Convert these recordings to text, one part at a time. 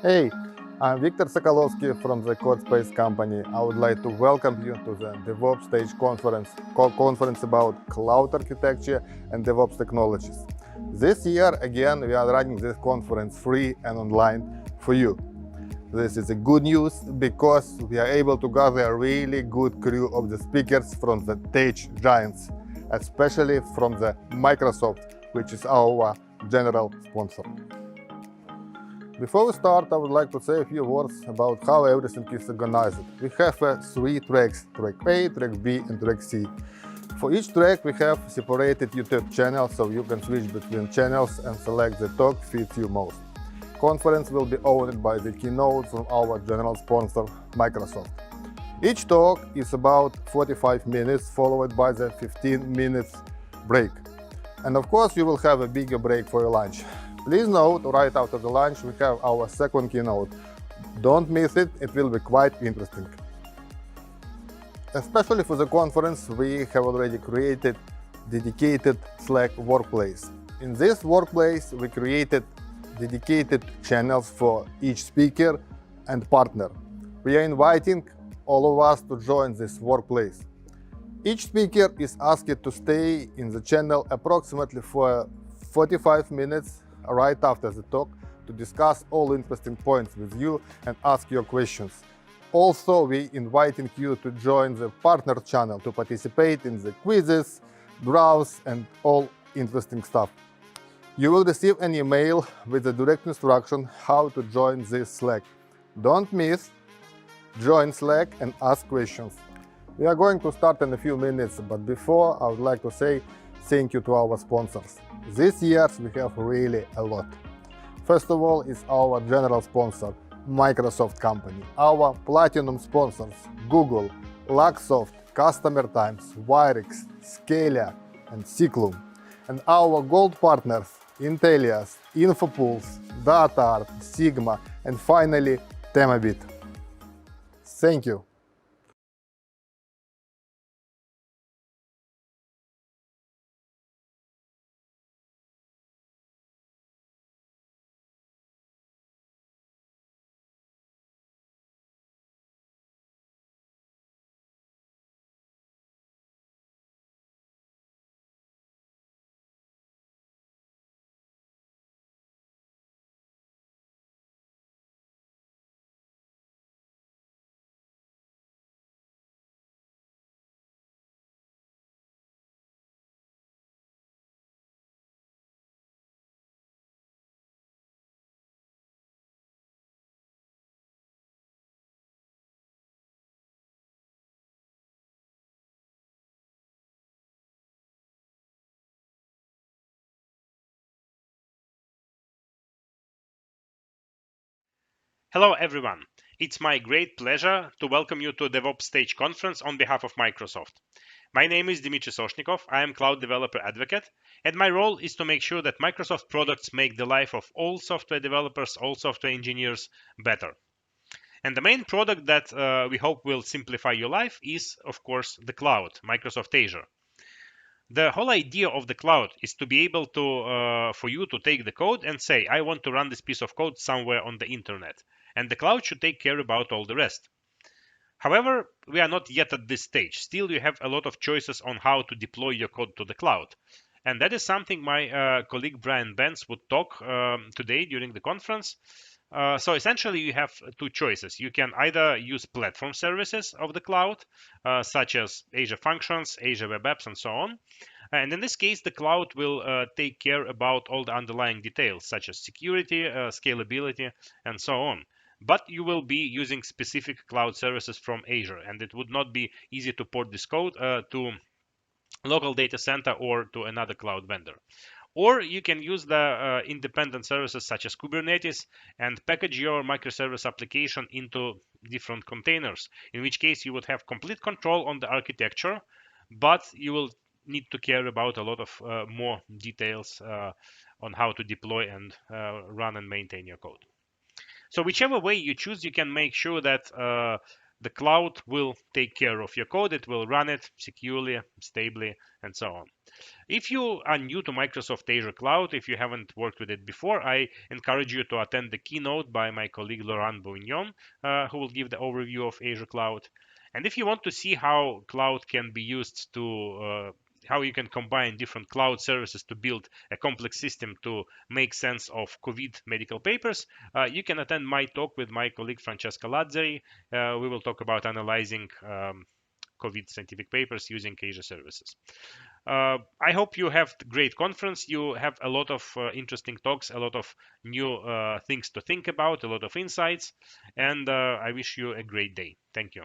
Hey, I'm Viktor Sokolovsky from the CodeSpace company. I would like to welcome you to the DevOps Stage conference about cloud architecture and DevOps technologies. This year, again, we are running this conference free and online for you. This is a good news because we are able to gather a really good crew of the speakers from the tech giants, especially from the Microsoft, which is our general sponsor. Before we start, I would like to say a few words about how everything is organized. We have three tracks, track A, track B, and track C. For each track, we have separated YouTube channels, so you can switch between channels and select the talk fits you most. Conference will be owned by the keynote from our general sponsor, Microsoft. Each talk is about 45 minutes, followed by the 15 minutes break. And of course, you will have a bigger break for your lunch. Please note, right after the lunch, we have our second keynote. Don't miss it, it will be quite interesting. Especially for the conference, we have already created dedicated Slack workplace. In this workplace, we created dedicated channels for each speaker and partner. We are inviting all of us to join this workplace. Each speaker is asked to stay in the channel approximately for 45 minutes right after the talk to discuss all interesting points with you and ask your questions. Also, we inviting you to join the partner channel to participate in the quizzes, browse, and all interesting stuff. You will receive an email with the direct instruction how to join this Slack. Don't miss, join Slack and ask questions. We are going to start in a few minutes, but before, I would like to say thank you to our sponsors. This year we have really a lot. First of all is our general sponsor, Microsoft company. Our platinum sponsors, Google, Luxoft, Customer Times, Wirex, Scalia, and Cyclum. And our gold partners, Intellias, Infopulse, DataArt, Sigma, and finally, Temabit. Thank you. Hello everyone. It's my great pleasure to welcome you to DevOps Stage Conference on behalf of Microsoft. My name is Dmitry Soshnikov. I am Cloud Developer Advocate, and my role is to make sure that Microsoft products make the life of all software developers, all software engineers better. And the main product that we hope will simplify your life is, of course, the cloud, Microsoft Azure. The whole idea of the cloud is to be able to for you to take the code and say, I want to run this piece of code somewhere on the internet, and the cloud should take care about all the rest. However, we are not yet at this stage. Still, you have a lot of choices on how to deploy your code to the cloud. And that is something my colleague Brian Benz would talk today during the conference. So essentially, you have two choices. You can either use platform services of the cloud, such as Azure Functions, Azure Web Apps, and so on. And in this case, the cloud will take care about all the underlying details, such as security, scalability, and so on. But you will be using specific cloud services from Azure, and it would not be easy to port this code to local data center or to another cloud vendor. Or you can use the independent services such as Kubernetes and package your microservice application into different containers, in which case you would have complete control on the architecture, but you will need to care about a lot of more details on how to deploy and run and maintain your code. So whichever way you choose, you can make sure that the cloud will take care of your code. It will run it securely, stably, and so on. If you are new to Microsoft Azure Cloud, if you haven't worked with it before, I encourage you to attend the keynote by my colleague Laurent Bougnon, who will give the overview of Azure Cloud. And if you want to see how cloud can be used how you can combine different cloud services to build a complex system to make sense of COVID medical papers, you can attend my talk with my colleague Francesca Lazzari. We will talk about analyzing COVID scientific papers using Azure services. I hope you have a great conference. You have a lot of interesting talks, a lot of new things to think about, a lot of insights, and I wish you a great day. Thank you.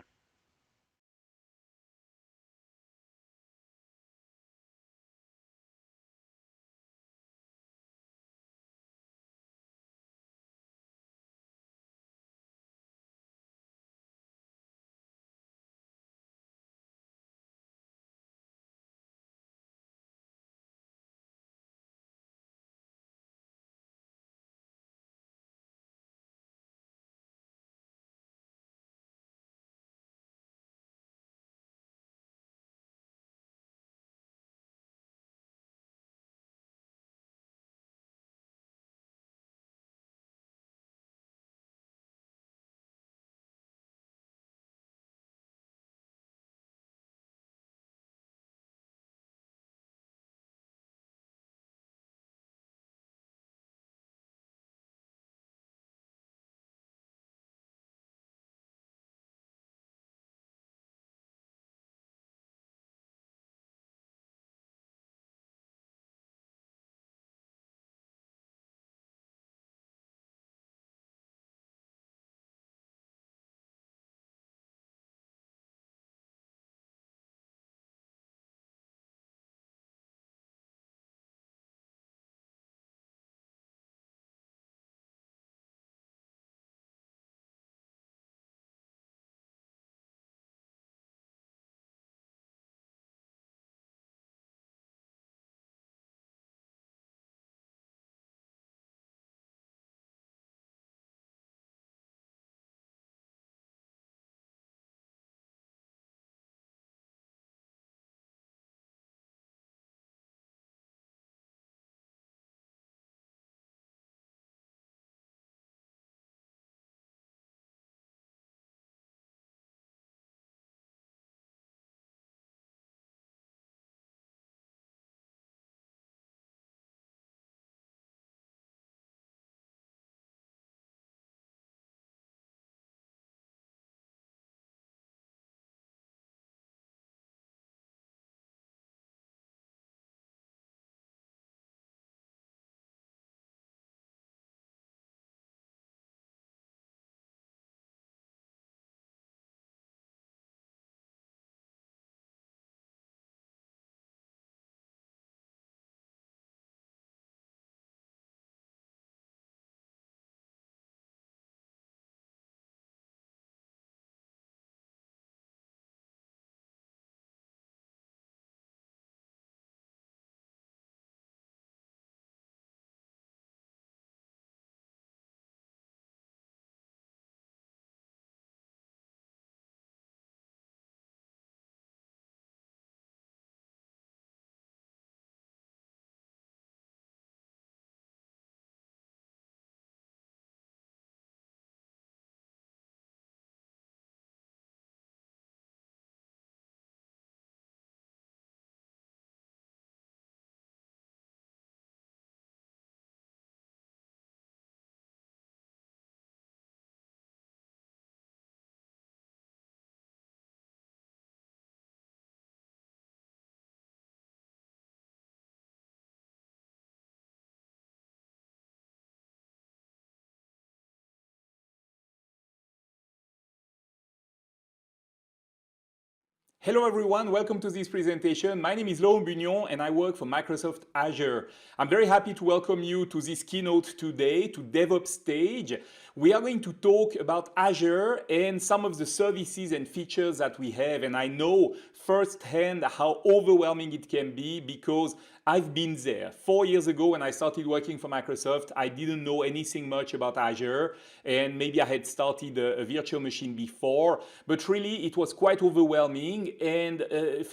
Hello everyone, welcome to this presentation. My name is Laurent Bugnon and I work for Microsoft Azure. I'm very happy to welcome you to this keynote today, to DevOps stage. We are going to talk about Azure and some of the services and features that we have, and I know firsthand how overwhelming it can be because I've been there. 4 years ago when I started working for Microsoft, I didn't know anything much about Azure, and maybe I had started a virtual machine before, but really it was quite overwhelming. And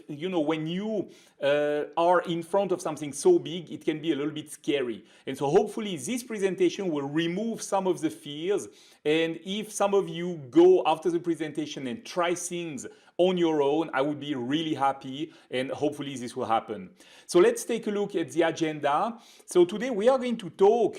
when you are in front of something so big, it can be a little bit scary. And so hopefully this presentation will remove some of the fears. And if some of you go after the presentation and try things on your own, I would be really happy, and hopefully this will happen. So let's take a look at the agenda. So today we are going to talk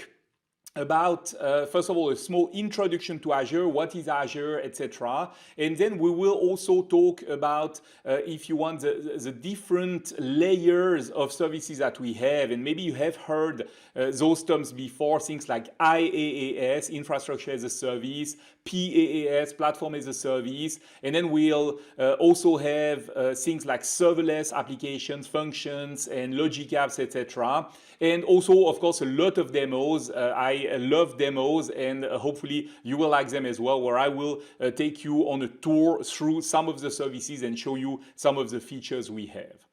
about, first of all, a small introduction to Azure, what is Azure, etc. And then we will also talk about, if you want, the different layers of services that we have. And maybe you have heard those terms before, things like IaaS, Infrastructure as a Service, PaaS, Platform as a Service. And then we'll also have things like serverless applications, functions, and logic apps, etc. And also, of course, a lot of demos. I love demos, and hopefully you will like them as well, where I will take you on a tour through some of the services and show you some of the features we have.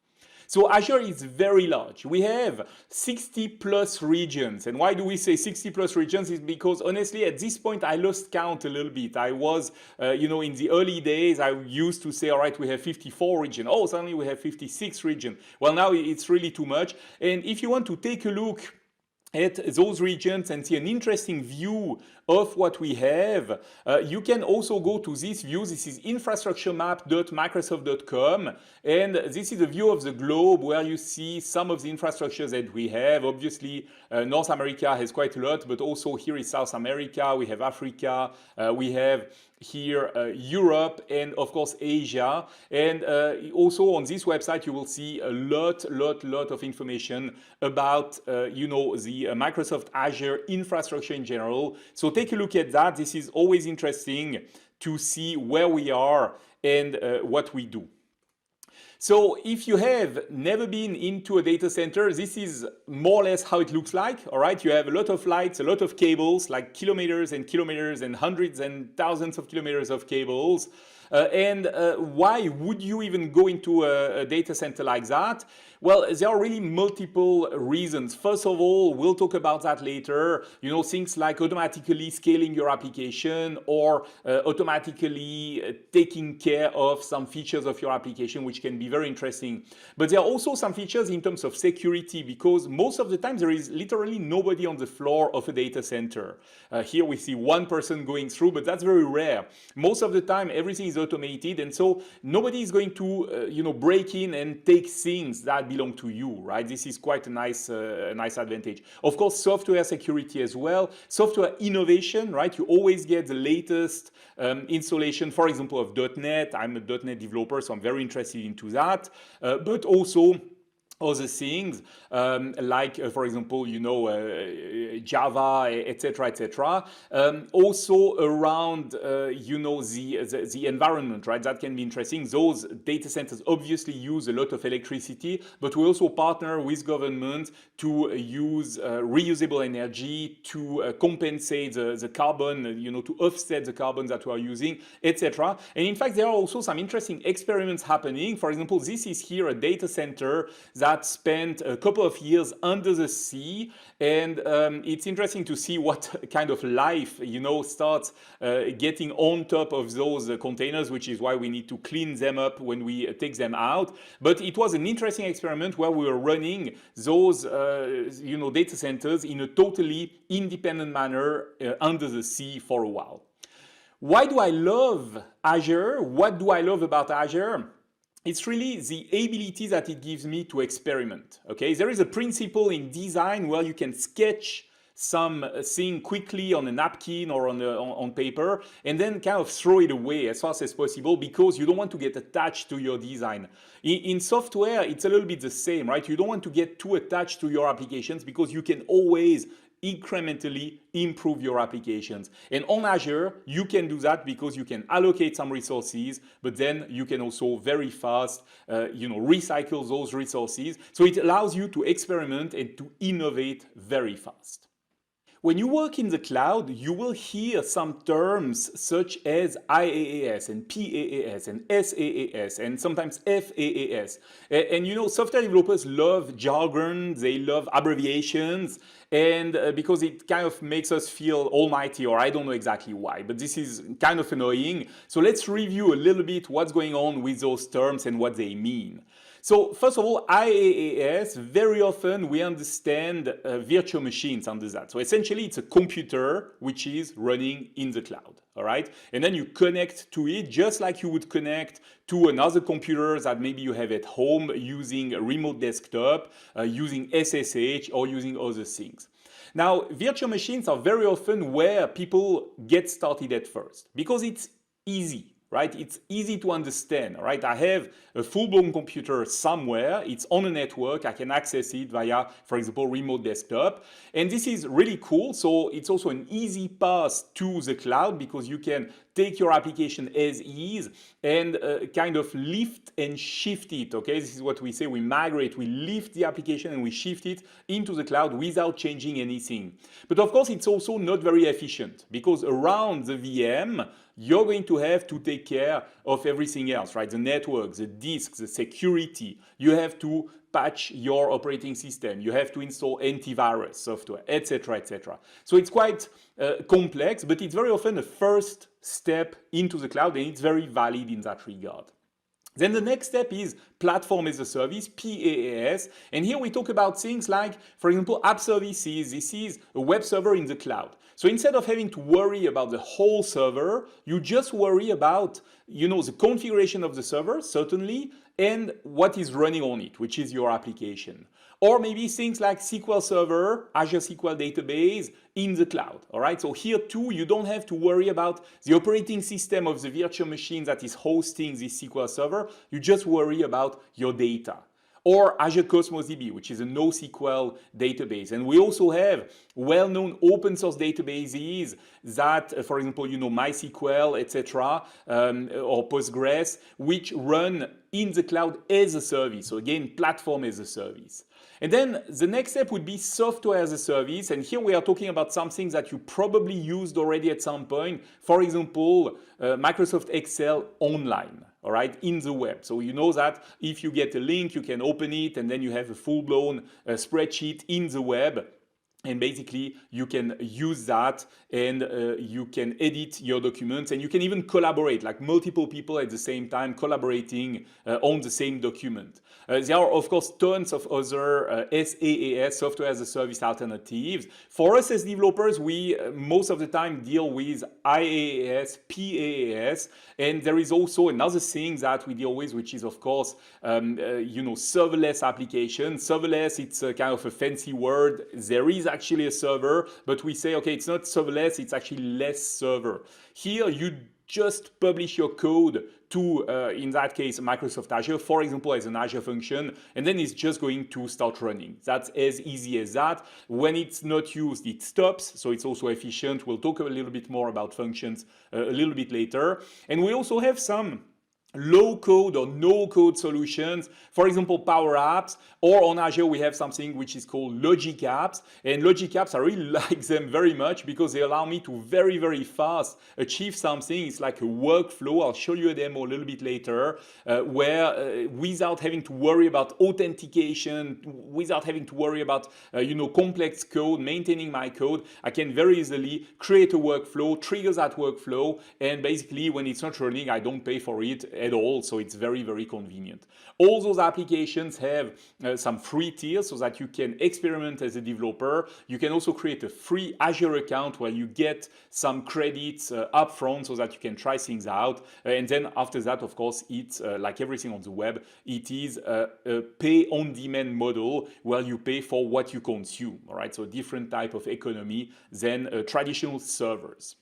So Azure is very large. We have 60 plus regions. And why do we say 60 plus regions? Is because honestly, at this point, I lost count a little bit. I was, in the early days, I used to say, all right, we have 54 regions. Oh, suddenly we have 56 regions. Well, now it's really too much. And if you want to take a look at those regions and see an interesting view of what we have, you can also go to this view. This is infrastructuremap.microsoft.com, and this is a view of the globe where you see some of the infrastructures that we have. Obviously, North America has quite a lot, but also here is South America, we have Africa, we have here Europe, and of course Asia. And also on this website you will see a lot of information about the Microsoft Azure infrastructure in general. So take a look at that. This is always interesting to see where we are and what we do. So if you have never been into a data center, this is more or less how it looks like. All right, you have a lot of lights, a lot of cables, like kilometers and kilometers and hundreds and thousands of kilometers of cables. Why would you even go into a data center like that? Well, there are really multiple reasons. First of all, we'll talk about that later. Things like automatically scaling your application or automatically taking care of some features of your application, which can be very interesting. But there are also some features in terms of security, because most of the time there is literally nobody on the floor of a data center. Here we see one person going through, but that's very rare. Most of the time everything is automated, and so nobody is going to break in and take things that belong to you, right? This is quite a nice advantage. Of course, software security as well, software innovation, right? You always get the latest installation, for example, of .NET. I'm a .NET developer, so I'm very interested into that, but also other things like, for example, Java, etc. Also around, the environment, right? That can be interesting. Those data centers obviously use a lot of electricity, but we also partner with government to use reusable energy to compensate the carbon, to offset the carbon that we are using, etc. And in fact, there are also some interesting experiments happening. For example, this is here a data center that spent a couple of years under the sea, and it's interesting to see what kind of life starts getting on top of those containers, which is why we need to clean them up when we take them out. But it was an interesting experiment where we were running those data centers in a totally independent manner under the sea for a while. Why do I love Azure? What do I love about Azure? It's really the ability that it gives me to experiment. Okay, there is a principle in design where you can sketch something quickly on a napkin or on paper and then kind of throw it away as fast as possible, because you don't want to get attached to your design. In software, it's a little bit the same, right? You don't want to get too attached to your applications because you can always incrementally improve your applications. And on Azure, you can do that because you can allocate some resources, but then you can also very fast, recycle those resources. So it allows you to experiment and to innovate very fast. when you work in the cloud, you will hear some terms such as IaaS and PaaS and SaaS and sometimes FaaS. And you know, software developers love jargon, they love abbreviations, and because it kind of makes us feel almighty, or I don't know exactly why, but this is kind of annoying. So let's review a little bit what's going on with those terms and what they mean. So first of all, IaaS, very often we understand virtual machines under that. So essentially it's a computer which is running in the cloud, all right? And then you connect to it just like you would connect to another computer that maybe you have at home using a remote desktop, using SSH or using other things. Now, virtual machines are very often where people get started at first because it's easy. Right? It's easy to understand, right? I have a full-blown computer somewhere, it's on a network, I can access it via, for example, remote desktop. And this is really cool. So it's also an easy path to the cloud because you can take your application as is and kind of lift and shift it, okay? This is what we say, we migrate, we lift the application and we shift it into the cloud without changing anything. But of course, it's also not very efficient because around the VM, you're going to have to take care of everything else, right? The network, the disk, the security. You have to patch your operating system. You have to install antivirus software, etc., etc. So it's quite complex, but it's very often the first step into the cloud, and it's very valid in that regard. Then the next step is platform as a service, PaaS. And here we talk about things like, for example, app services. This is a web server in the cloud. So instead of having to worry about the whole server, you just worry about, you know, the configuration of the server, certainly, and what is running on it, which is your application. Or maybe things like SQL Server, Azure SQL Database in the cloud, all right? So here too, you don't have to worry about the operating system of the virtual machine that is hosting this SQL Server. You just worry about your data. Or Azure Cosmos DB, which is a NoSQL database. And we also have well-known open source databases that, for example, you know, MySQL, etc., or Postgres, which run in the cloud as a service. So again, platform as a service. And then the next step would be software as a service. And here we are talking about something that you probably used already at some point. For example, Microsoft Excel Online. All right, in the web. So you know that if you get a link, you can open it and then you have a full-blown spreadsheet in the web. And basically, you can use that and you can edit your documents and you can even collaborate, like multiple people at the same time collaborating on the same document. There are, of course, tons of other SaaS, software as a service alternatives. For us as developers, we most of the time deal with IaaS, PaaS, and there is also another thing that we deal with, which is, of course, you know, serverless applications. Serverless, it's a kind of a fancy word. There is actually a server, but we say, okay, it's not serverless, it's actually less server. Here, you just publish your code to, in that case, Microsoft Azure, for example, as an Azure function, and then it's just going to start running. That's as easy as that. When it's not used, it stops, so it's also efficient. We'll talk a little bit more about functions a little bit later. And we also have some low-code or no-code solutions, for example, Power Apps, or on Azure we have something which is called Logic Apps, and Logic Apps, I really like them very much because they allow me to very, very fast achieve something. It's like a workflow. I'll show you a demo a little bit later, where without having to worry about authentication, without having to worry about, you know, complex code, maintaining my code, I can very easily create a workflow, trigger that workflow, and basically when it's not running, I don't pay for it at all, so it's very, very convenient. All those applications have some free tiers so that you can experiment as a developer. You can also create a free Azure account where you get some credits upfront so that you can try things out. And then after that, of course, it's like everything on the web, it is a pay-on-demand model where you pay for what you consume, all right? So a different type of economy than traditional servers.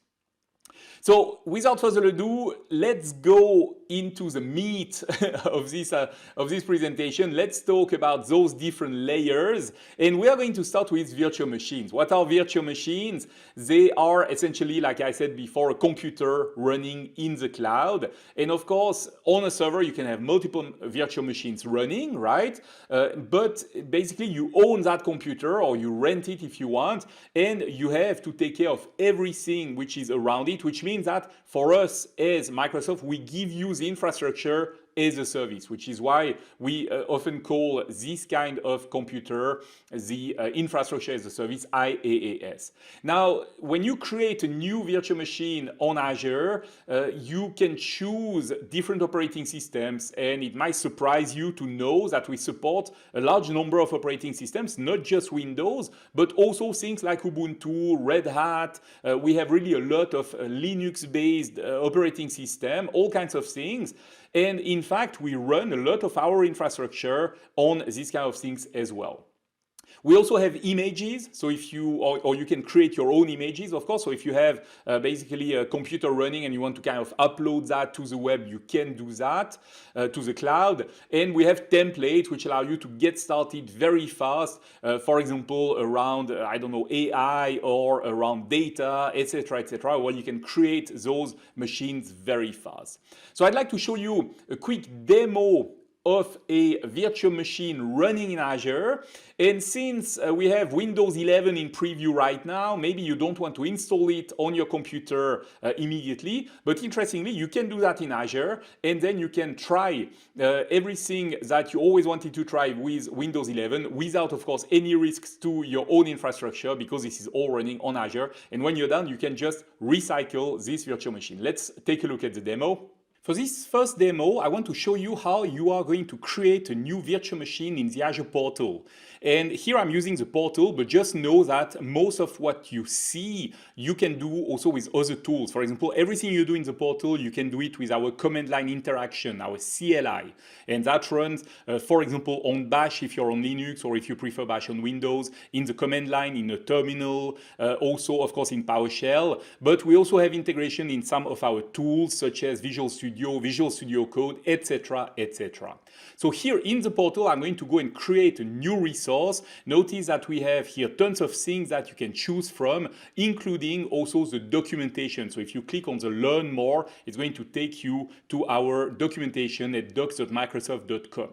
So without further ado, let's go into the meat of this presentation. Let's talk about those different layers. And we are going to start with virtual machines. What are virtual machines? They are essentially, like I said before, a computer running in the cloud. And of course, on a server, you can have multiple virtual machines running, right? But basically, you own that computer or you rent it if you want, and you have to take care of everything which is around it, which means that for us as Microsoft, we give you the infrastructure as a service, which is why we often call this kind of computer the infrastructure as a service, IaaS. Now, when you create a new virtual machine on Azure, you can choose different operating systems, and it might surprise you to know that we support a large number of operating systems, not just Windows, but also things like Ubuntu, Red Hat. We have really a lot of Linux-based operating system, all kinds of things. And in fact, we run a lot of our infrastructure on these kind of things as well. We also have images, so if you, or you can create your own images, of course. So if you have basically a computer running and you want to kind of upload that to the web, you can do that to the cloud. And we have templates which allow you to get started very fast, for example, around, I don't know, AI or around data, etc., etc. Well, you can create those machines very fast. So I'd like to show you a quick demo of a virtual machine running in Azure. And since we have Windows 11 in preview right now, maybe you don't want to install it on your computer immediately, but interestingly, you can do that in Azure, and then you can try everything that you always wanted to try with Windows 11 without, of course, any risks to your own infrastructure, because this is all running on Azure. And when you're done, you can just recycle this virtual machine. Let's take a look at the demo. For this first demo, I want to show you how you are going to create a new virtual machine in the Azure portal. And here I'm using the portal, but just know that most of what you see, you can do also with other tools. For example, everything you do in the portal, you can do it with our command line interaction, our CLI. And that runs, for example, on Bash if you're on Linux, or if you prefer Bash on Windows, in the command line, in a terminal, also, of course, in PowerShell. But we also have integration in some of our tools, such as Visual Studio Code, etc., etc. So here in the portal, I'm going to go and create a new resource. Notice that we have here tons of things that you can choose from, including also the documentation. So if you click on the Learn More, it's going to take you to our documentation at docs.microsoft.com.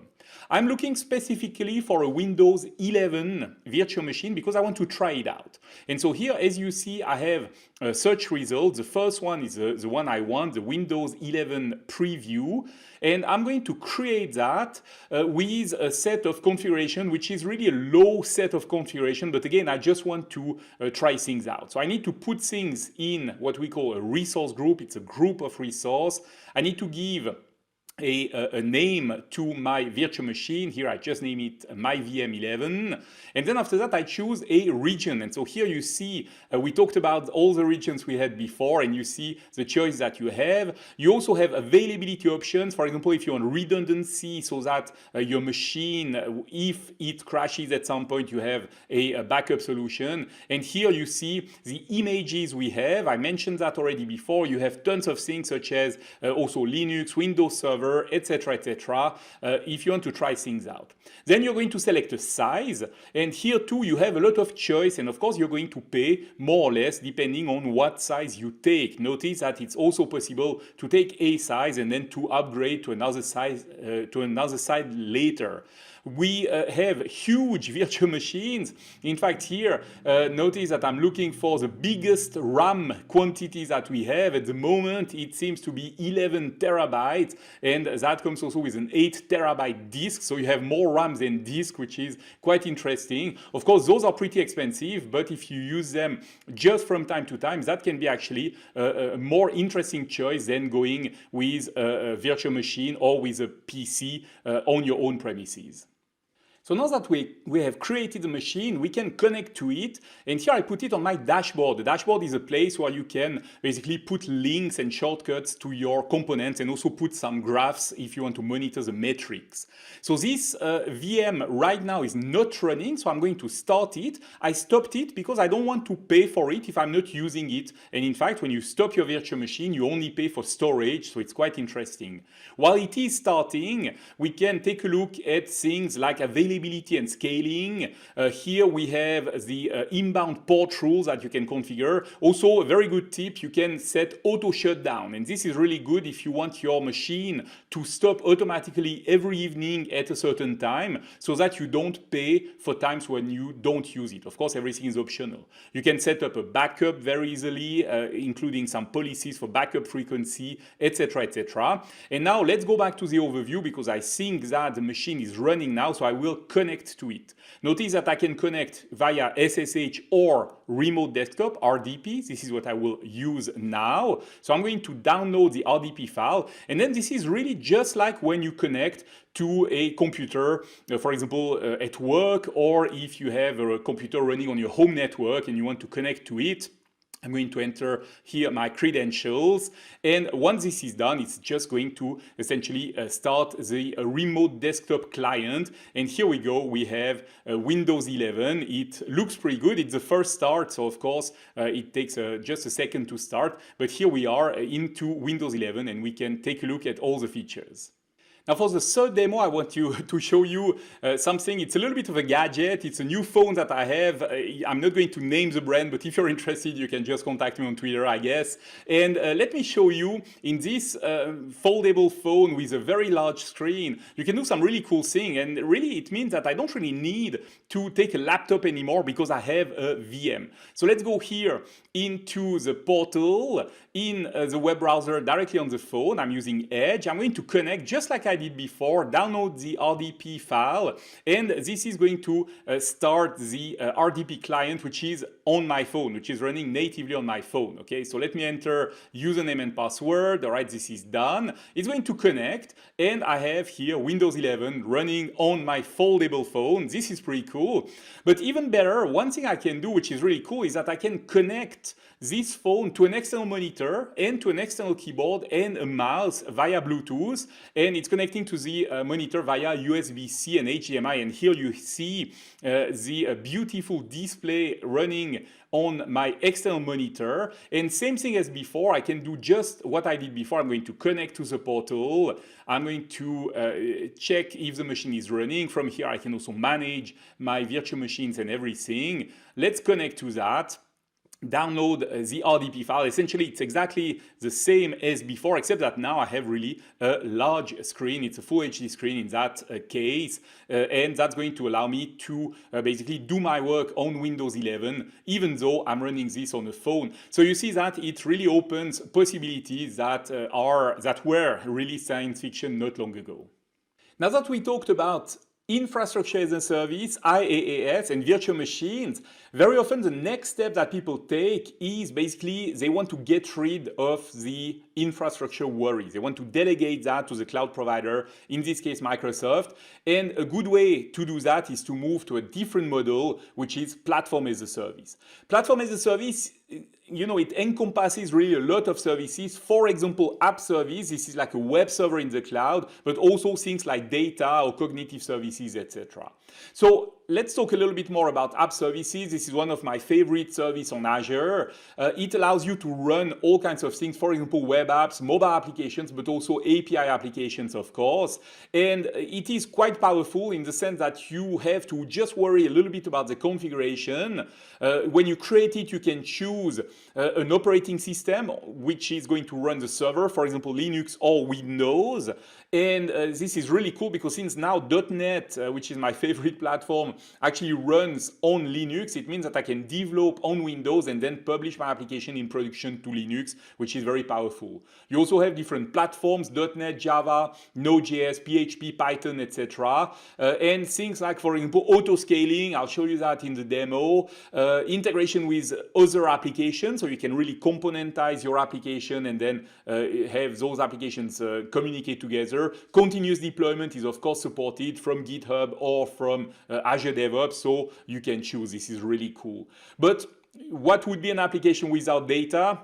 I'm looking specifically for a Windows 11 virtual machine because I want to try it out. And so here, as you see, I have search results. The first one is the one I want, the Windows 11 preview. And I'm going to create that with a set of configuration, which is really a low set of configuration. But again, I just want to try things out. So I need to put things in what we call a resource group. It's a group of resource. I need to give a name to my virtual machine. Here I just name it my VM11. And then after that I choose a region. And so here you see we talked about all the regions we had before, and you see the choice that you have. You also have availability options. For example, if you want redundancy, so that your machine, if it crashes at some point, you have a backup solution. And here you see the images we have. I mentioned that already before. You have tons of things such as also Linux, Windows Server, etc., etc. If you want to try things out. Then you're going to select a size, and here too you have a lot of choice, and of course you're going to pay more or less depending on what size you take. Notice that it's also possible to take a size and then to upgrade to another size later. We have huge virtual machines. In fact, here, notice that I'm looking for the biggest RAM quantity that we have. At the moment, it seems to be 11 terabytes, and that comes also with an 8 terabyte disk. So you have more RAM than disk, which is quite interesting. Of course, those are pretty expensive, but if you use them just from time to time, that can be actually a more interesting choice than going with a virtual machine or with a PC on your own premises. So now that we have created the machine, we can connect to it. And here I put it on my dashboard. The dashboard is a place where you can basically put links and shortcuts to your components and also put some graphs if you want to monitor the metrics. So this VM right now is not running, so I'm going to start it. I stopped it because I don't want to pay for it if I'm not using it. And in fact, when you stop your virtual machine, you only pay for storage, so it's quite interesting. While it is starting, we can take a look at things like availability and scaling. Here we have the inbound port rules that you can configure. Also, a very good tip, you can set auto shutdown. And this is really good if you want your machine to stop automatically every evening at a certain time so that you don't pay for times when you don't use it. Of course, everything is optional. You can set up a backup very easily, including some policies for backup frequency, etc., etc. And now let's go back to the overview because I think that the machine is running now, so I will connect to it. Notice that I can connect via SSH or remote desktop, RDP. This is what I will use now. So I'm going to download the RDP file. And then this is really just like when you connect to a computer, for example, at work, or if you have a computer running on your home network and you want to connect to it. I'm going to enter here my credentials, and once this is done, it's just going to essentially start the remote desktop client. And here we go, we have Windows 11. It looks pretty good. It's the first start, so of course it takes just a second to start, but here we are into Windows 11 and we can take a look at all the features. Now for the third demo, I want to show you something. It's a little bit of a gadget. It's a new phone that I have. I'm not going to name the brand, but if you're interested, you can just contact me on Twitter, I guess. And let me show you in this foldable phone with a very large screen, you can do some really cool thing. And really, it means that I don't really need to take a laptop anymore because I have a VM. So let's go here into the portal in the web browser directly on the phone. I'm using Edge. I'm going to connect just like I did before, download the RDP file, and this is going to start the RDP client, which is on my phone, which is running natively on my phone. Okay, so let me enter username and password. All right, this is done. It's going to connect, and I have here Windows 11 running on my foldable phone. This is pretty cool. But even better, one thing I can do, which is really cool, is that I can connect this phone to an external monitor and to an external keyboard and a mouse via Bluetooth, and it's connecting to the monitor via USB-C and HDMI. And here you see the beautiful display running on my external monitor. And same thing as before, I can do just what I did before. I'm going to connect to the portal. I'm going to check if the machine is running. From here, I can also manage my virtual machines and everything. Let's connect to that. Download the RDP file. Essentially, it's exactly the same as before, except that now I have really a large screen. It's a full HD screen in that case, and that's going to allow me to basically do my work on Windows 11, even though I'm running this on a phone. So you see that it really opens possibilities that were really science fiction not long ago. Now that we talked about infrastructure as a service, IaaS, and virtual machines, very often the next step that people take is basically they want to get rid of the infrastructure worries. They want to delegate that to the cloud provider, in this case Microsoft. And a good way to do that is to move to a different model, which is platform as a service. Platform as a service, you know, it encompasses really a lot of services. For example, app service, this is like a web server in the cloud, but also things like data or cognitive services, etc. So let's talk a little bit more about app services. This is one of my favorite services on Azure. It allows you to run all kinds of things, for example, web apps, mobile applications, but also API applications, of course. And it is quite powerful in the sense that you have to just worry a little bit about the configuration. When you create it, you can choose an operating system which is going to run the server, for example, Linux or Windows. And this is really cool because since now .NET, which is my favorite platform, actually runs on Linux. It means that I can develop on Windows and then publish my application in production to Linux, which is very powerful. You also have different platforms, .NET, Java, Node.js, PHP, Python, etc. And things like, for example, auto-scaling. I'll show you that in the demo. Integration with other applications, so you can really componentize your application and then have those applications communicate together. Continuous deployment is of course supported from GitHub or from Azure DevOps, so you can choose. This is really cool. But what would be an application without data?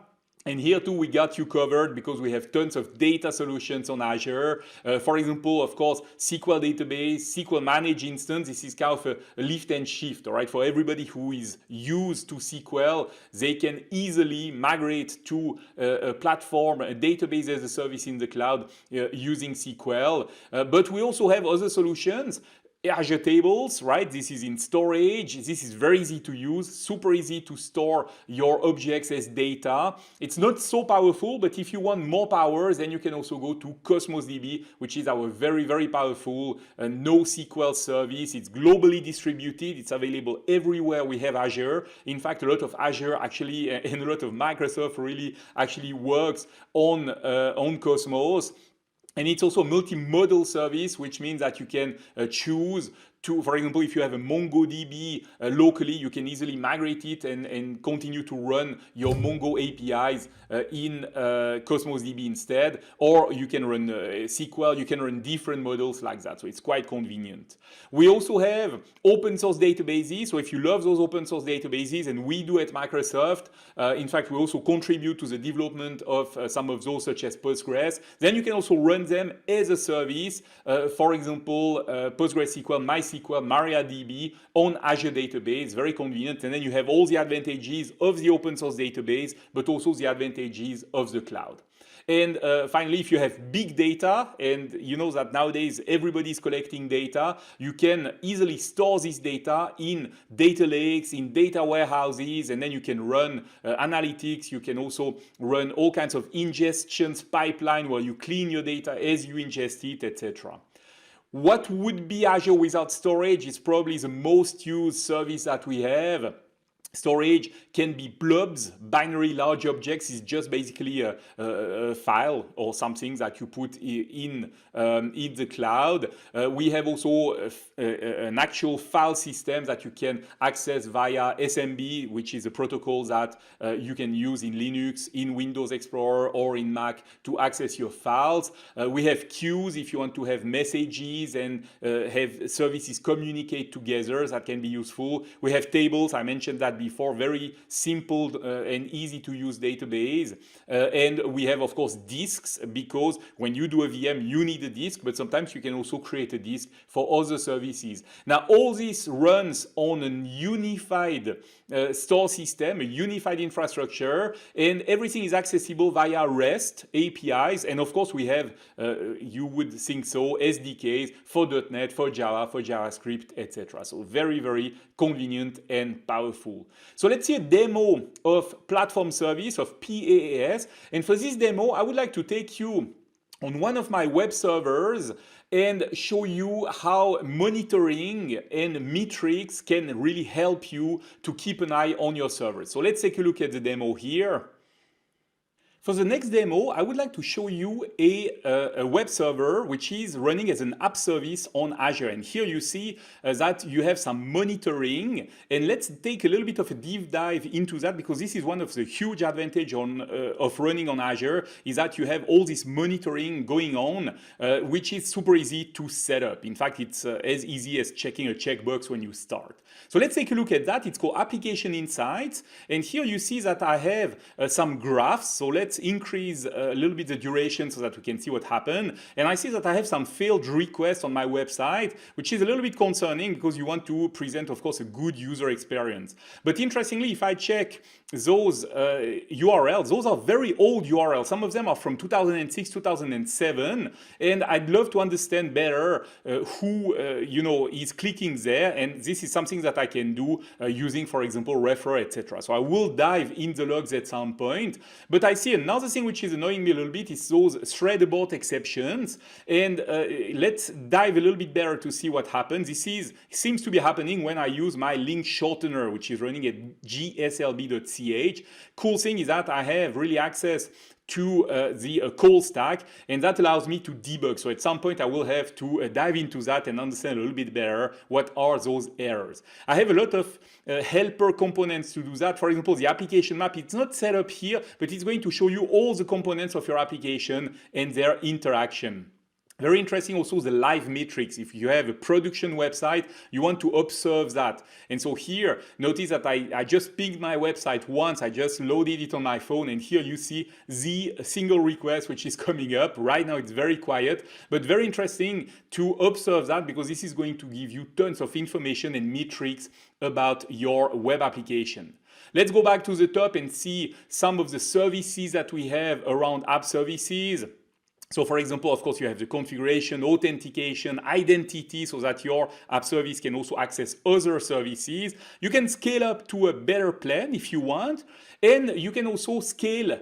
And here too, we got you covered because we have tons of data solutions on Azure. For example, of course, SQL database, SQL managed instance. This is kind of a lift and shift, all right? For everybody who is used to SQL, they can easily migrate to a platform, a database as a service in the cloud using SQL. But we also have other solutions. Azure Tables, right? This is in storage. This is very easy to use, super easy to store your objects as data. It's not so powerful, but if you want more power, then you can also go to Cosmos DB, which is our very, very powerful NoSQL service. It's globally distributed. It's available everywhere we have Azure. In fact, a lot of Azure actually and a lot of Microsoft really actually works on Cosmos. And it's also a multi-model service, which means that you can choose to, for example, if you have a MongoDB locally, you can easily migrate it and continue to run your Mongo APIs in Cosmos DB instead. Or you can run SQL, you can run different models like that. So it's quite convenient. We also have open source databases. So if you love those open source databases, and we do at Microsoft, in fact, we also contribute to the development of some of those, such as Postgres. Then you can also run them as a service. For example, PostgreSQL, MySQL, MariaDB on Azure database, very convenient. And then you have all the advantages of the open source database, but also the advantages of the cloud. And finally, if you have big data, and you know that nowadays everybody's collecting data, you can easily store this data in data lakes, in data warehouses, and then you can run analytics. You can also run all kinds of ingestions pipeline where you clean your data as you ingest it, etc. What would be Azure without storage is probably the most used service that we have. Storage can be blobs, binary large objects is just basically a file or something that you put in the cloud. We have also an actual file system that you can access via SMB, which is a protocol that you can use in Linux, in Windows Explorer, or in Mac to access your files. We have queues if you want to have messages and have services communicate together. That can be useful. We have tables. I mentioned that before, very simple and easy to use database. And we have, of course, disks, because when you do a VM, you need a disk, but sometimes you can also create a disk for other services. Now, all this runs on a unified store system, a unified infrastructure, and everything is accessible via REST APIs. And of course, we have, you would think so, SDKs for .NET, for Java, for JavaScript, etc. So very, very convenient and powerful. So let's see a demo of platform service, of PaaS. And for this demo, I would like to take you on one of my web servers and show you how monitoring and metrics can really help you to keep an eye on your server. So let's take a look at the demo here. For the next demo, I would like to show you a web server which is running as an app service on Azure. And here you see that you have some monitoring. And let's take a little bit of a deep dive into that, because this is one of the huge advantages of running on Azure, is that you have all this monitoring going on, which is super easy to set up. In fact, it's as easy as checking a checkbox when you start. So let's take a look at that. It's called Application Insights. And here you see that I have some graphs. So let's increase a little bit the duration so that we can see what happened. And I see that I have some failed requests on my website, which is a little bit concerning because you want to present, of course, a good user experience. But interestingly, if I check those URLs, those are very old URLs. Some of them are from 2006, 2007. And I'd love to understand better who is clicking there. And this is something that I can do using, for example, Refer, etc. So I will dive in the logs at some point. But I see a Another thing which is annoying me a little bit is those thread abort exceptions. And let's dive a little bit better to see what happens. Seems to be happening when I use my link shortener, which is running at gslb.ch. Cool thing is that I have really access to the call stack, and that allows me to debug. So at some point I will have to dive into that and understand a little bit better what are those errors. I have a lot of helper components to do that. For example, the application map, it's not set up here, but it's going to show you all the components of your application and their interaction. Very interesting also the live metrics. If you have a production website, you want to observe that. And so here, notice that I just pinged my website once, I just loaded it on my phone, and here you see the single request which is coming up. Right now it's very quiet, but very interesting to observe that because this is going to give you tons of information and metrics about your web application. Let's go back to the top and see some of the services that we have around app services. So for example, of course, you have the configuration, authentication, identity, so that your app service can also access other services. You can scale up to a better plan if you want, and you can also scale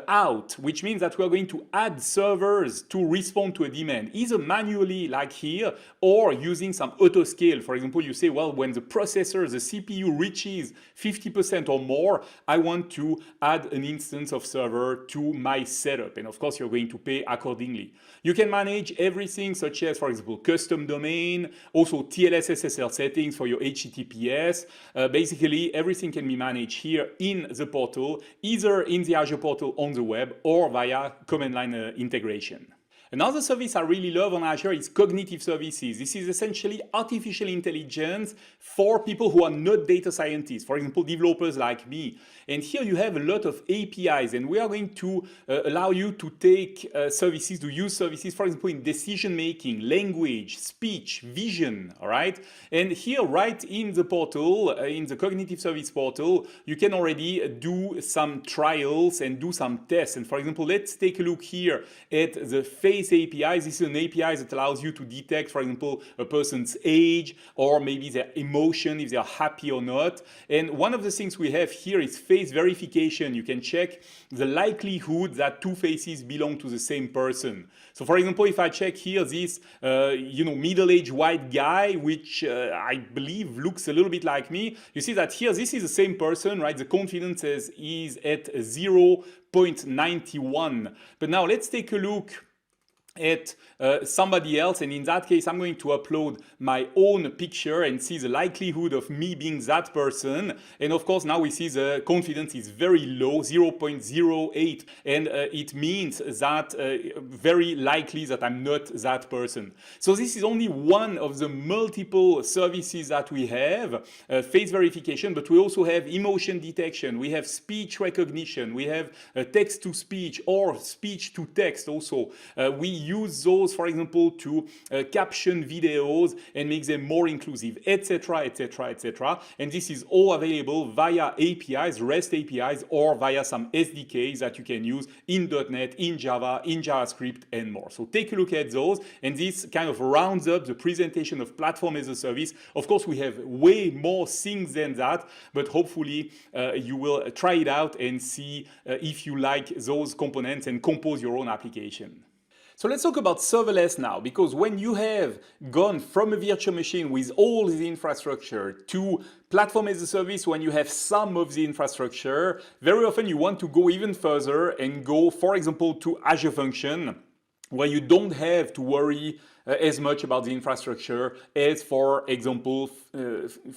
out, which means that we are going to add servers to respond to a demand, either manually like here or using some auto scale. For example, you say, well, when the processor, the CPU reaches 50% or more, I want to add an instance of server to my setup. And of course, you're going to pay accordingly. You can manage everything such as, for example, custom domain, also TLS SSL settings for your HTTPS. Basically, everything can be managed here in the portal, either in the Azure portal on the web or via command line integration. Another service I really love on Azure is cognitive services. This is essentially artificial intelligence for people who are not data scientists, for example, developers like me. And here you have a lot of APIs, and we are going to allow you to take services, to use services, for example, in decision making, language, speech, vision, all right? And here, right in the portal, in the cognitive service portal, you can already do some trials and do some tests. And for example, let's take a look here at the face API. This is an API that allows you to detect, for example, a person's age or maybe their emotion, if they are happy or not. And one of the things we have here is face verification. You can check the likelihood that two faces belong to the same person. So for example, if I check here this middle-aged white guy, which I believe looks a little bit like me, you see that here this is the same person, right? The confidence is at 0.91. But now let's take a look at somebody else, and in that case I'm going to upload my own picture and see the likelihood of me being that person. And of course now we see the confidence is very low, 0.08, and it means that very likely that I'm not that person. So this is only one of the multiple services that we have, face verification, but we also have emotion detection, we have speech recognition, we have text to speech or speech to text also. We use those, for example, to caption videos and make them more inclusive, etc., etc., etc. And this is all available via APIs, REST APIs, or via some SDKs that you can use in .NET, in Java, in JavaScript, and more. So take a look at those, and this kind of rounds up the presentation of Platform as a Service. Of course, we have way more things than that, but hopefully you will try it out and see if you like those components and compose your own application. So let's talk about serverless now, because when you have gone from a virtual machine with all the infrastructure to Platform as a Service, when you have some of the infrastructure, very often you want to go even further and go, for example, to Azure Function, where you don't have to worry as much about the infrastructure as, for example,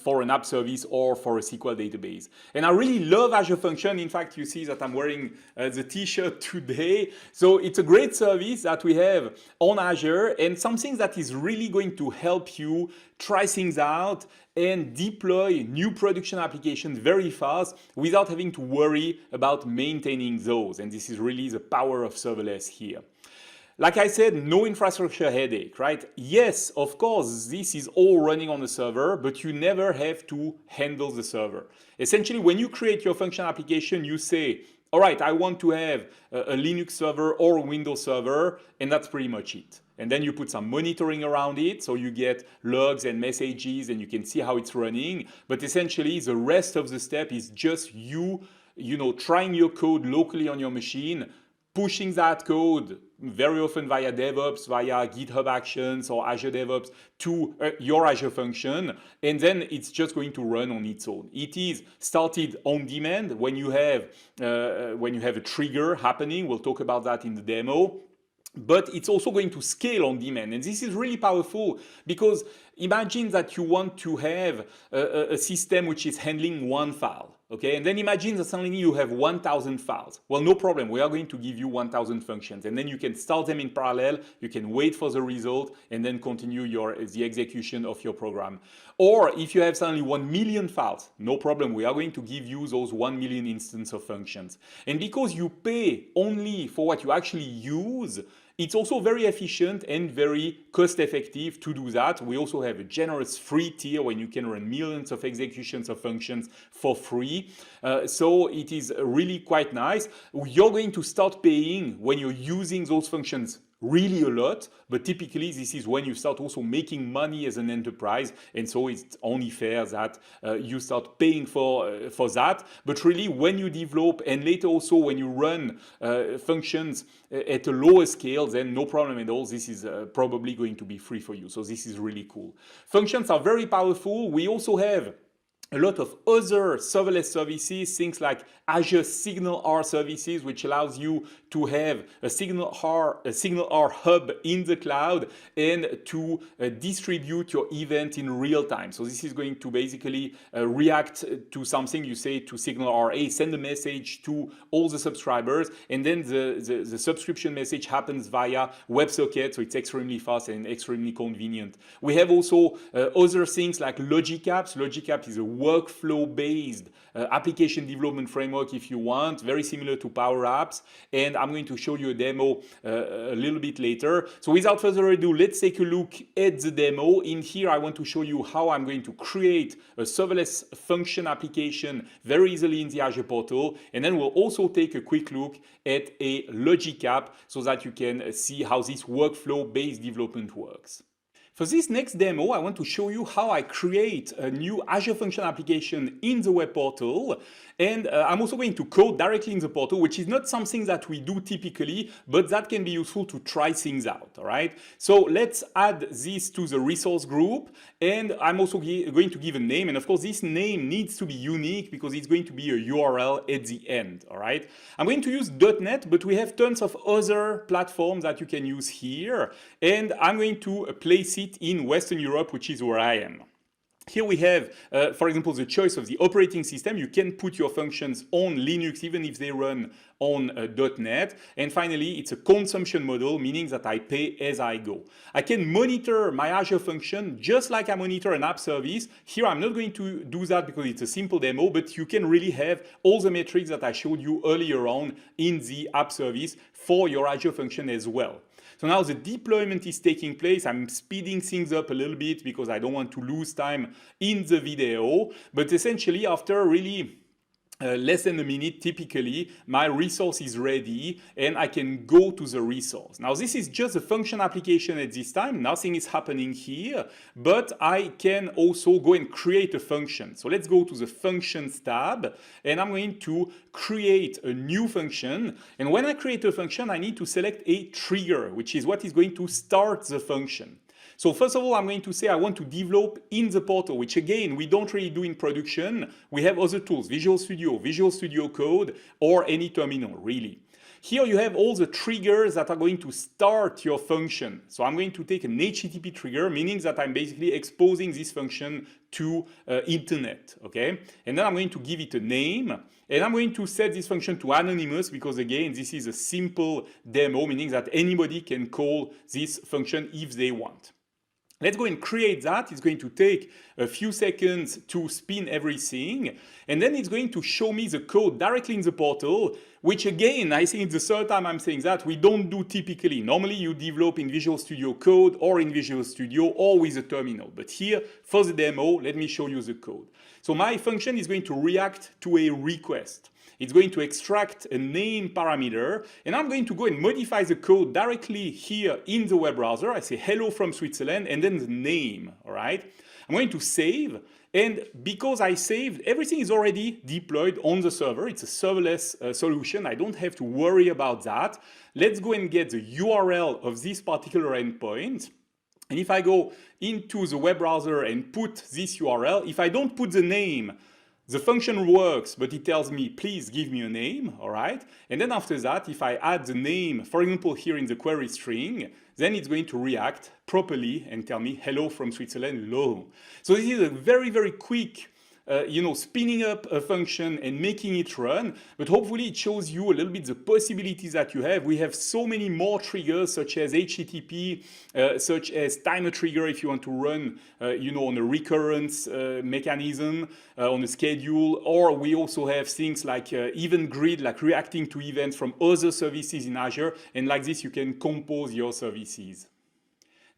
for an app service or for a SQL database. And I really love Azure Function. In fact, you see that I'm wearing the t-shirt today. So it's a great service that we have on Azure, and something that is really going to help you try things out and deploy new production applications very fast without having to worry about maintaining those. And this is really the power of serverless here. Like I said, no infrastructure headache, right? Yes, of course, this is all running on the server, but you never have to handle the server. Essentially, when you create your function application, you say, all right, I want to have a Linux server or a Windows server, and that's pretty much it. And then you put some monitoring around it, so you get logs and messages, and you can see how it's running. But essentially, the rest of the step is just you trying your code locally on your machine, pushing that code very often via DevOps, via GitHub Actions or Azure DevOps to your Azure function, and then it's just going to run on its own. It is started on demand when you have a trigger happening. We'll talk about that in the demo. But it's also going to scale on demand. And this is really powerful because imagine that you want to have a system which is handling one file. Okay, and then imagine that suddenly you have 1,000 files. Well, no problem. We are going to give you 1,000 functions, and then you can start them in parallel. You can wait for the result, and then continue the execution of your program. Or if you have suddenly 1 million files, no problem. We are going to give you those 1 million instances of functions. And because you pay only for what you actually use, it's also very efficient and very cost effective to do that. We also have a generous free tier when you can run millions of executions of functions for free. So it is really quite nice. You're going to start paying when you're using those functions really a lot, but typically this is when you start also making money as an enterprise, and so it's only fair that you start paying for that. But really, when you develop and later also when you run functions at a lower scale, then no problem at all. This is probably going to be free for you. So this is really cool. Functions are very powerful. We also have a lot of other serverless services, things like Azure SignalR services, which allows you to have a SignalR hub in the cloud and to distribute your event in real time. So this is going to basically react to something you say to SignalR, hey, send a message to all the subscribers, and then the subscription message happens via WebSocket, so it's extremely fast and extremely convenient. We have also other things like Logic Apps. Logic App is a workflow-based application development framework, if you want, very similar to Power Apps, and I'm going to show you a demo a little bit later. So without further ado, let's take a look at the demo. In here, I want to show you how I'm going to create a serverless function application very easily in the Azure portal, and then we'll also take a quick look at a Logic App so that you can see how this workflow-based development works. For this next demo, I want to show you how I create a new Azure Function application in the web portal. And I'm also going to code directly in the portal, which is not something that we do typically, but that can be useful to try things out, all right? So let's add this to the resource group, and I'm also going to give a name, and of course this name needs to be unique because it's going to be a URL at the end, all right? I'm going to use .NET, but we have tons of other platforms that you can use here, and I'm going to place it in Western Europe, which is where I am. Here we have, for example, the choice of the operating system. You can put your functions on Linux even if they run on .NET. And finally, it's a consumption model, meaning that I pay as I go. I can monitor my Azure function just like I monitor an app service. Here, I'm not going to do that because it's a simple demo, but you can really have all the metrics that I showed you earlier on in the app service for your Azure function as well. So now the deployment is taking place. I'm speeding things up a little bit because I don't want to lose time in the video. But essentially, after really less than a minute, typically, my resource is ready and I can go to the resource. Now, this is just a function application at this time. Nothing is happening here, but I can also go and create a function. So let's go to the Functions tab, and I'm going to create a new function. And when I create a function, I need to select a trigger, which is what is going to start the function. So first of all, I'm going to say I want to develop in the portal, which again, we don't really do in production. We have other tools, Visual Studio Code, or any terminal, really. Here you have all the triggers that are going to start your function. So I'm going to take an HTTP trigger, meaning that I'm basically exposing this function to internet, okay? And then I'm going to give it a name, and I'm going to set this function to anonymous because again, this is a simple demo, meaning that anybody can call this function if they want. Let's go and create that. It's going to take a few seconds to spin everything. And then it's going to show me the code directly in the portal, which again, I think it's the third time I'm saying that, we don't do typically. Normally you develop in Visual Studio Code or in Visual Studio or with a terminal. But here, for the demo, let me show you the code. So my function is going to react to a request. It's going to extract a name parameter, and I'm going to go and modify the code directly here in the web browser. I say hello from Switzerland, and then the name, all right? I'm going to save, And because I saved, everything is already deployed on the server. It's a serverless solution. I don't have to worry about that. Let's go and get the URL of this particular endpoint. And if I go into the web browser and put this URL, if I don't put the name, the function works, but it tells me, please give me a name, all right? And then after that, if I add the name, for example, here in the query string, then it's going to react properly and tell me, hello from Switzerland, hello. So this is a very, very quick spinning up a function and making it run, but hopefully it shows you a little bit the possibilities that you have. We have so many more triggers, such as HTTP, such as timer trigger if you want to run, on a recurrence mechanism, on a schedule, or we also have things like event grid, like reacting to events from other services in Azure, and like this you can compose your services.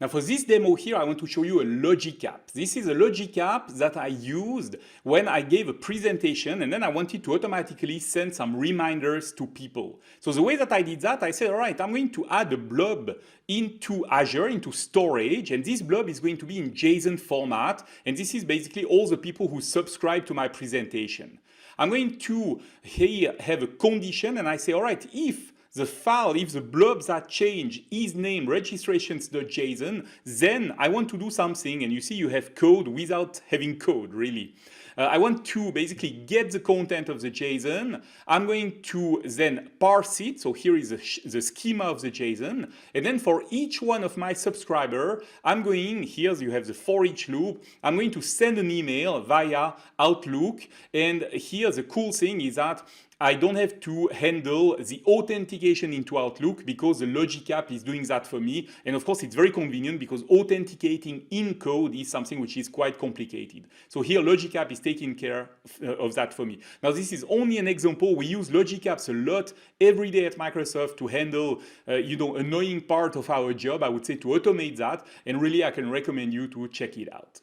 Now for this demo here, I want to show you a logic app. This is a logic app that I used when I gave a presentation, and then I wanted to automatically send some reminders to people. So the way that I did that, I said, all right, I'm going to add a blob into Azure, into storage, and this blob is going to be in JSON format, and this is basically all the people who subscribe to my presentation. I'm going to here have a condition, and I say, all right, if the blobs that change is named registrations.json, then I want to do something, and you see you have code without having code, really. I want to basically get the content of the JSON. I'm going to then parse it. So here is the schema of the JSON. And then for each one of my subscriber, here you have the for each loop. I'm going to send an email via Outlook. And here the cool thing is that I don't have to handle the authentication into Outlook because the Logic app is doing that for me. And of course, it's very convenient because authenticating in code is something which is quite complicated. So here, Logic app is taking care of that for me. Now, this is only an example. We use Logic apps a lot every day at Microsoft to handle, annoying part of our job, I would say, to automate that. And really, I can recommend you to check it out.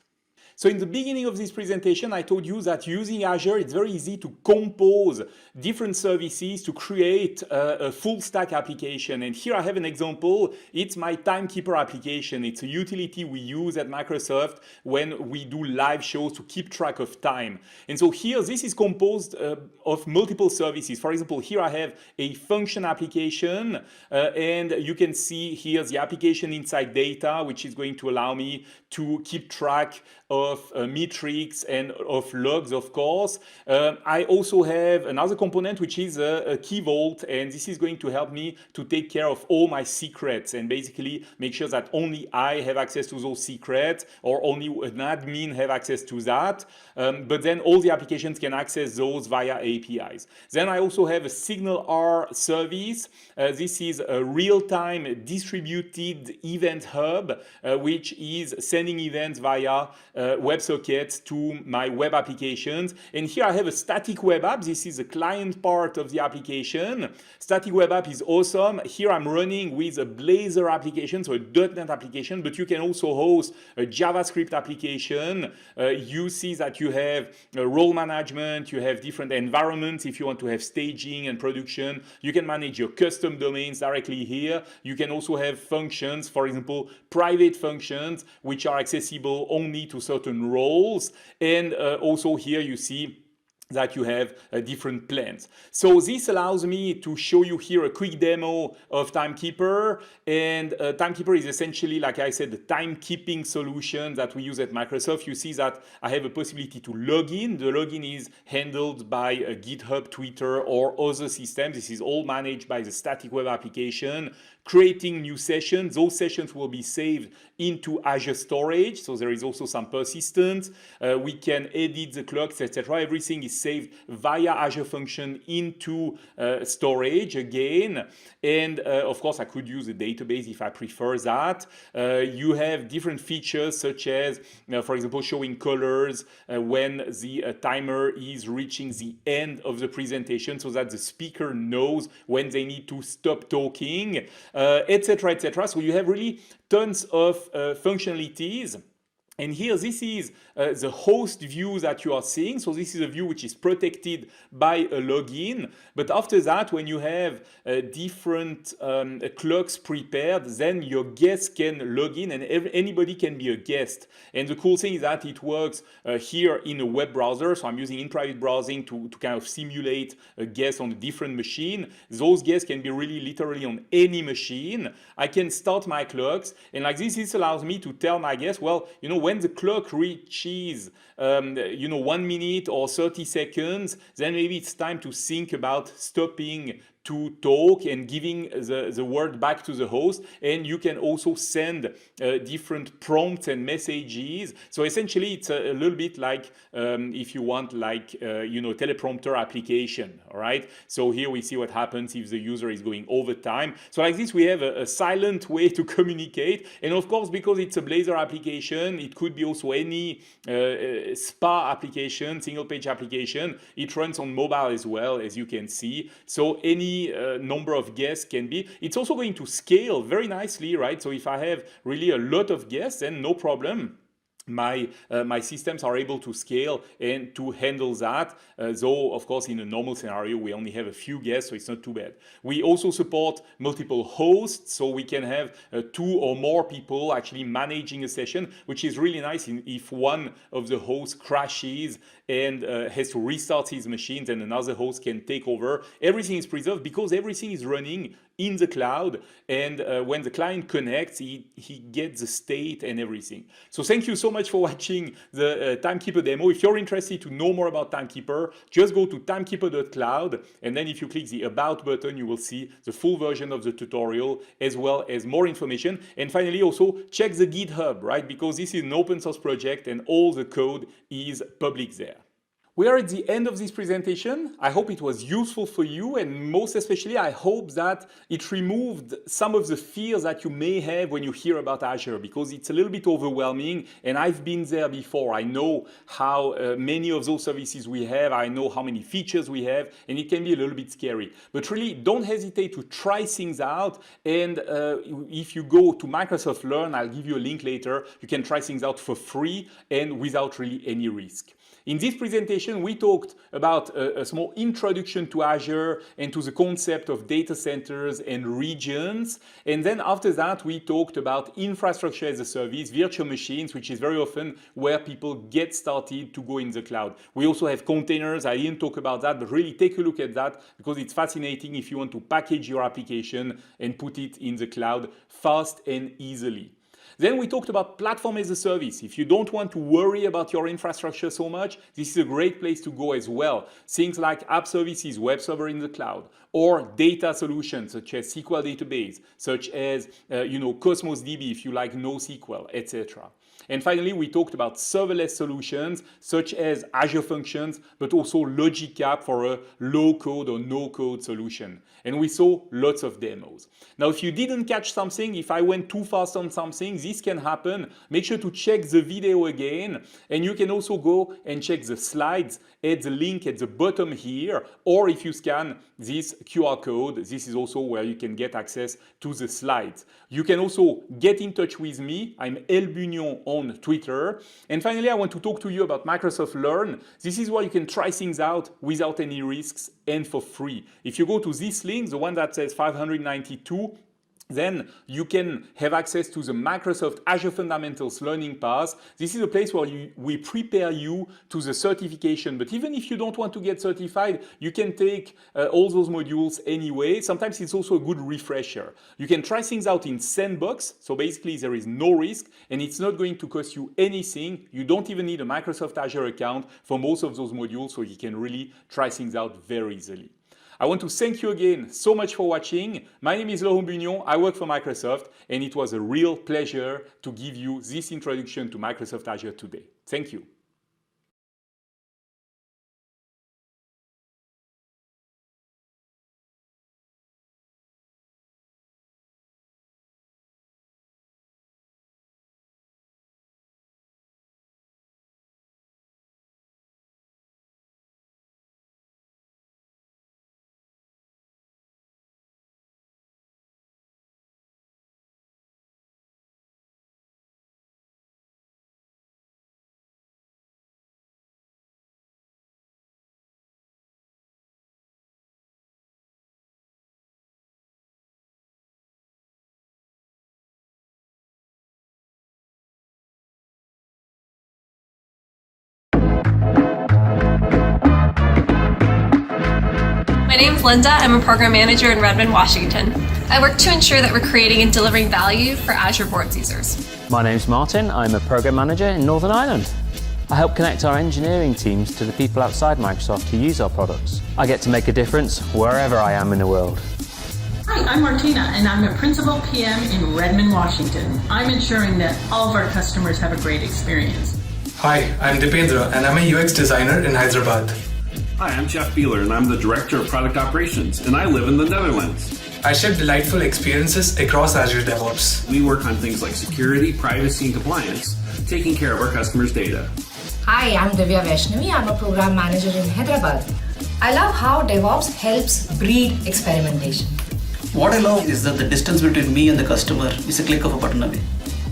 So in the beginning of this presentation, I told you that using Azure, it's very easy to compose different services to create a full stack application. And here I have an example. It's my timekeeper application. It's a utility we use at Microsoft when we do live shows to keep track of time. And so here, this is composed of multiple services. For example, here I have a function application, and you can see here the application inside data, which is going to allow me to keep track of metrics and of logs, of course. I also have another component, which is a key vault, and this is going to help me to take care of all my secrets and basically make sure that only I have access to those secrets or only an admin have access to that. But then all the applications can access those via APIs. Then I also have a Signal R service. This is a real-time distributed event hub, which is sending events via WebSockets to my web applications. And here I have a static web app. This is the client part of the application. Static web app is awesome. Here I'm running with a Blazor application, so a .NET application, but you can also host a JavaScript application. You see that you have role management, you have different environments if you want to have staging and production. You can manage your custom domains directly here. You can also have functions, for example, private functions, which are accessible only to certain roles. And also here you see that you have different plans. So this allows me to show you here a quick demo of Timekeeper. And Timekeeper is essentially, like I said, the timekeeping solution that we use at Microsoft. You see that I have a possibility to log in. The login is handled by GitHub, Twitter, or other systems. This is all managed by the static web application. Creating new sessions. Those sessions will be saved into Azure storage. So there is also some persistence. We can edit the clocks, etc. Everything is saved via Azure Function into storage again. And of course, I could use a database if I prefer that. You have different features such as, for example, showing colors when the timer is reaching the end of the presentation so that the speaker knows when they need to stop talking. Etc., etc. So you have really tons of functionalities. And here, this is the host view that you are seeing. So this is a view which is protected by a login. But after that, when you have different clocks prepared, then your guests can log in and anybody can be a guest. And the cool thing is that it works here in a web browser. So I'm using in-private browsing to kind of simulate a guest on a different machine. Those guests can be really literally on any machine. I can start my clocks. And like this allows me to tell my guests, well, when the clock reaches 1 minute or 30 seconds, then maybe it's time to think about stopping to talk and giving the word back to the host. And you can also send different prompts and messages. So essentially, it's a little bit like if you want, like teleprompter application. All right. So here we see what happens if the user is going over time. So like this, we have a silent way to communicate. And of course, because it's a Blazor application, it could be also any SPA application, single page application. It runs on mobile as well, as you can see. So any number of guests can be. It's also going to scale very nicely, right? So if I have really a lot of guests, then no problem. My systems are able to scale and to handle that. Though, of course, in a normal scenario, we only have a few guests, so it's not too bad. We also support multiple hosts, so we can have 2 or more people actually managing a session, which is really nice if one of the hosts crashes and has to restart his machines and another host can take over. Everything is preserved because everything is running in the cloud, and when the client connects, he gets the state and everything. So thank you so much for watching the Timekeeper demo. If you're interested to know more about Timekeeper, just go to timekeeper.cloud, and then if you click the About button, you will see the full version of the tutorial as well as more information. And finally, also check the GitHub, right? Because this is an open source project and all the code is public there. We are at the end of this presentation. I hope it was useful for you, and most especially, I hope that it removed some of the fears that you may have when you hear about Azure, because it's a little bit overwhelming, and I've been there before. I know how many of those services we have, I know how many features we have, and it can be a little bit scary. But really, don't hesitate to try things out, and if you go to Microsoft Learn, I'll give you a link later, you can try things out for free and without really any risk. In this presentation, we talked about a small introduction to Azure and to the concept of data centers and regions. And then after that, we talked about infrastructure as a service, virtual machines, which is very often where people get started to go in the cloud. We also have containers. I didn't talk about that, but really take a look at that because it's fascinating if you want to package your application and put it in the cloud fast and easily. Then we talked about platform as a service. If you don't want to worry about your infrastructure so much, this is a great place to go as well. Things like app services, web server in the cloud, or data solutions such as SQL database, such as Cosmos DB if you like NoSQL, etc. And finally, we talked about serverless solutions such as Azure Functions, but also Logic App for a low-code or no-code solution. And we saw lots of demos. Now, if you didn't catch something, if I went too fast on something, this can happen. Make sure to check the video again. And you can also go and check the slides at the link at the bottom here. Or if you scan this QR code, this is also where you can get access to the slides. You can also get in touch with me. I'm El Bugnon on Twitter. And finally, I want to talk to you about Microsoft Learn. This is where you can try things out without any risks and for free. If you go to this link, the one that says 592, then you can have access to the Microsoft Azure Fundamentals Learning Pass. This is a place where we prepare you to the certification. But even if you don't want to get certified, you can take all those modules anyway. Sometimes it's also a good refresher. You can try things out in Sandbox. So basically there is no risk and it's not going to cost you anything. You don't even need a Microsoft Azure account for most of those modules, so you can really try things out very easily. I want to thank you again so much for watching. My name is Laurent Bugnon. I work for Microsoft, and it was a real pleasure to give you this introduction to Microsoft Azure today. Thank you. My name's Linda. I'm a program manager in Redmond, Washington. I work to ensure that we're creating and delivering value for Azure Boards users. My name's Martin. I'm a program manager in Northern Ireland. I help connect our engineering teams to the people outside Microsoft who use our products. I get to make a difference wherever I am in the world. Hi, I'm Martina, and I'm a Principal PM in Redmond, Washington. I'm ensuring that all of our customers have a great experience. Hi, I'm Dipendra, and I'm a UX designer in Hyderabad. Hi, I'm Jeff Beeler, and I'm the Director of Product Operations, and I live in the Netherlands. I ship delightful experiences across Azure DevOps. We work on things like security, privacy, and compliance, taking care of our customers' data. Hi, I'm Divya Vaishnavi. I'm a program manager in Hyderabad. I love how DevOps helps breed experimentation. What I love is that the distance between me and the customer is a click of a button away.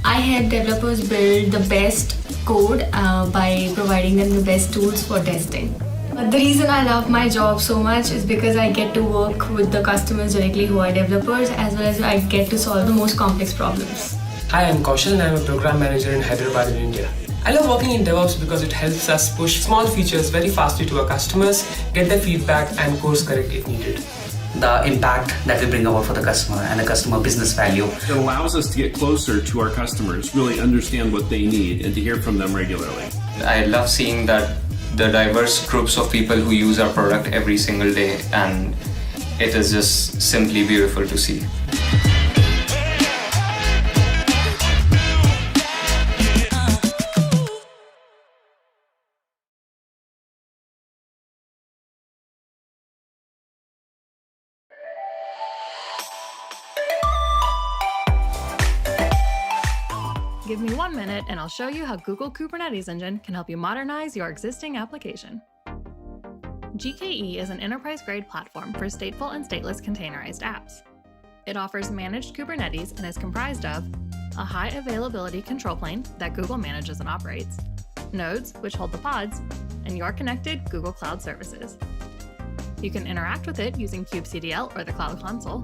I help developers build the best code by providing them the best tools for testing. But the reason I love my job so much is because I get to work with the customers directly who are developers, as well as I get to solve the most complex problems. Hi, I'm Kaushal and I'm a program manager in Hyderabad in India. I love working in DevOps because it helps us push small features very fastly to our customers, get their feedback and course correct if needed. The impact that we bring about for the customer and the customer business value. It allows us to get closer to our customers, really understand what they need, and to hear from them regularly. I love seeing that the diverse groups of people who use our product every single day, and it is just simply beautiful to see. Give me 1 minute and I'll show you how Google Kubernetes Engine can help you modernize your existing application. GKE is an enterprise-grade platform for stateful and stateless containerized apps. It offers managed Kubernetes and is comprised of a high availability control plane that Google manages and operates, nodes, which hold the pods, and your connected Google Cloud services. You can interact with it using kubectl or the Cloud Console.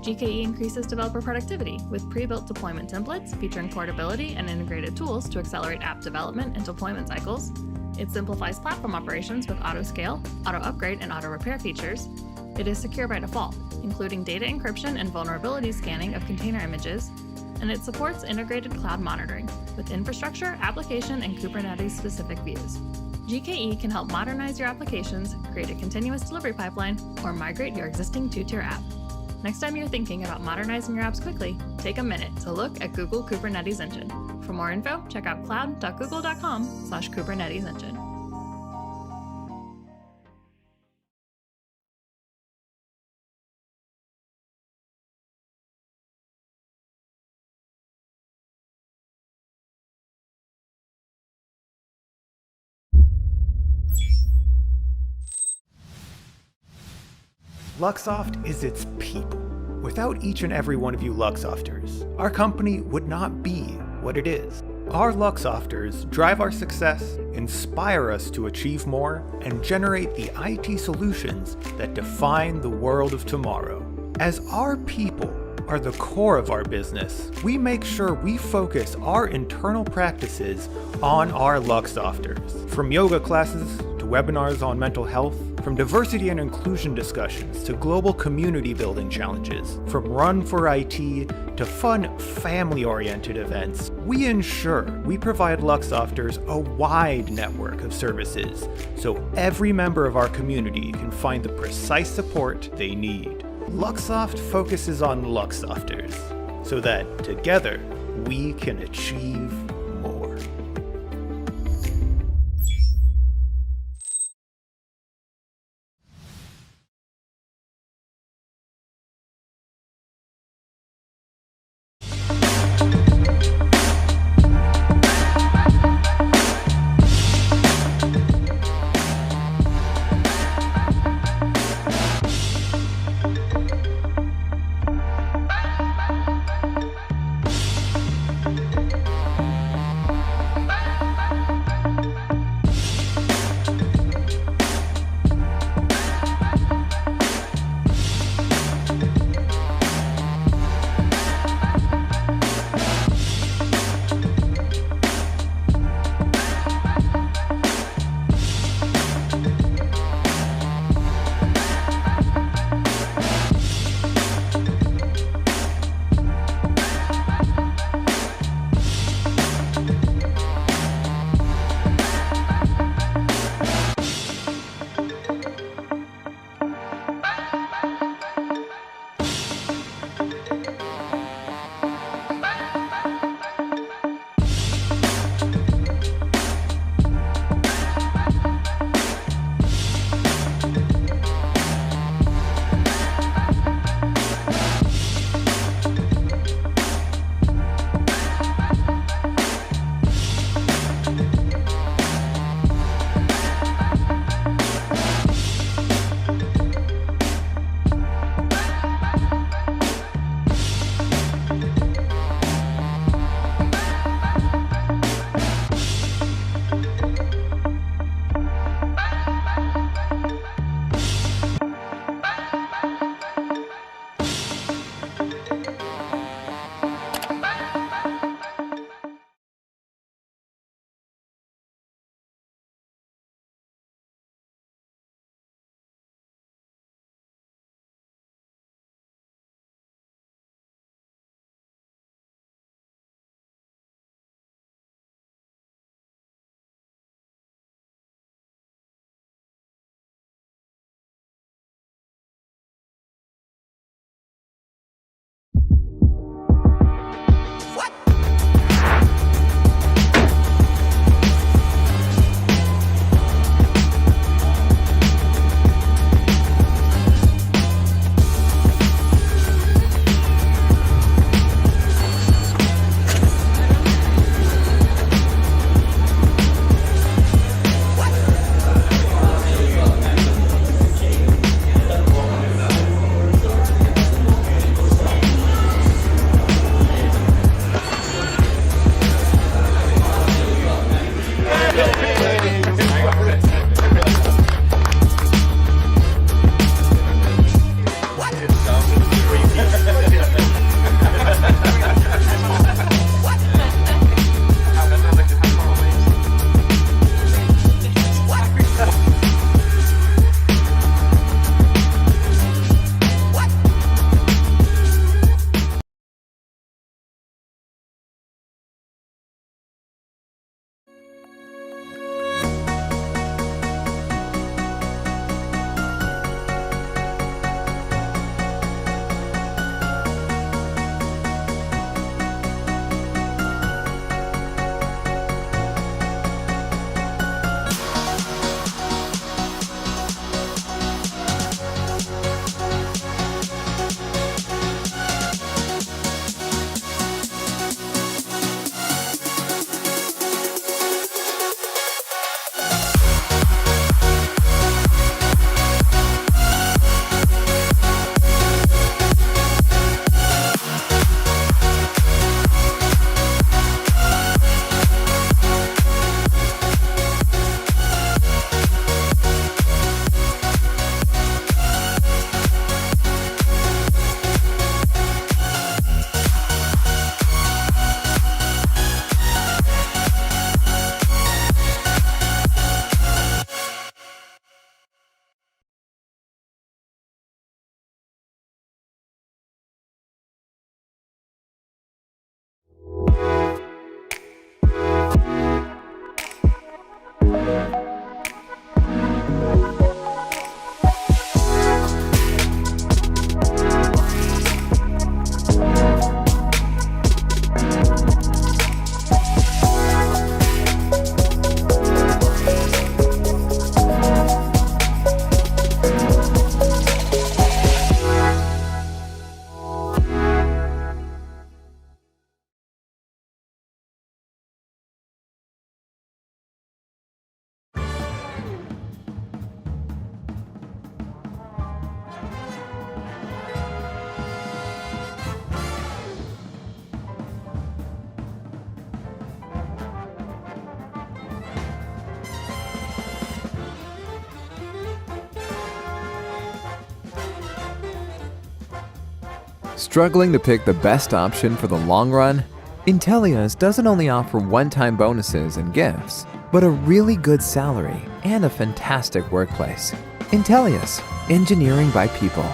GKE increases developer productivity with pre-built deployment templates featuring portability and integrated tools to accelerate app development and deployment cycles. It simplifies platform operations with auto-scale, auto-upgrade, and auto-repair features. It is secure by default, including data encryption and vulnerability scanning of container images. And it supports integrated cloud monitoring with infrastructure, application, and Kubernetes-specific views. GKE can help modernize your applications, create a continuous delivery pipeline, or migrate your existing two-tier app. Next time you're thinking about modernizing your apps quickly, take a minute to look at Google Kubernetes Engine. For more info, check out cloud.google.com/Kubernetes Engine. Luxoft is its people. Without each and every one of you Luxofters, our company would not be what it is. Our Luxofters drive our success, inspire us to achieve more, and generate the IT solutions that define the world of tomorrow. As our people are the core of our business, we make sure we focus our internal practices on our Luxofters. From yoga classes to webinars on mental health, from diversity and inclusion discussions to global community building challenges, from Run for IT to fun family-oriented events, we ensure we provide Luxofters a wide network of services so every member of our community can find the precise support they need. Luxoft focuses on Luxofters so that together we can achieve more. Struggling to pick the best option for the long run? Intellias doesn't only offer one-time bonuses and gifts, but a really good salary and a fantastic workplace. Intellias, engineering by people.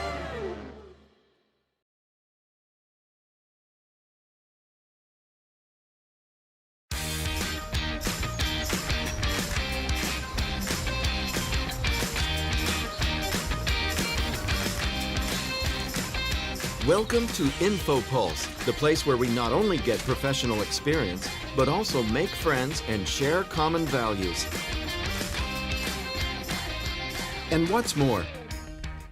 Welcome to InfoPulse, the place where we not only get professional experience, but also make friends and share common values. And what's more,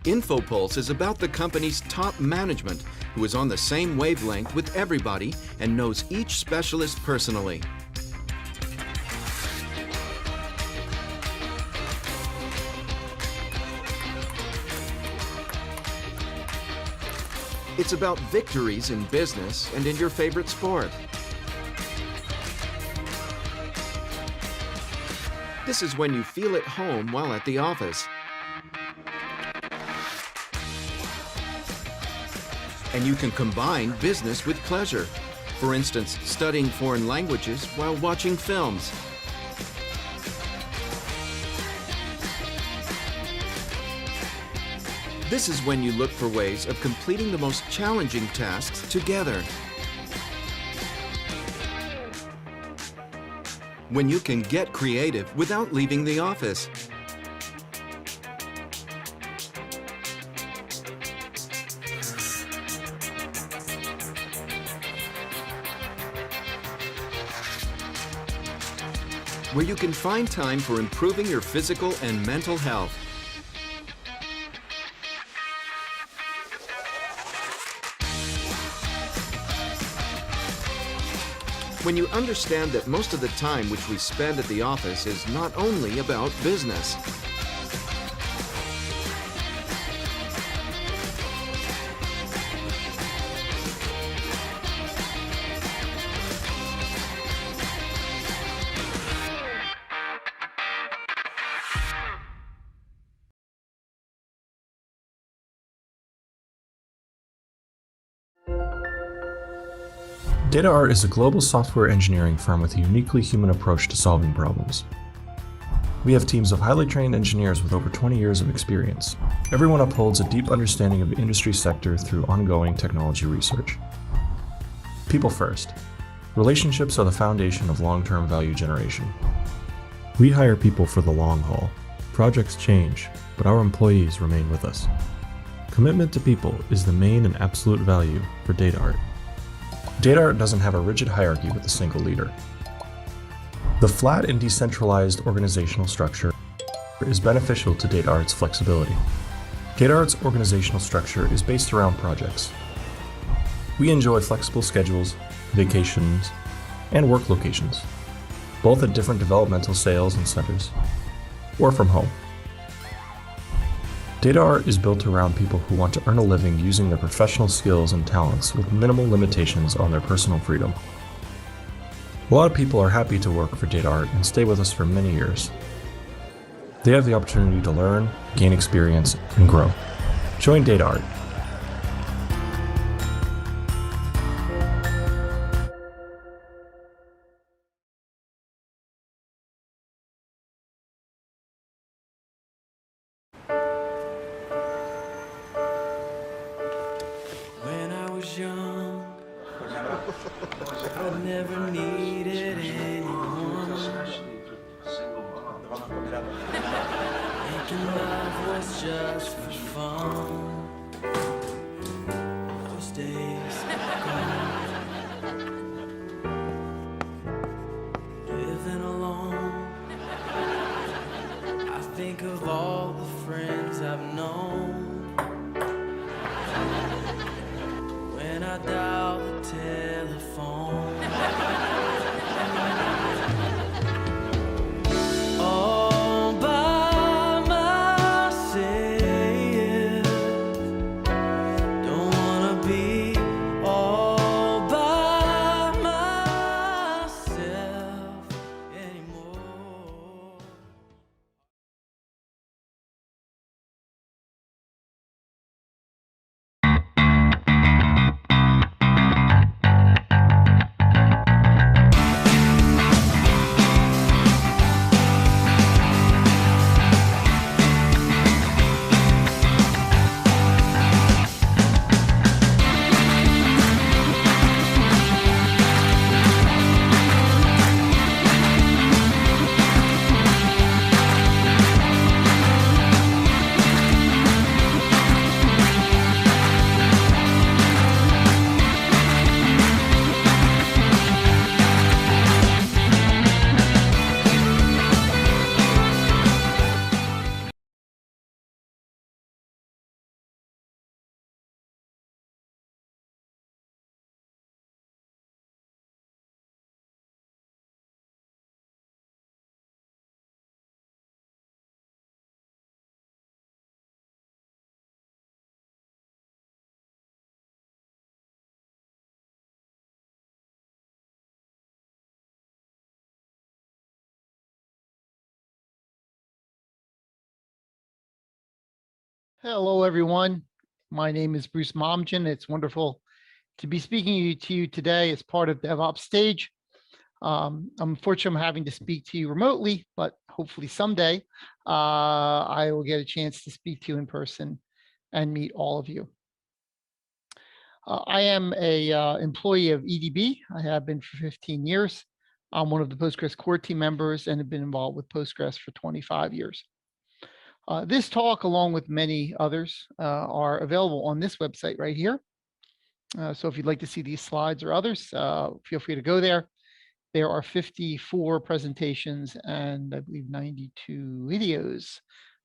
InfoPulse is about the company's top management, who is on the same wavelength with everybody and knows each specialist personally. It's about victories in business and in your favorite sport. This is when you feel at home while at the office. And you can combine business with pleasure. For instance, studying foreign languages while watching films. This is when you look for ways of completing the most challenging tasks together. When you can get creative without leaving the office. Where you can find time for improving your physical and mental health. When you understand that most of the time which we spend at the office is not only about business. DataArt is a global software engineering firm with a uniquely human approach to solving problems. We have teams of highly trained engineers with over 20 years of experience. Everyone upholds a deep understanding of the industry sector through ongoing technology research. People first. Relationships are the foundation of long-term value generation. We hire people for the long haul. Projects change, but our employees remain with us. Commitment to people is the main and absolute value for DataArt. DataArt doesn't have a rigid hierarchy with a single leader. The flat and decentralized organizational structure is beneficial to DataArt's flexibility. DataArt's organizational structure is based around projects. We enjoy flexible schedules, vacations, and work locations, both at different developmental sales and centers, or from home. DataArt is built around people who want to earn a living using their professional skills and talents with minimal limitations on their personal freedom. A lot of people are happy to work for DataArt and stay with us for many years. They have the opportunity to learn, gain experience, and grow. Join DataArt. I never needed anyone. Making love was just for fun. Those days are gone. Living alone, I think of all the friends I've known. When I dial the telephone, all by myself, don't wanna be all by myself anymore. Hello, everyone. My name is Bruce Momgen. It's wonderful to be speaking to you today as part of DevOps Stage. Unfortunately, I'm having to speak to you remotely, but hopefully someday I will get a chance to speak to you in person and meet all of you. I am a employee of EDB. I have been for 15 years. I'm one of the Postgres core team members and have been involved with Postgres for 25 years. This talk, along with many others, are available on this website right here. So if you'd like to see these slides or others, feel free to go there. There are 54 presentations and I believe 92 videos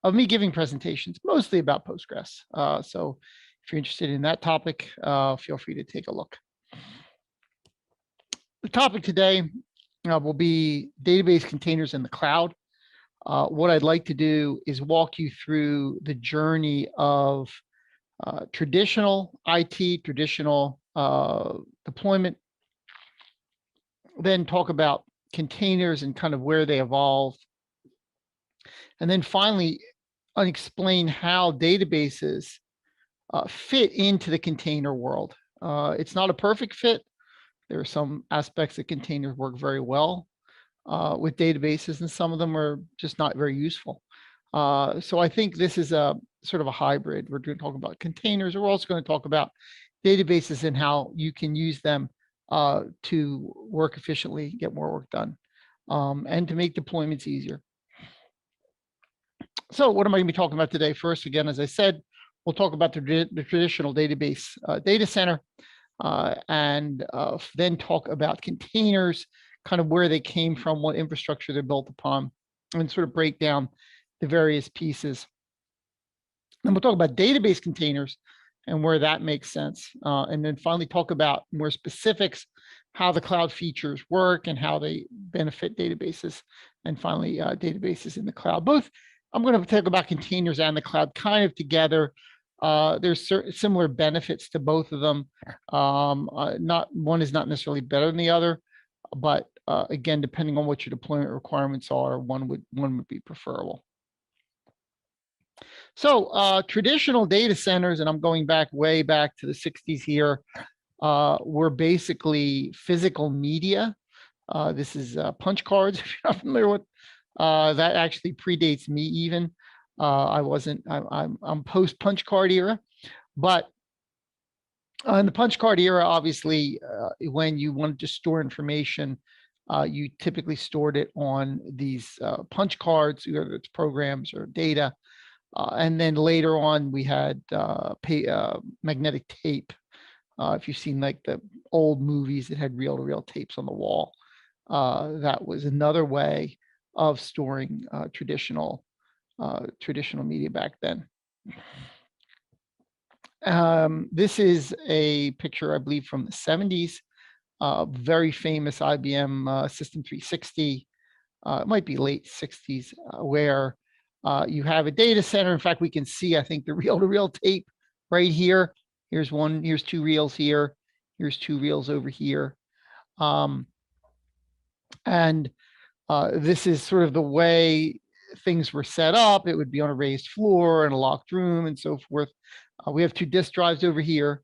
of me giving presentations, mostly about Postgres. So if you're interested in that topic, feel free to take a look. The topic today will be database containers in the cloud. What I'd like to do is walk you through the journey of traditional IT, traditional deployment, then talk about containers and kind of where they evolved. And then finally, explain how databases fit into the container world. It's not a perfect fit. There are some aspects that containers work very well with databases, and some of them are just not very useful. So I think this is a sort of a hybrid. We're going to talk about containers. We're also going to talk about databases and how you can use them to work efficiently, get more work done, and to make deployments easier. So what am I going to be talking about today? First, again, as I said, we'll talk about the traditional database data center, and then talk about containers, kind of where they came from, what infrastructure they're built upon, and sort of break down the various pieces. Then we'll talk about database containers and where that makes sense. And then finally talk about more specifics, how the cloud features work and how they benefit databases. And finally, databases in the cloud. Both, I'm going to talk about containers and the cloud kind of together. There's certain similar benefits to both of them. Not one is not necessarily better than the other, but again, depending on what your deployment requirements are, one would be preferable. So traditional data centers, and I'm going back way back to the 60s here, were basically physical media. This is punch cards, if you're not familiar with. That actually predates me even. I'm post punch card era, but in the punch card era, obviously, when you wanted to store information, you typically stored it on these punch cards, whether it's programs or data. And then later on, we had magnetic tape. If you've seen like the old movies that had reel-to-reel tapes on the wall, that was another way of storing traditional media back then. This is a picture, I believe, from the 70s. Very famous IBM System 360. It might be late 60s, where you have a data center. In fact, we can see, I think, the reel-to-reel tape right here. Here's one, here's two reels here. Here's two reels over here. This is sort of the way things were set up. It would be on a raised floor in a locked room and so forth. We have two disk drives over here,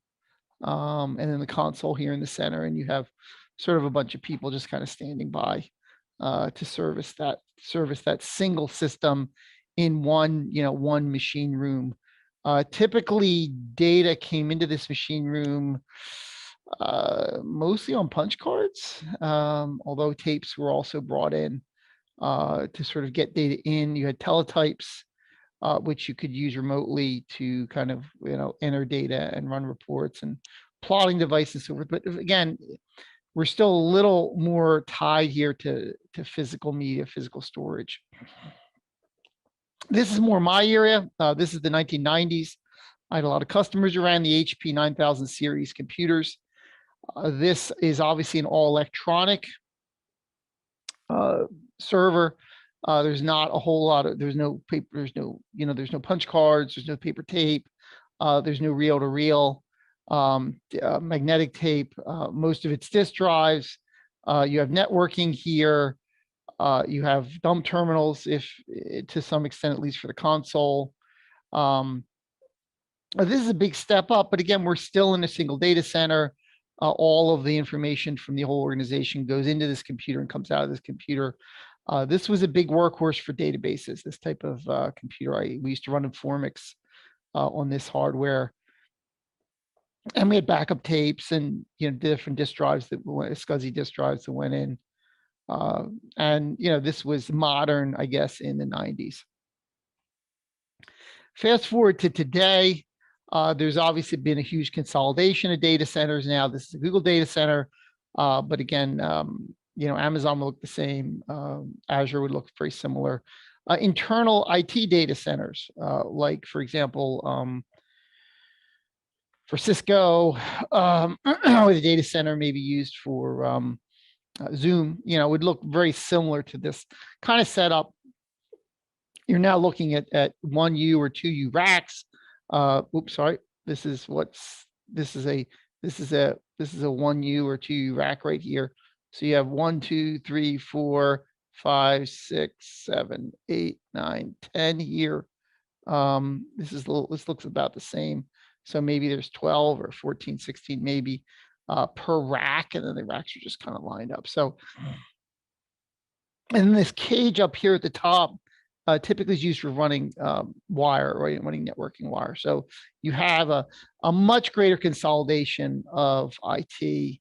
and then the console here in the center, and you have sort of a bunch of people just kind of standing by to service that single system in one machine room. Typically, data came into this machine room mostly on punch cards, although tapes were also brought in to sort of get data in. You had teletypes, which you could use remotely to kind of enter data and run reports, and plotting devices and so forth. But again, we're still a little more tied here to physical media, physical storage. This is more my area. This is the 1990s. I had a lot of customers who ran the HP 9000 series computers. This is obviously an all electronic server. There's not a whole lot of, there's no paper, there's no punch cards, there's no paper tape, there's no reel-to-reel magnetic tape. Most of it's disk drives. You have networking here. You have dumb terminals, if to some extent, at least for the console. This is a big step up, but again, we're still in a single data center. All of the information from the whole organization goes into this computer and comes out of this computer. This was a big workhorse for databases, this type of computer. We used to run Informix on this hardware. And we had backup tapes and different disk drives SCSI disk drives that went in. And this was modern, I guess, in the 90s. Fast forward to today, there's obviously been a huge consolidation of data centers. Now this is a Google data center, but again, Amazon would look the same. Azure would look very similar. Internal IT data centers, like for example, for Cisco, or the data center may be used for Zoom, would look very similar to this kind of setup. You're now looking at 1U or 2U racks. Oops, sorry. This is a 1U or 2U rack right here. So you have 1, 2, 3, 4, 5, 6, 7, 8, 9, 10 here. This looks about the same. So maybe there's 12 or 14, 16 maybe per rack, and then the racks are just kind of lined up. So, and then this cage up here at the top typically is used for running wire, right? Running networking wire. So you have a much greater consolidation of IT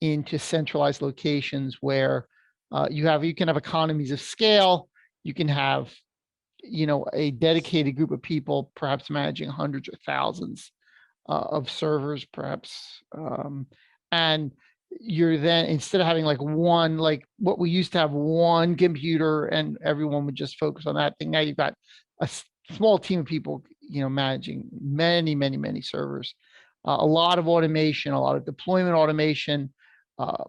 into centralized locations where you can have economies of scale. You can have, a dedicated group of people, perhaps managing hundreds or thousands of servers, perhaps. And you're then, instead of having like what we used to have one computer and everyone would just focus on that thing, now you've got a small team of people, managing many, many, many servers. A lot of automation, a lot of deployment automation, a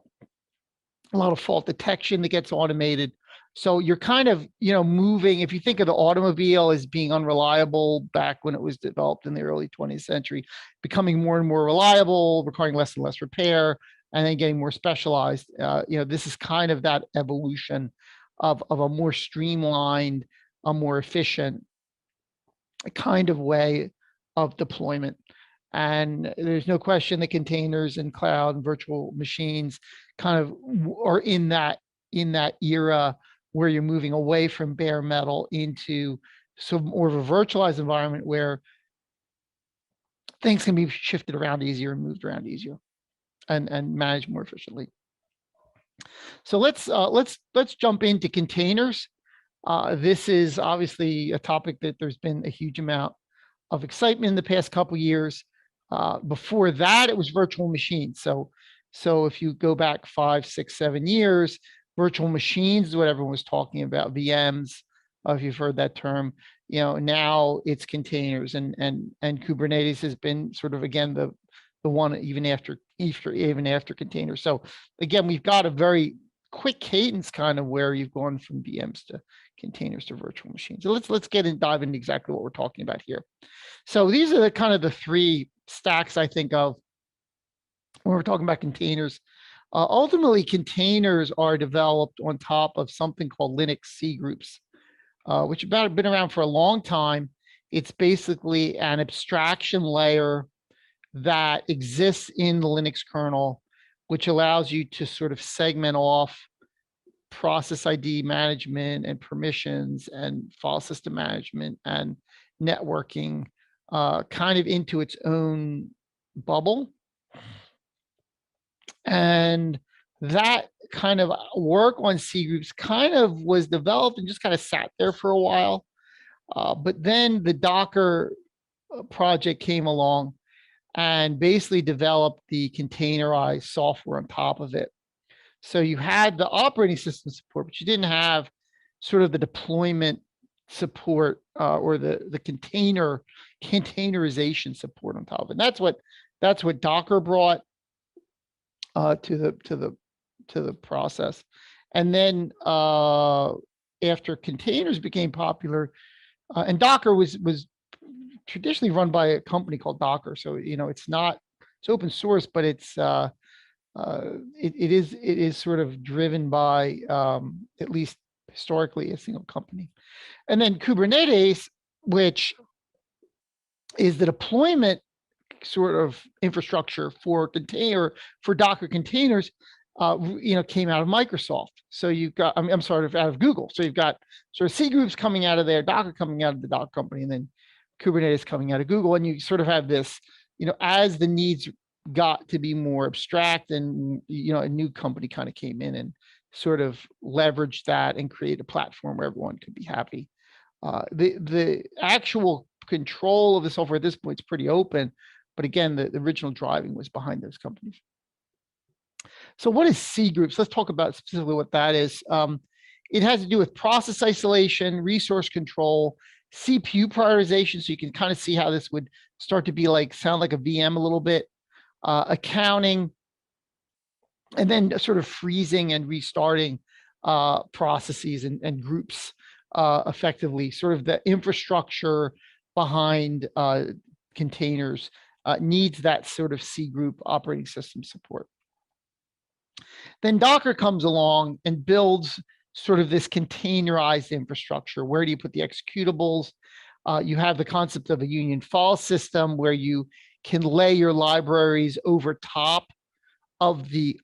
lot of fault detection that gets automated. So you're kind of, moving, if you think of the automobile as being unreliable back when it was developed in the early 20th century, becoming more and more reliable, requiring less and less repair, and then getting more specialized. This is kind of that evolution of a more streamlined, a more efficient kind of way of deployment. And there's no question that containers and cloud and virtual machines kind of are in that era where you're moving away from bare metal into some more of a virtualized environment where things can be shifted around easier and moved around easier and managed more efficiently. So let's jump into containers. This is obviously a topic that there's been a huge amount of excitement in the past couple of years. Before that, it was virtual machines. So if you go back 5, 6, 7 years, virtual machines is what everyone was talking about. VMs, if you've heard that term. Now it's containers, and Kubernetes has been sort of, again, the one even after containers. So again, we've got a very quick cadence kind of where you've gone from VMs to containers to virtual machines. So let's get and dive into exactly what we're talking about here. So these are the three stacks I think of when we're talking about containers. Ultimately, containers are developed on top of something called Linux C groups, which have been around for a long time. It's basically an abstraction layer that exists in the Linux kernel, which allows you to sort of segment off process ID management and permissions and file system management and networking kind of into its own bubble. And that kind of work on C groups kind of was developed and just kind of sat there for a while. But then the Docker project came along and basically developed the containerized software on top of it. So you had the operating system support, but you didn't have sort of the deployment support or the containerization support on top of it. And that's what Docker brought to the process. And then after containers became popular, and Docker was traditionally run by a company called Docker, so it's open source, but it is sort of driven by at least historically a single company. And then Kubernetes, which is the deployment sort of infrastructure for Docker containers, came out of Microsoft. So you've got, I'm sorry, out of Google. So you've got sort of C groups coming out of there, Docker coming out of the Docker company, and then Kubernetes coming out of Google. And you sort of have this, as the needs got to be more abstract, and a new company kind of came in and sort of leveraged that and created a platform where everyone could be happy. The actual control of the software at this point is pretty open, but again, the original driving was behind those companies. So what is C groups? Let's talk about specifically what that is. It has to do with process isolation, resource control, CPU prioritization. So you can kind of see how this would start to sound like a VM a little bit, accounting, and then sort of freezing and restarting processes and groups effectively. Sort of the infrastructure behind containers needs that sort of C group operating system support. Then Docker comes along and builds sort of this containerized infrastructure. Where do you put the executables? You have the concept of a union file system where you can lay your libraries over top of the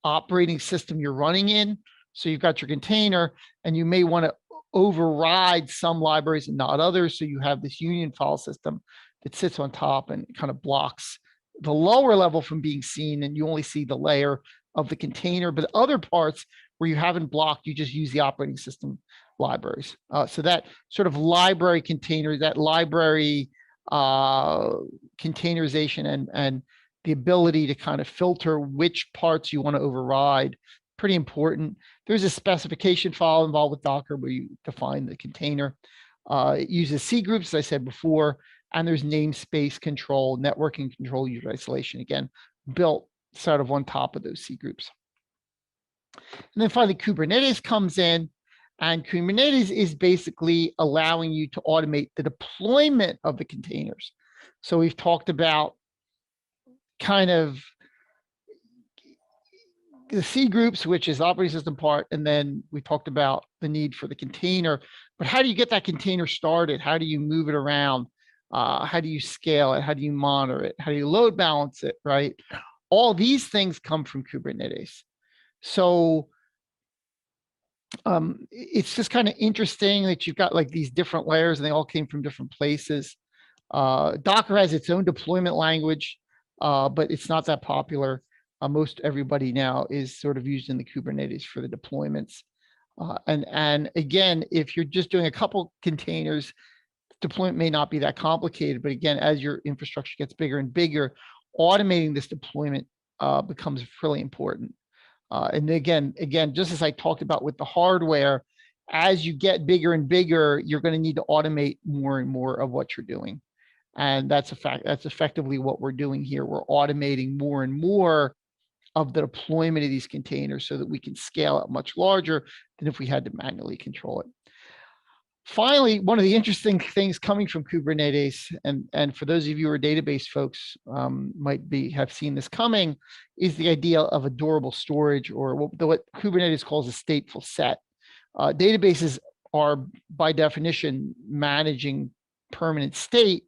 operating system you're running in. So you've got your container, and you may want to override some libraries and not others. So you have this union file system that sits on top and kind of blocks the lower level from being seen, and you only see the layer of the container. But other parts where you haven't blocked, you just use the operating system libraries. So that sort of library container, that library containerization and the ability to kind of filter which parts you want to override, pretty important. There's a specification file involved with Docker where you define the container. It uses C groups, as I said before, and there's namespace control, networking control, user isolation, again, built sort of on top of those C groups. And then finally, Kubernetes comes in, and Kubernetes is basically allowing you to automate the deployment of the containers. So we've talked about kind of the C groups, which is the operating system part, and then we talked about the need for the container. But how do you get that container started? How do you move it around? How do you scale it? How do you monitor it? How do you load balance it, right? All these things come from Kubernetes. So it's just kind of interesting that you've got like these different layers and they all came from different places. Docker has its own deployment language, but it's not that popular. Most everybody now is sort of using the Kubernetes for the deployments. And again, if you're just doing a couple containers, deployment may not be that complicated. But again, as your infrastructure gets bigger and bigger, automating this deployment becomes really important. And again, just as I talked about with the hardware, as you get bigger and bigger, you're going to need to automate more and more of what you're doing. And that's a fact. That's effectively what we're doing here. We're automating more and more of the deployment of these containers so that we can scale it much larger than if we had to manually control it. Finally, one of the interesting things coming from Kubernetes, and for those of you who are database folks might have seen this coming, is the idea of a durable storage, or what Kubernetes calls a stateful set. Databases are, by definition, managing permanent state,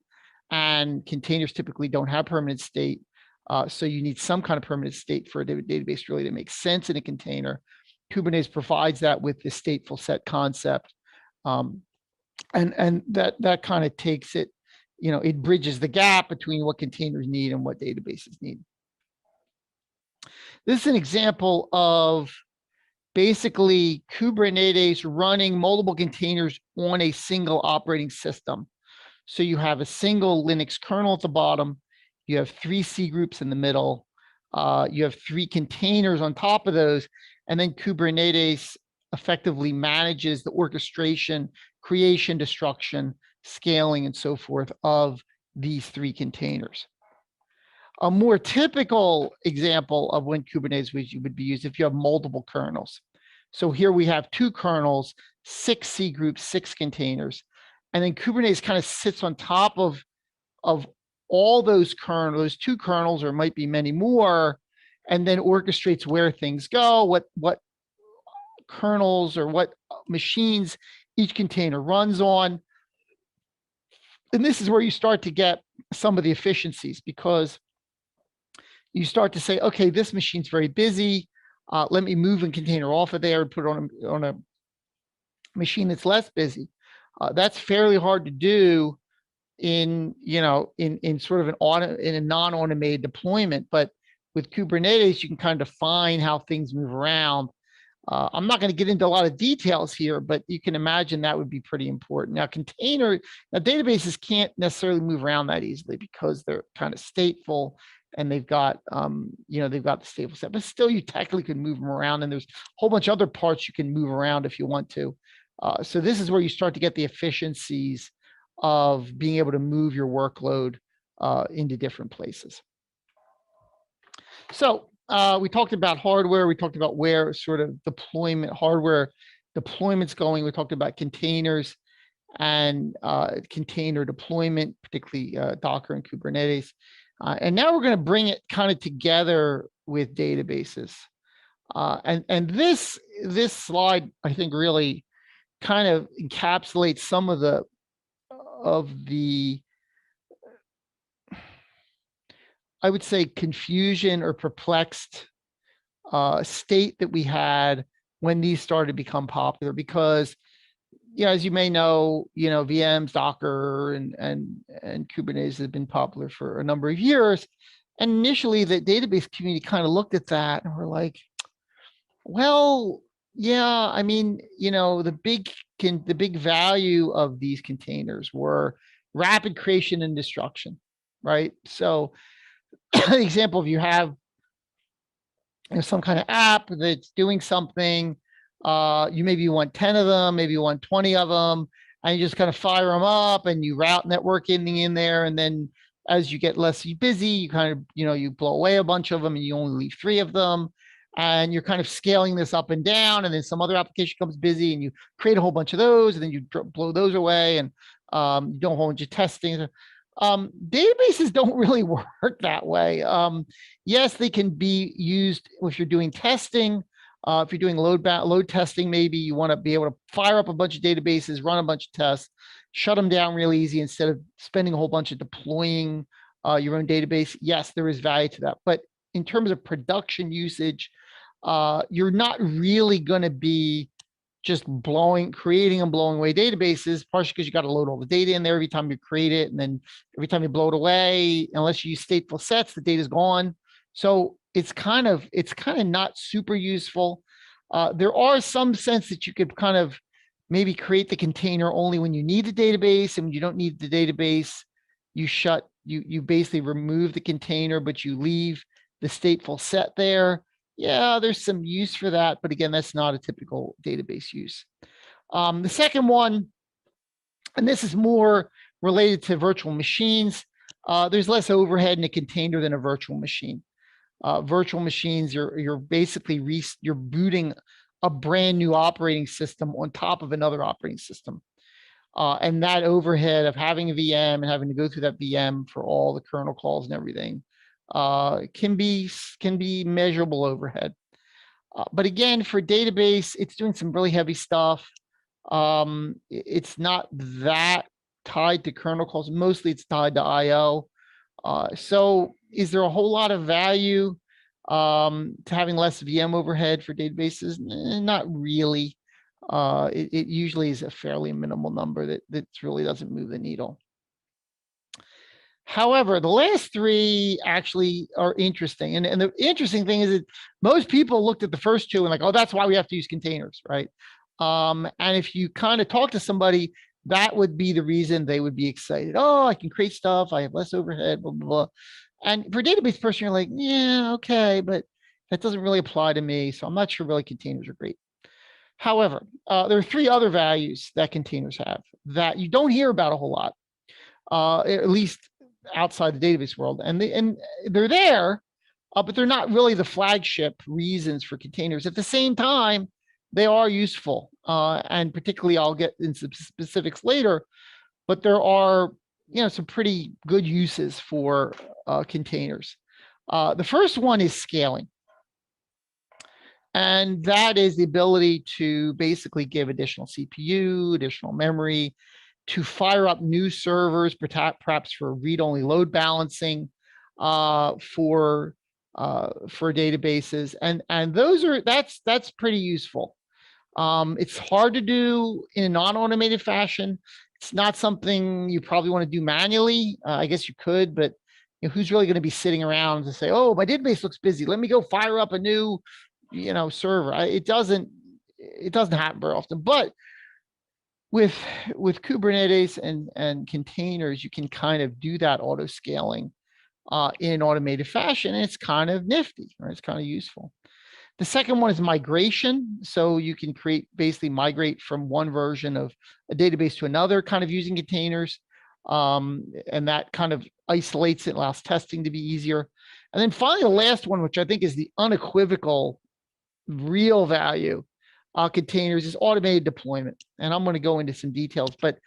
and containers typically don't have permanent state. So you need some kind of permanent state for a database really to make sense in a container. Kubernetes provides that with the stateful set concept. And that kind of takes it, it bridges the gap between what containers need and what databases need. This is an example of basically Kubernetes running multiple containers on a single operating system. So you have a single Linux kernel at the bottom, you have 3 C groups in the middle, you have 3 containers on top of those, and then Kubernetes effectively manages the orchestration, creation, destruction, scaling, and so forth of these 3 containers. A more typical example of when Kubernetes would be used if you have multiple kernels. So here we have 2 kernels, 6 C groups, 6 containers, and then Kubernetes kind of sits on top of all those kernels, those 2 kernels, or might be many more, and then orchestrates where things go, what kernels or what machines each container runs on. And this is where you start to get some of the efficiencies, because you start to say, okay, this machine's very busy. Let me move a container off of there and put it on a machine that's less busy. That's fairly hard to do in sort of in a non-automated deployment. But with Kubernetes, you can kind of define how things move around. I'm not going to get into a lot of details here, but you can imagine that would be pretty important. Now, databases can't necessarily move around that easily because they're kind of stateful, and they've got they've got the stateful set, but still you technically can move them around, and there's a whole bunch of other parts you can move around if you want to. So this is where you start to get the efficiencies of being able to move your workload into different places. So we talked about hardware. We talked about where sort of hardware deployment's going. We talked about containers and container deployment, particularly Docker and Kubernetes. And now we're going to bring it kind of together with databases. And this slide, I think, really kind of encapsulates some of the I would say confusion or perplexed state that we had when these started to become popular, because as you may know, VMs, Docker, and Kubernetes have been popular for a number of years. And initially, the database community kind of looked at that and were like, well, yeah, I mean, the big value of these containers were rapid creation and destruction, right? So, the example, if you have some kind of app that's doing something, you maybe want 10 of them, maybe you want 20 of them, and you just kind of fire them up, and you route networking in there, and then as you get less busy, you kind of you blow away a bunch of them, and you only leave 3 of them, and you're kind of scaling this up and down, and then some other application comes busy, and you create a whole bunch of those, and then you blow those away, and you do a whole bunch of testing. Databases don't really work that way. Yes, they can be used if you're doing testing. If you're doing load testing, maybe you want to be able to fire up a bunch of databases, run a bunch of tests, shut them down real easy instead of spending a whole bunch of deploying your own database. Yes, there is value to that. But in terms of production usage, you're not really going to be just creating and blowing away databases, partially because you got to load all the data in there every time you create it. And then every time you blow it away, unless you use stateful sets, the data's gone. So it's kind of not super useful. There are some sense that you could kind of maybe create the container only when you need the database, and when you don't need the database, you basically remove the container, but you leave the stateful set there. Yeah, there's some use for that, but again, that's not a typical database use. The second one, and this is more related to virtual machines, there's less overhead in a container than a virtual machine. Virtual machines, you're basically you're booting a brand new operating system on top of another operating system. And that overhead of having a VM and having to go through that VM for all the kernel calls and everything can be measurable overhead. But again, for database, it's doing some really heavy stuff. It's not that tied to kernel calls. Mostly it's tied to IO. So is there a whole lot of value to having less VM overhead for databases? Not really. It usually is a fairly minimal number that really doesn't move the needle. However, the last 3 actually are interesting. And the interesting thing is that most people looked at the first 2 and like, oh, that's why we have to use containers, right? And if you kind of talk to somebody, that would be the reason they would be excited. Oh, I can create stuff. I have less overhead, blah, blah, blah. And for a database person, you're like, yeah, okay, but that doesn't really apply to me. So I'm not sure really containers are great. However, there are 3 other values that containers have that you don't hear about a whole lot, at least outside the database world. And they're there, but they're not really the flagship reasons for containers. At the same time, they are useful. And particularly, I'll get into specifics later, but there are some pretty good uses for containers. The first one is scaling. And that is the ability to basically give additional CPU, additional memory to fire up new servers, perhaps for read-only load balancing, for databases, and that's pretty useful. It's hard to do in a non-automated fashion. It's not something you probably want to do manually. I guess you could, but who's really going to be sitting around to say, "Oh, my database looks busy. Let me go fire up a new, server." It doesn't happen very often. But with Kubernetes and containers, you can kind of do that auto scaling in an automated fashion, and it's kind of nifty, right? It's kind of useful. The second one is migration. So you can basically migrate from one version of a database to another, kind of using containers. And that kind of isolates it, allows testing to be easier. And then finally, the last one, which I think is the unequivocal real value containers, is automated deployment. And I'm going to go into some details, but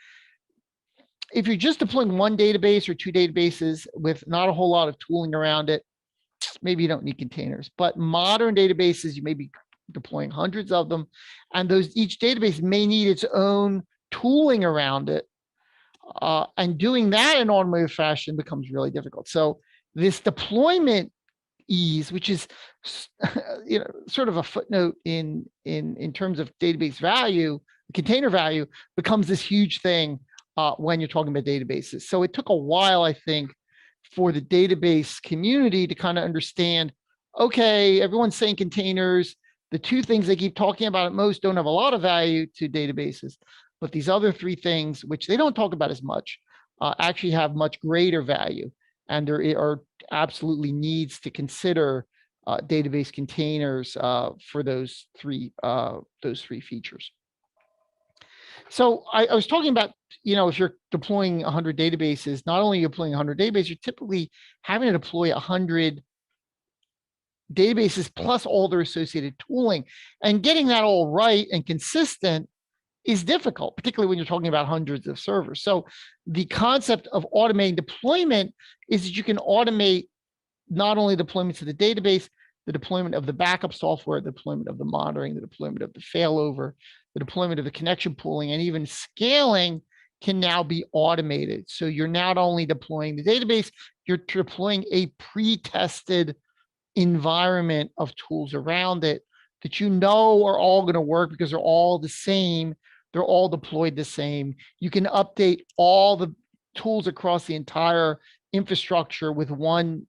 if you're just deploying one database or two databases with not a whole lot of tooling around it, maybe you don't need containers. But modern databases, you may be deploying hundreds of them, and each database may need its own tooling around it. And doing that in automated fashion becomes really difficult. So this deployment ease, which is sort of a footnote in terms of database value, container value, becomes this huge thing when you're talking about databases. So it took a while, I think, for the database community to kind of understand, okay, everyone's saying containers. The two things they keep talking about at most don't have a lot of value to databases, but these other three things, which they don't talk about as much, actually have much greater value. And there are absolutely needs to consider database containers for those three features. So I was talking about, if you're deploying 100 databases, not only are you deploying 100 databases, you're typically having to deploy 100 databases plus all their associated tooling. And getting that all right and consistent is difficult, particularly when you're talking about hundreds of servers. So the concept of automating deployment is that you can automate not only deployments of the database, the deployment of the backup software, the deployment of the monitoring, the deployment of the failover, the deployment of the connection pooling, and even scaling can now be automated. So you're not only deploying the database, you're deploying a pre-tested environment of tools around it that are all going to work because they're all the same. They're all deployed the same. You can update all the tools across the entire infrastructure with one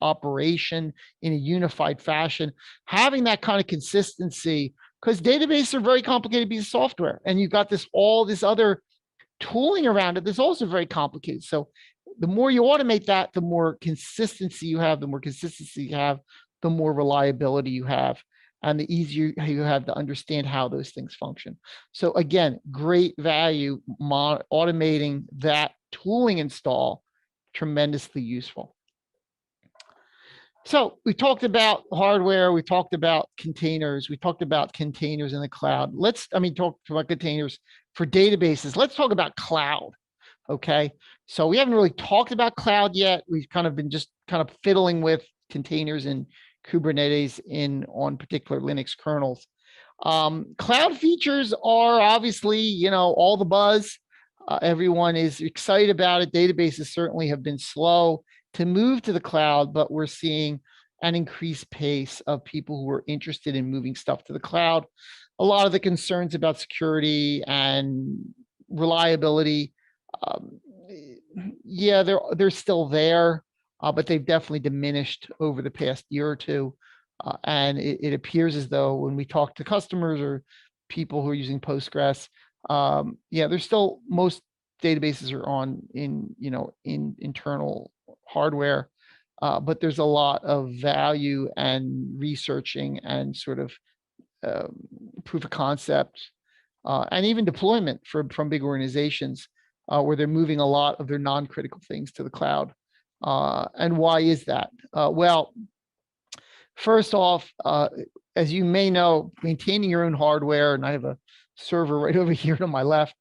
operation in a unified fashion. Having that kind of consistency, because databases are very complicated piece of software, and you've got all this other tooling around it that's also very complicated. So the more you automate that, the more consistency you have, the more reliability you have, and the easier you have to understand how those things function. So again, great value, automating that tooling install, tremendously useful. So we talked about hardware, we talked about containers, we talked about containers in the cloud. Talk about containers for databases. Let's talk about cloud, okay? So we haven't really talked about cloud yet. We've kind of been just kind of fiddling with containers and Kubernetes on particular Linux kernels. Cloud features are obviously, all the buzz. Everyone is excited about it. Databases certainly have been slow to move to the cloud, but we're seeing an increased pace of people who are interested in moving stuff to the cloud. A lot of the concerns about security and reliability, they're still there, but they've definitely diminished over the past year or two. And it appears as though when we talk to customers or people who are using Postgres, there's still, most databases are in internal hardware, but there's a lot of value and researching and sort of proof of concept and even deployment from big organizations where they're moving a lot of their non-critical things to the cloud. And why is that? Well, first off, as you may know, maintaining your own hardware, and I have a server right over here to my left,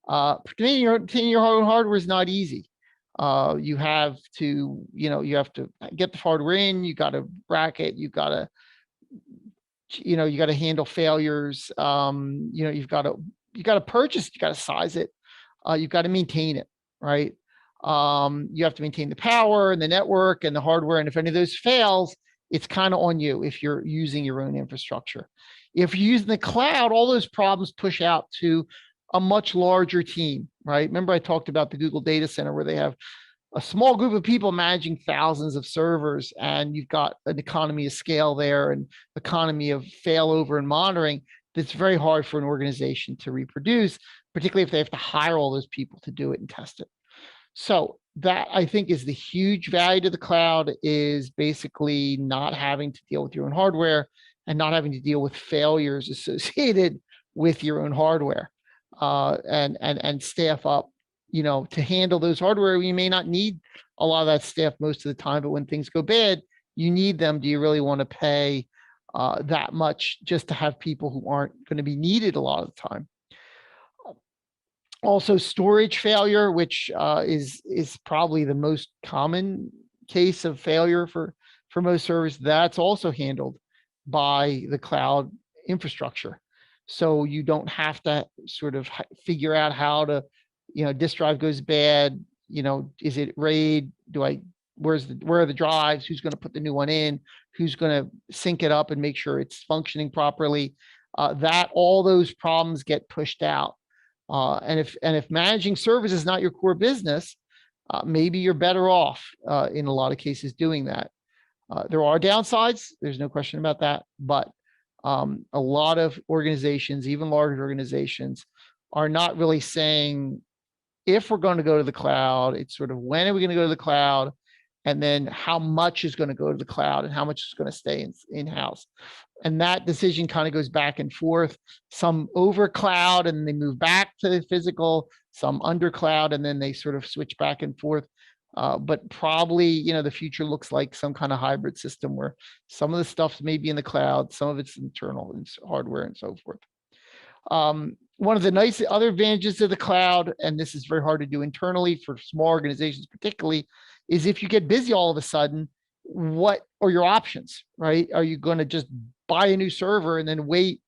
maintaining your own hardware is not easy. You have to get the hardware in, you got to rack it, you got to handle failures. You've got to purchase, you got to size it. you've got to maintain it, right? You have to maintain the power and the network and the hardware. And if any of those fails, it's kind of on you if you're using your own infrastructure. If you're using the cloud, all those problems push out to a much larger team, right? Remember I talked about the Google data center where they have a small group of people managing thousands of servers, and you've got an economy of scale there and economy of failover and monitoring that's very hard for an organization to reproduce, particularly if they have to hire all those people to do it and test it. So that, I think, is the huge value to the cloud, is basically not having to deal with your own hardware and not having to deal with failures associated with your own hardware, and staff up, to handle those hardware. You may not need a lot of that staff most of the time, but when things go bad, you need them. Do you really want to pay that much just to have people who aren't going to be needed a lot of the time? Also, storage failure, which is probably the most common case of failure for most servers. That's also handled by the cloud infrastructure. So you don't have to sort of figure out how to, disk drive goes bad. Is it RAID? Where are the drives? Who's going to put the new one in? Who's going to sync it up and make sure it's functioning properly? All those problems get pushed out. And if managing servers is not your core business, maybe you're better off in a lot of cases doing that. There are downsides, there's no question about that, but a lot of organizations, even large organizations, are not really saying if we're going to go to the cloud. It's sort of, when are we going to go to the cloud? And then how much is going to go to the cloud and how much is going to stay in-house. And that decision kind of goes back and forth. Some over cloud and they move back to the physical, some under cloud, and then they sort of switch back and forth. But probably, the future looks like some kind of hybrid system where some of the stuff may be in the cloud, some of it's internal and hardware and so forth. One of the nice other advantages of the cloud, and this is very hard to do internally for small organizations particularly, is if you get busy all of a sudden, what are your options, right? Are you going to just buy a new server and then wait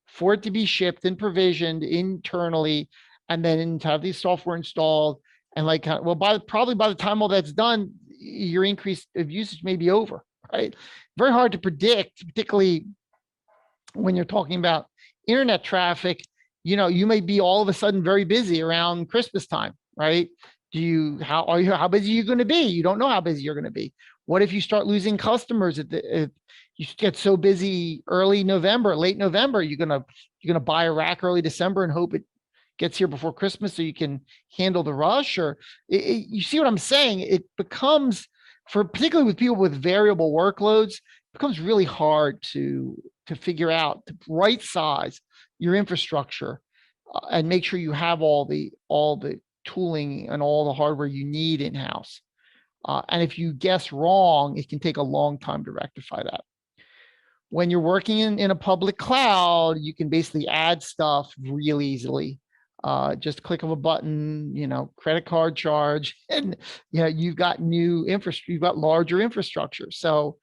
for it to be shipped and provisioned internally, and then to have the software installed? And probably by the time all that's done, your increase of usage may be over, right? Very hard to predict, particularly when you're talking about internet traffic. You may be all of a sudden very busy around Christmas time, right? How busy are you going to be? You don't know how busy you're going to be. What if you start losing customers if you get so busy early November, late November? You're gonna buy a rack early December and hope it gets here before Christmas so you can handle the rush? Or you see what I'm saying? It becomes, particularly with people with variable workloads, it becomes really hard to figure out, to right size your infrastructure and make sure you have all the tooling and all the hardware you need in-house. And if you guess wrong, it can take a long time to rectify that. When you're working in a public cloud, you can basically add stuff really easily. Just click of a button, credit card charge, and you've got new infrastructure, you've got larger infrastructure. So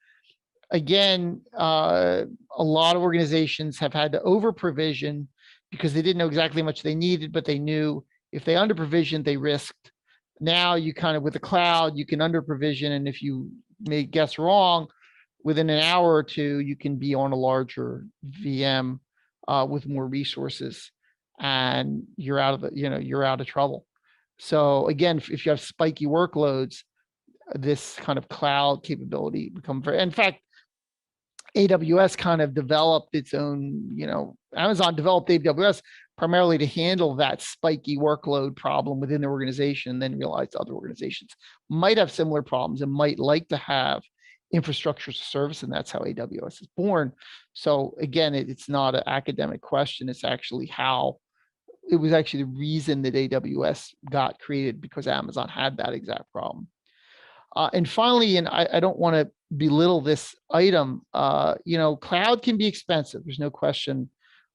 again, a lot of organizations have had to over provision because they didn't know exactly how much they needed, but they knew if they under provisioned, they risked. Now you kind of, with the cloud, you can under provision, and if you may guess wrong, within an hour or two, you can be on a larger VM with more resources, and you're out of trouble. So again, if you have spiky workloads, this kind of cloud capability become very. In fact, AWS kind of developed its own. Amazon developed AWS primarily to handle that spiky workload problem within the organization, and then realized other organizations might have similar problems and might like to have infrastructure as a service, and that's how AWS is born. So again, it's not an academic question. It's actually it was actually the reason that AWS got created, because Amazon had that exact problem. And finally, and I don't want to belittle this item, cloud can be expensive. There's no question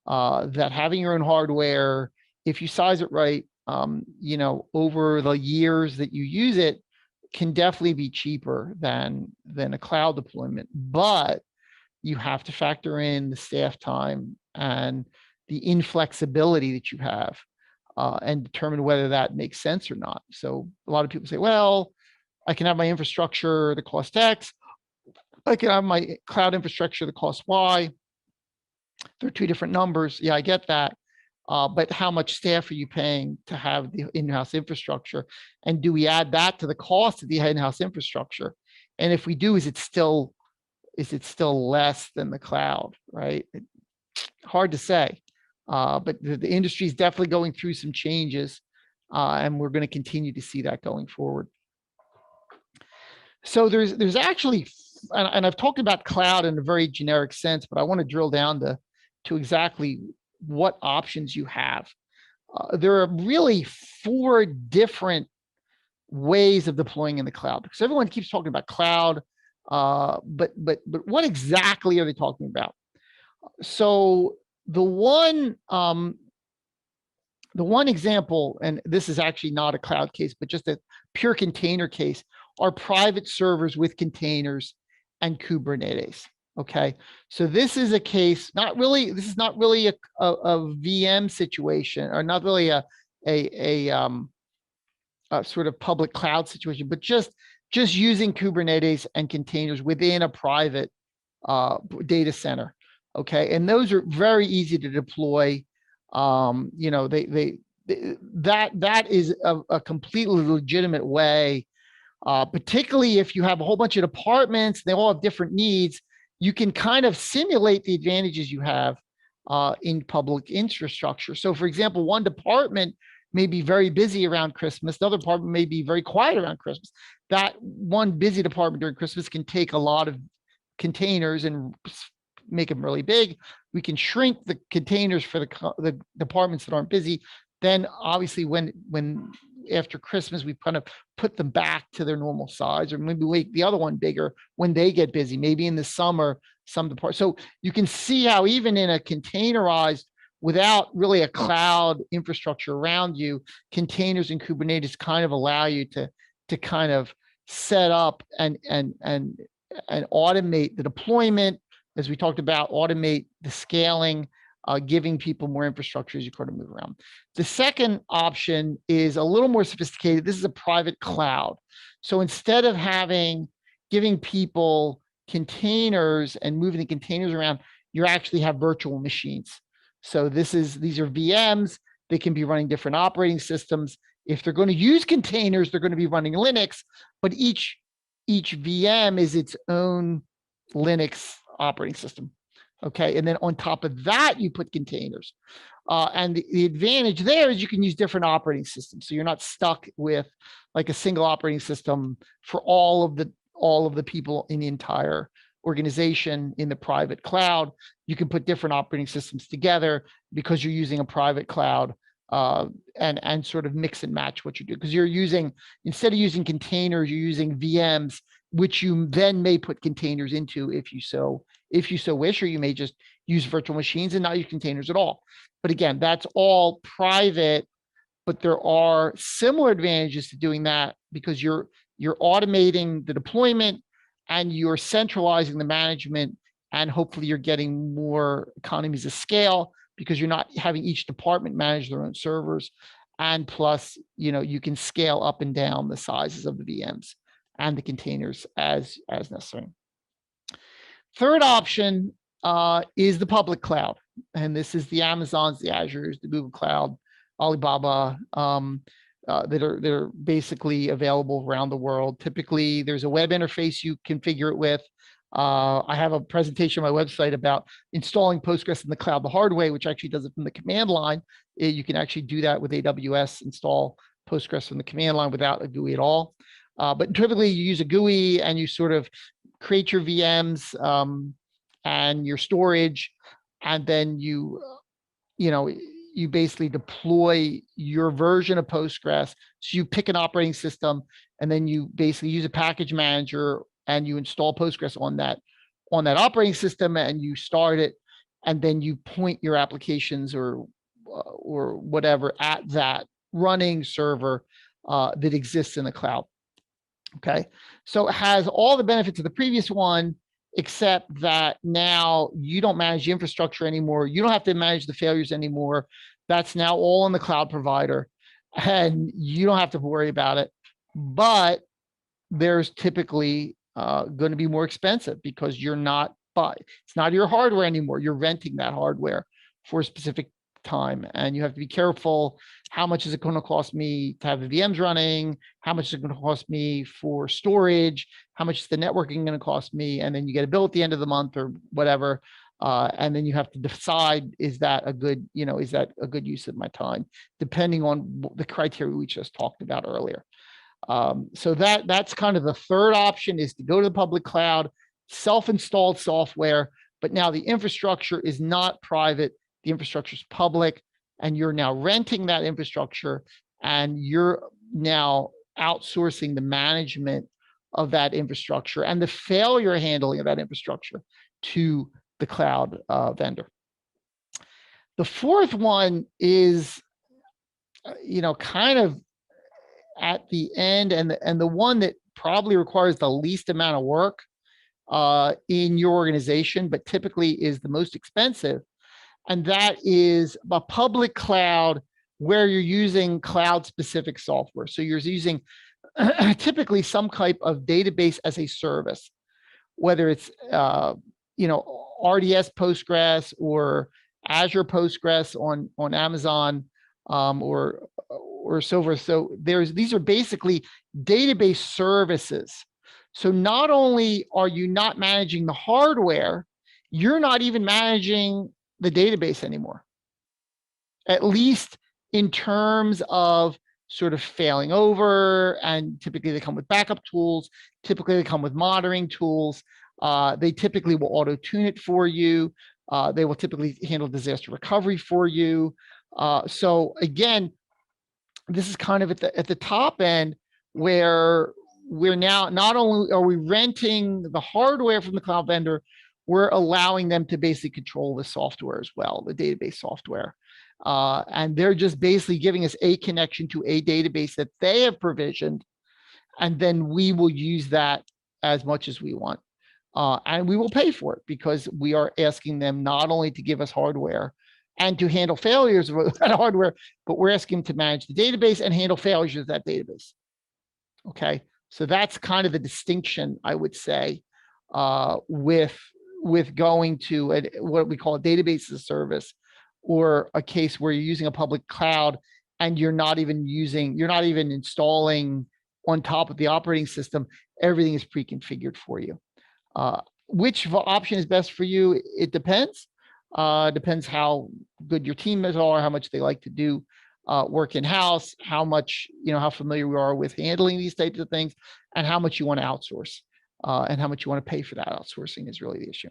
that having your own hardware, if you size it right, over the years that you use it, can definitely be cheaper than a cloud deployment. But you have to factor in the staff time and the inflexibility that you have and determine whether that makes sense or not. So a lot of people say, well, I can have my infrastructure that costs X. I can have my cloud infrastructure that costs Y. They're two different numbers. Yeah, I get that. But how much staff are you paying to have the in-house infrastructure? And do we add that to the cost of the in-house infrastructure? And if we do, is it still less than the cloud, right? Hard to say. But the industry is definitely going through some changes, and we're going to continue to see that going forward. So there's actually, and I've talked about cloud in a very generic sense, but I want to drill down to exactly what options you have. There are really 4 different ways of deploying in the cloud, because everyone keeps talking about cloud, but what exactly are they talking about? So the one example, and this is actually not a cloud case, but just a pure container case, are private servers with containers and Kubernetes. Okay, so this is a case, this is not really a VM situation, or not really a sort of public cloud situation, but just using Kubernetes and containers within a private data center. Okay, and those are very easy to deploy. You know, that is a completely legitimate way, particularly if you have a whole bunch of departments, they all have different needs. You can kind of simulate the advantages you have in public infrastructure. So for example, one department may be very busy around Christmas. The other department may be very quiet around Christmas. That one busy department during Christmas can take a lot of containers and make them really big. We can shrink the containers for the departments that aren't busy. Then obviously when after Christmas, we kind of put them back to their normal size, or maybe make the other one bigger when they get busy, maybe in the summer, some departments. So you can see how even in a containerized, without really a cloud infrastructure around you, containers and Kubernetes kind of allow you to kind of set up and automate the deployment, as we talked about, automate the scaling, giving people more infrastructure as you kind of move around. The second option is a little more sophisticated. This is a private cloud. So instead of giving people containers and moving the containers around, you actually have virtual machines. So these are VMs. They can be running different operating systems. If they're going to use containers, they're going to be running Linux, but each VM is its own Linux operating system. Okay, and then on top of that, you put containers. And the advantage there is you can use different operating systems. So you're not stuck with like a single operating system for all of the people in the entire organization in the private cloud. You can put different operating systems together because you're using a private cloud, and sort of mix and match what you do. Because instead of using containers, you're using VMs, which you then may put containers into if you so wish, or you may just use virtual machines and not use containers at all. But again, that's all private, but there are similar advantages to doing that because you're automating the deployment and you're centralizing the management, and hopefully you're getting more economies of scale because you're not having each department manage their own servers. And plus, you can scale up and down the sizes of the VMs and the containers as necessary. Third option is the public cloud. And this is the Amazons, the Azures, the Google Cloud, Alibaba, that are basically available around the world. Typically, there's a web interface you configure it with. I have a presentation on my website about installing Postgres in the cloud the hard way, which actually does it from the command line. You can actually do that with AWS, install Postgres from the command line without a GUI at all. But typically, you use a GUI and you sort of create your VMs and your storage, and then you basically deploy your version of Postgres. So you pick an operating system, and then you basically use a package manager, and you install Postgres on that operating system, and you start it, and then you point your applications or whatever at that running server that exists in the cloud. Okay, so it has all the benefits of the previous one, except that now you don't manage the infrastructure anymore. You don't have to manage the failures anymore. That's now all in the cloud provider, and you don't have to worry about it. But there's typically going to be more expensive because you're not, but it's not your hardware anymore. You're renting that hardware for a specific time, and you have to be careful. How much is it going to cost me to have the VMs running? How much is it going to cost me for storage? How much is the networking going to cost me? And then you get a bill at the end of the month or whatever. And then you have to decide, is that a good, is that a good use of my time, depending on the criteria we just talked about earlier. So that's kind of the third option, is to go to the public cloud, self-installed software, but now the infrastructure is not private, the infrastructure is public, and you're now renting that infrastructure, and you're now outsourcing the management of that infrastructure and the failure handling of that infrastructure to the cloud vendor. The fourth one is, kind of at the end, and the one that probably requires the least amount of work in your organization, but typically is the most expensive. And that is a public cloud where you're using cloud-specific software. So you're using typically some type of database as a service, whether it's RDS Postgres or Azure Postgres on Amazon, or so forth. So these are basically database services. So not only are you not managing the hardware, you're not even managing the database anymore, at least in terms of sort of failing over. And typically they come with backup tools. Typically they come with monitoring tools. They typically will auto-tune it for you. They will typically handle disaster recovery for you. So again, this is kind of at the top end, where we're now, not only are we renting the hardware from the cloud vendor, we're allowing them to basically control the software as well, the database software. And they're just basically giving us a connection to a database that they have provisioned, and then we will use that as much as we want. And we will pay for it, because we are asking them not only to give us hardware and to handle failures of that hardware, but we're asking them to manage the database and handle failures of that database. Okay, so that's kind of the distinction, I would say, with going to what we call a database as a service, or a case where you're using a public cloud and you're not even installing on top of the operating system. Everything is pre-configured for you. Which option is best for you? It depends. Depends how good your team is, or how much they like to do work in-house, how much, how familiar we are with handling these types of things, and how much you want to outsource, and how much you want to pay for that outsourcing is really the issue.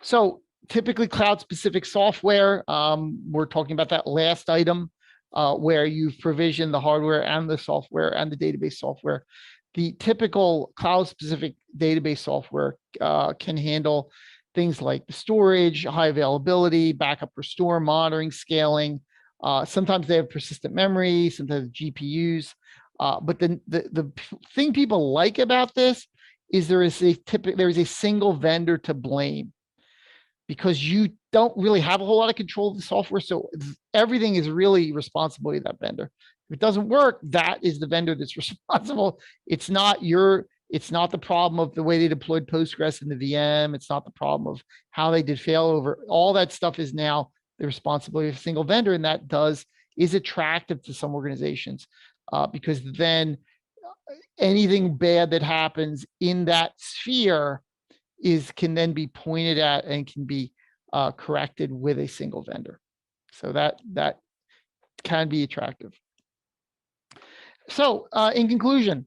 So typically cloud-specific software, we're talking about that last item, where you've provisioned the hardware and the software and the database software. The typical cloud-specific database software can handle things like the storage, high availability, backup, restore, monitoring, scaling. Sometimes they have persistent memory, sometimes GPUs. But the thing people like about this is there is a single vendor to blame, because you don't really have a whole lot of control of the software. So everything is really responsibility of that vendor. If it doesn't work, that is the vendor that's responsible. It's not the problem of the way they deployed Postgres in the VM. It's not the problem of how they did failover. All that stuff is now the responsibility of a single vendor, and that is attractive to some organizations, because then anything bad that happens in that sphere can then be pointed at and can be corrected with a single vendor. So that can be attractive. So in conclusion,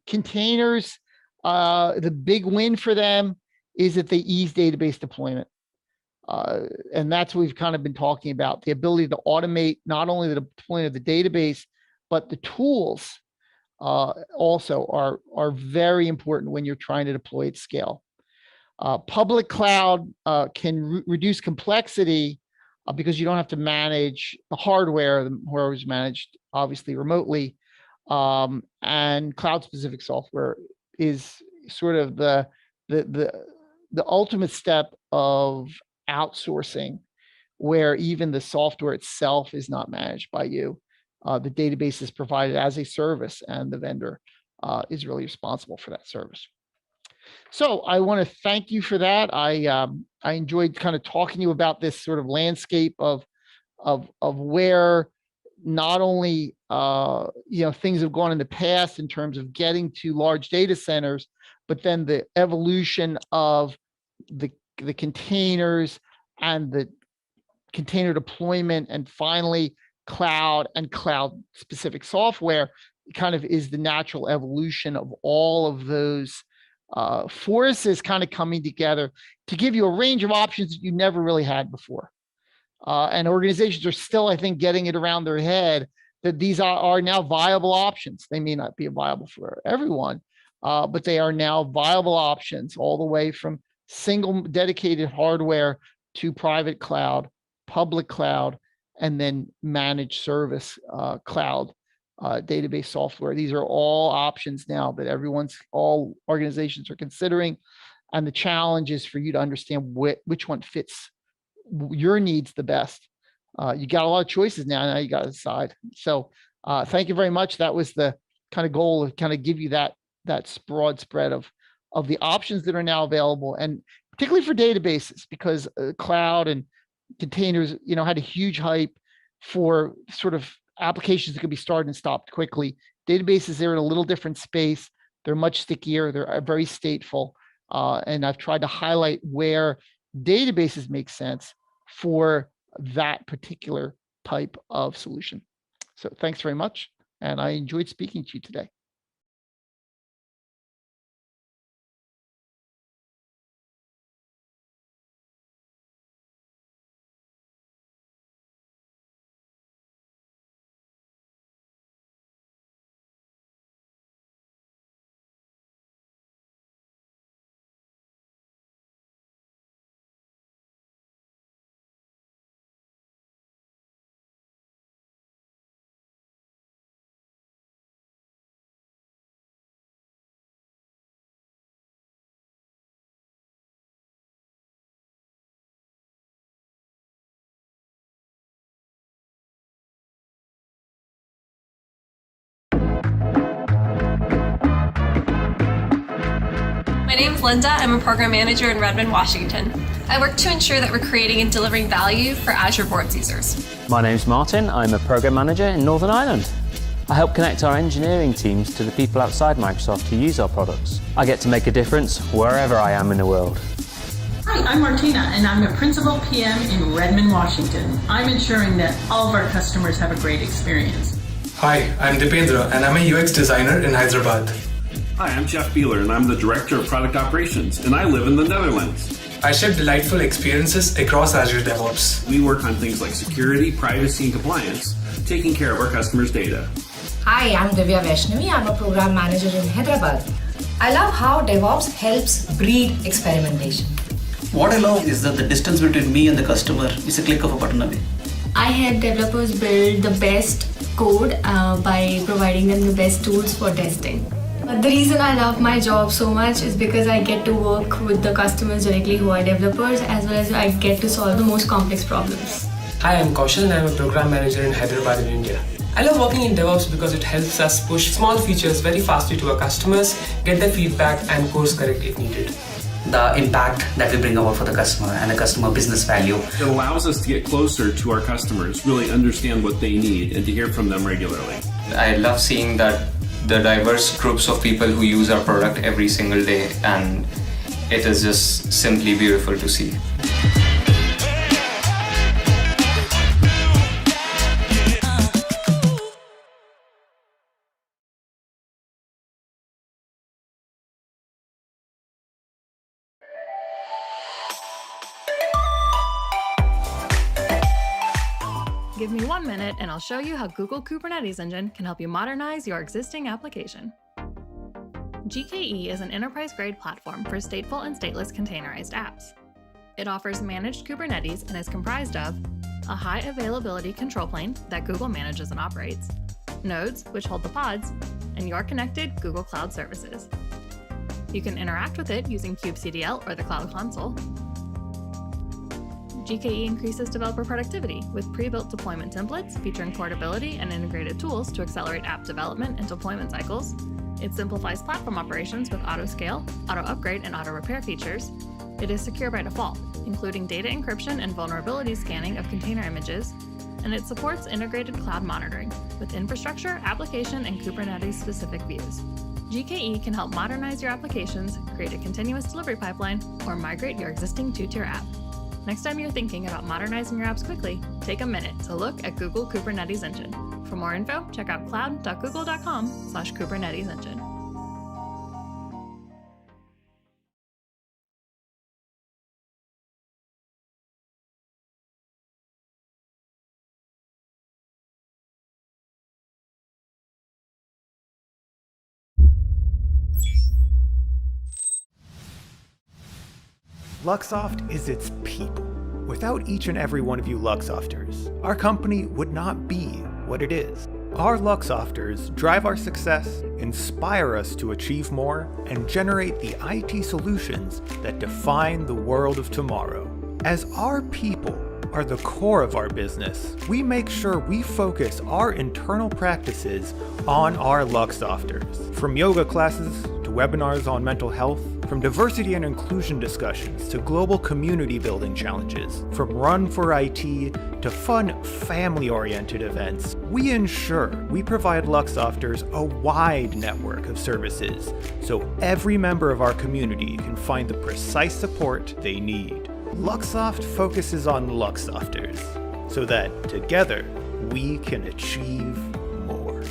containers, the big win for them is that they ease database deployment. And that's what we've kind of been talking about, the ability to automate not only the deployment of the database, but the tools also are very important when you're trying to deploy at scale. Public cloud can reduce complexity because you don't have to manage the hardware. The hardware is managed obviously remotely. And cloud-specific software is sort of the ultimate step of outsourcing, where even the software itself is not managed by you. The database is provided as a service, and the vendor is really responsible for that service. So I want to thank you for that. I enjoyed kind of talking to you about this sort of landscape of where not only things have gone in the past in terms of getting to large data centers, but then the evolution of the containers and the container deployment, and finally cloud and cloud specific software kind of is the natural evolution of all of those forces kind of coming together to give you a range of options that you never really had before. And organizations are still, I think, getting it around their head that these are now viable options. They may not be viable for everyone, but they are now viable options all the way from single dedicated hardware to private cloud, public cloud, and then managed service cloud database software. These are all options now that all organizations are considering. And the challenge is for you to understand which one fits your needs the best. You got a lot of choices now you got to decide. So thank you very much. That was the kind of goal of kind of give you that broad spread of the options that are now available, and particularly for databases, because cloud and containers, had a huge hype for sort of applications that could be started and stopped quickly. Databases, they're in a little different space. They're much stickier. They're very stateful. And I've tried to highlight where databases make sense for that particular type of solution. So thanks very much. And I enjoyed speaking to you today. My name is Linda. I'm a program manager in Redmond, Washington. I work to ensure that we're creating and delivering value for Azure Boards users. My name's Martin. I'm a program manager in Northern Ireland. I help connect our engineering teams to the people outside Microsoft who use our products. I get to make a difference wherever I am in the world. Hi, I'm Martina, and I'm a Principal PM in Redmond, Washington. I'm ensuring that all of our customers have a great experience. Hi, I'm Dipendra, and I'm a UX designer in Hyderabad. Hi, I'm Jeff Beeler, and I'm the Director of Product Operations, and I live in the Netherlands. I ship delightful experiences across Azure DevOps. We work on things like security, privacy, and compliance, taking care of our customers' data. Hi, I'm Divya Vaishnavi. I'm a program manager in Hyderabad. I love how DevOps helps breed experimentation. What I love is that the distance between me and the customer is a click of a button away. I help developers build the best code by providing them the best tools for testing. But the reason I love my job so much is because I get to work with the customers directly who are developers, as well as I get to solve the most complex problems. Hi, I'm Kaushal and I'm a program manager in Hyderabad in India. I love working in DevOps because it helps us push small features very fastly to our customers, get their feedback and course correct if needed. The impact that we bring about for the customer and the customer business value. It allows us to get closer to our customers, really understand what they need, and to hear from them regularly. I love seeing that the diverse groups of people who use our product every single day, and it is just simply beautiful to see. Give me 1 minute and I'll show you how Google Kubernetes Engine can help you modernize your existing application. GKE is an enterprise-grade platform for stateful and stateless containerized apps. It offers managed Kubernetes and is comprised of a high-availability control plane that Google manages and operates, nodes, which hold the pods, and your connected Google Cloud services. You can interact with it using kubectl or the Cloud Console. GKE increases developer productivity with pre-built deployment templates featuring portability and integrated tools to accelerate app development and deployment cycles. It simplifies platform operations with auto-scale, auto-upgrade, and auto-repair features. It is secure by default, including data encryption and vulnerability scanning of container images. And it supports integrated cloud monitoring with infrastructure, application, and Kubernetes-specific views. GKE can help modernize your applications, create a continuous delivery pipeline, or migrate your existing two-tier app. Next time you're thinking about modernizing your apps quickly, take a minute to look at Google Kubernetes Engine. For more info, check out cloud.google.com/Kubernetes Engine. Luxoft is its people. Without each and every one of you Luxofters, our company would not be what it is. Our Luxofters drive our success, inspire us to achieve more, and generate the IT solutions that define the world of tomorrow. As our people are the core of our business, we make sure we focus our internal practices on our Luxofters. From yoga classes to webinars on mental health, from diversity and inclusion discussions to global community building challenges, from Run for IT to fun family-oriented events, we ensure we provide Luxofters a wide network of services so every member of our community can find the precise support they need. Luxoft focuses on Luxofters so that together we can achieve more.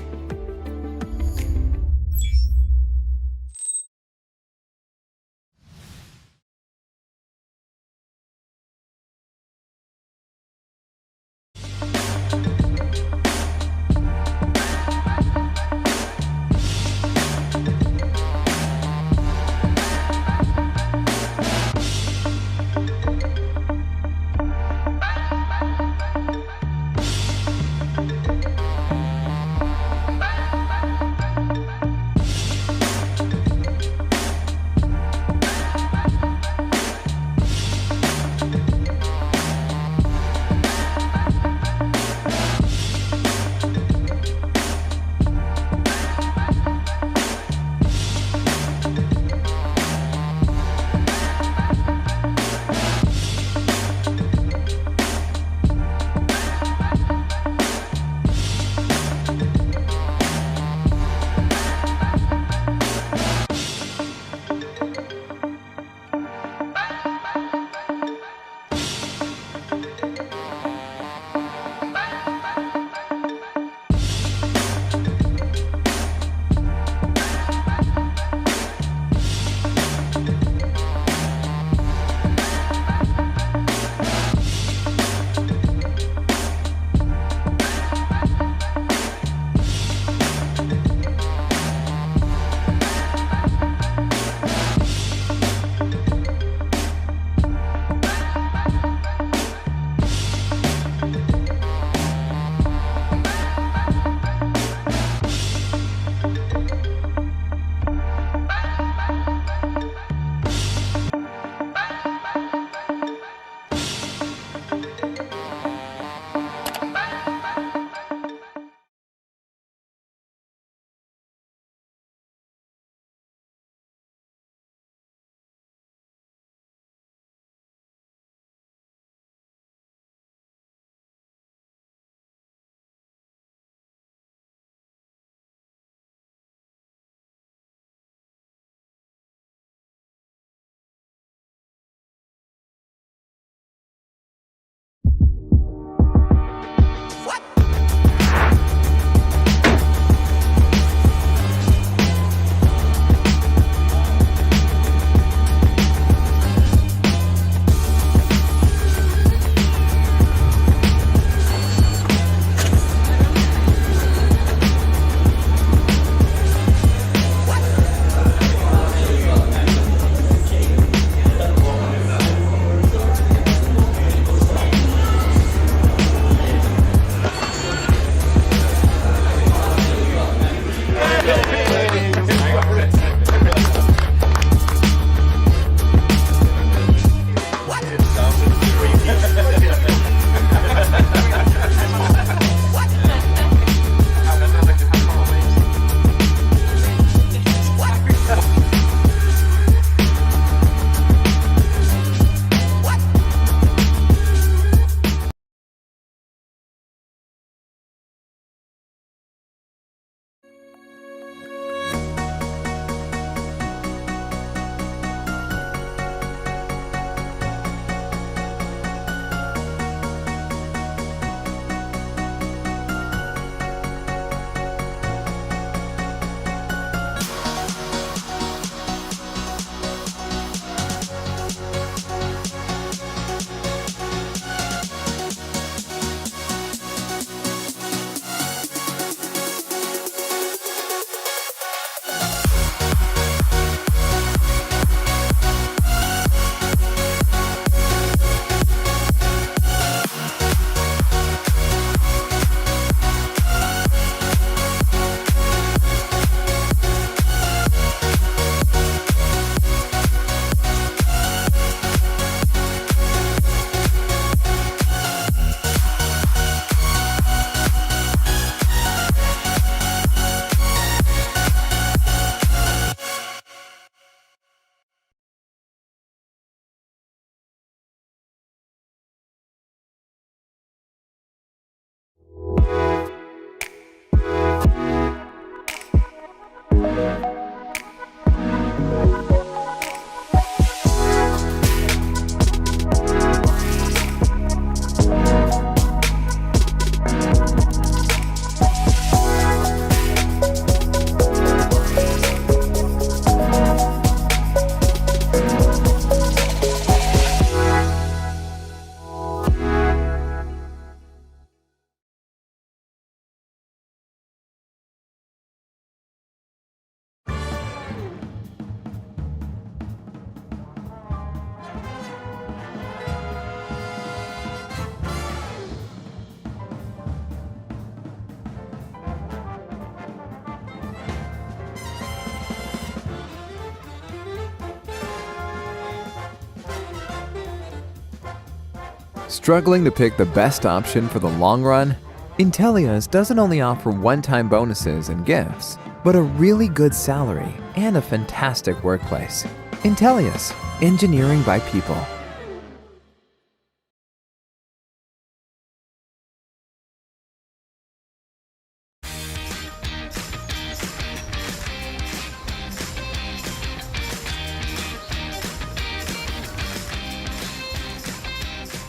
Struggling to pick the best option for the long run? Intellia's doesn't only offer one-time bonuses and gifts, but a really good salary and a fantastic workplace. Intellia's, engineering by people.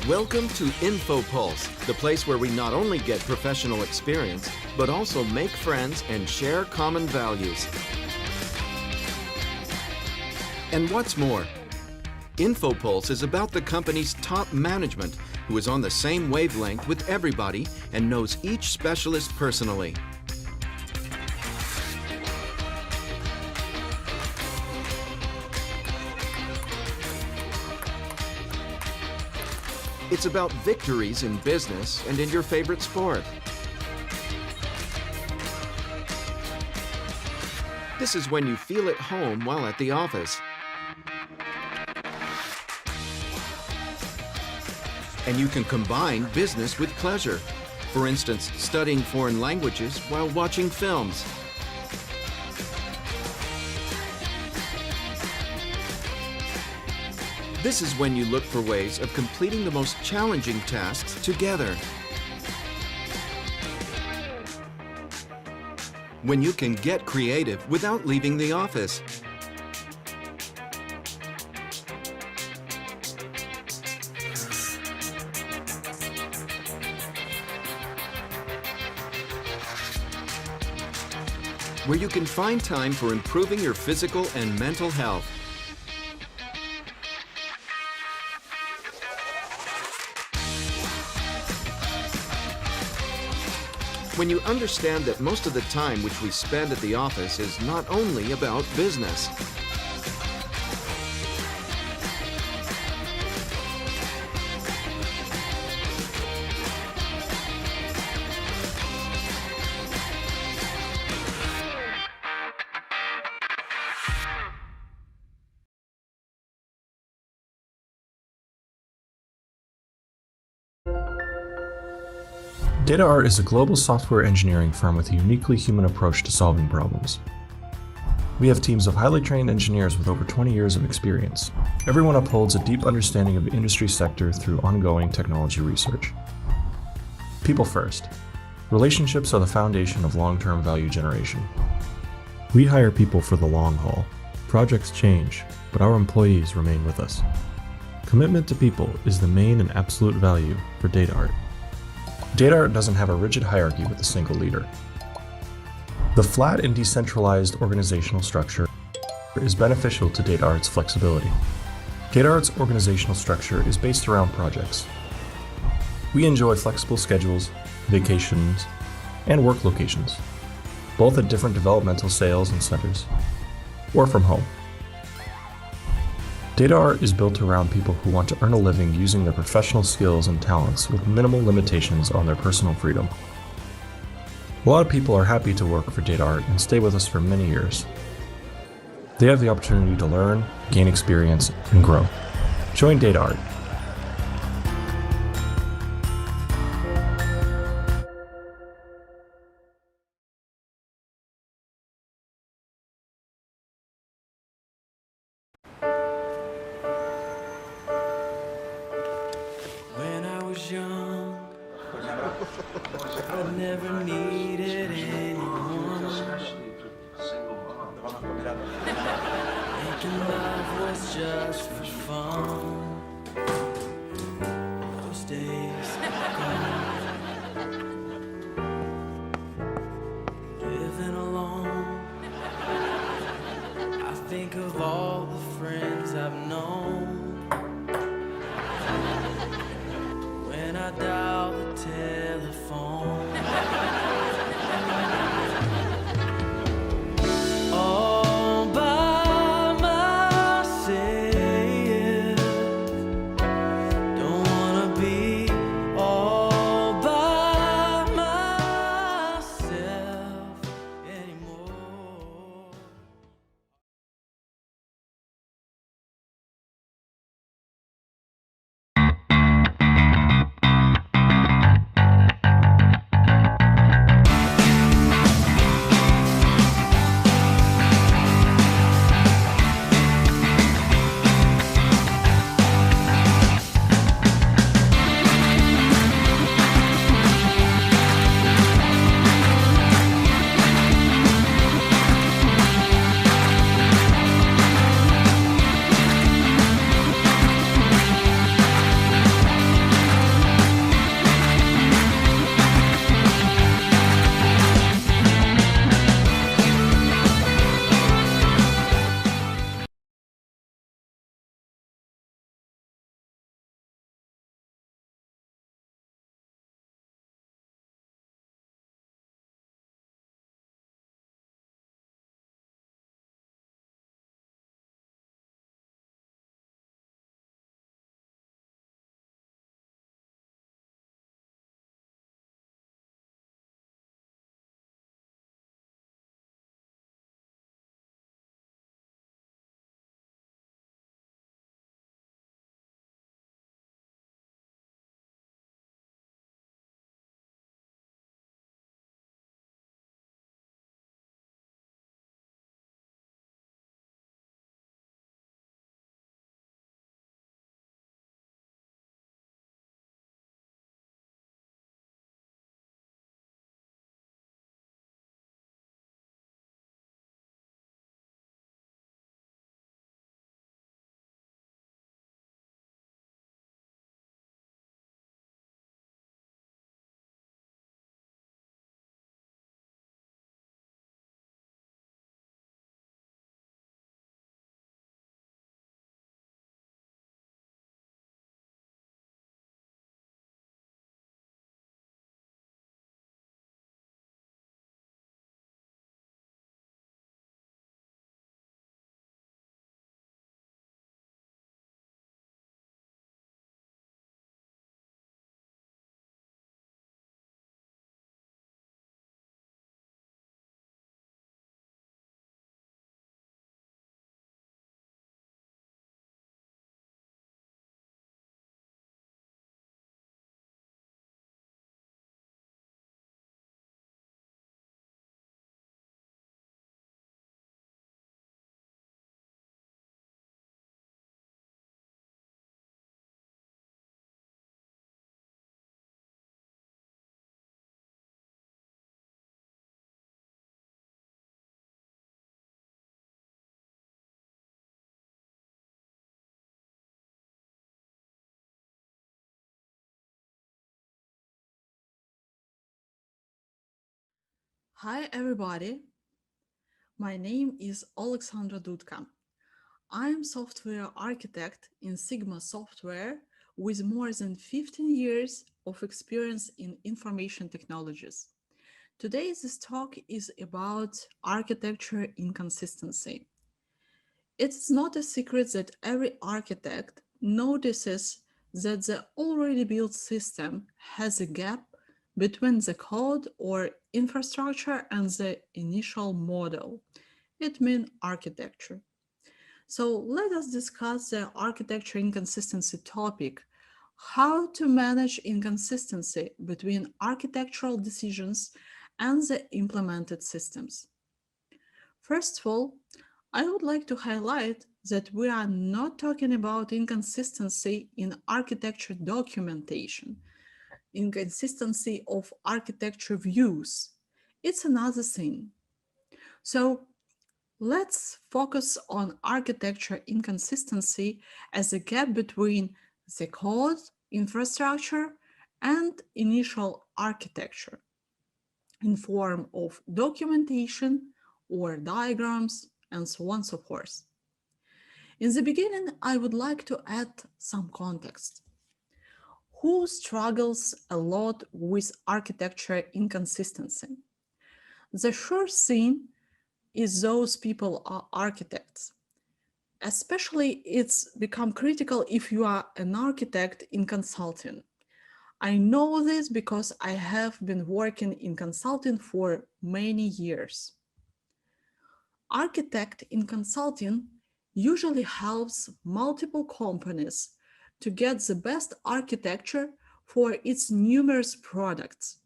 Welcome to InfoPulse, the place where we not only get professional experience, but also make friends and share common values. And what's more, InfoPulse is about the company's top management who is on the same wavelength with everybody and knows each specialist personally. It's about victories in business and in your favorite sport. This is when you feel at home while at the office. And you can combine business with pleasure. For instance, studying foreign languages while watching films. This is when you look for ways of completing the most challenging tasks together. When you can get creative without leaving the office. Where you can find time for improving your physical and mental health. When you understand that most of the time which we spend at the office is not only about business. DataArt is a global software engineering firm with a uniquely human approach to solving problems. We have teams of highly trained engineers with over 20 years of experience. Everyone upholds a deep understanding of the industry sector through ongoing technology research. People first. Relationships are the foundation of long-term value generation. We hire people for the long haul. Projects change, but our employees remain with us. Commitment to people is the main and absolute value for DataArt. DataArt doesn't have a rigid hierarchy with a single leader. The flat and decentralized organizational structure is beneficial to DataArt's flexibility. DataArt's organizational structure is based around projects. We enjoy flexible schedules, vacations, and work locations, both at different developmental sales and centers, or from home. DataArt is built around people who want to earn a living using their professional skills and talents with minimal limitations on their personal freedom. A lot of people are happy to work for DataArt and stay with us for many years. They have the opportunity to learn, gain experience, and grow. Join DataArt. When I was young, I never needed anyone. Making love was just for fun. Those days are gone. Living alone, I think of all the friends I've known. When I dial the telephone. Hi, everybody. My name is Alexandra Dudka. I'm software architect in Sigma Software with more than 15 years of experience in information technologies. Today, this talk is about architecture inconsistency. It's not a secret that every architect notices that the already built system has a gap between the code or infrastructure and the initial model. It means architecture. So let us discuss the architecture inconsistency topic, how to manage inconsistency between architectural decisions and the implemented systems. First of all, I would like to highlight that we are not talking about inconsistency in architecture documentation, inconsistency of architecture views. It's another thing. So let's focus on architecture inconsistency as a gap between the code, infrastructure, and initial architecture in form of documentation or diagrams and so on and so forth. In the beginning, I would like to add some context. Who struggles a lot with architecture inconsistency? The sure thing is those people are architects. Especially it's become critical if you are an architect in consulting. I know this because I have been working in consulting for many years. Architect in consulting usually helps multiple companies to get the best architecture for its numerous products.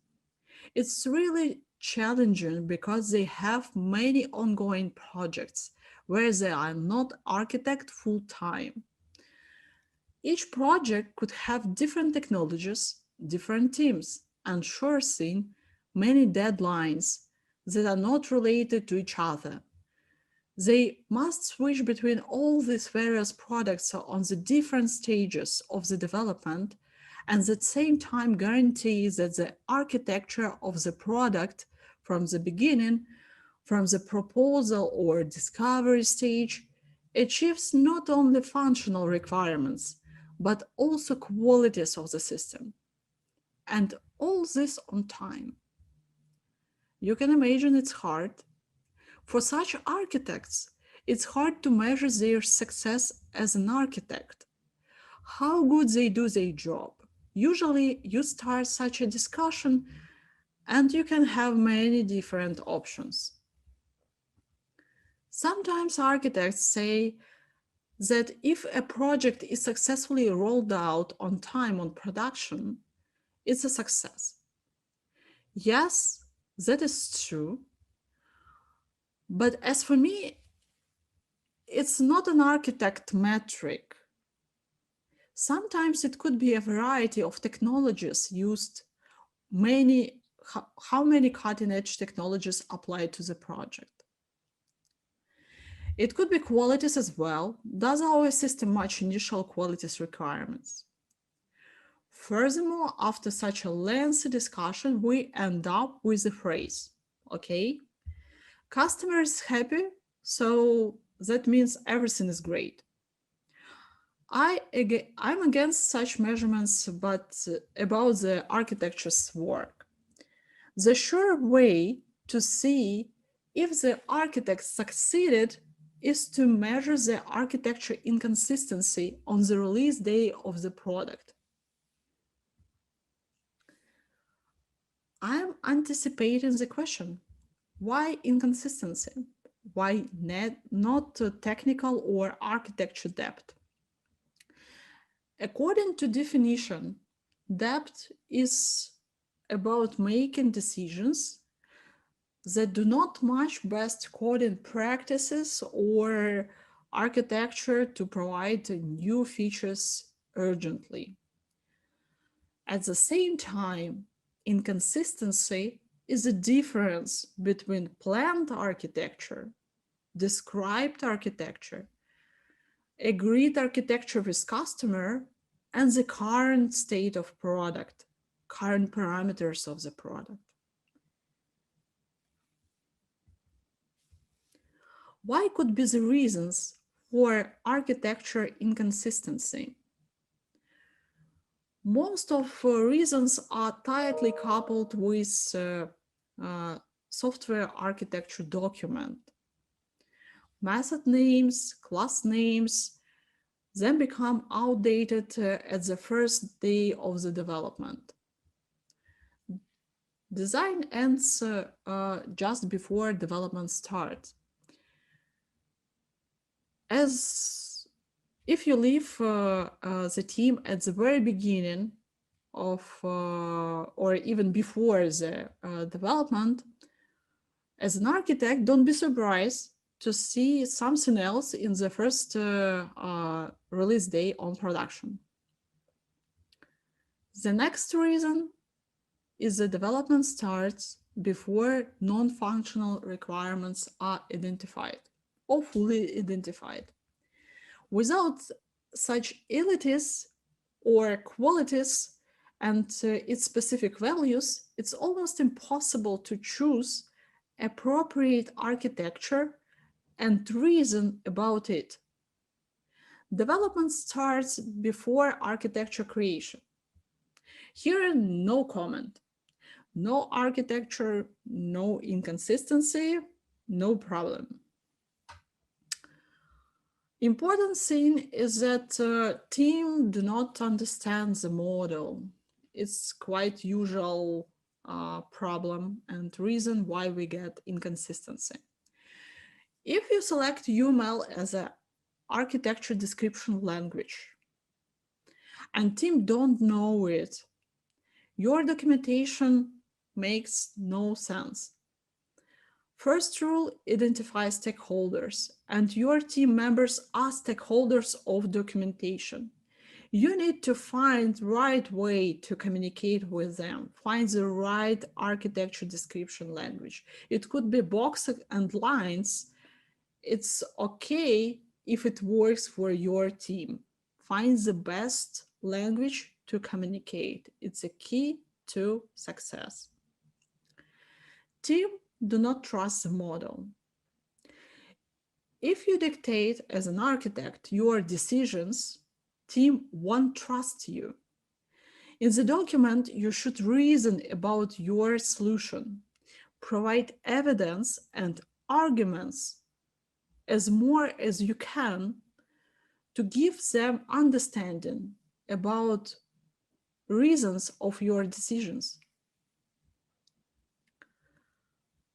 It's really challenging because they have many ongoing projects where they are not architect full-time. Each project could have different technologies, different teams, and sure thing, many deadlines that are not related to each other. They must switch between all these various products on the different stages of the development and at the same time guarantee that the architecture of the product from the beginning, from the proposal or discovery stage, achieves not only functional requirements, but also qualities of the system. And all this on time. You can imagine it's hard. For such architects, it's hard to measure their success as an architect. How good they do their job. Usually you start such a discussion and you can have many different options. Sometimes architects say that if a project is successfully rolled out on time on production, it's a success. Yes, that is true. But as for me, it's not an architect metric. Sometimes it could be a variety of technologies used, how many cutting-edge technologies applied to the project. It could be qualities as well. Does our system match initial qualities requirements? Furthermore, after such a lengthy discussion, we end up with the phrase, okay, customer is happy, so that means everything is great. I'm against such measurements, but about the architecture's work. The sure way to see if the architect succeeded is to measure the architecture inconsistency on the release day of the product. I'm anticipating the question, why inconsistency? Why not technical or architecture depth? According to definition, depth is about making decisions that do not match best coding practices or architecture to provide new features urgently. At the same time, inconsistency is a difference between planned architecture, described architecture, agreed architecture with customer, and the current state of product, current parameters of the product. Why could be the reasons for architecture inconsistency? Most of reasons are tightly coupled with software architecture document. Method names, class names, then become outdated at the first day of the development. Design ends just before development starts. As if you leave the team at the very beginning of or even before the development, as an architect, don't be surprised to see something else in the first release day on production. The next reason is the development starts before non-functional requirements are identified or fully identified. Without such entities or qualities and its specific values, it's almost impossible to choose appropriate architecture and reason about it. Development starts before architecture creation. Here, no comment. No architecture, no inconsistency, no problem. Important thing is that team do not understand the model. It's quite usual problem and reason why we get inconsistency. If you select UML as an architecture description language and team don't know it, your documentation makes no sense. First rule, identify stakeholders, and your team members are stakeholders of documentation. You need to find the right way to communicate with them, find the right architecture description language. It could be boxes and lines. It's okay if it works for your team. Find the best language to communicate. It's a key to success. Team do not trust the model. If you dictate as an architect your decisions, team won't trust you. In the document, you should reason about your solution, provide evidence and arguments as more as you can to give them understanding about reasons of your decisions.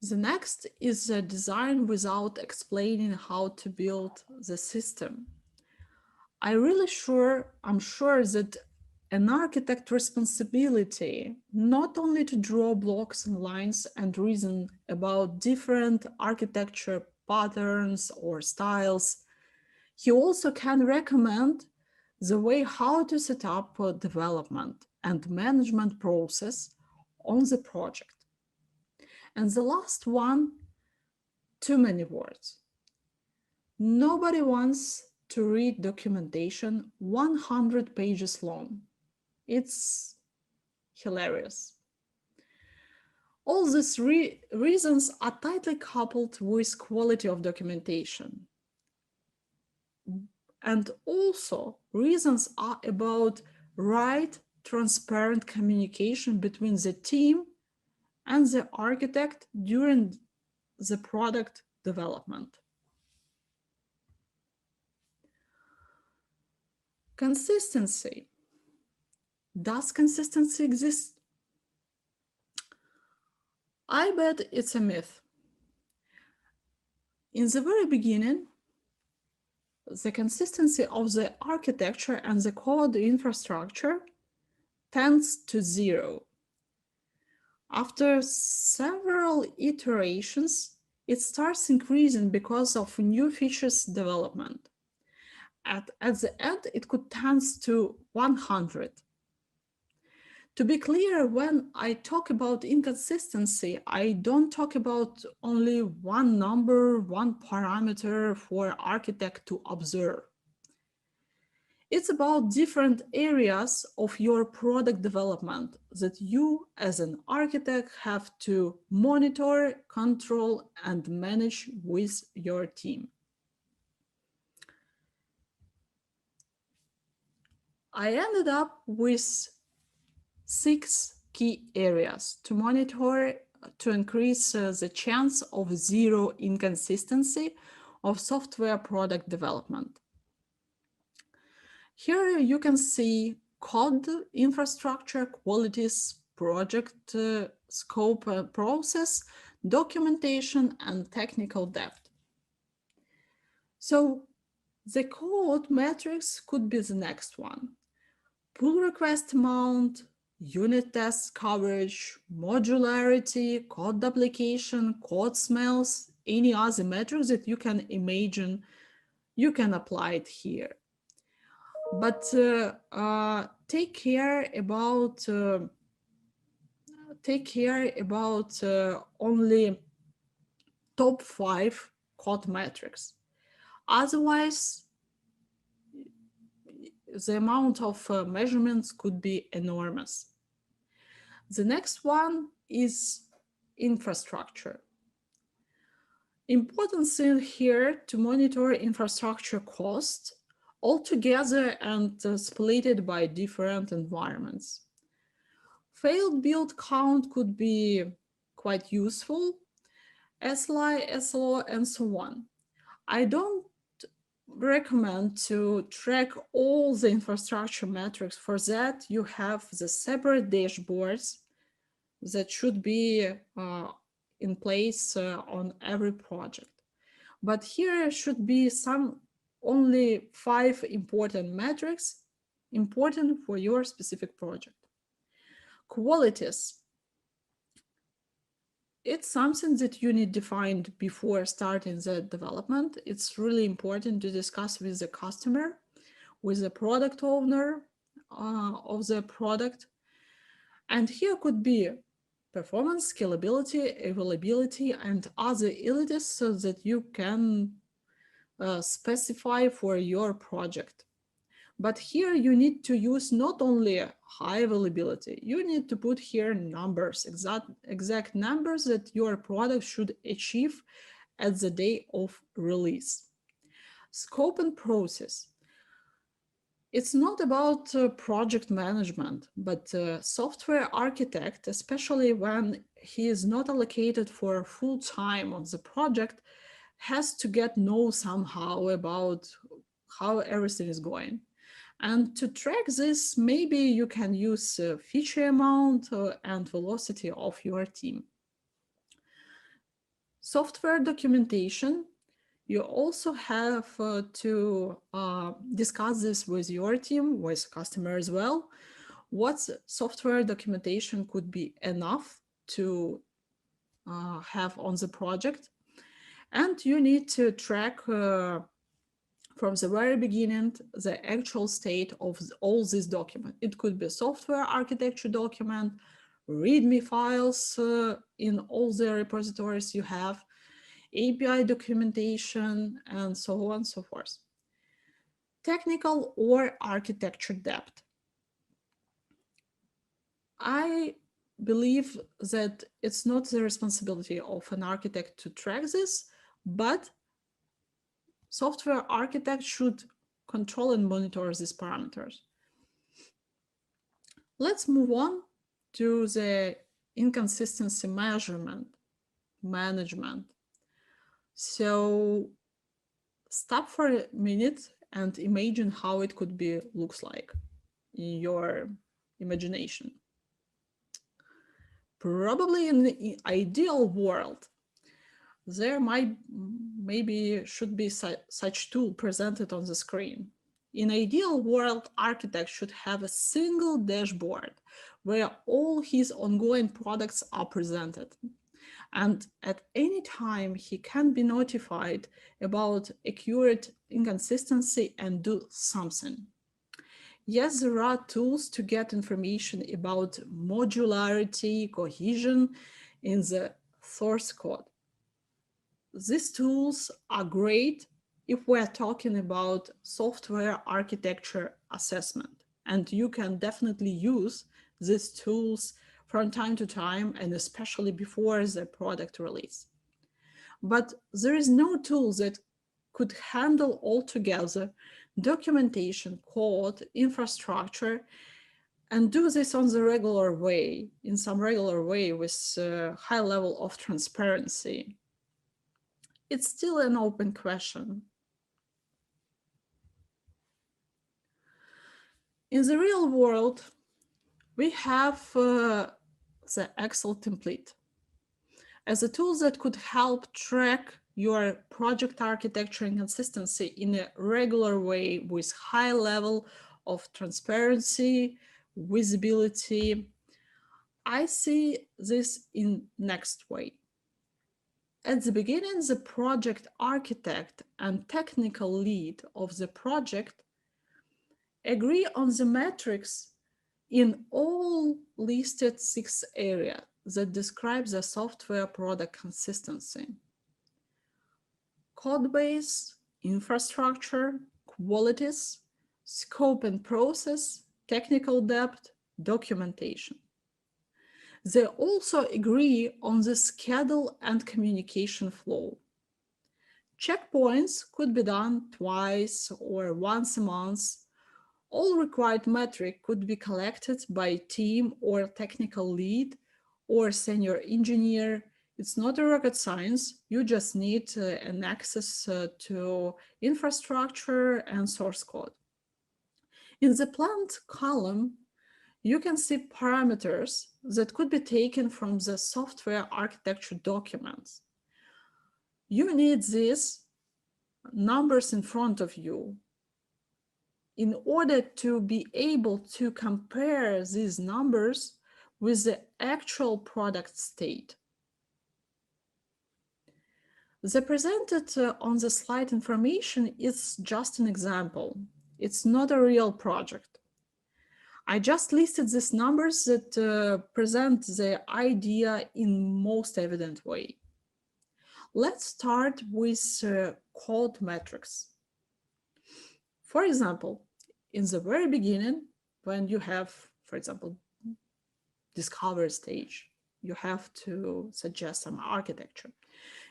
The next is the design without explaining how to build the system. I'm sure that an architect responsibility not only to draw blocks and lines and reason about different architecture patterns or styles, he also can recommend the way how to set up a development and management process on the project. And the last one, too many words. Nobody wants to read documentation 100 pages long. It's hilarious. All these reasons are tightly coupled with quality of documentation. And also, reasons are about right, transparent communication between the team and the architect during the product development. Consistency. Does consistency exist? I bet it's a myth. In the very beginning, the consistency of the architecture and the code infrastructure tends to zero. After several iterations, it starts increasing because of new features development. At the end, it could tend to 100. To be clear, when I talk about inconsistency, I don't talk about only one number, one parameter for architect to observe. It's about different areas of your product development that you as an architect have to monitor, control, and manage with your team. I ended up with 6 key areas to monitor to increase the chance of zero inconsistency of software product development. Here you can see code, infrastructure, qualities, project scope, process, documentation, and technical depth. So the code metrics could be the next one. Pull request amount, unit test coverage, modularity, code duplication, code smells, any other metrics that you can imagine, you can apply it here. But take care about only top 5 code metrics. Otherwise, the amount of measurements could be enormous. The next one is infrastructure. Important thing here to monitor infrastructure cost altogether and split it by different environments. Failed build count could be quite useful, SLI, SLO, and so on. I don't recommend to track all the infrastructure metrics. For that, you have the separate dashboards that should be in place on every project. But here should be only 5 important metrics important for your specific project. Qualities. It's something that you need defined before starting the development. It's really important to discuss with the customer, with the product owner of the product. And here could be performance, scalability, availability, and other elements so that you can specify for your project. But here you need to use not only high availability, you need to put here numbers, exact numbers that your product should achieve at the day of release. Scope and process. It's not about project management, but software architect, especially when he is not allocated for full time on the project, has to get know somehow about how everything is going. And to track this, maybe you can use feature amount and velocity of your team. Software documentation. You also have to discuss this with your team, with customer as well. What software documentation could be enough to have on the project? And you need to track from the very beginning the actual state of all this document. It could be software architecture document, README files in all the repositories you have, API documentation, and so on and so forth. Technical or architecture depth. I believe that it's not the responsibility of an architect to track this, but software architect should control and monitor these parameters. Let's move on to the inconsistency management. So stop for a minute and imagine how it could be looks like in your imagination. Probably in the ideal world, there maybe should be such tool presented on the screen. In ideal world, architect should have a single dashboard where all his ongoing products are presented. And at any time, he can be notified about accurate inconsistency and do something. Yes, there are tools to get information about modularity, cohesion in the source code. These tools are great if we're talking about software architecture assessment. And you can definitely use these tools from time to time, and especially before the product release. But there is no tool that could handle altogether documentation, code, infrastructure, and do this on the regular way, in some regular way with a high level of transparency. It's still an open question. In the real world, we have the Excel template as a tool that could help track your project architecture and consistency in a regular way with high level of transparency, visibility. I see this in next way. At the beginning, the project architect and technical lead of the project agree on the metrics in all listed 6 areas that describe the software product consistency: code base, infrastructure, qualities, scope and process, technical depth, documentation. They also agree on the schedule and communication flow. Checkpoints could be done twice or once a month. All required metric could be collected by team or technical lead or senior engineer. It's not a rocket science. You just need an access to infrastructure and source code. In the planned column, you can see parameters that could be taken from the software architecture documents. You need these numbers in front of you in order to be able to compare these numbers with the actual product state. The presented on the slide information is just an example. It's not a real project. I just listed these numbers that present the idea in most evident way. Let's start with code metrics. For example, in the very beginning, when you have, for example, discovery stage, you have to suggest some architecture.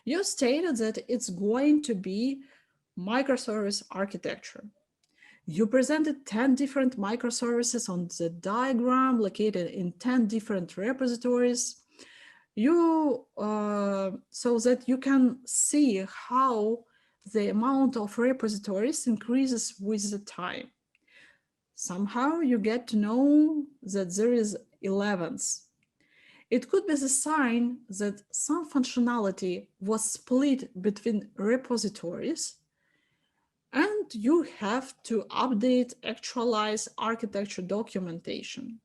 You stated that it's going to be microservice architecture. You presented 10 different microservices on the diagram located in 10 different repositories. So that you can see how the amount of repositories increases with the time. Somehow you get to know that there is 11th. It could be the sign that some functionality was split between repositories, and you have to update, actualize architecture documentation.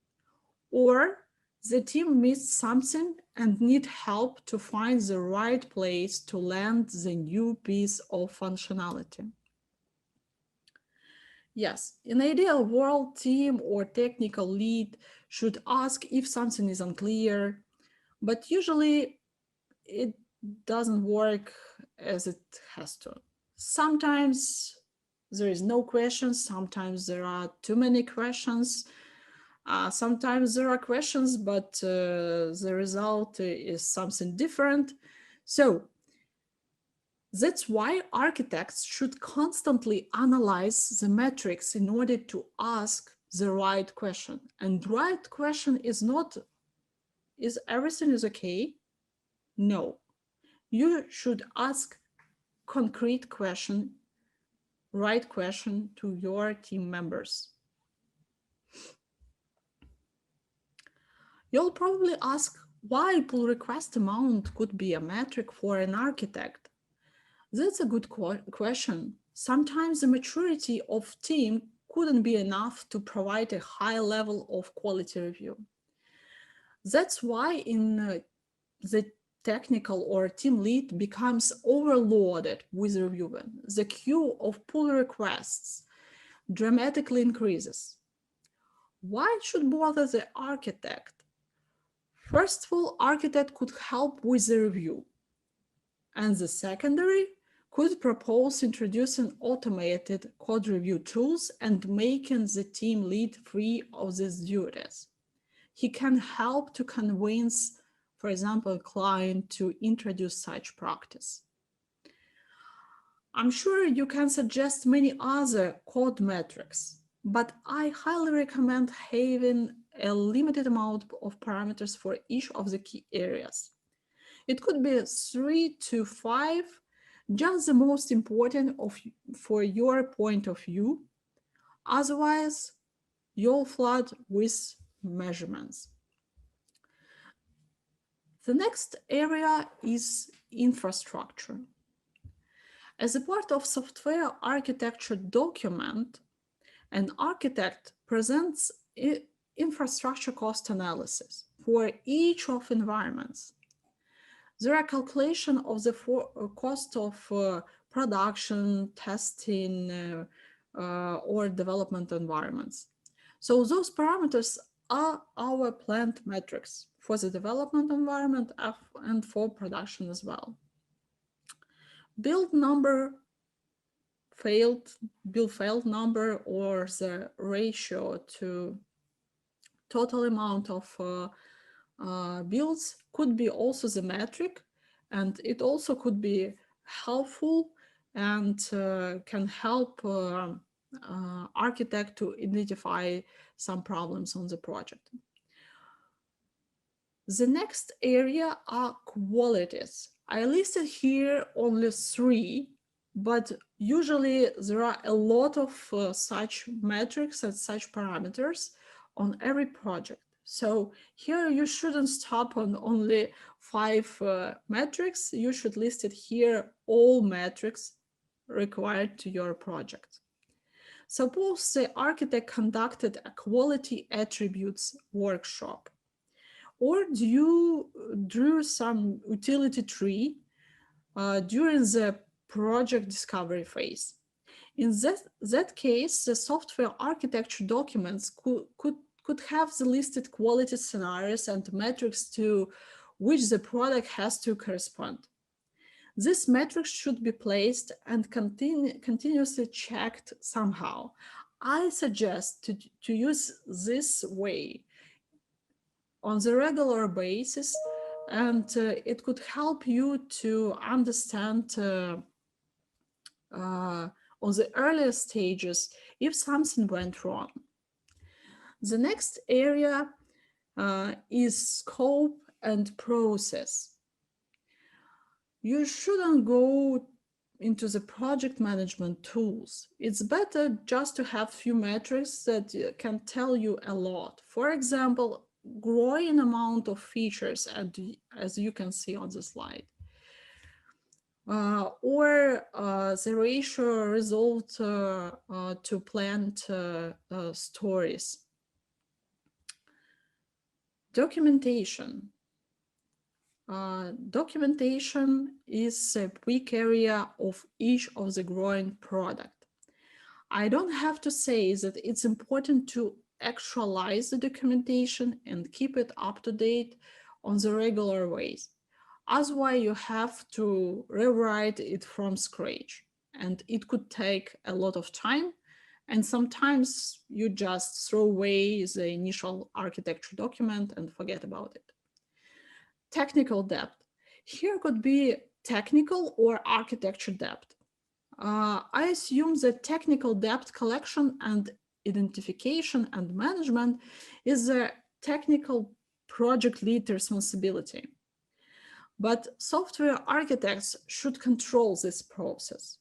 Or the team missed something and need help to find the right place to land the new piece of functionality. Yes, in an ideal world, team or technical lead should ask if something is unclear, but usually it doesn't work as it has to. Sometimes there is no questions, sometimes there are too many questions, sometimes there are questions, but the result is something different. So that's why architects should constantly analyze the metrics in order to ask the right question. And right question is not, is everything is okay? No. You should ask concrete question, right question to your team members. You'll probably ask why pull request amount could be a metric for an architect. That's a good question. Sometimes the maturity of team couldn't be enough to provide a high level of quality review. That's why in the technical or team lead becomes overloaded with reviewing. The queue of pull requests dramatically increases. Why it should bother the architect? First of all, architect could help with the review. And the secondary could propose introducing automated code review tools and making the team lead free of these duties. He can help to convince, for example, a client to introduce such practice. I'm sure you can suggest many other code metrics, but I highly recommend having a limited amount of parameters for each of the key areas. It could be 3 to 5, just the most important for your point of view. Otherwise, you'll flood with measurements. The next area is infrastructure. As a part of software architecture document, an architect presents infrastructure cost analysis for each of environments. There are calculation of the cost of production, testing, or development environments. So those parameters are our planned metrics for the development environment and for production as well. Build failed number, or the ratio to total amount of builds could be also the metric, and it also could be helpful and can help architect to identify some problems on the project. The next area are qualities. I listed here only 3, but usually there are a lot of such metrics and such parameters on every project. So here you shouldn't stop on only 5 metrics. You should list it here all metrics required to your project. Suppose the architect conducted a quality attributes workshop, or you drew some utility tree during the project discovery phase. In that case, the software architecture documents could have the listed quality scenarios and metrics to which the product has to correspond. These metrics should be placed and continuously checked somehow. I suggest to use this way on the regular basis, and it could help you to understand on the earlier stages if something went wrong. The next area is scope and process. You shouldn't go into the project management tools. It's better just to have few metrics that can tell you a lot. For example, growing amount of features, as you can see on the slide. Or the ratio result to planned stories. Documentation. Documentation is a weak area of each of the growing product. I don't have to say that it's important to actualize the documentation and keep it up to date on the regular ways. Otherwise, you have to rewrite it from scratch, and it could take a lot of time. And sometimes you just throw away the initial architecture document and forget about it. Technical depth. Here could be technical or architecture depth. I assume that technical depth collection and identification and management is a technical project lead responsibility. But software architects should control this process.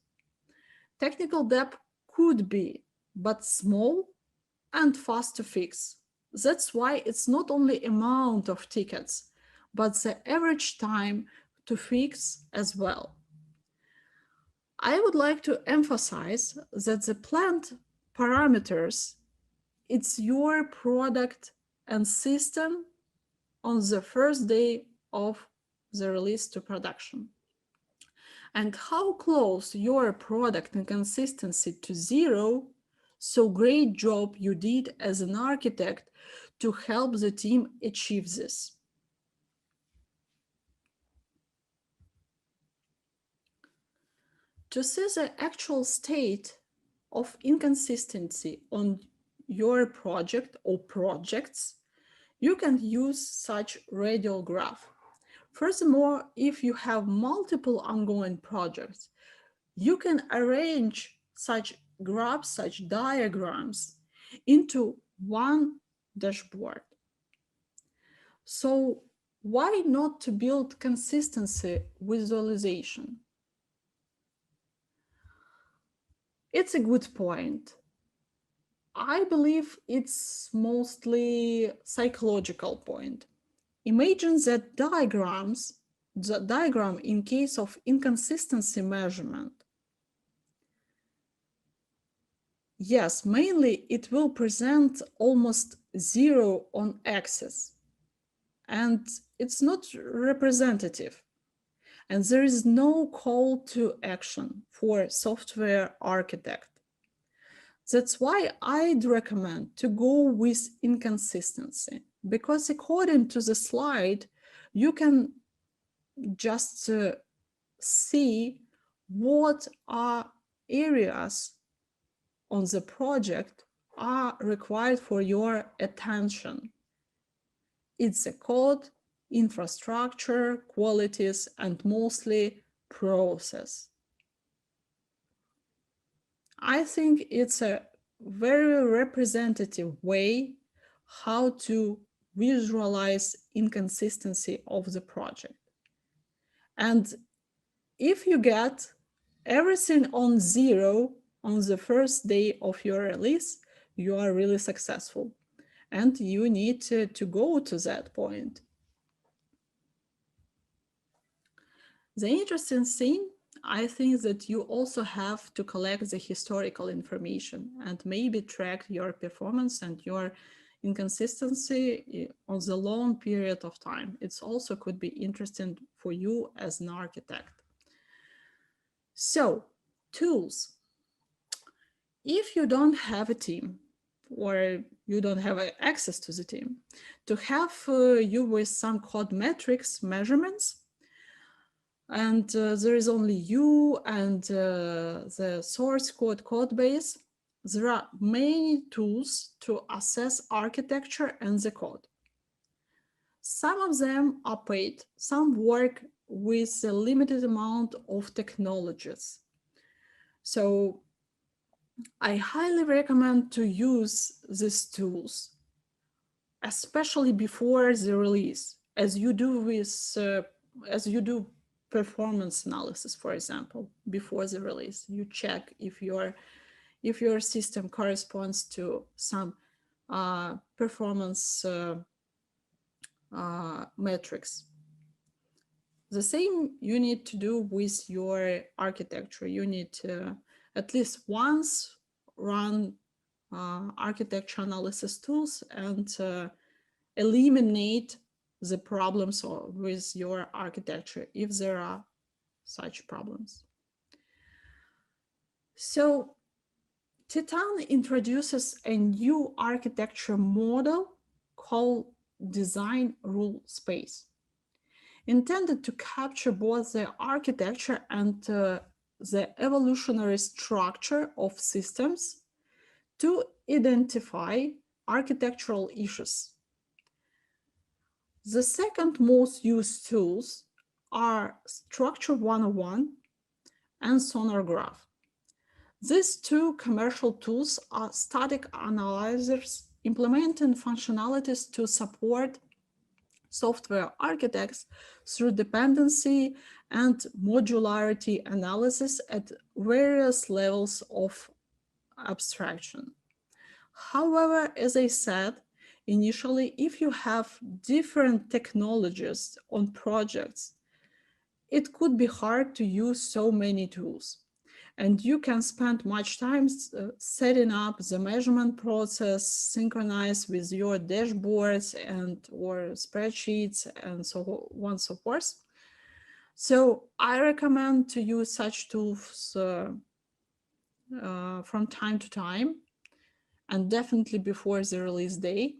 Technical debt could be, but small and fast to fix. That's why it's not only amount of tickets, but the average time to fix as well. I would like to emphasize that the planned parameters, it's your product and system on the first day of the release to production. And how close your product and consistency to 0, so great job you did as an architect to help the team achieve this. To see the actual state of inconsistency on your project or projects, you can use such radial graph. Furthermore, if you have multiple ongoing projects, you can arrange such graphs, such diagrams into one dashboard. So why not to build consistency visualization? It's a good point. I believe it's mostly psychological point. Imagine that the diagram in case of inconsistency measurement. Yes, mainly it will present almost zero on axis, and it's not representative. And there is no call to action for software architect. That's why I'd recommend to go with inconsistency, because according to the slide, you can just see what are areas on the project are required for your attention. It's the code, infrastructure, qualities, and mostly process. I think it's a very representative way how to visualize inconsistency of the project. And if you get everything on zero on the first day of your release, you are really successful. And you need to go to that point. The interesting thing, I think, that you also have to collect the historical information and maybe track your performance and your inconsistency on the long period of time. It also could be interesting for you as an architect. So, tools. If you don't have a team or you don't have access to the team, to have you with some code metrics measurements, and there is only you and the source code base, there are many tools to assess architecture and the code. Some of them are paid, some work with a limited amount of technologies. So I highly recommend to use these tools, especially before the release, as you do performance analysis, for example. Before the release, you check if your system corresponds to some performance metrics. The same you need to do with your architecture. You need to at least once run architecture analysis tools and eliminate the problems with your architecture if there are such problems. So Titan introduces a new architecture model called design rule space, intended to capture both the architecture and the evolutionary structure of systems to identify architectural issues. The second most used tools are Structure 101 and SonarGraph. These two commercial tools are static analyzers implementing functionalities to support software architects through dependency and modularity analysis at various levels of abstraction. However, as I said initially, if you have different technologies on projects, it could be hard to use so many tools. And you can spend much time setting up the measurement process, synchronize with your dashboards and or spreadsheets and so on and so forth. So I recommend to use such tools from time to time, and definitely before the release day,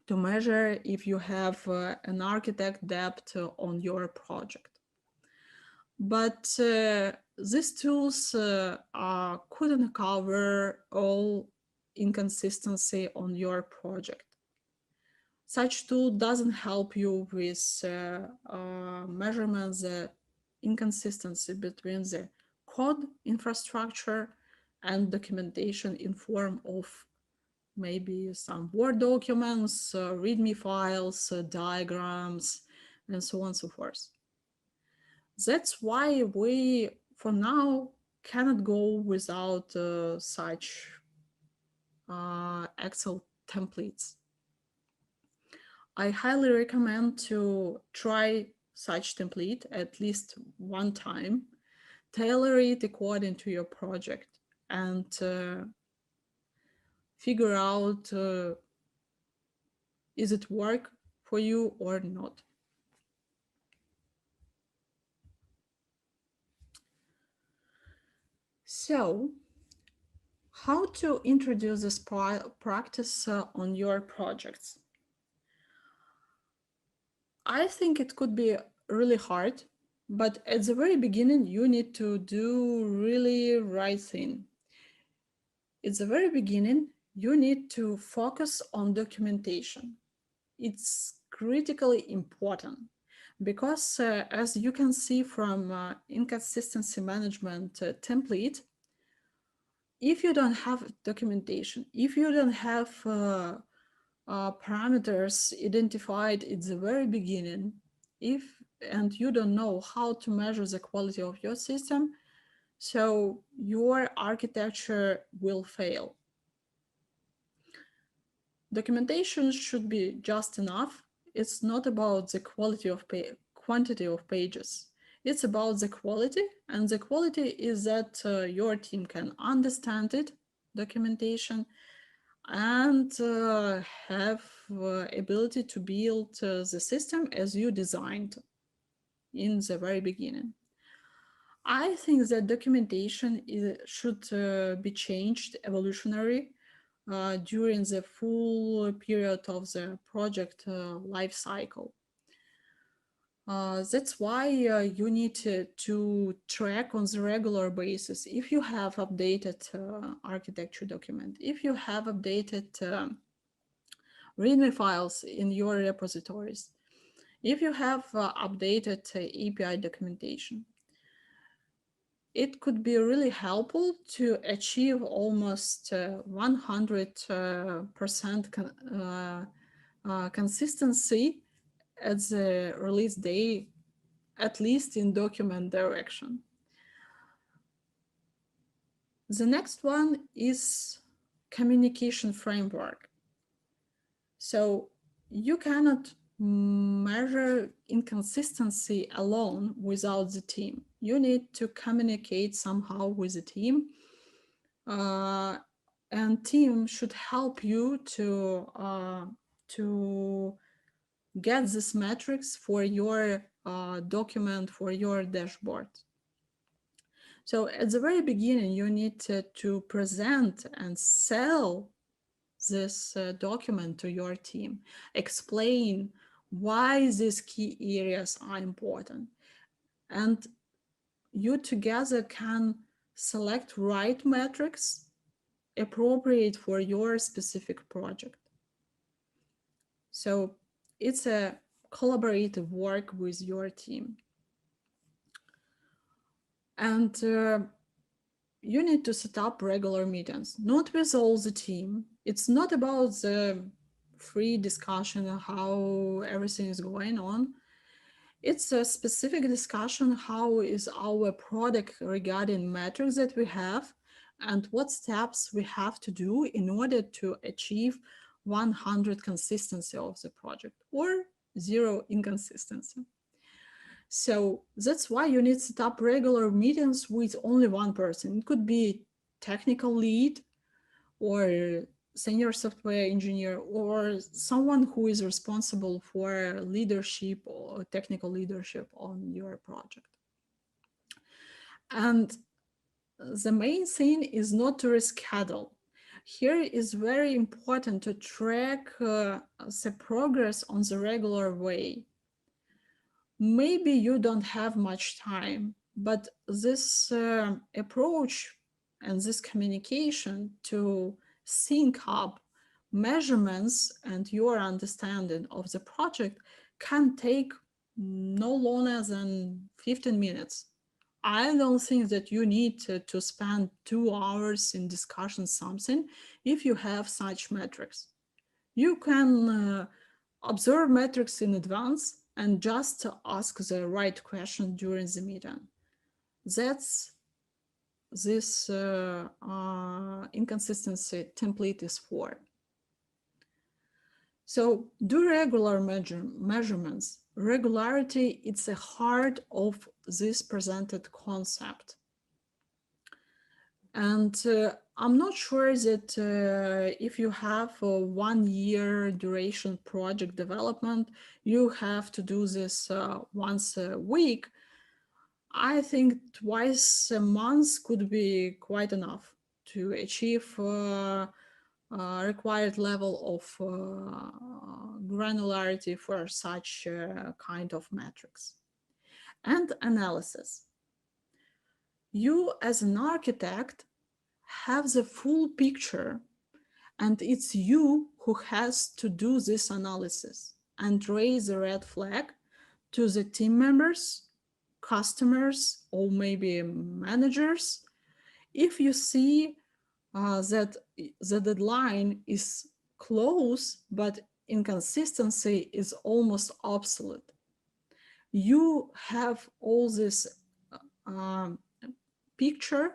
to measure if you have an architect depth on your project. But these tools couldn't cover all inconsistency on your project. Such tool doesn't help you with measurement the inconsistency between the code infrastructure and documentation in form of maybe some Word documents, README files, diagrams, and so on and so forth. That's why we, for now, cannot go without such Excel templates. I highly recommend to try such template at least one time, tailor it according to your project, and figure out is it work for you or not. So, how to introduce this practice on your projects? I think it could be really hard, but at the very beginning, you need to do really right thing. At the very beginning, you need to focus on documentation. It's critically important because as you can see from inconsistency management template, if you don't have documentation, if you don't have parameters identified at the very beginning, and you don't know how to measure the quality of your system, so your architecture will fail. Documentation should be just enough. It's not about the quality of quantity of pages. It's about the quality, and the quality is that your team can understand it, documentation, and have ability to build the system as you designed in the very beginning. I think that documentation should be changed evolutionary during the full period of the project life cycle. That's why you need to track on the regular basis if you have updated architecture document, if you have updated README files in your repositories, if you have updated API documentation. It could be really helpful to achieve almost 100% consistency at the release day, at least in document direction. The next one is communication framework. So you cannot measure inconsistency alone without the team. You need to communicate somehow with the team, and team should help you to get this metrics for your document, for your dashboard. So at the very beginning, you need to present and sell this document to your team, explain why these key areas are important, and you together can select right metrics appropriate for your specific project. So it's a collaborative work with your team. And you need to set up regular meetings, not with all the team. It's not about the free discussion of how everything is going on. It's a specific discussion, how is our product regarding metrics that we have and what steps we have to do in order to achieve 100 consistency of the project or 0 inconsistency. So that's why you need to set up regular meetings with only one person. It could be technical lead or senior software engineer or someone who is responsible for leadership or technical leadership on your project. And the main thing is not to reschedule. Here is very important to track the progress on the regular way. Maybe you don't have much time, But this approach and this communication to sync up measurements and your understanding of the project can take no longer than 15 minutes. I don't think that you need to spend 2 hours in discussing something if you have such metrics. You can observe metrics in advance and just ask the right question during the meeting. That's this inconsistency template is for. So do regular measurements. Regularity, it's a heart of this presented concept. And I'm not sure that if you have a 1 year duration project development, you have to do this once a week. I think twice a month could be quite enough to achieve required level of granularity for such kind of metrics. And analysis. You as an architect have the full picture, and it's you who has to do this analysis and raise the red flag to the team members, customers, or maybe managers if you see that the deadline is close but inconsistency is almost obsolete. You have all this picture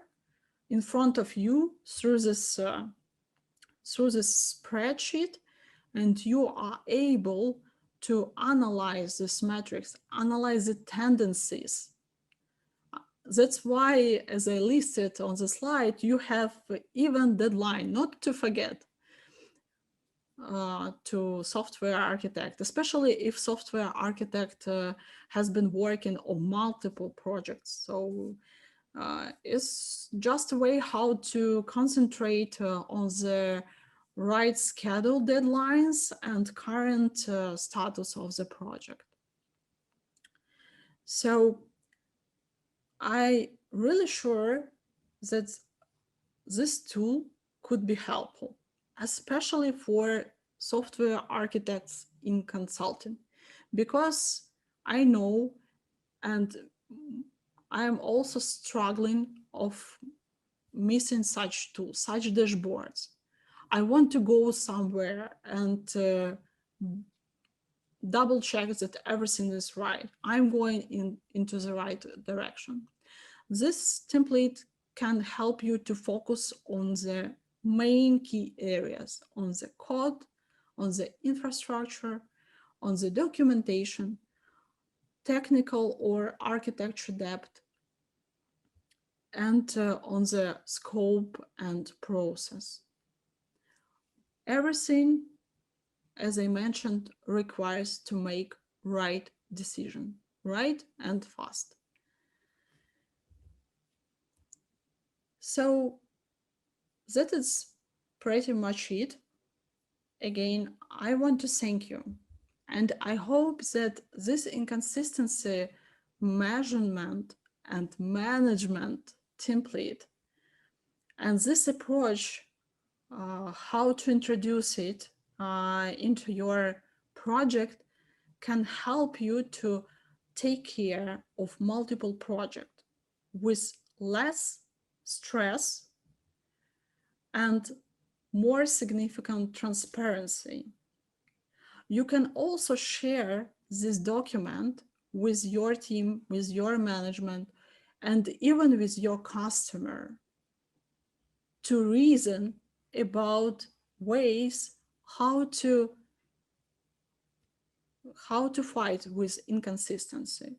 in front of you through this spreadsheet, and you are able to analyze these metrics, analyze the tendencies. That's why, as I listed on the slide, you have even deadline, not to forget, to software architect, especially if software architect has been working on multiple projects. So it's just a way how to concentrate on the right schedule deadlines and current status of the project. So I'm really sure that this tool could be helpful, especially for software architects in consulting, because I know and I am also struggling of missing such tools, such dashboards. I want to go somewhere and double check that everything is right. I'm going into the right direction. This template can help you to focus on the main key areas, on the code, on the infrastructure, on the documentation, technical or architecture depth, and on the scope and process. Everything, as I mentioned, requires to make right decision, right and fast. So that is pretty much it. Again, I want to thank you. And I hope that this inconsistency measurement and management template and this approach, how to introduce it into your project, can help you to take care of multiple projects with less stress and more significant transparency. You can also share this document with your team, with your management, and even with your customer to reason about ways how to fight with inconsistency.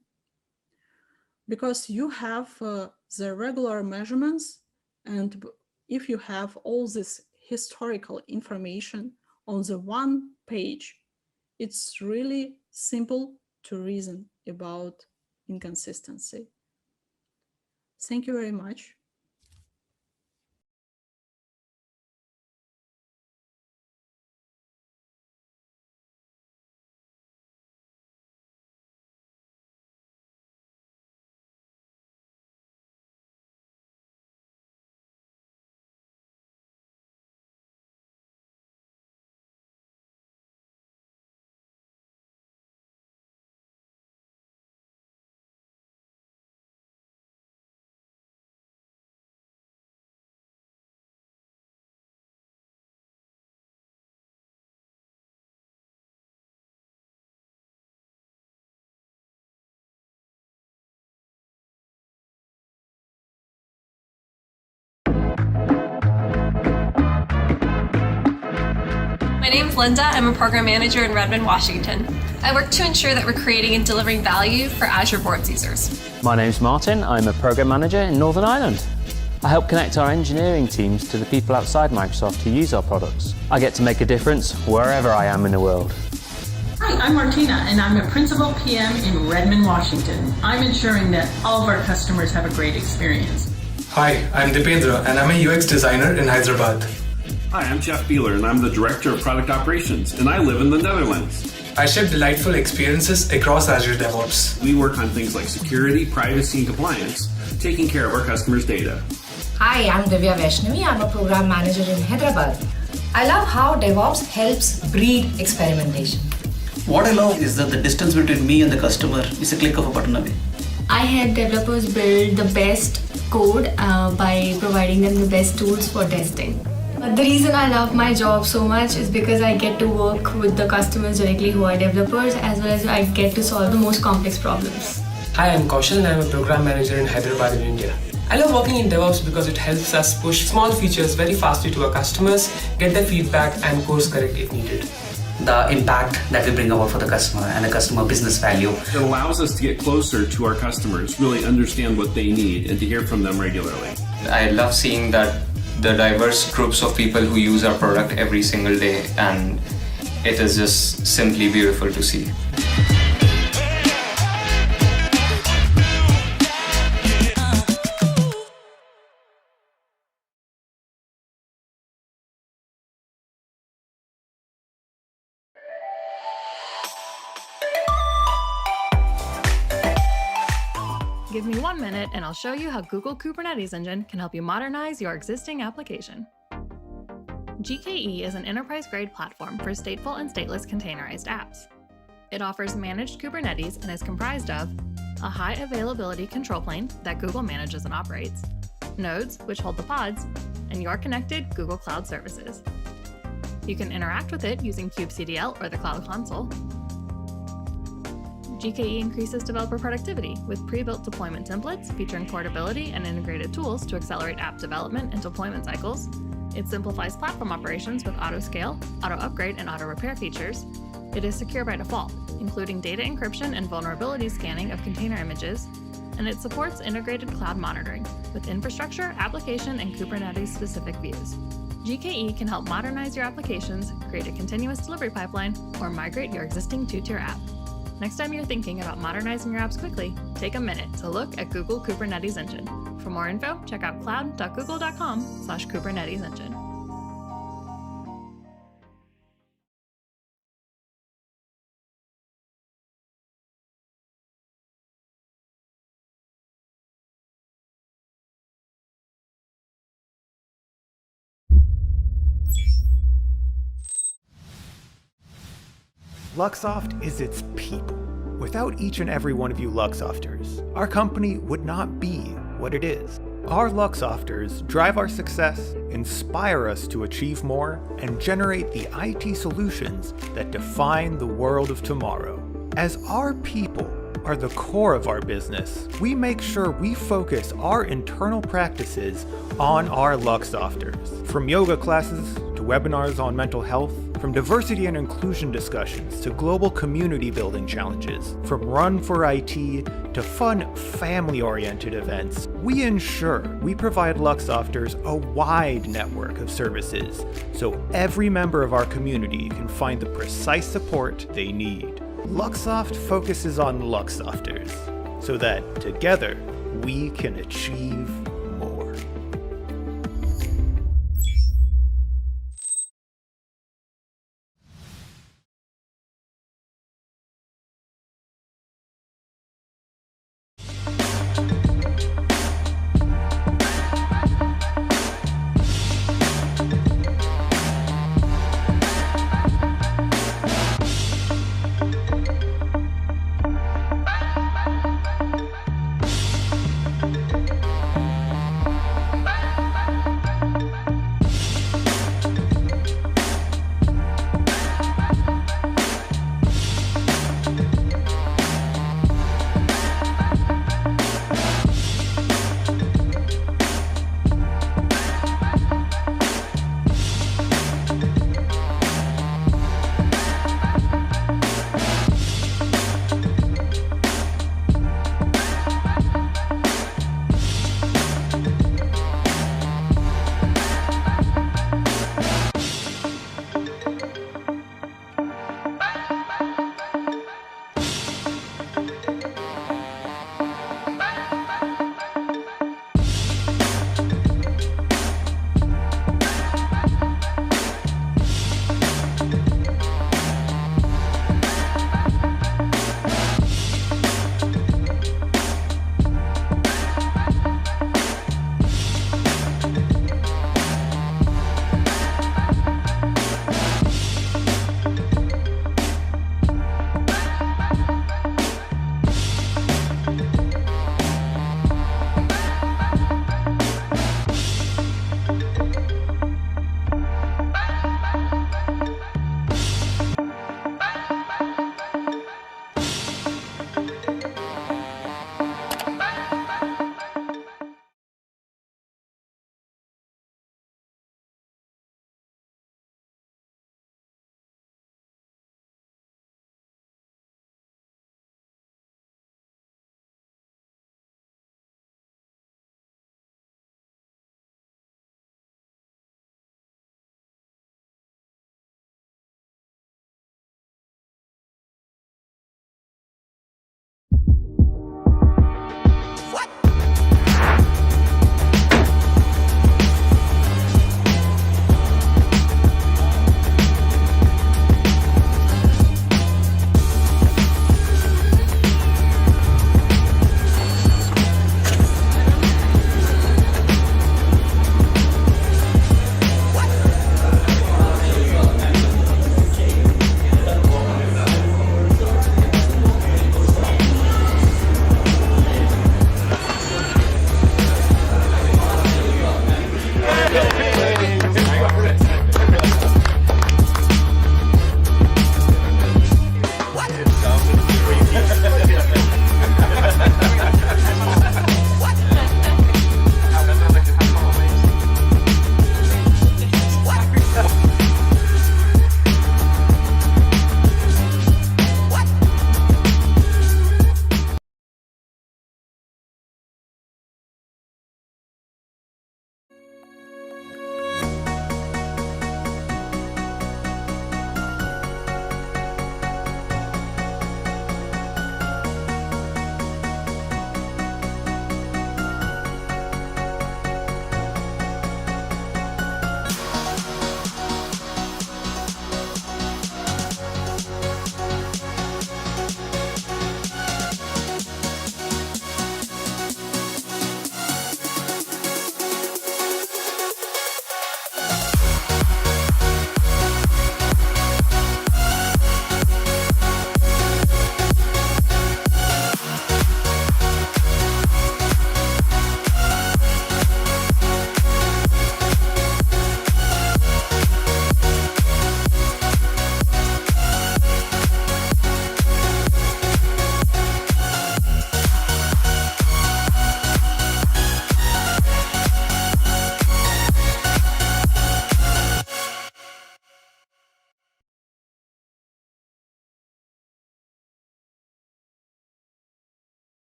Because you have the regular measurements, and if you have all this historical information on the one page, it's really simple to reason about inconsistency. Thank you very much. My name is Linda. I'm a program manager in Redmond, Washington. I work to ensure that we're creating and delivering value for Azure Boards users. My name's Martin. I'm a program manager in Northern Ireland. I help connect our engineering teams to the people outside Microsoft who use our products. I get to make a difference wherever I am in the world. Hi, I'm Martina, and I'm a Principal PM in Redmond, Washington. I'm ensuring that all of our customers have a great experience. Hi, I'm Dipendra, and I'm a UX designer in Hyderabad. Hi, I'm Jeff Beeler, and I'm the Director of Product Operations, and I live in the Netherlands. I ship delightful experiences across Azure DevOps. We work on things like security, privacy, and compliance, taking care of our customers' data. Hi, I'm Divya Vaishnavi. I'm a program manager in Hyderabad. I love how DevOps helps breed experimentation. What I love is that the distance between me and the customer is a click of a button away. I help developers build the best code by providing them the best tools for testing. But the reason I love my job so much is because I get to work with the customers directly who are developers, as well as I get to solve the most complex problems. Hi, I'm Kaushal and I'm a program manager in Hyderabad in India. I love working in DevOps because it helps us push small features very fastly to our customers, get their feedback and course correct if needed. The impact that we bring about for the customer and the customer business value. It allows us to get closer to our customers, really understand what they need, and to hear from them regularly. I love seeing that the diverse groups of people who use our product every single day, and it is just simply beautiful to see. Give me 1 minute and I'll show you how Google Kubernetes Engine can help you modernize your existing application. GKE is an enterprise-grade platform for stateful and stateless containerized apps. It offers managed Kubernetes and is comprised of a high availability control plane that Google manages and operates, nodes, which hold the pods, and your connected Google Cloud services. You can interact with it using kubectl or the Cloud Console. GKE increases developer productivity with pre-built deployment templates featuring portability and integrated tools to accelerate app development and deployment cycles. It simplifies platform operations with auto-scale, auto-upgrade, and auto-repair features. It is secure by default, including data encryption and vulnerability scanning of container images. And it supports integrated cloud monitoring with infrastructure, application, and Kubernetes-specific views. GKE can help modernize your applications, create a continuous delivery pipeline, or migrate your existing two-tier app. Next time you're thinking about modernizing your apps quickly, take a minute to look at Google Kubernetes Engine. For more info, check out cloud.google.com/Kubernetes Engine. Luxoft is its people. Without each and every one of you Luxofters, our company would not be what it is. Our Luxofters drive our success, inspire us to achieve more, and generate the IT solutions that define the world of tomorrow. As our people are the core of our business, we make sure we focus our internal practices on our Luxofters. From yoga classes to webinars on mental health, from diversity and inclusion discussions to global community building challenges, from Run for IT to fun family-oriented events, we ensure we provide Luxofters a wide network of services so every member of our community can find the precise support they need. Luxoft focuses on Luxofters so that together we can achieve more.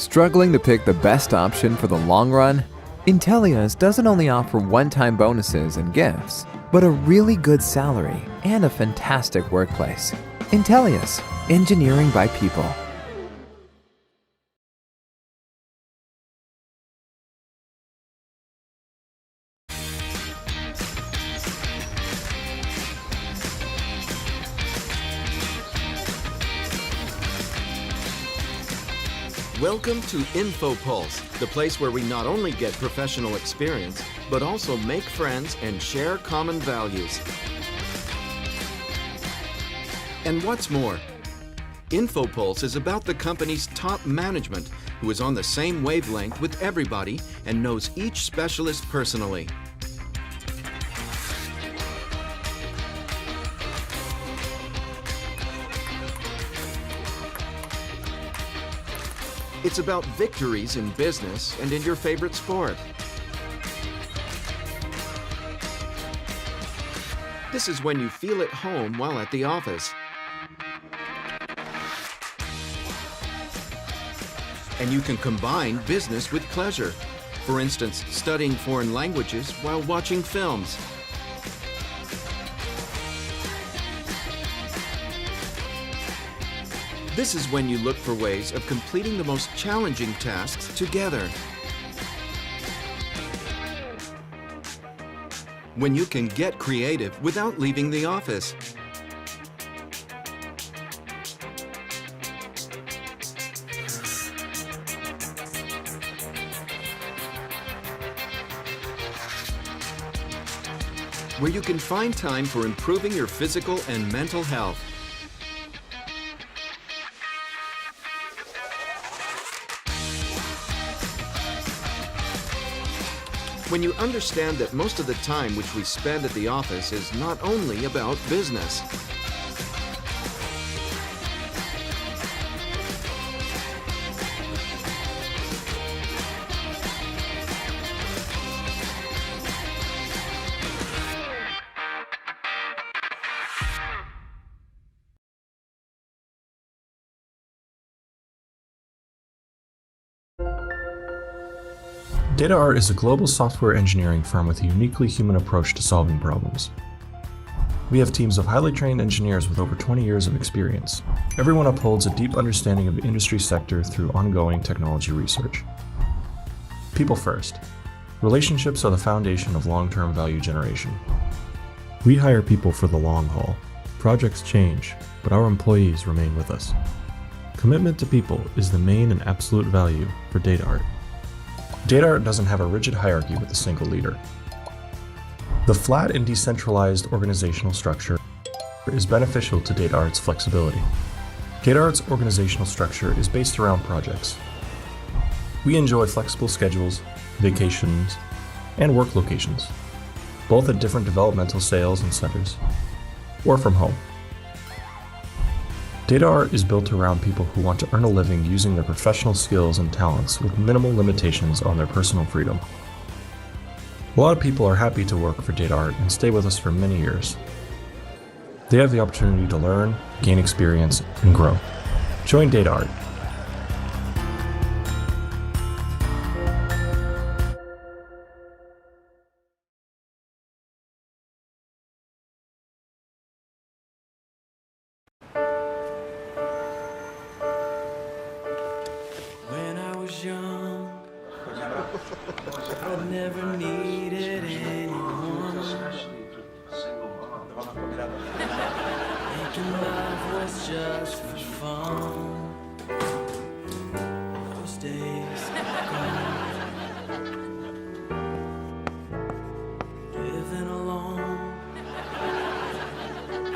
Struggling to pick the best option for the long run? Intellia's doesn't only offer one-time bonuses and gifts, but a really good salary and a fantastic workplace. Intellia's, engineering by people. Welcome to InfoPulse, the place where we not only get professional experience, but also make friends and share common values. And what's more, InfoPulse is about the company's top management who is on the same wavelength with everybody and knows each specialist personally. It's about victories in business and in your favorite sport. This is when you feel at home while at the office. And you can combine business with pleasure. For instance, studying foreign languages while watching films. This is when you look for ways of completing the most challenging tasks together. When you can get creative without leaving the office. Where you can find time for improving your physical and mental health. When you understand that most of the time which we spend at the office is not only about business. DataArt is a global software engineering firm with a uniquely human approach to solving problems. We have teams of highly trained engineers with over 20 years of experience. Everyone upholds a deep understanding of the industry sector through ongoing technology research. People first. Relationships are the foundation of long-term value generation. We hire people for the long haul. Projects change, but our employees remain with us. Commitment to people is the main and absolute value for DataArt. DataArt doesn't have a rigid hierarchy with a single leader. The flat and decentralized organizational structure is beneficial to DataArt's flexibility. DataArt's organizational structure is based around projects. We enjoy flexible schedules, vacations, and work locations, both at different developmental sales and centers, or from home. DataArt is built around people who want to earn a living using their professional skills and talents with minimal limitations on their personal freedom. A lot of people are happy to work for DataArt and stay with us for many years. They have the opportunity to learn, gain experience, and grow. Join DataArt. When I was young, I never needed anyone. Thinking life was just for fun. Those days are gone. Living alone,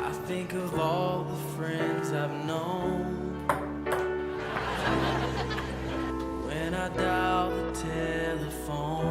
I think of all the friends I've known. When I dial the telephone.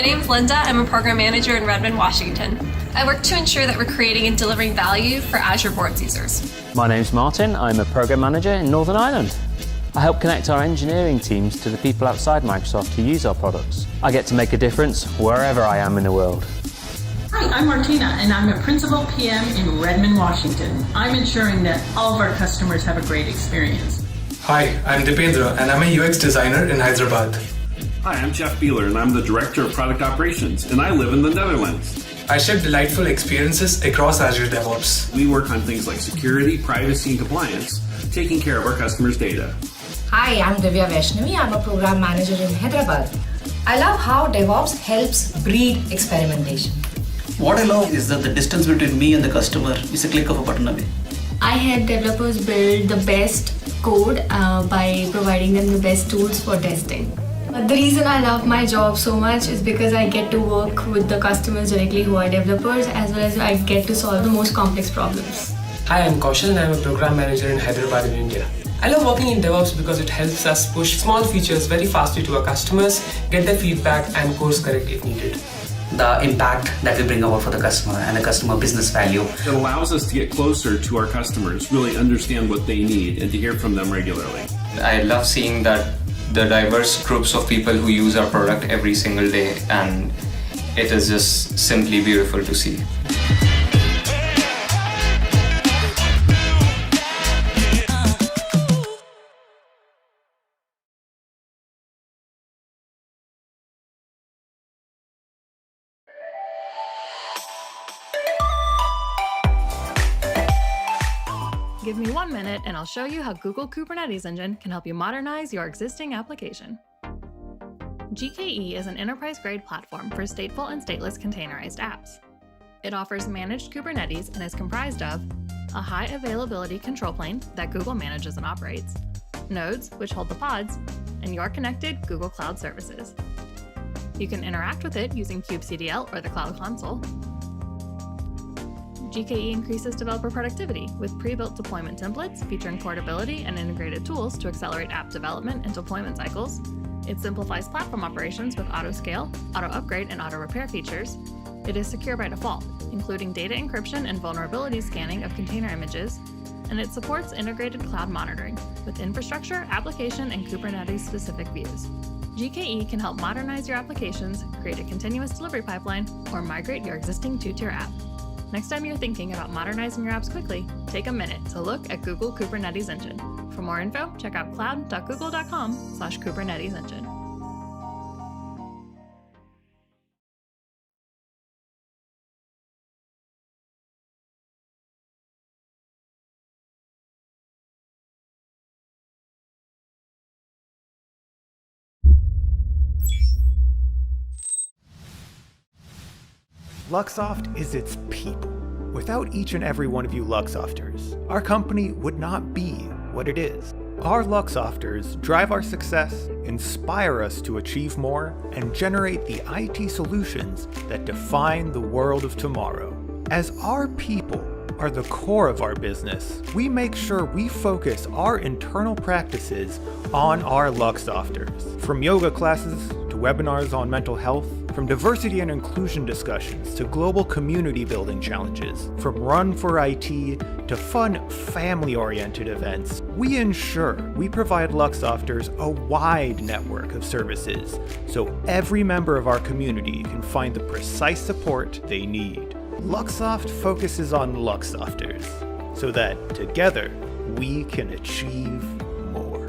name's Linda. I'm a program manager in Redmond, Washington. I work to ensure that we're creating and delivering value for Azure Boards users. My name's Martin. I'm a program manager in Northern Ireland. I help connect our engineering teams to the people outside Microsoft who use our products. I get to make a difference wherever I am in the world. Hi, I'm Martina, and I'm a Principal PM in Redmond, Washington. I'm ensuring that all of our customers have a great experience. Hi, I'm Dipendra, and I'm a UX designer in Hyderabad. Hi, I'm Jeff Beeler, and I'm the Director of Product Operations, and I live in the Netherlands. I ship delightful experiences across Azure DevOps. We work on things like security, privacy, and compliance, taking care of our customers' data. Hi, I'm Divya Vaishnavi. I'm a program manager in Hyderabad. I love how DevOps helps breed experimentation. What I love is that the distance between me and the customer is a click of a button away. I help developers build the best code by providing them the best tools for testing. But the reason I love my job so much is because I get to work with the customers directly who are developers, as well as I get to solve the most complex problems. Hi, I'm Kaushal and I'm a program manager in Hyderabad in India. I love working in DevOps because it helps us push small features very fastly to our customers, get their feedback and course correct if needed. The impact that we bring about for the customer and the customer business value. It allows us to get closer to our customers, really understand what they need, and to hear from them regularly. I love seeing that the diverse groups of people who use our product every single day, and it is just simply beautiful to see. Give me 1 minute and I'll show you how Google Kubernetes Engine can help you modernize your existing application. GKE is an enterprise-grade platform for stateful and stateless containerized apps. It offers managed Kubernetes and is comprised of a high availability control plane that Google manages and operates, nodes, which hold the pods, and your connected Google Cloud services. You can interact with it using kubectl or the Cloud Console. GKE increases developer productivity with pre-built deployment templates featuring portability and integrated tools to accelerate app development and deployment cycles. It simplifies platform operations with auto-scale, auto-upgrade, and auto-repair features. It is secure by default, including data encryption and vulnerability scanning of container images, and it supports integrated cloud monitoring with infrastructure, application, and Kubernetes-specific views. GKE can help modernize your applications, create a continuous delivery pipeline, or migrate your existing two-tier app. Next time you're thinking about modernizing your apps quickly, take a minute to look at Google Kubernetes Engine. For more info, check out cloud.google.com/Kubernetes Engine. Luxoft is its people. Without each and every one of you Luxofters, our company would not be what it is. Our Luxofters drive our success, inspire us to achieve more, and generate the IT solutions that define the world of tomorrow. As our people are the core of our business, we make sure we focus our internal practices on our Luxofters. From yoga classes to webinars on mental health, from diversity and inclusion discussions to global community building challenges, from Run for IT to fun family-oriented events, we ensure we provide Luxofters a wide network of services so every member of our community can find the precise support they need. Luxoft focuses on Luxofters so that together we can achieve more.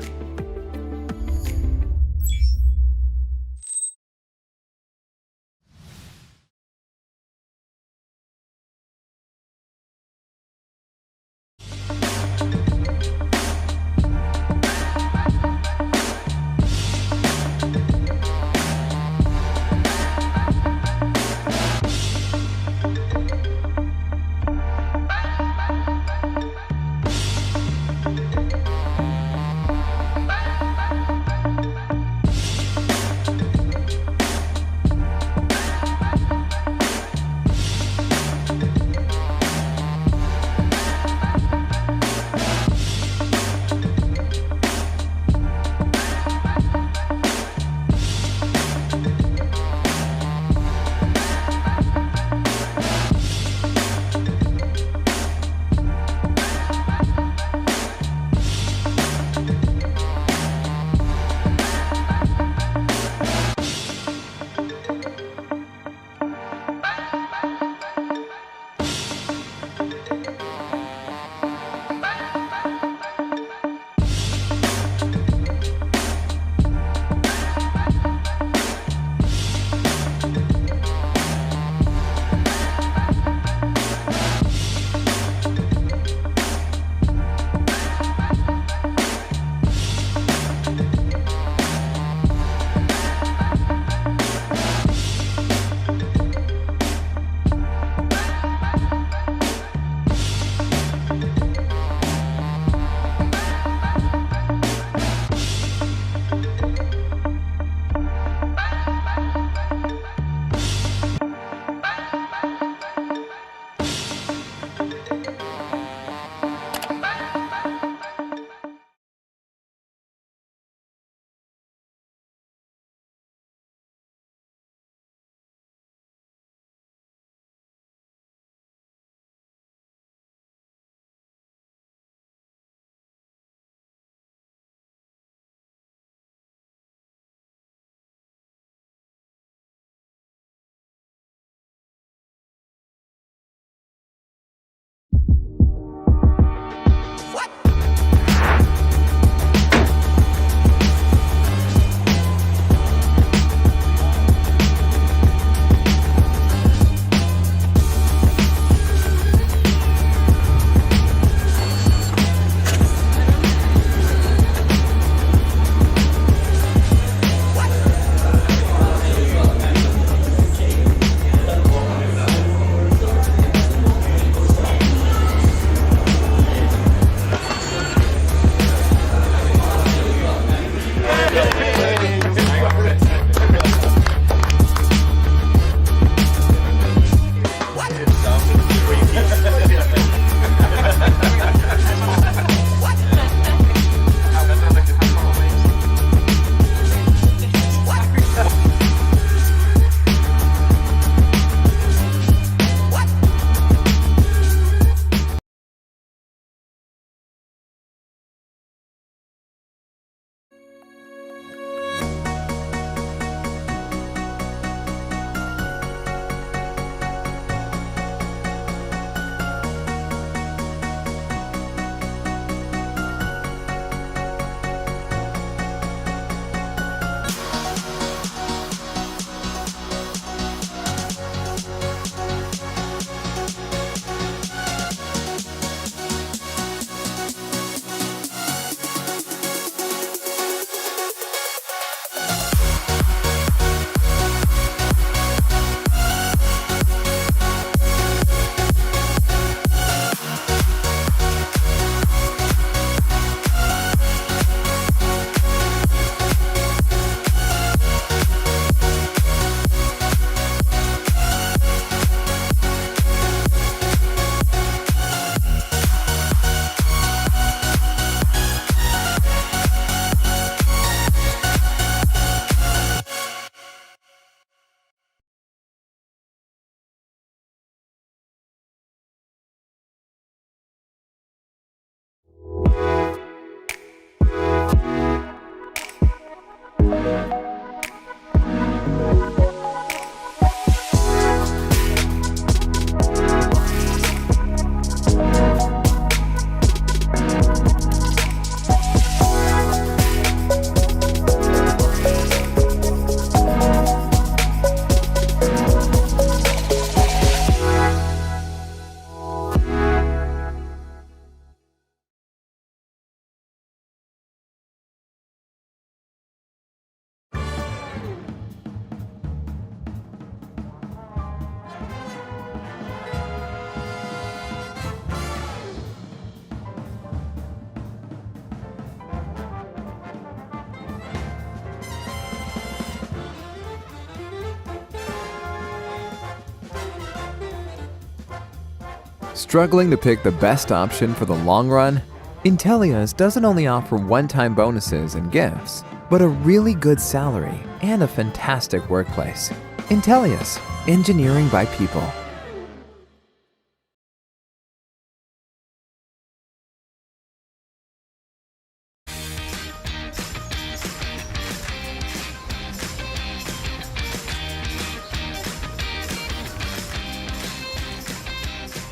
Struggling to pick the best option for the long run? Intellias doesn't only offer one-time bonuses and gifts, but a really good salary and a fantastic workplace. Intellias, engineering by people.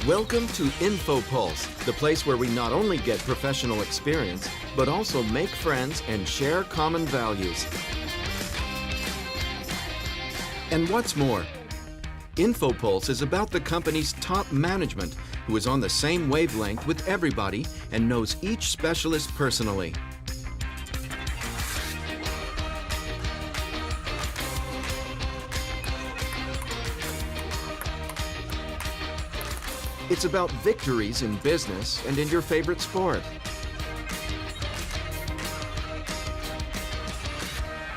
Welcome to InfoPulse, the place where we not only get professional experience, but also make friends and share common values. And what's more, InfoPulse is about the company's top management who is on the same wavelength with everybody and knows each specialist personally. It's about victories in business and in your favorite sport.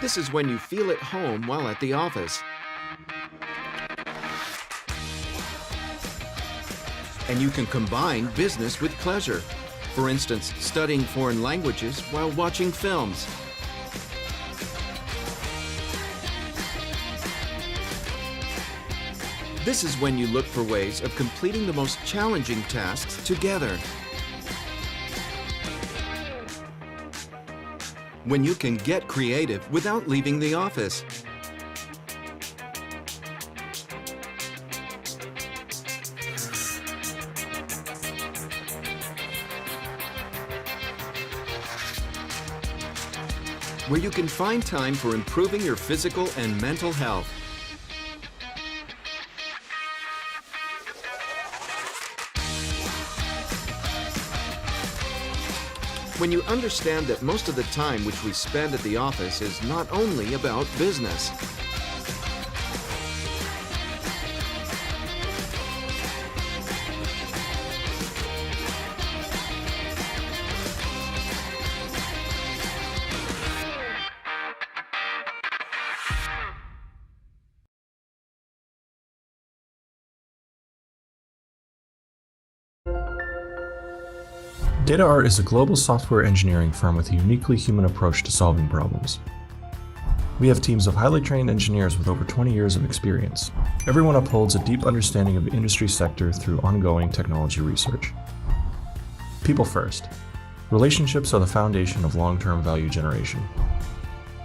This is when you feel at home while at the office. And you can combine business with pleasure. For instance, studying foreign languages while watching films. This is when you look for ways of completing the most challenging tasks together. When you can get creative without leaving the office. Where you can find time for improving your physical and mental health. When you understand that most of the time which we spend at the office is not only about business. DataArt is a global software engineering firm with a uniquely human approach to solving problems. We have teams of highly trained engineers with over 20 years of experience. Everyone upholds a deep understanding of the industry sector through ongoing technology research. People first. Relationships are the foundation of long-term value generation.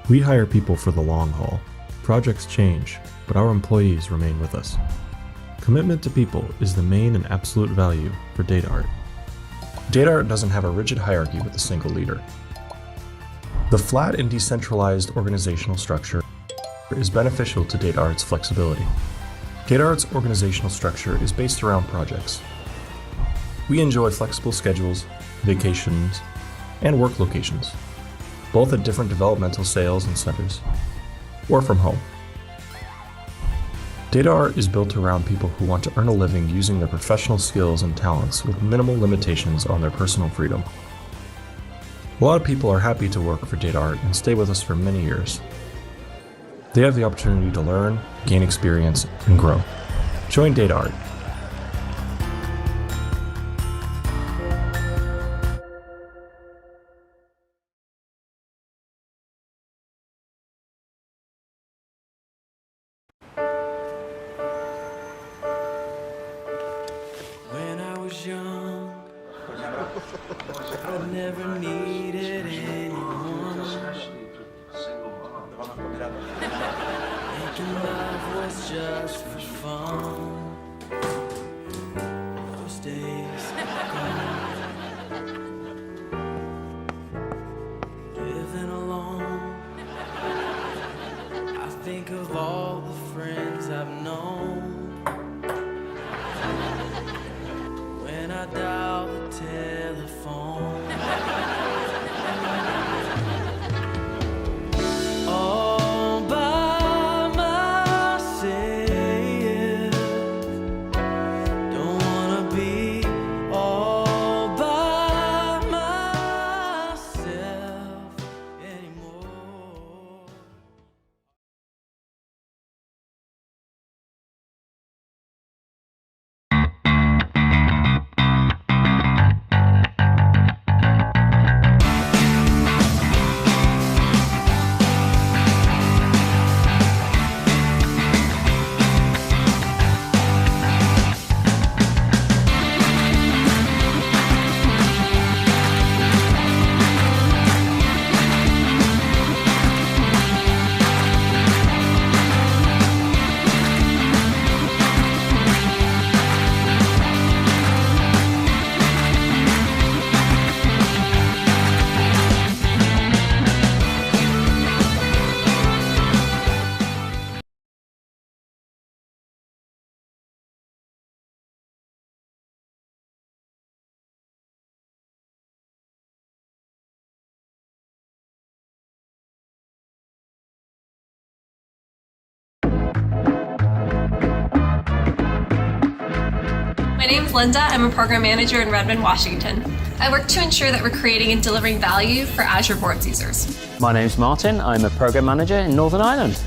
We hire people for the long haul. Projects change, but our employees remain with us. Commitment to people is the main and absolute value for DataArt. DataArt doesn't have a rigid hierarchy with a single leader. The flat and decentralized organizational structure is beneficial to DataArt's flexibility. DataArt's organizational structure is based around projects. We enjoy flexible schedules, vacations, and work locations, both at different developmental sales and centers, or from home. DataArt is built around people who want to earn a living using their professional skills and talents with minimal limitations on their personal freedom. A lot of people are happy to work for DataArt and stay with us for many years. They have the opportunity to learn, gain experience, and grow. Join DataArt. When I was young, I never needed anyone. Making love was just for fun. Those days gone. Living alone, I think of all the friends I've known. When I dial the telephone, all by myself, don't wanna be all by myself anymore. My name is Linda. I'm a program manager in Redmond, Washington. I work to ensure that we're creating and delivering value for Azure Boards users. My name's Martin. I'm a program manager in Northern Ireland.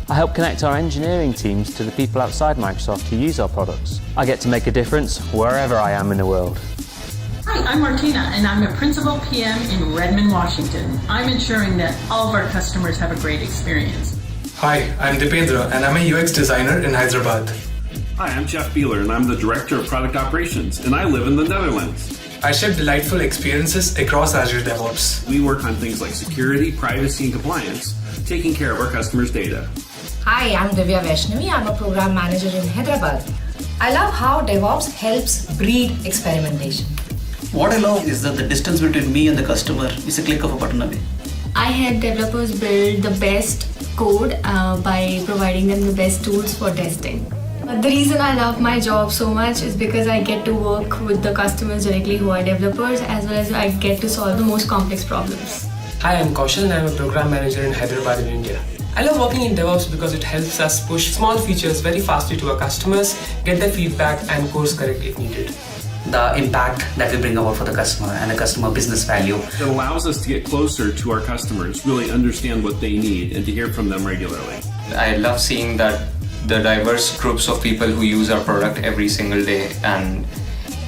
I help connect our engineering teams to the people outside Microsoft who use our products. I get to make a difference wherever I am in the world. Hi, I'm Martina, and I'm a Principal PM in Redmond, Washington. I'm ensuring that all of our customers have a great experience. Hi, I'm Dipendra, and I'm a UX designer in Hyderabad. Hi, I'm Jeff Beeler, and I'm the Director of Product Operations, and I live in the Netherlands. I ship delightful experiences across Azure DevOps. We work on things like security, privacy, and compliance, taking care of our customers' data. Hi, I'm Divya Vaishnavi. I'm a program manager in Hyderabad. I love how DevOps helps breed experimentation. What I love is that the distance between me and the customer is a click of a button away. I help developers build the best code by providing them the best tools for testing. The reason I love my job so much is because I get to work with the customers directly who are developers, as well as I get to solve the most complex problems. Hi, I'm Kaushal and I'm a program manager in Hyderabad in India. I love working in DevOps because it helps us push small features very fastly to our customers, get their feedback and course correct if needed. The impact that we bring about for the customer and the customer business value. It allows us to get closer to our customers, really understand what they need, and to hear from them regularly. I love seeing that the diverse groups of people who use our product every single day, and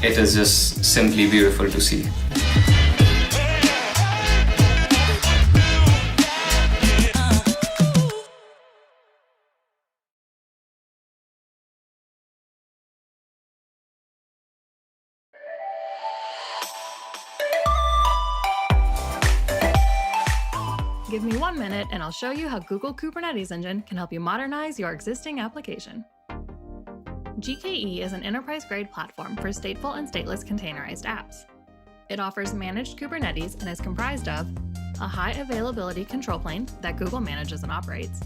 it is just simply beautiful to see. Give me 1 minute and I'll show you how Google Kubernetes Engine can help you modernize your existing application. GKE is an enterprise-grade platform for stateful and stateless containerized apps. It offers managed Kubernetes and is comprised of a high availability control plane that Google manages and operates,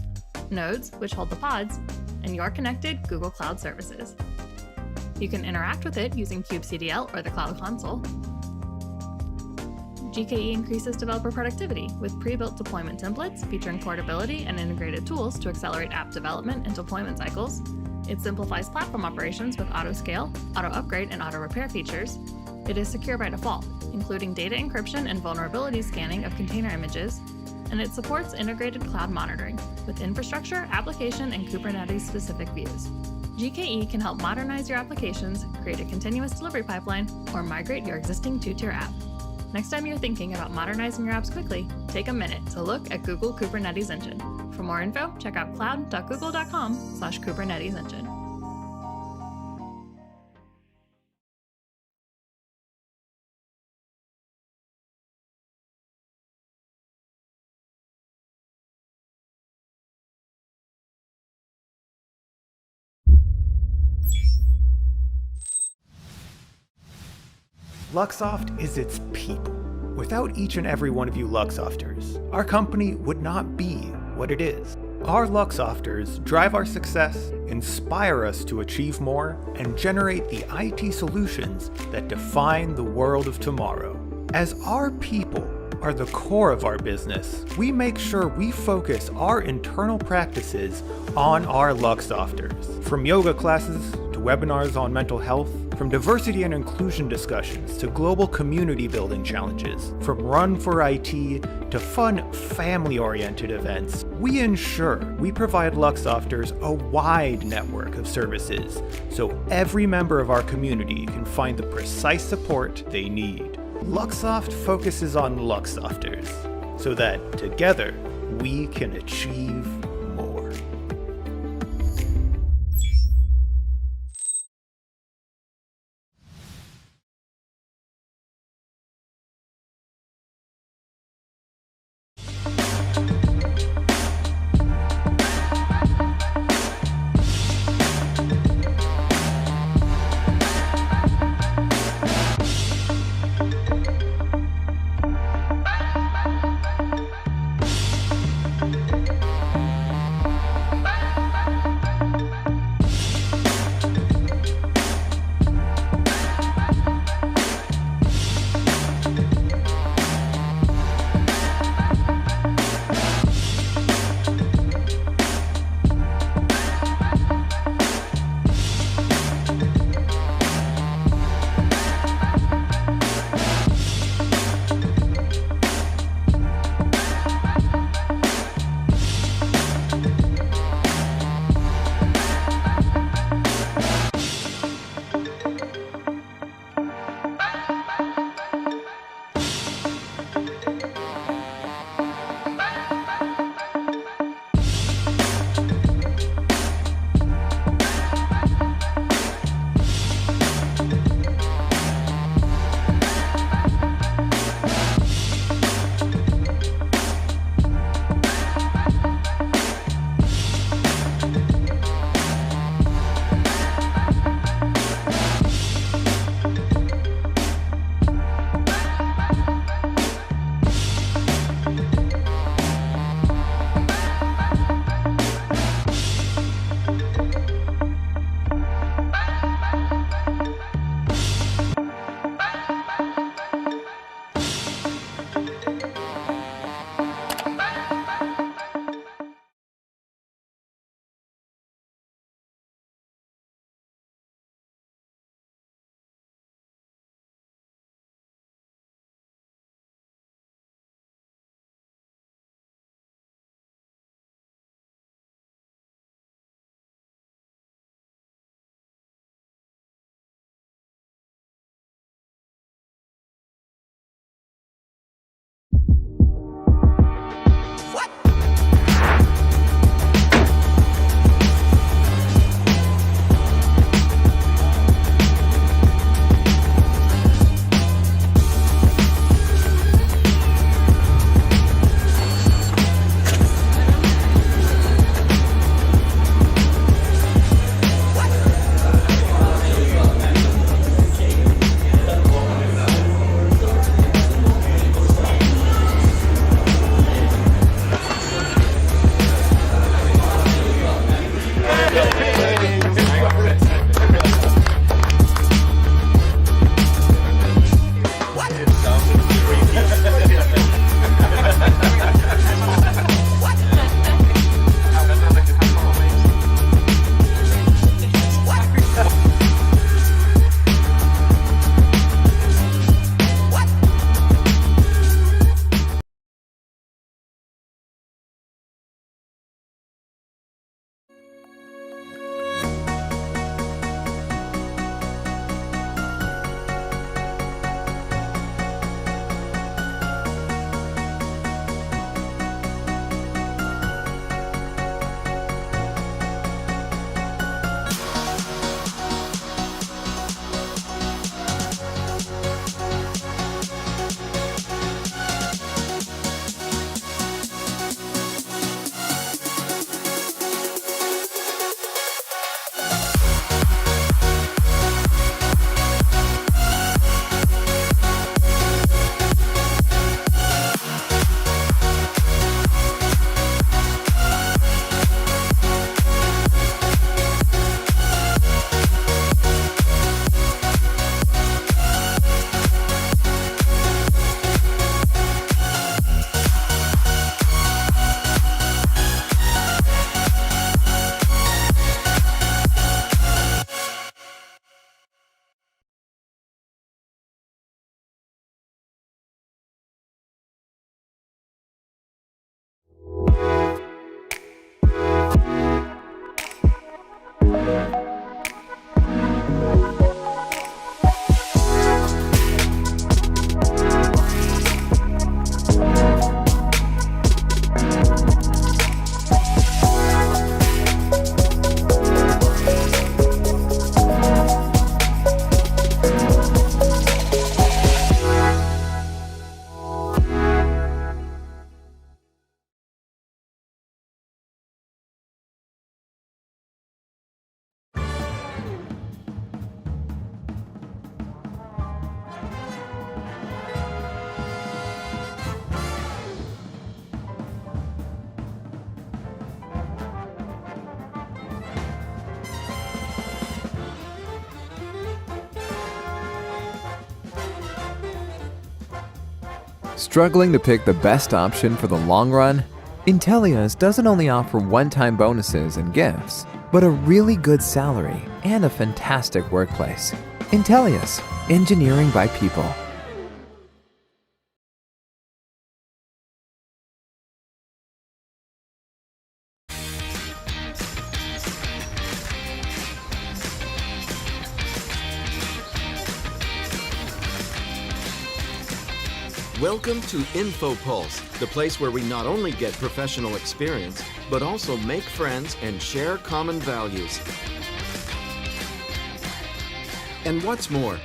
nodes, which hold the pods, and your connected Google Cloud services. You can interact with it using kubectl or the Cloud Console. GKE increases developer productivity with pre-built deployment templates featuring portability and integrated tools to accelerate app development and deployment cycles. It simplifies platform operations with auto-scale, auto-upgrade, and auto-repair features. It is secure by default, including data encryption and vulnerability scanning of container images. And it supports integrated cloud monitoring with infrastructure, application, and Kubernetes-specific views. GKE can help modernize your applications, create a continuous delivery pipeline, or migrate your existing two-tier app. Next time you're thinking about modernizing your apps quickly, take a minute to look at Google Kubernetes Engine. For more info, check out cloud.google.com/Kubernetes Engine. Luxoft is its people. Without each and every one of you Luxofters, our company would not be what it is. Our Luxofters drive our success, inspire us to achieve more, and generate the IT solutions that define the world of tomorrow. As our people are the core of our business, we make sure we focus our internal practices on our Luxofters. From yoga classes to webinars on mental health, from diversity and inclusion discussions to global community building challenges, from Run for IT to fun family-oriented events, we ensure we provide Luxofters a wide network of services so every member of our community can find the precise support they need. Luxoft focuses on Luxofters so that together we can achieve more. Struggling to pick the best option for the long run? Intellias doesn't only offer one-time bonuses and gifts, but a really good salary and a fantastic workplace. Intellias, engineering by people. Welcome to InfoPulse, the place where we not only get professional experience, but also make friends and share common values. And what's more,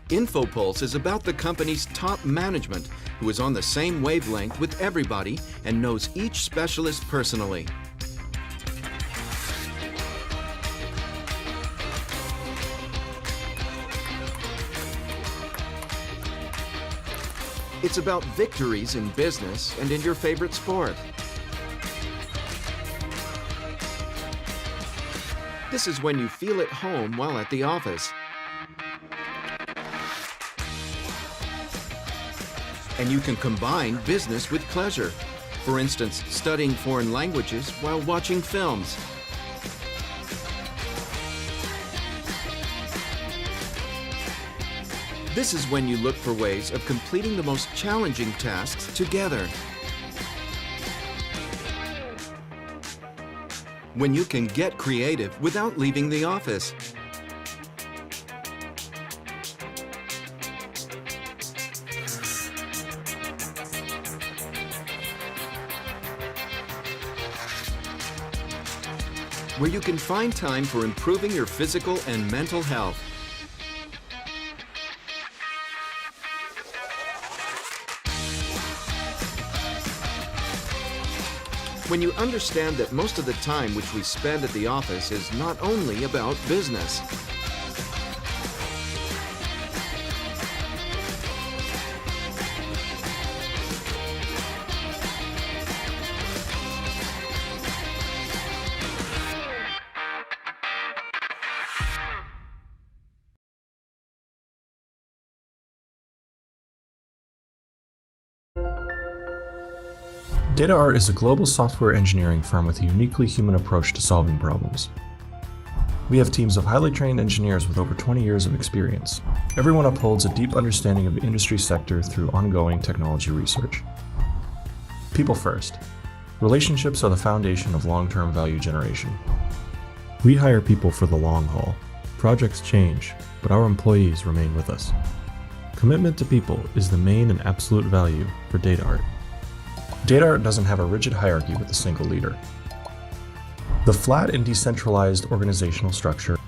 InfoPulse is about the company's top management who is on the same wavelength with everybody and knows each specialist personally. It's about victories in business and in your favorite sport. This is when you feel at home while at the office. And you can combine business with pleasure. For instance, studying foreign languages while watching films. This is when you look for ways of completing the most challenging tasks together. When you can get creative without leaving the office. Where you can find time for improving your physical and mental health. When you understand that most of the time which we spend at the office is not only about business. DataArt is a global software engineering firm with a uniquely human approach to solving problems. We have teams of highly trained engineers with over 20 years of experience. Everyone upholds a deep understanding of the industry sector through ongoing technology research. People first. Relationships are the foundation of long-term value generation. We hire people for the long haul. Projects change, but our employees remain with us. Commitment to people is the main and absolute value for DataArt. DataArt doesn't have a rigid hierarchy with a single leader. The flat and decentralized organizational structure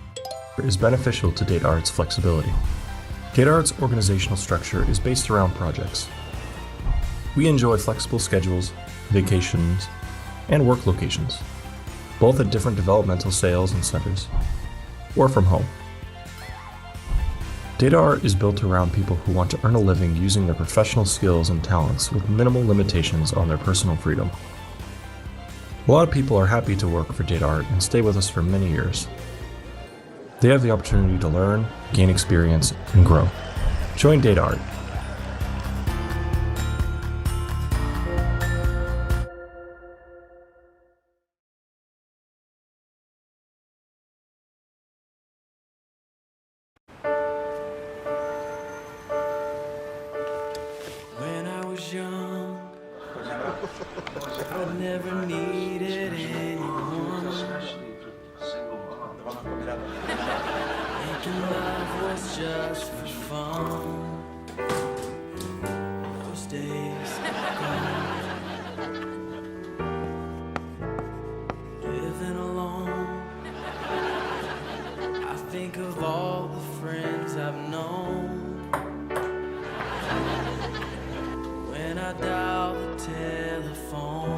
is beneficial to DataArt's flexibility. DataArt's organizational structure is based around projects. We enjoy flexible schedules, vacations, and work locations, both at different developmental sales and centers, or from home. DataArt is built around people who want to earn a living using their professional skills and talents with minimal limitations on their personal freedom. A lot of people are happy to work for DataArt and stay with us for many years. They have the opportunity to learn, gain experience, and grow. Join DataArt. When I was young, I never needed anyone. Making love was just for fun. Those days gone. Living alone, I think of all the friends I've known. When I dial the telephone.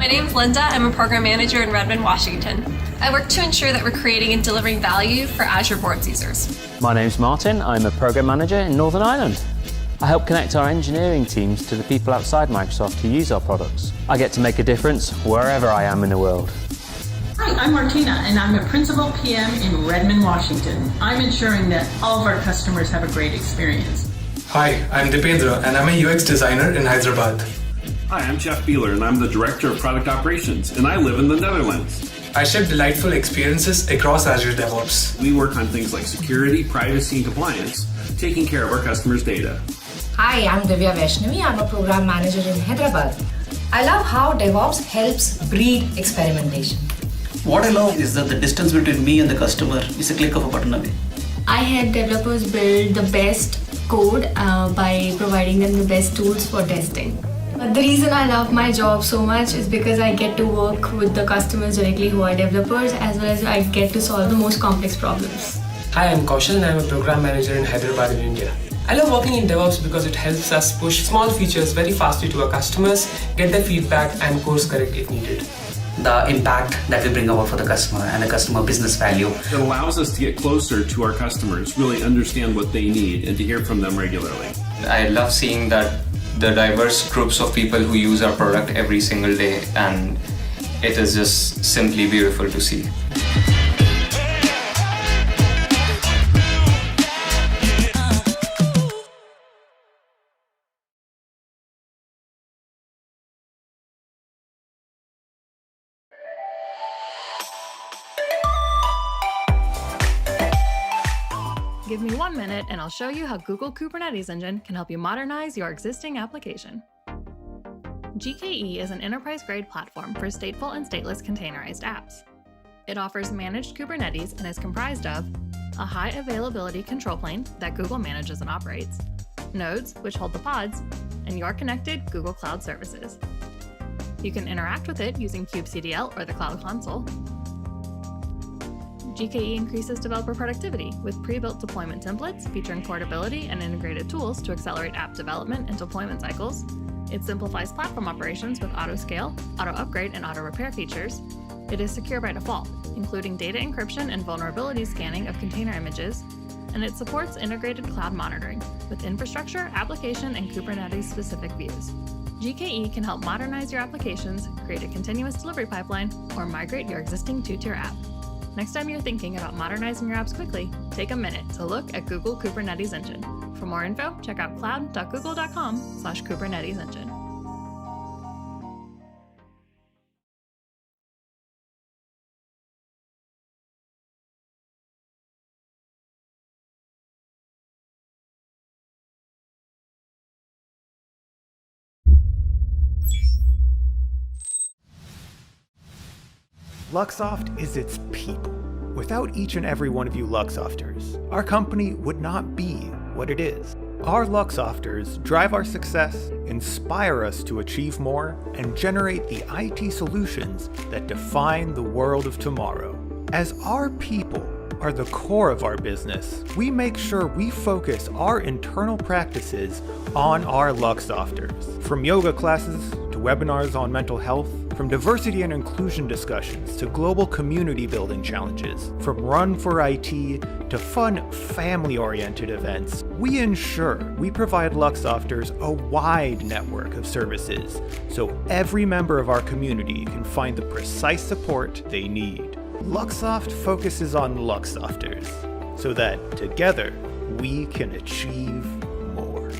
My name's Linda. I'm a program manager in Redmond, Washington. I work to ensure that we're creating and delivering value for Azure Boards users. My name's Martin. I'm a program manager in Northern Ireland. I help connect our engineering teams to the people outside Microsoft who use our products. I get to make a difference wherever I am in the world. Hi, I'm Martina, and I'm a Principal PM in Redmond, Washington. I'm ensuring that all of our customers have a great experience. Hi, I'm Dipendra, and I'm a UX designer in Hyderabad. Hi, I'm Jeff Beeler, and I'm the Director of Product Operations, and I live in the Netherlands. I ship delightful experiences across Azure DevOps. We work on things like security, privacy, and compliance, taking care of our customers' data. Hi, I'm Divya Vaishnavi. I'm a program manager in Hyderabad. I love how DevOps helps breed experimentation. What I love is that the distance between me and the customer is a click of a button away. I help developers build the best code by providing them the best tools for testing. The reason I love my job so much is because I get to work with the customers directly who are developers, as well as I get to solve the most complex problems. Hi, I'm Kaushal and I'm a program manager in Hyderabad in India. I love working in DevOps because it helps us push small features very fastly to our customers, get their feedback and course correct if needed. The impact that we bring about for the customer and the customer business value. It allows us to get closer to our customers, really understand what they need, and to hear from them regularly. I love seeing that the diverse groups of people who use our product every single day, and it is just simply beautiful to see. Give me 1 minute and I'll show you how Google Kubernetes Engine can help you modernize your existing application. GKE is an enterprise-grade platform for stateful and stateless containerized apps. It offers managed Kubernetes and is comprised of a high-availability control plane that Google manages and operates, nodes, which hold the pods, and your connected Google Cloud services. You can interact with it using kubectl or the Cloud Console. GKE increases developer productivity with pre-built deployment templates featuring portability and integrated tools to accelerate app development and deployment cycles. It simplifies platform operations with auto-scale, auto-upgrade, and auto-repair features. It is secure by default, including data encryption and vulnerability scanning of container images. And it supports integrated cloud monitoring with infrastructure, application, and Kubernetes-specific views. GKE can help modernize your applications, create a continuous delivery pipeline, or migrate your existing two-tier app. Next time you're thinking about modernizing your apps quickly, take a minute to look at Google Kubernetes Engine. For more info, check out cloud.google.com/Kubernetes Engine. Luxoft is its people. Without each and every one of you Luxofters, our company would not be what it is. Our Luxofters drive our success, inspire us to achieve more, and generate the IT solutions that define the world of tomorrow. As our people are the core of our business, we make sure we focus our internal practices on our Luxofters. From yoga classes to webinars on mental health, from diversity and inclusion discussions to global community building challenges, from Run for IT to fun family-oriented events, we ensure we provide Luxofters a wide network of services so every member of our community can find the precise support they need. Luxoft focuses on Luxofters so that together we can achieve more.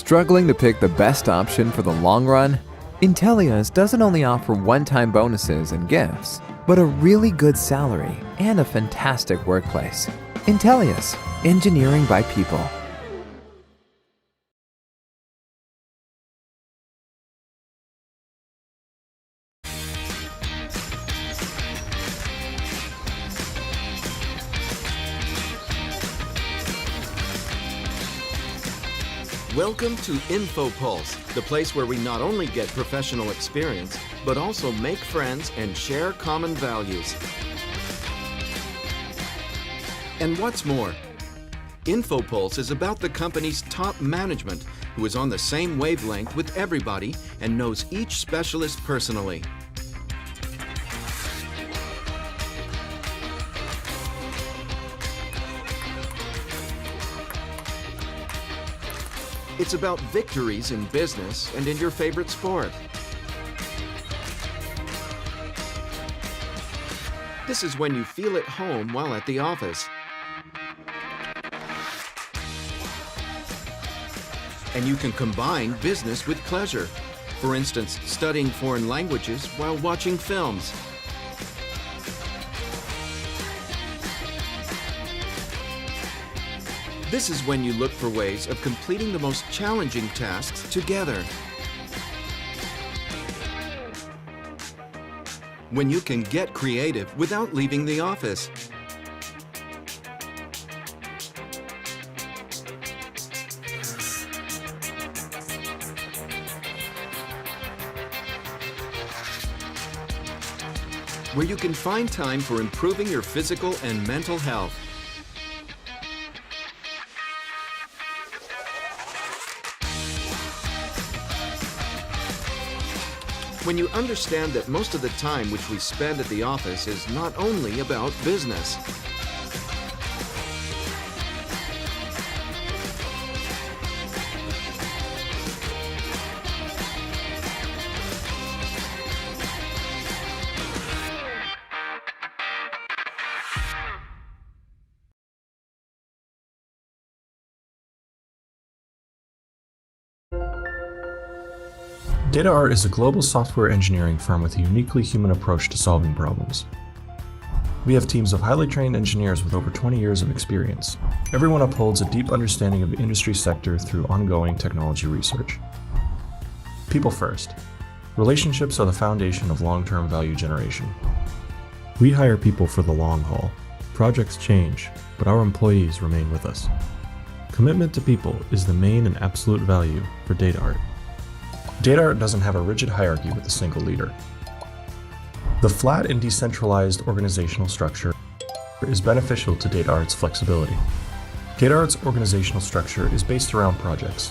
Struggling to pick the best option for the long run? Intellias doesn't only offer one-time bonuses and gifts, but a really good salary and a fantastic workplace. Intellias, engineering by people. Welcome to InfoPulse, the place where we not only get professional experience, but also make friends and share common values. And what's more, InfoPulse is about the company's top management who is on the same wavelength with everybody and knows each specialist personally. It's about victories in business and in your favorite sport. This is when you feel at home while at the office. And you can combine business with pleasure. For instance, studying foreign languages while watching films. This is when you look for ways of completing the most challenging tasks together. When you can get creative without leaving the office. Where you can find time for improving your physical and mental health. When you understand that most of the time which we spend at the office is not only about business. DataArt is a global software engineering firm with a uniquely human approach to solving problems. We have teams of highly trained engineers with over 20 years of experience. Everyone upholds a deep understanding of the industry sector through ongoing technology research. People first. Relationships are the foundation of long-term value generation. We hire people for the long haul. Projects change, but our employees remain with us. Commitment to people is the main and absolute value for DataArt. DataArt doesn't have a rigid hierarchy with a single leader. The flat and decentralized organizational structure is beneficial to DataArt's flexibility. DataArt's organizational structure is based around projects.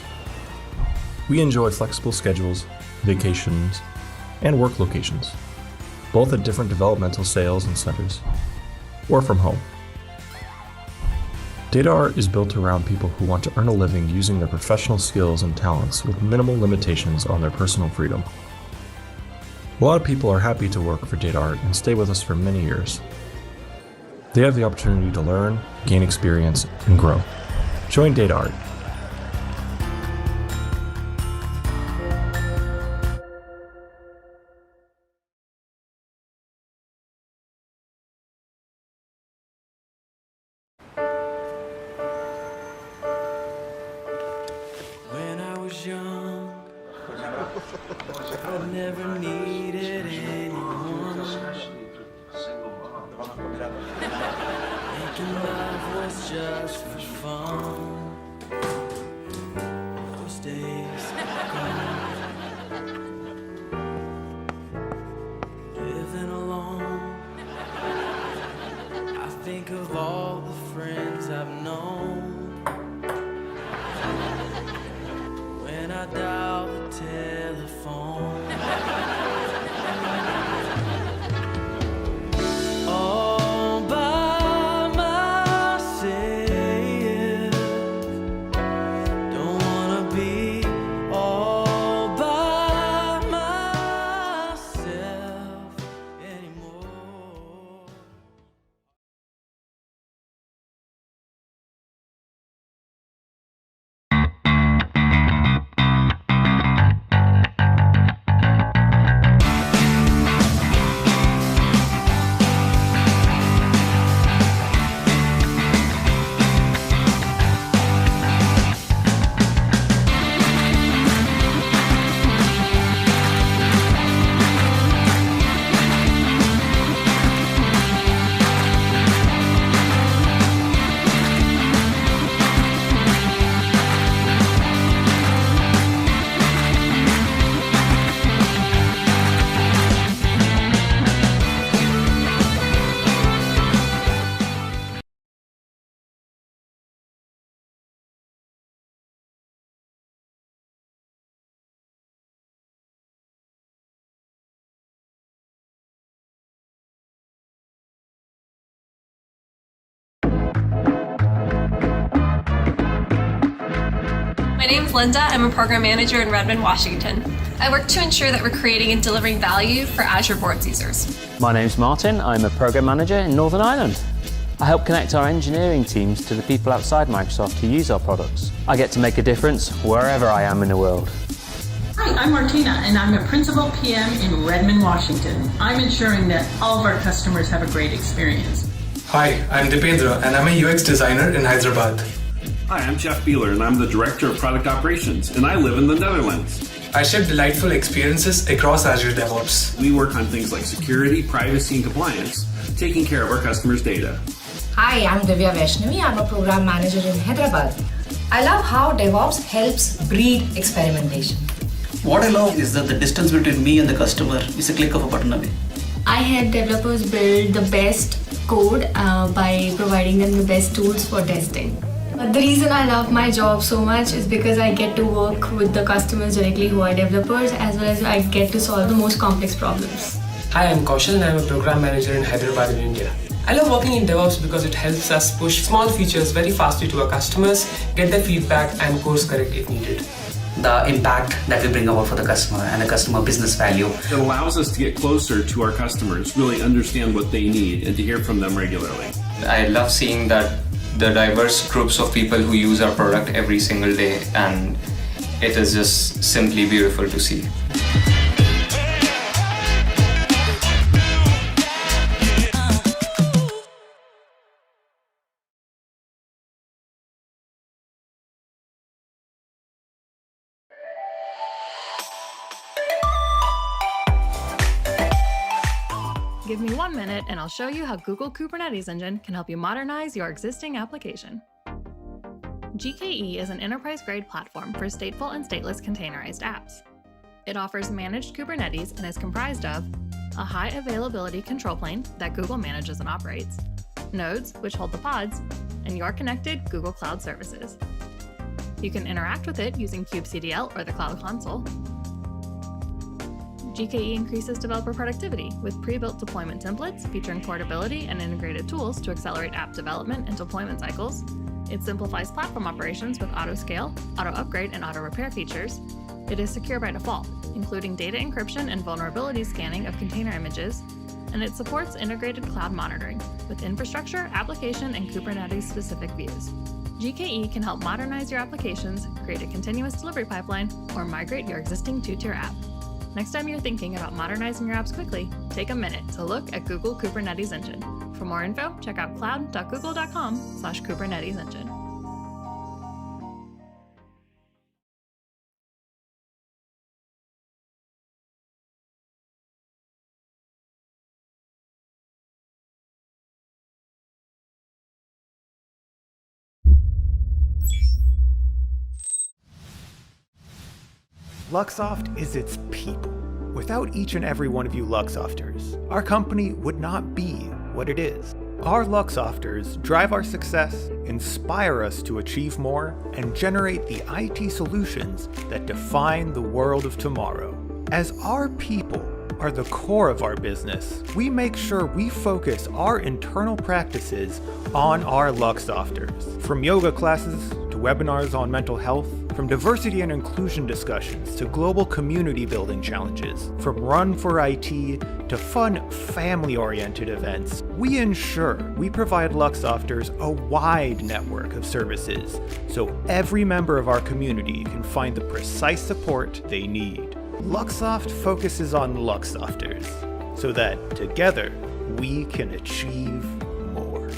We enjoy flexible schedules, vacations, and work locations, both at different developmental sales and centers, or from home. DataArt is built around people who want to earn a living using their professional skills and talents with minimal limitations on their personal freedom. A lot of people are happy to work for DataArt and stay with us for many years. They have the opportunity to learn, gain experience, and grow. Join DataArt. When I was young, I never needed anyone. Making love was just for fun. Those days are gone. Living alone, I think of all the friends I've known. When I dial the telephone, all by myself, My name's Linda. I'm a program manager in Redmond, Washington. I work to ensure that we're creating and delivering value for Azure Boards users. My name's Martin. I'm a program manager in Northern Ireland. I help connect our engineering teams to the people outside Microsoft who use our products. I get to make a difference wherever I am in the world. Hi, I'm Martina, and I'm a Principal PM in Redmond, Washington. I'm ensuring that all of our customers have a great experience. Hi, I'm Dipendra, and I'm a UX designer in Hyderabad. Hi, I'm Jeff Beeler, and I'm the Director of Product Operations, and I live in the Netherlands. I ship delightful experiences across Azure DevOps. We work on things like security, privacy, and compliance, taking care of our customers' data. Hi, I'm Divya Vaishnavi. I'm a program manager in Hyderabad. I love how DevOps helps breed experimentation. What I love is that the distance between me and the customer is a click of a button away. I help developers build the best code by providing them the best tools for testing. But the reason I love my job so much is because I get to work with the customers directly who are developers, as well as I get to solve the most complex problems. Hi, I'm Kaushal and I'm a program manager in Hyderabad in India. I love working in DevOps because it helps us push small features very fastly to our customers, get their feedback and course correct if needed. The impact that we bring about for the customer and the customer business value. It allows us to get closer to our customers, really understand what they need, and to hear from them regularly. I love seeing that the diverse groups of people who use our product every single day, and it is just simply beautiful to see. Give me 1 minute and I'll show you how Google Kubernetes Engine can help you modernize your existing application. GKE is an enterprise-grade platform for stateful and stateless containerized apps. It offers managed Kubernetes and is comprised of a high availability control plane that Google manages and operates, nodes, which hold the pods, and your connected Google Cloud services. You can interact with it using kubectl or the Cloud Console. GKE increases developer productivity with pre-built deployment templates featuring portability and integrated tools to accelerate app development and deployment cycles. It simplifies platform operations with auto-scale, auto-upgrade, and auto-repair features. It is secure by default, including data encryption and vulnerability scanning of container images, and it supports integrated cloud monitoring with infrastructure, application, and Kubernetes-specific views. GKE can help modernize your applications, create a continuous delivery pipeline, or migrate your existing two-tier app. Next time you're thinking about modernizing your apps quickly, take a minute to look at Google Kubernetes Engine. For more info, check out cloud.google.com/Kubernetes Engine. Luxoft is its people. Without each and every one of you Luxofters, our company would not be what it is. Our Luxofters drive our success, inspire us to achieve more, and generate the IT solutions that define the world of tomorrow. As our people are the core of our business, we make sure we focus our internal practices on our Luxofters. From yoga classes to webinars on mental health, from diversity and inclusion discussions to global community building challenges, from Run for IT to fun family-oriented events, we ensure we provide Luxofters a wide network of services so every member of our community can find the precise support they need. Luxoft focuses on Luxofters so that together we can achieve more.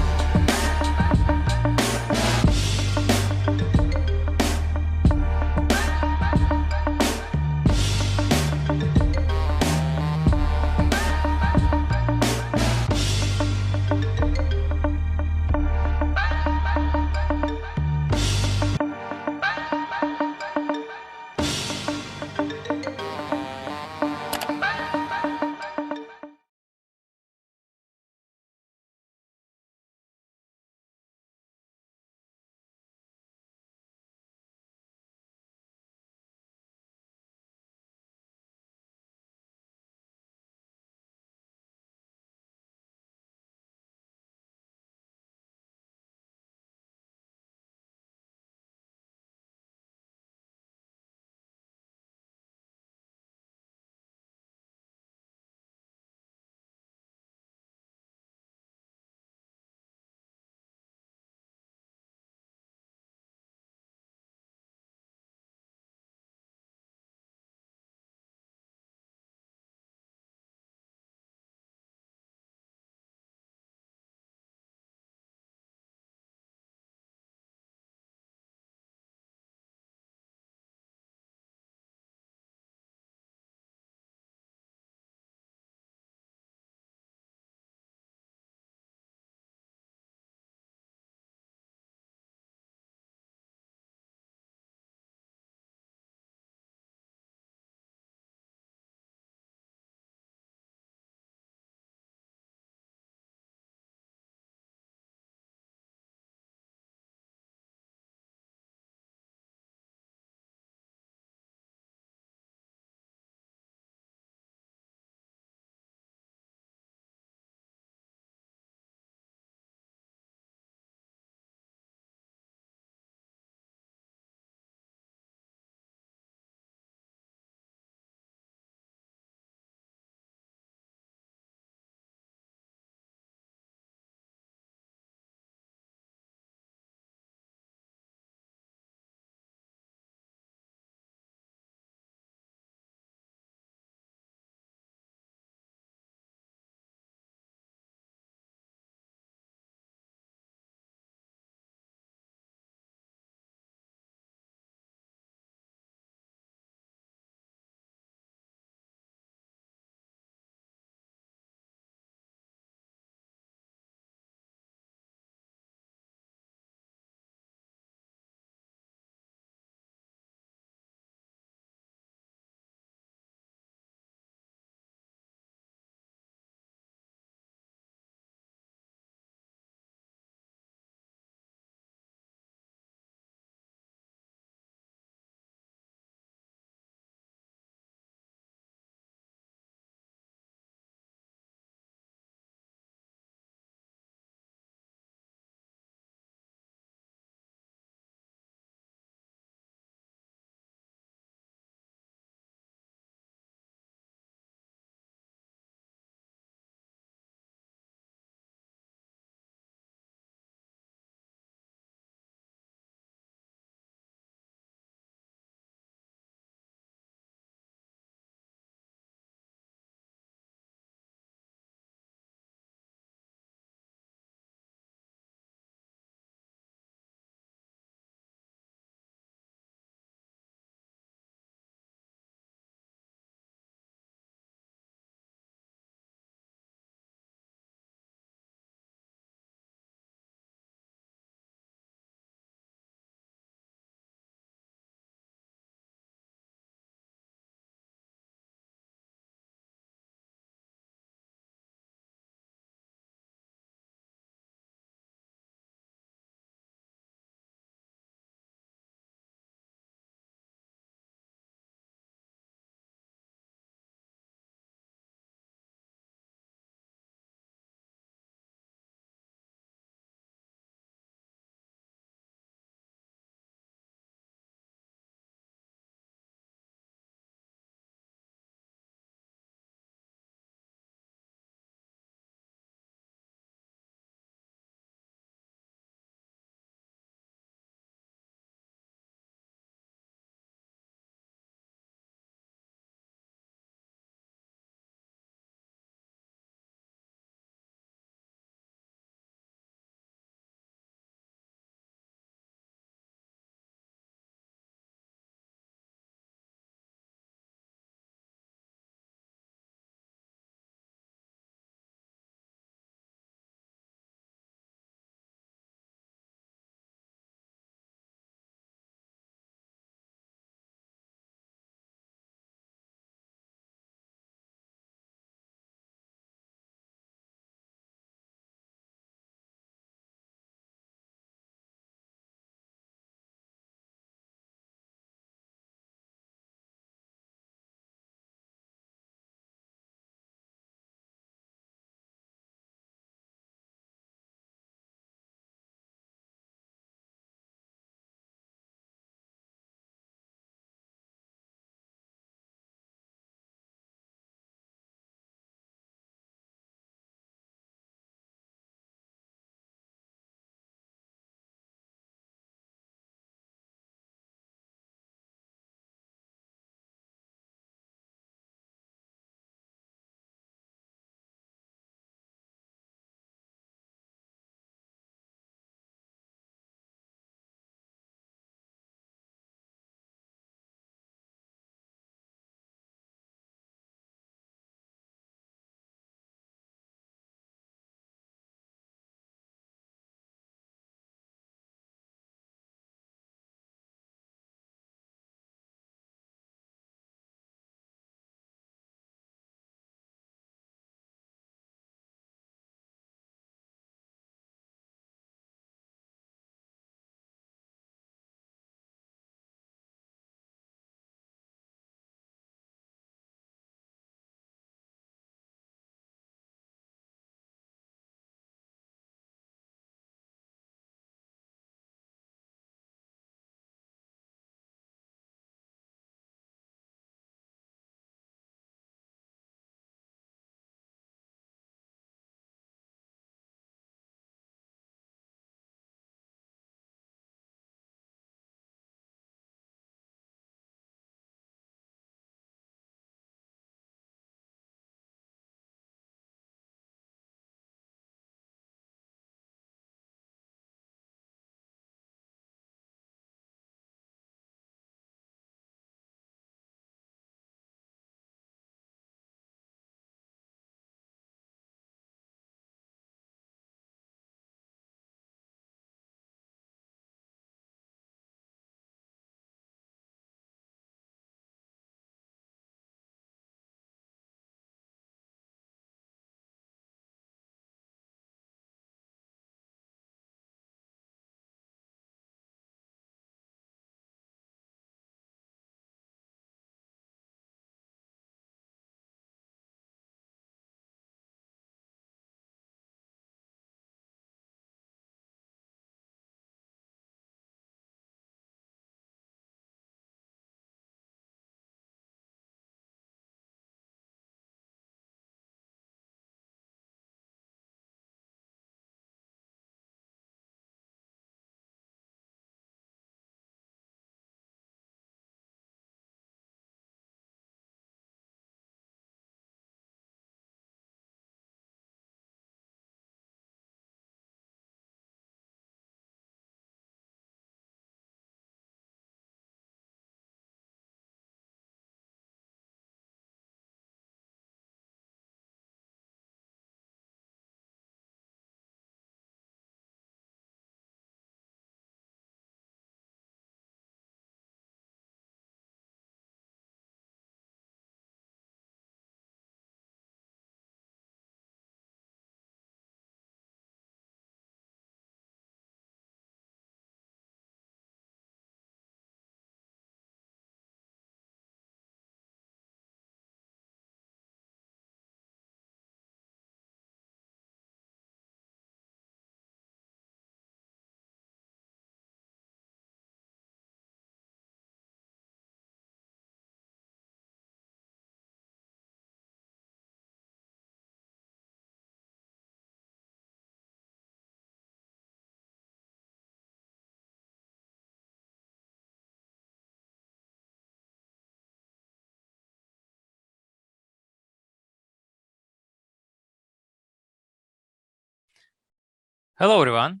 Hello, everyone.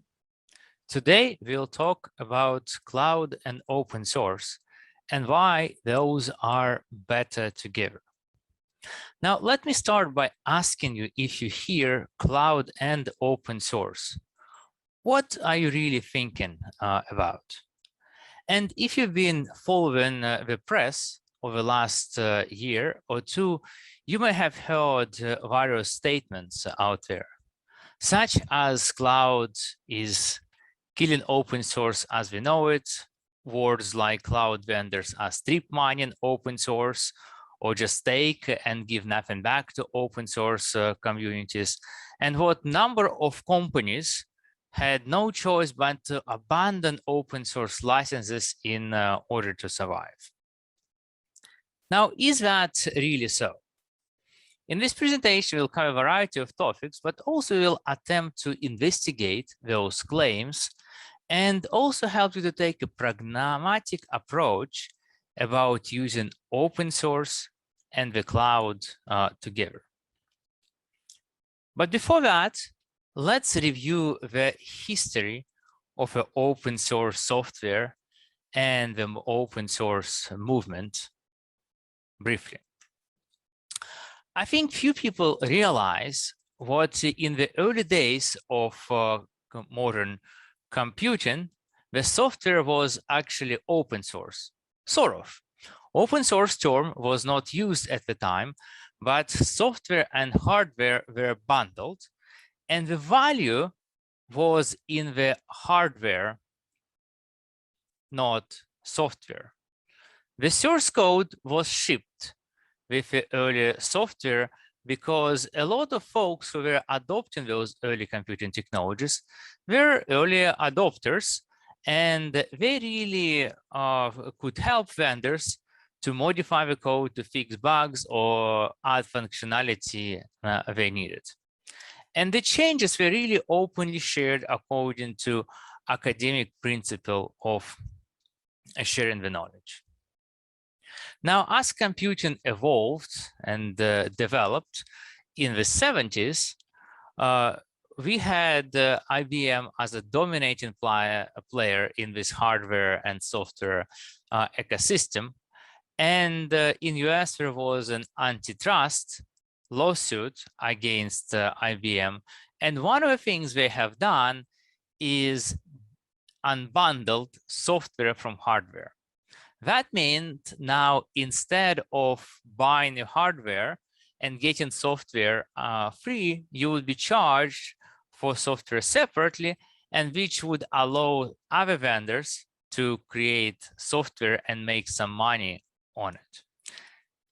Today, we'll talk about cloud and open source and why those are better together. Now, let me start by asking you, if you hear cloud and open source, what are you really thinking about? And if you've been following the press over the last year or two, you may have heard various statements out there, such as cloud is killing open source as we know it, words like cloud vendors are strip mining open source, or just take and give nothing back to open source communities, and what number of companies had no choice but to abandon open source licenses in order to survive. Now, is that really so? In this presentation, we'll cover a variety of topics, but also we'll attempt to investigate those claims and also help you to take a pragmatic approach about using open source and the cloud together. But before that, let's review the history of the open source software and the open source movement briefly. I think few people realize what in the early days of modern computing, the software was actually open source, sort of. Open source term was not used at the time, but software and hardware were bundled, and the value was in the hardware, not software. The source code was shipped with the early software because a lot of folks who were adopting those early computing technologies were early adopters, and they really could help vendors to modify the code to fix bugs or add functionality they needed. And the changes were really openly shared according to academic principle of sharing the knowledge. Now, as computing evolved and developed in the 70s, we had IBM as a dominating player in this hardware and software ecosystem. And in US, there was an antitrust lawsuit against IBM. And one of the things they have done is unbundled software from hardware. That meant now, instead of buying the hardware and getting software free, you would be charged for software separately, and which would allow other vendors to create software and make some money on it.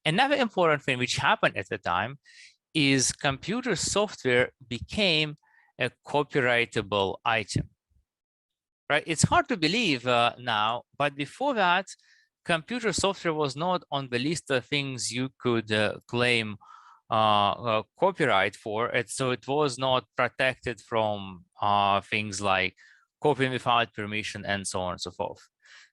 Another important thing which happened at the time is computer software became a copyrightable item. Right? It's hard to believe now, but before that, computer software was not on the list of things you could claim copyright for. So it was not protected from things like copying without permission and so on and so forth.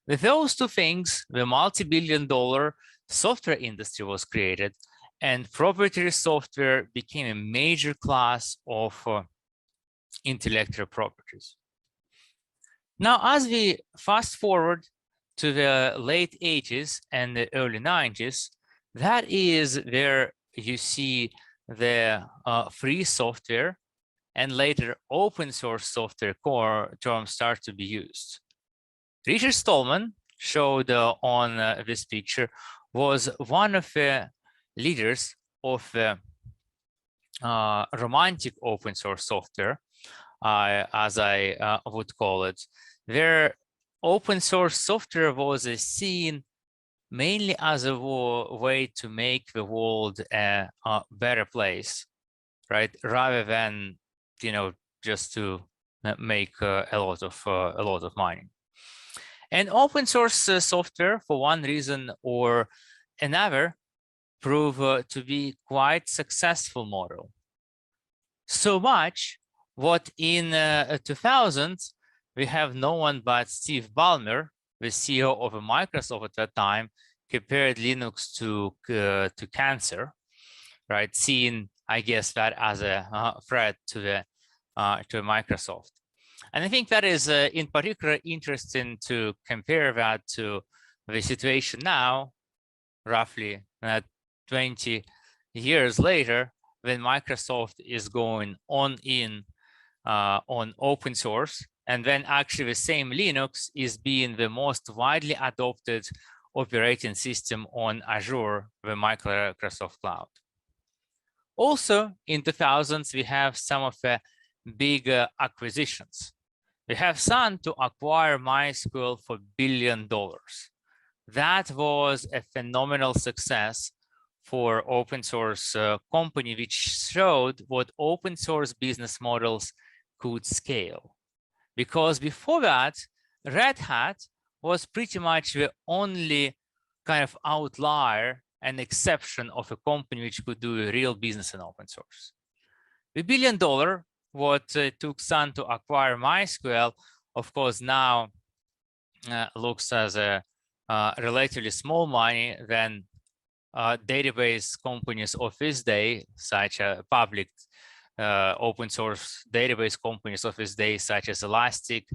With those two things, the multi-billion-dollar software industry was created, and proprietary software became a major class of intellectual properties. Now, as we fast forward to the late 80s and the early 90s, that is where you see the free software and later open source software core terms start to be used. Richard Stallman, showed on this picture, was one of the leaders of the romantic open source software, as I would call it, where open source software was seen mainly as a way to make the world a better place, right? Rather than, just to make a lot of money. And open source software, for one reason or another, proved to be quite successful model. So much what in 2000 we have no one but Steve Ballmer, the CEO of Microsoft at that time, compared Linux to cancer, right? Seeing, I guess, that as a threat to Microsoft. And I think that is in particular interesting to compare that to the situation now, roughly 20 years later, when Microsoft is going on open source, and then actually the same Linux is being the most widely adopted operating system on Azure, the Microsoft Cloud. Also, in 2000s, we have some of the big acquisitions. We have Sun to acquire MySQL for $1 billion. That was a phenomenal success for open source company, which showed what open source business models could scale. Because before that, Red Hat was pretty much the only kind of outlier and exception of a company which could do a real business in open source. The $1 billion, what took Sun to acquire MySQL, of course, now looks as a relatively small money than database companies of this day, such as public open source database companies of this day, such as Elastic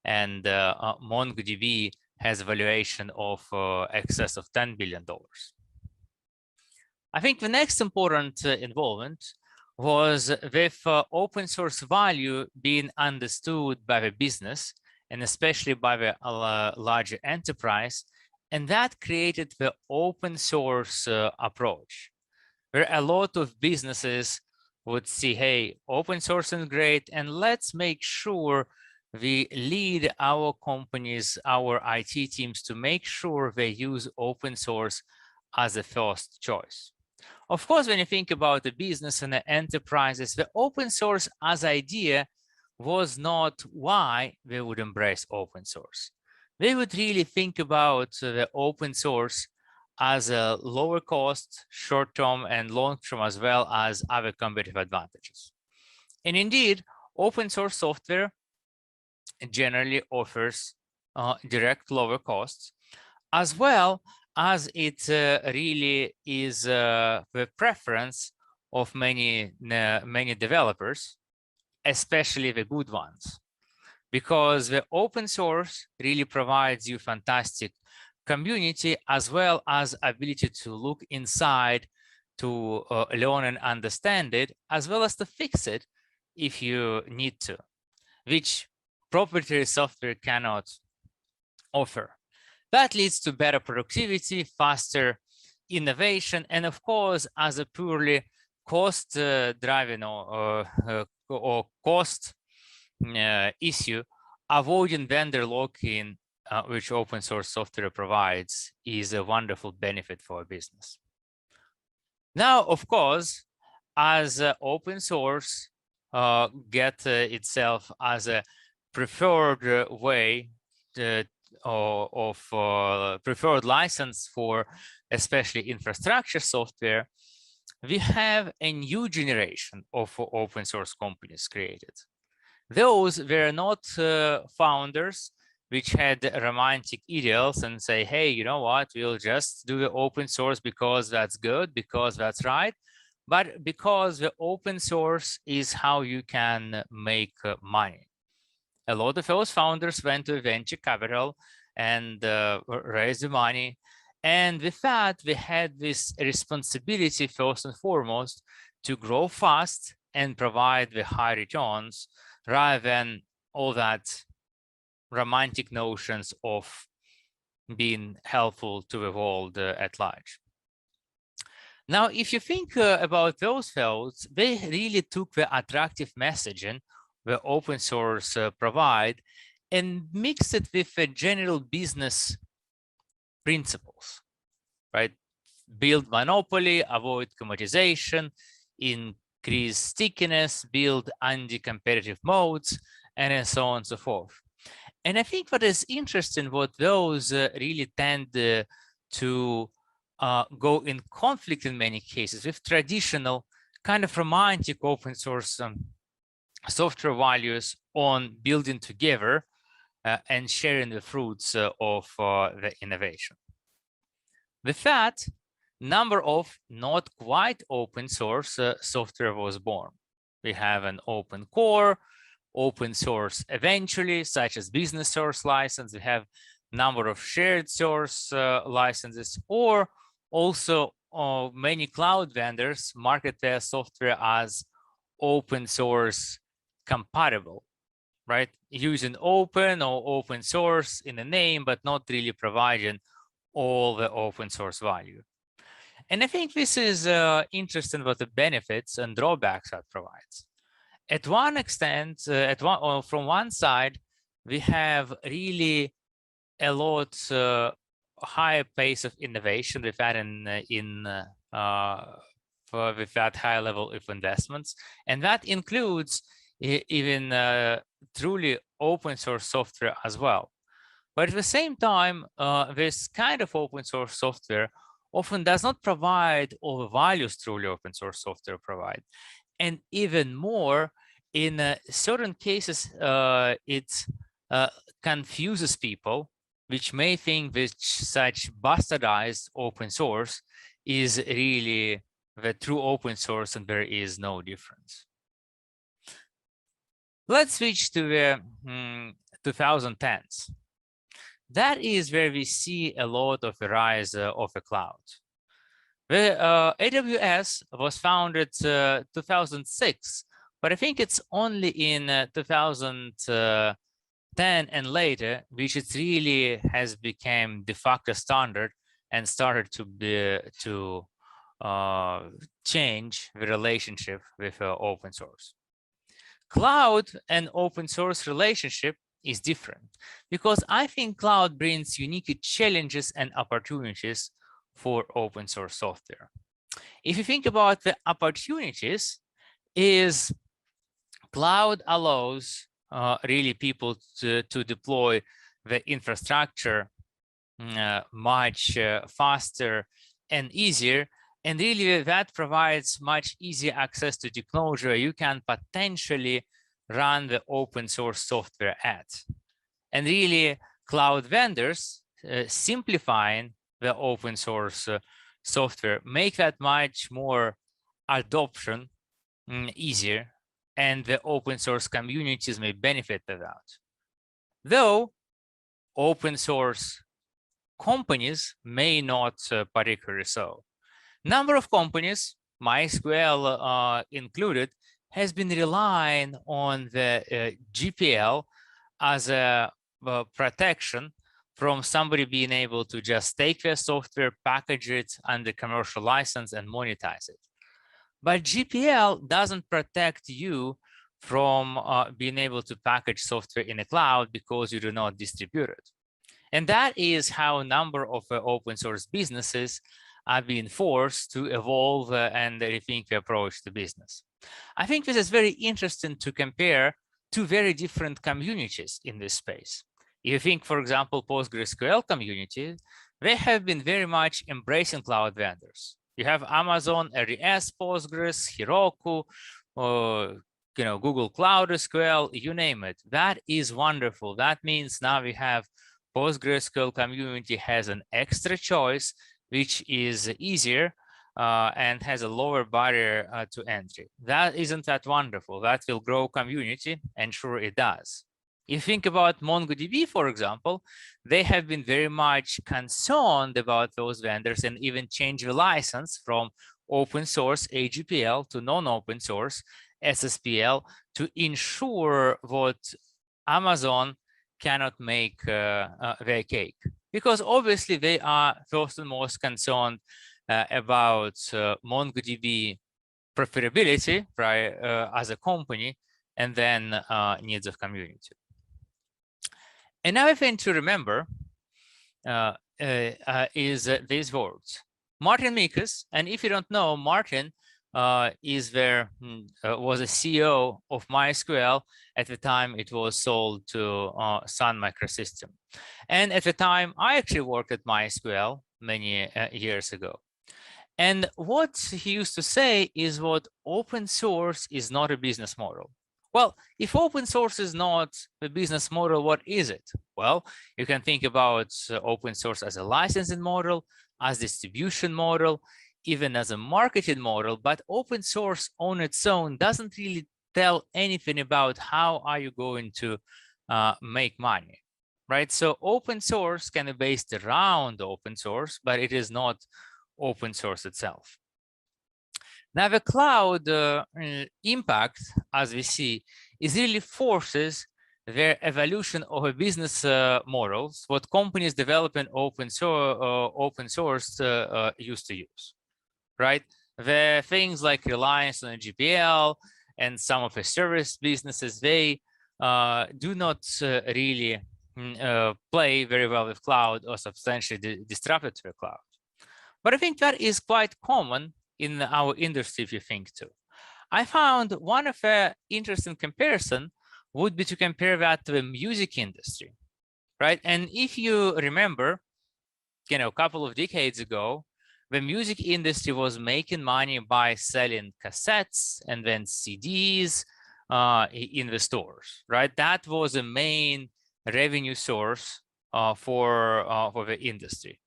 and MongoDB, has a valuation of excess of $10 billion. I think the next important involvement was with open source value being understood by the business, and especially by the larger enterprise, and that created the open source approach, where a lot of businesses would see, hey, open source is great, and let's make sure we lead our companies, our IT teams, to make sure they use open source as a first choice. Of course, when you think about the business and the enterprises, the open source as idea was not why they would embrace open source. They would really think about the open source as a lower cost, short-term and long-term, as well as other competitive advantages. And indeed, open source software generally offers direct lower costs, as well as it really is the preference of many developers, especially the good ones, because the open source really provides you fantastic community, as well as ability to look inside to learn and understand it, as well as to fix it if you need to, which proprietary software cannot offer. That leads to better productivity, faster innovation, and of course, as a purely cost-driven or cost issue, avoiding vendor lock-in, which open source software provides, is a wonderful benefit for a business. Now, of course, as open source get itself as a preferred way of preferred license for especially infrastructure software, we have a new generation of open source companies created. Those were not founders which had romantic ideals and say, hey, you know what, we'll just do the open source because that's good, because that's right, but because the open source is how you can make money. A lot of those founders went to venture capital and raised the money. And with that, we had this responsibility, first and foremost, to grow fast and provide the high returns, rather than all that romantic notions of being helpful to the world at large. Now, if you think about those fellows, they really took the attractive messaging the open source provide and mixed it with general business principles, right? Build monopoly, avoid commoditization, increase stickiness, build anti-competitive modes, and so on and so forth. And I think what is interesting, what those really tend to go in conflict in many cases with traditional kind of romantic open source software values on building together and sharing the fruits of the innovation. With that, number of not quite open source software was born. We have an open core, open source eventually, such as business source license. We have number of shared source licenses, or also many cloud vendors market their software as open source compatible, right? Using open or open source in the name, but not really providing all the open source value. And I think this is interesting what the benefits and drawbacks that provides. At one extent, from one side, we have really a lot higher pace of innovation we've had with that high level of investments, and that includes even truly open source software as well. But at the same time, this kind of open source software often does not provide all the values truly open source software provide. And even more, in certain cases, it confuses people, which may think that such bastardized open source is really the true open source and there is no difference. Let's switch to the 2010s. That is where we see a lot of the rise of the cloud. The AWS was founded 2006, but I think it's only in 2010 and later, which it really has become de facto standard and started to change the relationship with open source. Cloud and open source relationship is different because I think cloud brings unique challenges and opportunities for open source software. If you think about the opportunities, is cloud allows really people to deploy the infrastructure much faster and easier. And really that provides much easier access to technology you can potentially run the open source software at. And really cloud vendors simplifying the open source software make that much more adoption easier, and the open source communities may benefit from that. Though open source companies may not particularly so. Number of companies, MySQL included, has been relying on the GPL as a protection from somebody being able to just take their software, package it under commercial license and monetize it. But GPL doesn't protect you from being able to package software in a cloud because you do not distribute it. And that is how a number of open source businesses are being forced to evolve and rethink the approach to business. I think this is very interesting to compare two very different communities in this space. If you think, for example, PostgreSQL community, they have been very much embracing cloud vendors. You have Amazon, RDS, Postgres, Heroku, Google Cloud SQL, you name it. That is wonderful. That means now we have PostgreSQL community has an extra choice, which is easier and has a lower barrier to entry. That isn't that wonderful. That will grow community, and sure it does. If you think about MongoDB, for example, they have been very much concerned about those vendors and even change the license from open source AGPL to non-open source SSPL to ensure what Amazon cannot make their cake. Because obviously they are first and most concerned about MongoDB profitability, right, as a company, and then needs of community. Another thing to remember is these words. Martin Mikas, and if you don't know, Martin was a CEO of MySQL at the time it was sold to Sun Microsystem. And at the time, I actually worked at MySQL many years ago. And what he used to say is what open source is not a business model. Well, if open source is not the business model, what is it? Well, you can think about open source as a licensing model, as distribution model, even as a marketing model, but open source on its own doesn't really tell anything about how are you going to make money, right? So open source can be based around open source, but it is not open source itself. Now the cloud impact, as we see, is really forces the evolution of a business models, what companies developing open source used to use, right? The things like reliance on GPL and some of the service businesses, they do not really play very well with cloud or substantially disrupted to the cloud. But I think that is quite common in our industry if you think too. I found one of the interesting comparison would be to compare that to the music industry, right? And if you remember, a couple of decades ago, the music industry was making money by selling cassettes and then CDs in the stores, right? That was a main revenue source for the industry,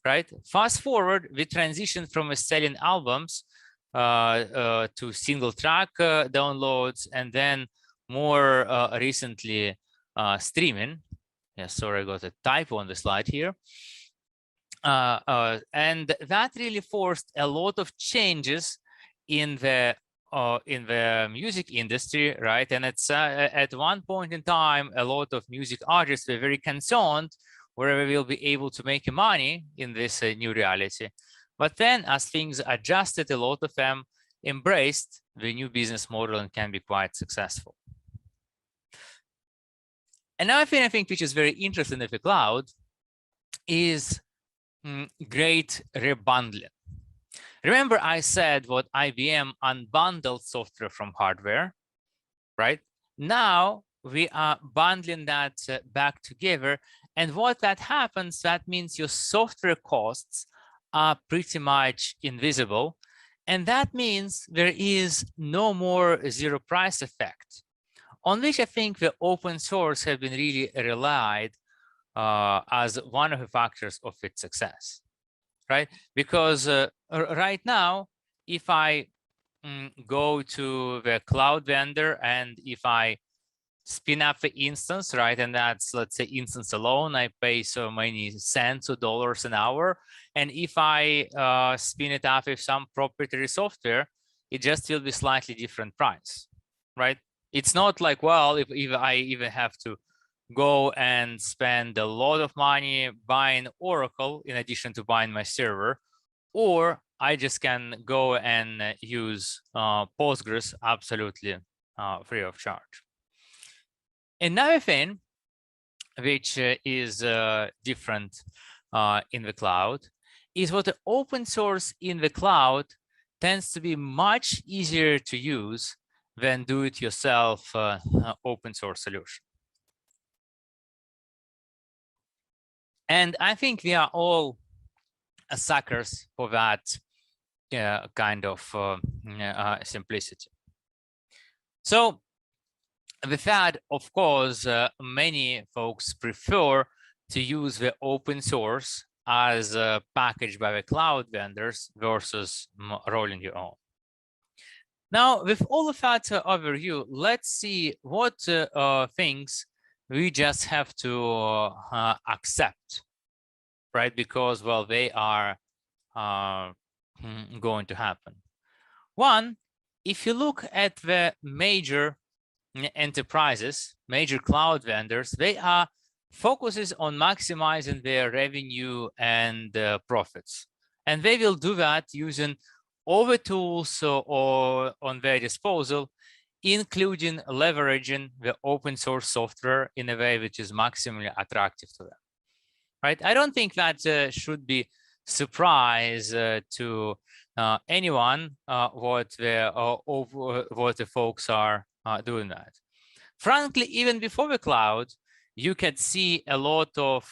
right? Fast forward, we transitioned from selling albums to single track downloads, and then more recently streaming. Yeah, sorry, I got a typo on the slide here. And that really forced a lot of changes in the music industry, right? And it's at one point in time, a lot of music artists were very concerned whether we will be able to make money in this new reality. But then as things adjusted, a lot of them embraced the new business model and can be quite successful. Another thing I think which is very interesting in the cloud is great rebundling. Remember I said what IBM unbundled software from hardware, right? Now we are bundling that back together. And what that happens, that means your software costs are pretty much invisible. And that means there is no more zero price effect, on which I think the open source have been really relied as one of the factors of its success, right? Because right now, if I go to the cloud vendor and if I spin up the instance, right, and that's, let's say, instance alone, I pay so many cents or dollars an hour. And if I spin it up with some proprietary software, it just will be slightly different price, right? It's not like, well, if I even have to go and spend a lot of money buying Oracle in addition to buying my server, or I just can go and use Postgres absolutely free of charge. Another thing which is different in the cloud is what the open source in the cloud tends to be much easier to use than do-it-yourself open source solution. And I think we are all suckers for that kind of simplicity. So with that, of course, many folks prefer to use the open source as packaged by the cloud vendors versus rolling your own. Now, with all of that overview, let's see what things we just have to accept, right? Because, well, they are going to happen. One, if you look at the major enterprises, major cloud vendors, they are focuses on maximizing their revenue and profits. And they will do that using all the tools or on their disposal, including leveraging the open source software in a way which is maximally attractive to them, right? I don't think that should be surprise to anyone what the folks are doing that. Frankly, even before the cloud, you can see a lot of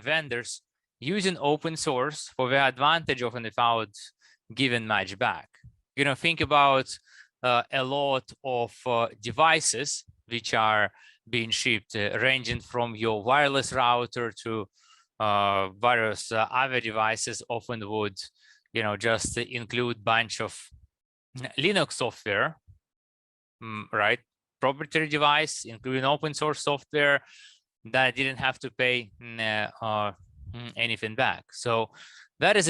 vendors using open source for the advantage of and without giving much back. Think about a lot of devices which are being shipped, ranging from your wireless router to various other devices. Often would, just include bunch of Linux software, right, proprietary device, including open source software that didn't have to pay anything back. So that is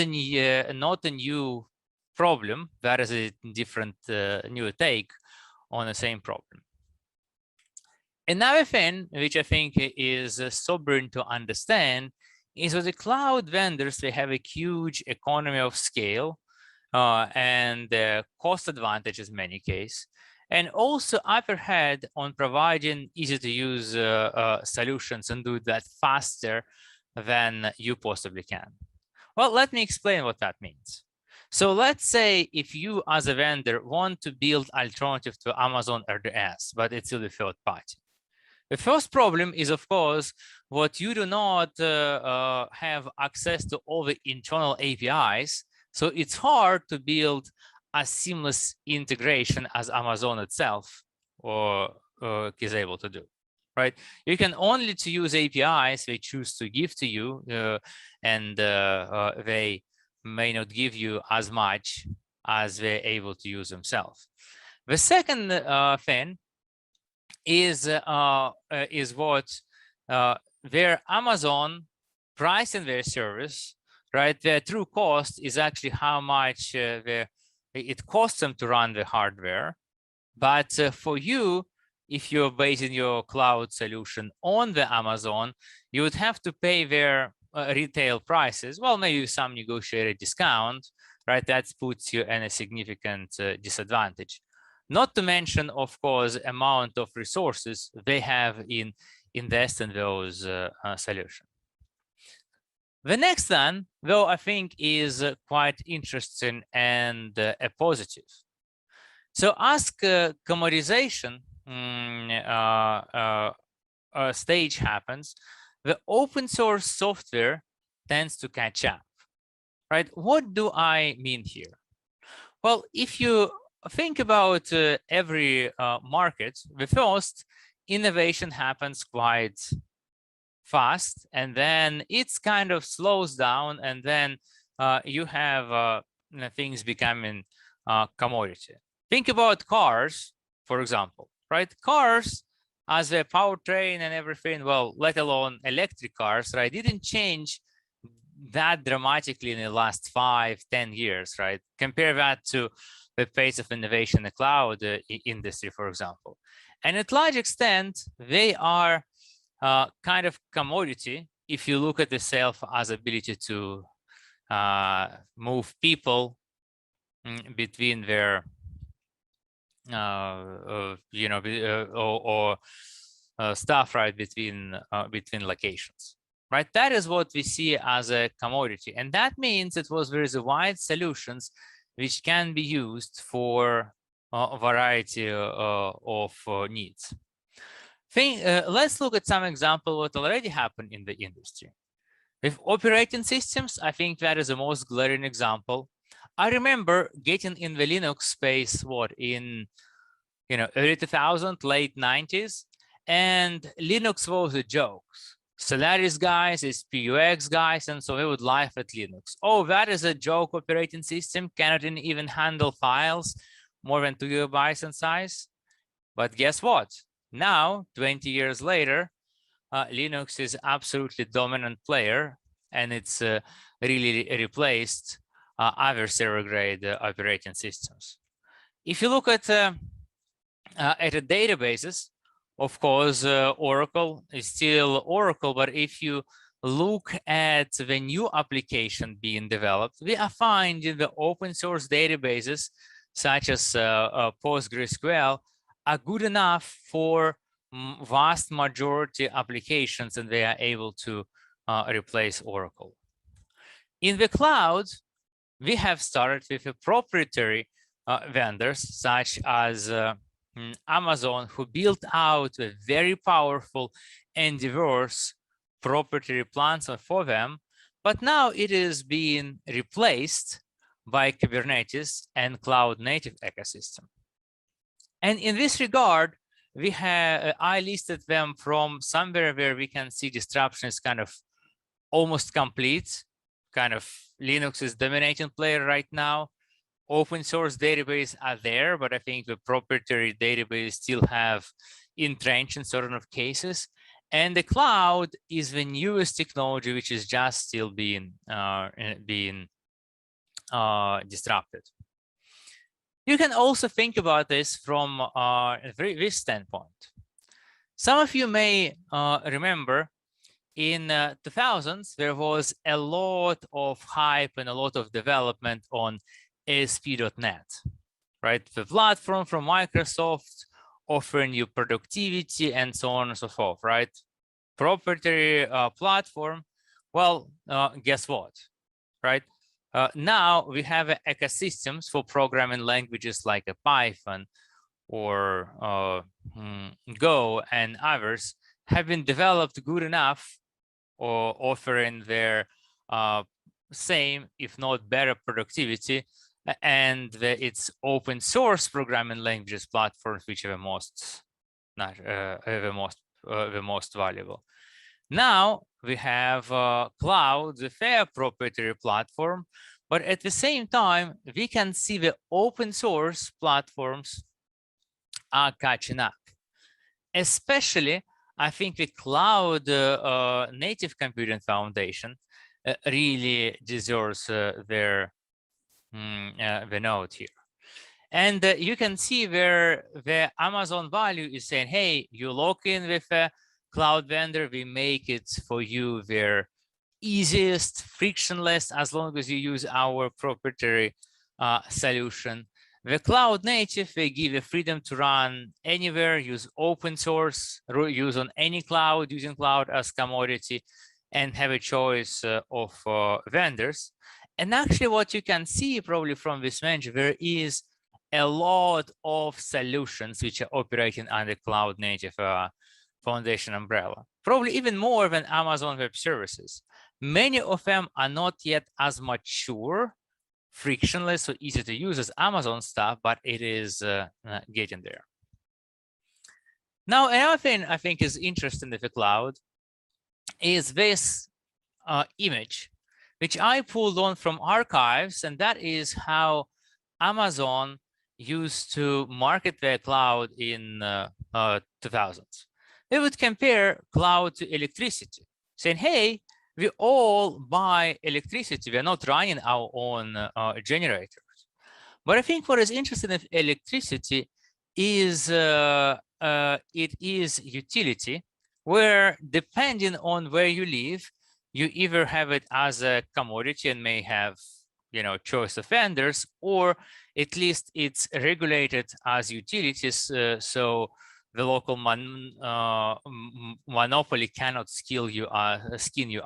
not a new problem. That is a different new take on the same problem. Another thing which I think is sobering to understand is that the cloud vendors, they have a huge economy of scale and cost advantages in many cases, and also upper hand on providing easy to use solutions and do that faster than you possibly can. Well, let me explain what that means. So let's say if you as a vendor want to build alternative to Amazon RDS, but it's still a third party. The first problem is, of course, what you do not have access to all the internal APIs. So it's hard to build a seamless integration as Amazon itself is able to do, right? You can only to use APIs they choose to give to you, and they may not give you as much as they're able to use themselves. The second thing is what their Amazon pricing their service, right? Their true cost is actually how much it costs them to run the hardware. But for you, if you're basing your cloud solution on the Amazon, you would have to pay their retail prices. Well, maybe some negotiated discount, right? That puts you in a significant disadvantage. Not to mention, of course, amount of resources they have in invest in those solutions. The next one, though, I think is quite interesting and a positive. So as commoditization stage happens, the open source software tends to catch up, right? What do I mean here? Well, if you think about every market, the first innovation happens quite fast, and then it's kind of slows down, and then you have things becoming commodity. Think about cars, for example, right? Cars as a powertrain and everything, well, let alone electric cars, right, didn't change that dramatically in the last 5-10 years, right? Compare that to the pace of innovation in the cloud industry, for example. And at large extent, they are kind of commodity if you look at the self as ability to move people between their stuff, right, between locations, right? That is what we see as a commodity, and that means there is a wide solutions which can be used for a variety of needs. Let's look at some example what already happened in the industry. With operating systems, I think that is the most glaring example. I remember getting in the Linux space, in early 2000s, late 90s, and Linux was a joke. Solaris guys, SPUX guys, and so they would laugh at Linux. Oh, that is a joke operating system, cannot even handle files more than 2 GB in size. But guess what? Now, 20 years later, Linux is absolutely dominant player, and it's really replaced other server-grade operating systems. If you look at the databases, of course, Oracle is still Oracle, but if you look at the new application being developed, we are finding the open source databases such as PostgreSQL are good enough for vast majority applications, and they are able to replace Oracle. In the cloud, we have started with a proprietary vendors such as Amazon, who built out a very powerful and diverse proprietary plans for them, but now it is being replaced by Kubernetes and cloud native ecosystem. And in this regard, we have I listed them from somewhere where we can see disruption is kind of almost complete. Kind of Linux is dominating player right now. open source database are there, but I think the proprietary database still have entrenched in certain of cases. And the cloud is the newest technology, which is just still being disrupted. You can also think about this from this standpoint. Some of you may remember in 2000s, there was a lot of hype and a lot of development on ASP.NET, right? The platform from Microsoft offering you productivity and so on and so forth, right? Proprietary platform. Well, guess what, right? Now we have ecosystems for programming languages like a Python or Go and others have been developed good enough or offering their same, if not better, productivity, and it's open source programming languages platforms which are the most valuable. Now we have cloud, the fair proprietary platform, but at the same time we can see the open source platforms are catching up, especially I think the Cloud Native Computing Foundation really deserves their the note here. And you can see where the Amazon value is saying, hey, you log in with a cloud vendor, we make it for you their easiest, frictionless, as long as you use our proprietary solution. The cloud native, they give the freedom to run anywhere, use open source, use on any cloud, using cloud as commodity, and have a choice of vendors. And actually what you can see probably from this menu, there is a lot of solutions which are operating under cloud native foundation umbrella, probably even more than Amazon Web Services. Many of them are not yet as mature, frictionless or easy to use as Amazon stuff, but it is getting there. Now, another thing I think is interesting with the cloud is this image, which I pulled on from archives, and that is how Amazon used to market their cloud in 2000s. They would compare cloud to electricity, saying, hey, we all buy electricity. We're not running our own generators. But I think what is interesting in electricity is it is utility, where depending on where you live, you either have it as a commodity and may have, you know, choice of vendors, or at least it's regulated as utilities. So the local monopoly cannot skin you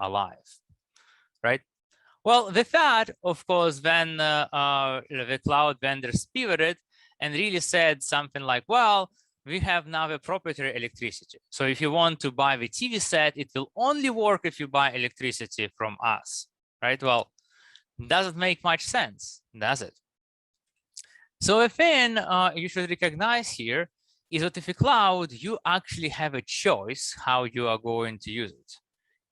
alive, right? Well, with that, of course, then the cloud vendors pivoted and really said something like, well, we have now a proprietary electricity. So if you want to buy the TV set, it will only work if you buy electricity from us, right? Well, doesn't make much sense, does it? So a thing you should recognize here is that with the cloud, you actually have a choice how you are going to use it.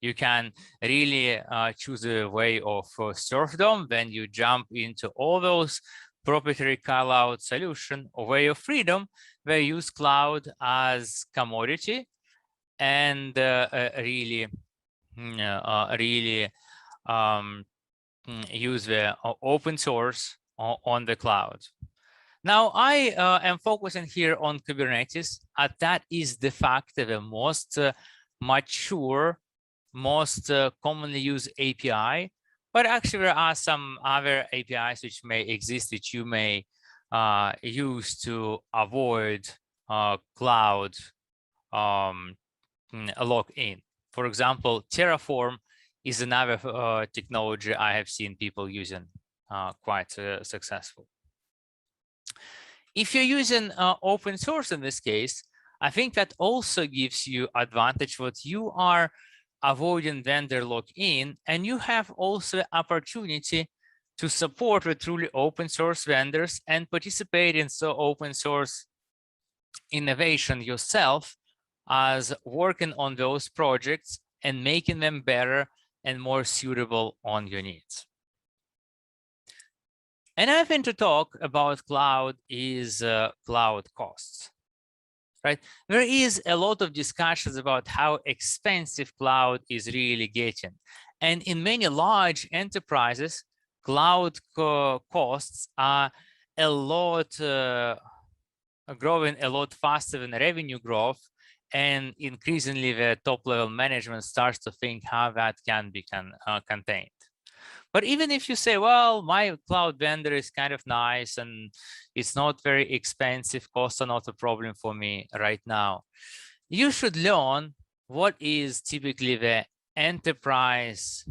You can really choose a way of serfdom, then you jump into all those proprietary cloud solution, or way of freedom, where you use cloud as commodity and really use the open source on the cloud. Now, I am focusing here on Kubernetes. That is de facto the most mature, most commonly used API. But actually, there are some other APIs which may exist, which you may use to avoid cloud lock-in. For example, Terraform is another technology I have seen people using quite successful. If you're using open source in this case, I think that also gives you advantage what you are avoiding vendor lock-in, and you have also opportunity to support the truly open source vendors and participate in so open source innovation yourself, as working on those projects and making them better and more suitable on your needs. Another thing to talk about cloud is cloud costs, right? There is a lot of discussions about how expensive cloud is really getting. And in many large enterprises, cloud costs are a lot growing a lot faster than revenue growth. And increasingly, the top level management starts to think how that can be contained. But even if you say, well, my cloud vendor is kind of nice and it's not very expensive, costs are not a problem for me right now, you should learn what is typically the enterprise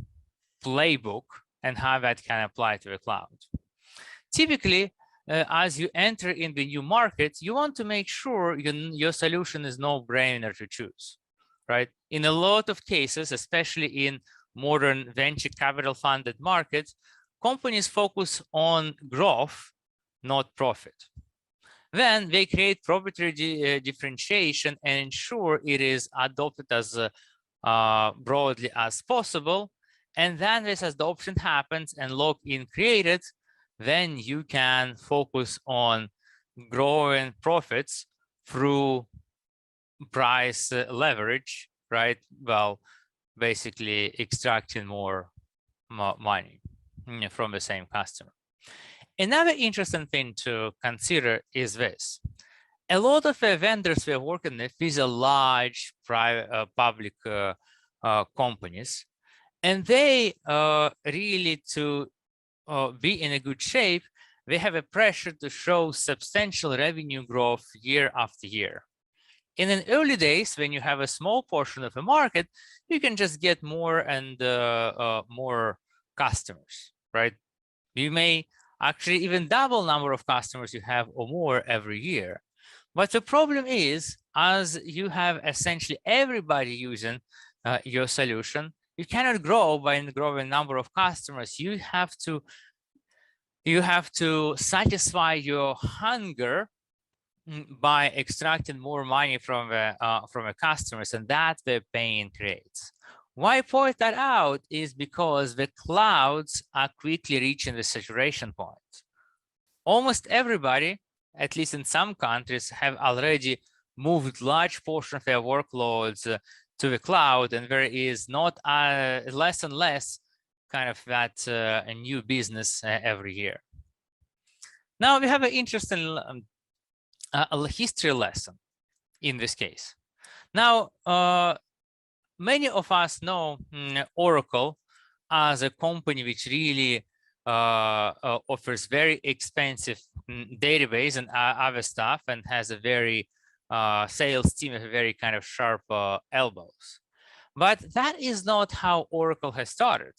playbook and how that can apply to the cloud. Typically, as you enter in the new market, you want to make sure your solution is no-brainer to choose, right? In a lot of cases, especially in modern venture capital funded markets, companies focus on growth, not profit. Then they create proprietary differentiation and ensure it is adopted as broadly as possible. And then this adoption happens and lock-in created, then you can focus on growing profits through price leverage, right? Well, basically extracting more money from the same customer. Another interesting thing to consider is this. A lot of the vendors we're working with, these are large private, public companies, and they really, to be in a good shape, they have a pressure to show substantial revenue growth year after year. In the early days, when you have a small portion of the market, you can just get more and more customers, right? You may actually even double number of customers you have or more every year. But the problem is, as you have essentially everybody using your solution, you cannot grow by growing number of customers. You have to satisfy your hunger by extracting more money from the customers, and that's the pain creates. Why I point that out is because the clouds are quickly reaching the saturation point. Almost everybody, at least in some countries, have already moved large portion of their workloads to the cloud, and there is not less and less kind of that a new business every year. Now we have an interesting a history lesson in this case. Now, many of us know Oracle as a company which really offers very expensive database and other stuff, and has a very sales team with very kind of sharp elbows. But that is not how Oracle has started.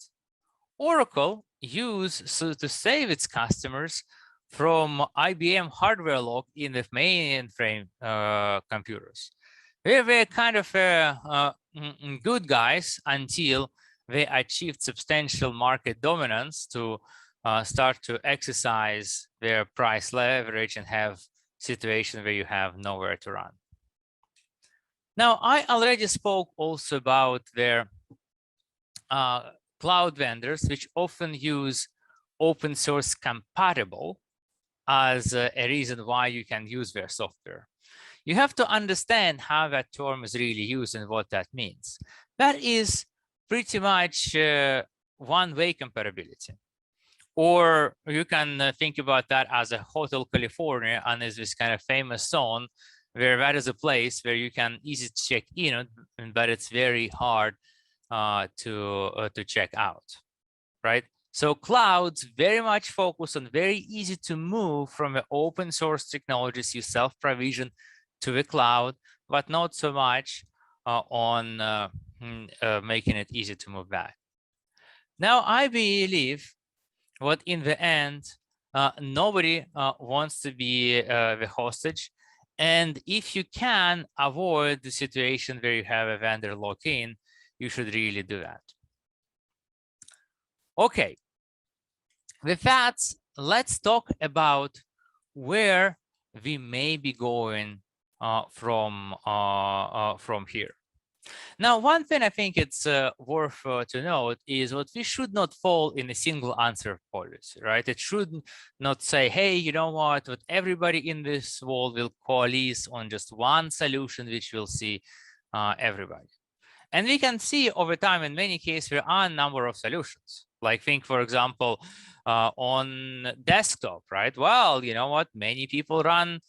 Oracle used to save its customers from IBM hardware lock in the mainframe computers. They were kind of good guys until they achieved substantial market dominance to start to exercise their price leverage and have situations where you have nowhere to run. Now, I already spoke also about their cloud vendors, which often use open source compatible as a reason why you can use their software. You have to understand how that term is really used and what that means. That is pretty much one-way compatibility. Or you can think about that as a Hotel California, and is this kind of famous zone where that is a place where you can easily check in, but it's very hard to check out, right? So clouds very much focus on very easy to move from the open source technologies you self-provision to the cloud, but not so much on making it easy to move back. Now, I believe what in the end, nobody wants to be the hostage. And if you can avoid the situation where you have a vendor lock-in, you should really do that. Okay, with that, let's talk about where we may be going from here. Now, one thing I think it's worth to note is what we should not fall in a single answer policy, right? It should not say, hey, you know what everybody in this world will coalesce on just one solution, which will see everybody. And we can see over time, in many cases, there are a number of solutions. Like think, for example, on desktop, right? Well, you know what? Many people run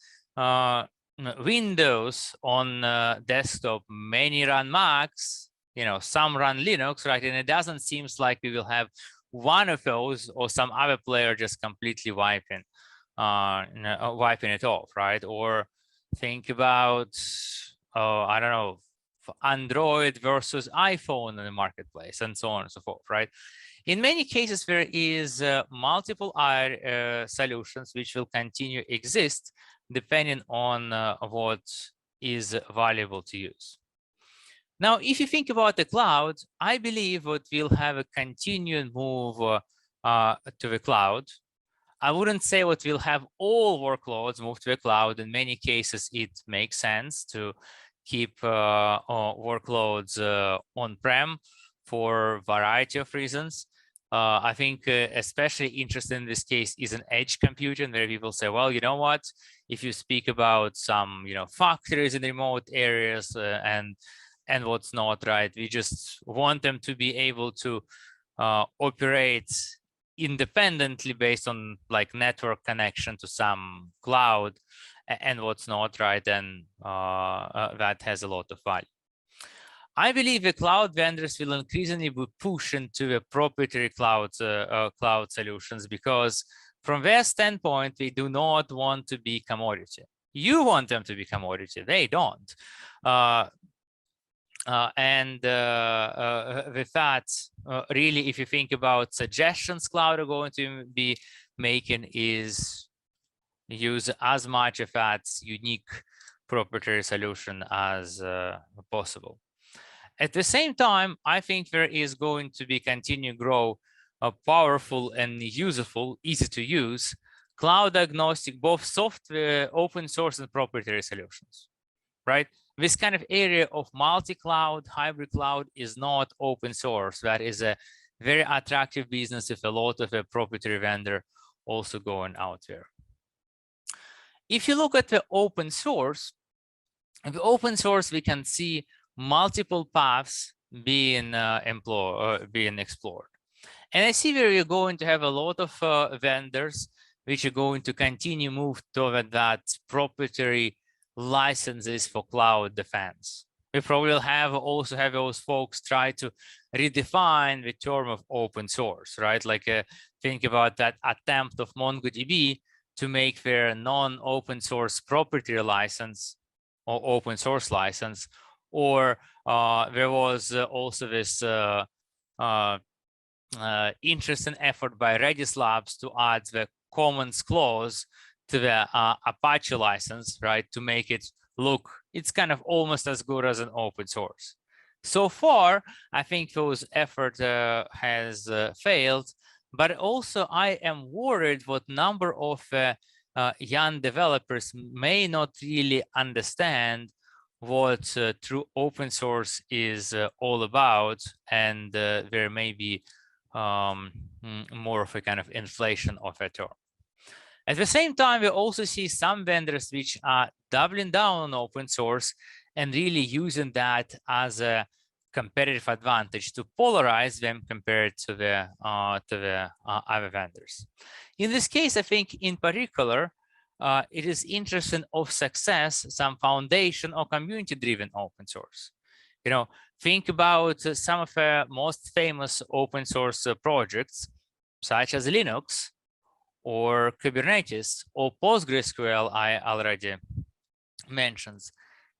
Windows on desktop, many run Macs, you know, some run Linux, right? And it doesn't seem like we will have one of those or some other player just completely wiping it off, right? Or think about, I don't know, Android versus iPhone in the marketplace and so on and so forth, right? In many cases, there is multiple solutions which will continue exist depending on what is valuable to use. Now, if you think about the cloud, I believe what will have a continued move to the cloud. I wouldn't say what will have all workloads move to the cloud. In many cases, it makes sense to keep workloads on-prem for a variety of reasons. I think especially interesting in this case is an edge computing, where people say, well, you know what, if you speak about some, you know, factories in remote areas and what's not, right, we just want them to be able to operate independently based on like network connection to some cloud and what's not, right, and that has a lot of value. I believe the cloud vendors will increasingly be pushed into the proprietary cloud solutions, because from their standpoint, they do not want to be commodity. You want them to be commodity, they don't. With that, really, if you think about suggestions cloud are going to be making is use as much of that unique proprietary solution as possible. At the same time, I think there is going to be continued grow powerful and useful, easy to use, cloud agnostic, both software, open source and proprietary solutions, right? This kind of area of multi-cloud, hybrid cloud is not open source. That is a very attractive business with a lot of a proprietary vendor also going out there. If you look at the open source, we can see multiple paths being explored. And I see where you're going to have a lot of vendors which are going to continue move toward that proprietary licenses for cloud defense. We probably will also have those folks try to redefine the term of open source, right? Like think about that attempt of MongoDB to make their non-open source proprietary license or open source license. Or there was also this interesting effort by Redis Labs to add the commons clause to the Apache license, right, to make it look, it's kind of almost as good as an open source. So far, I think those efforts has failed, but also I am worried what number of young developers may not really understand what true open source is all about, and there may be more of a kind of inflation of a term. At the same time, we also see some vendors which are doubling down on open source and really using that as a competitive advantage to polarize them compared to the other vendors. In this case, I think in particular, it is interesting of success, some foundation or community-driven open source. You know, think about some of the most famous open source projects, such as Linux, or Kubernetes, or PostgreSQL, I already mentioned.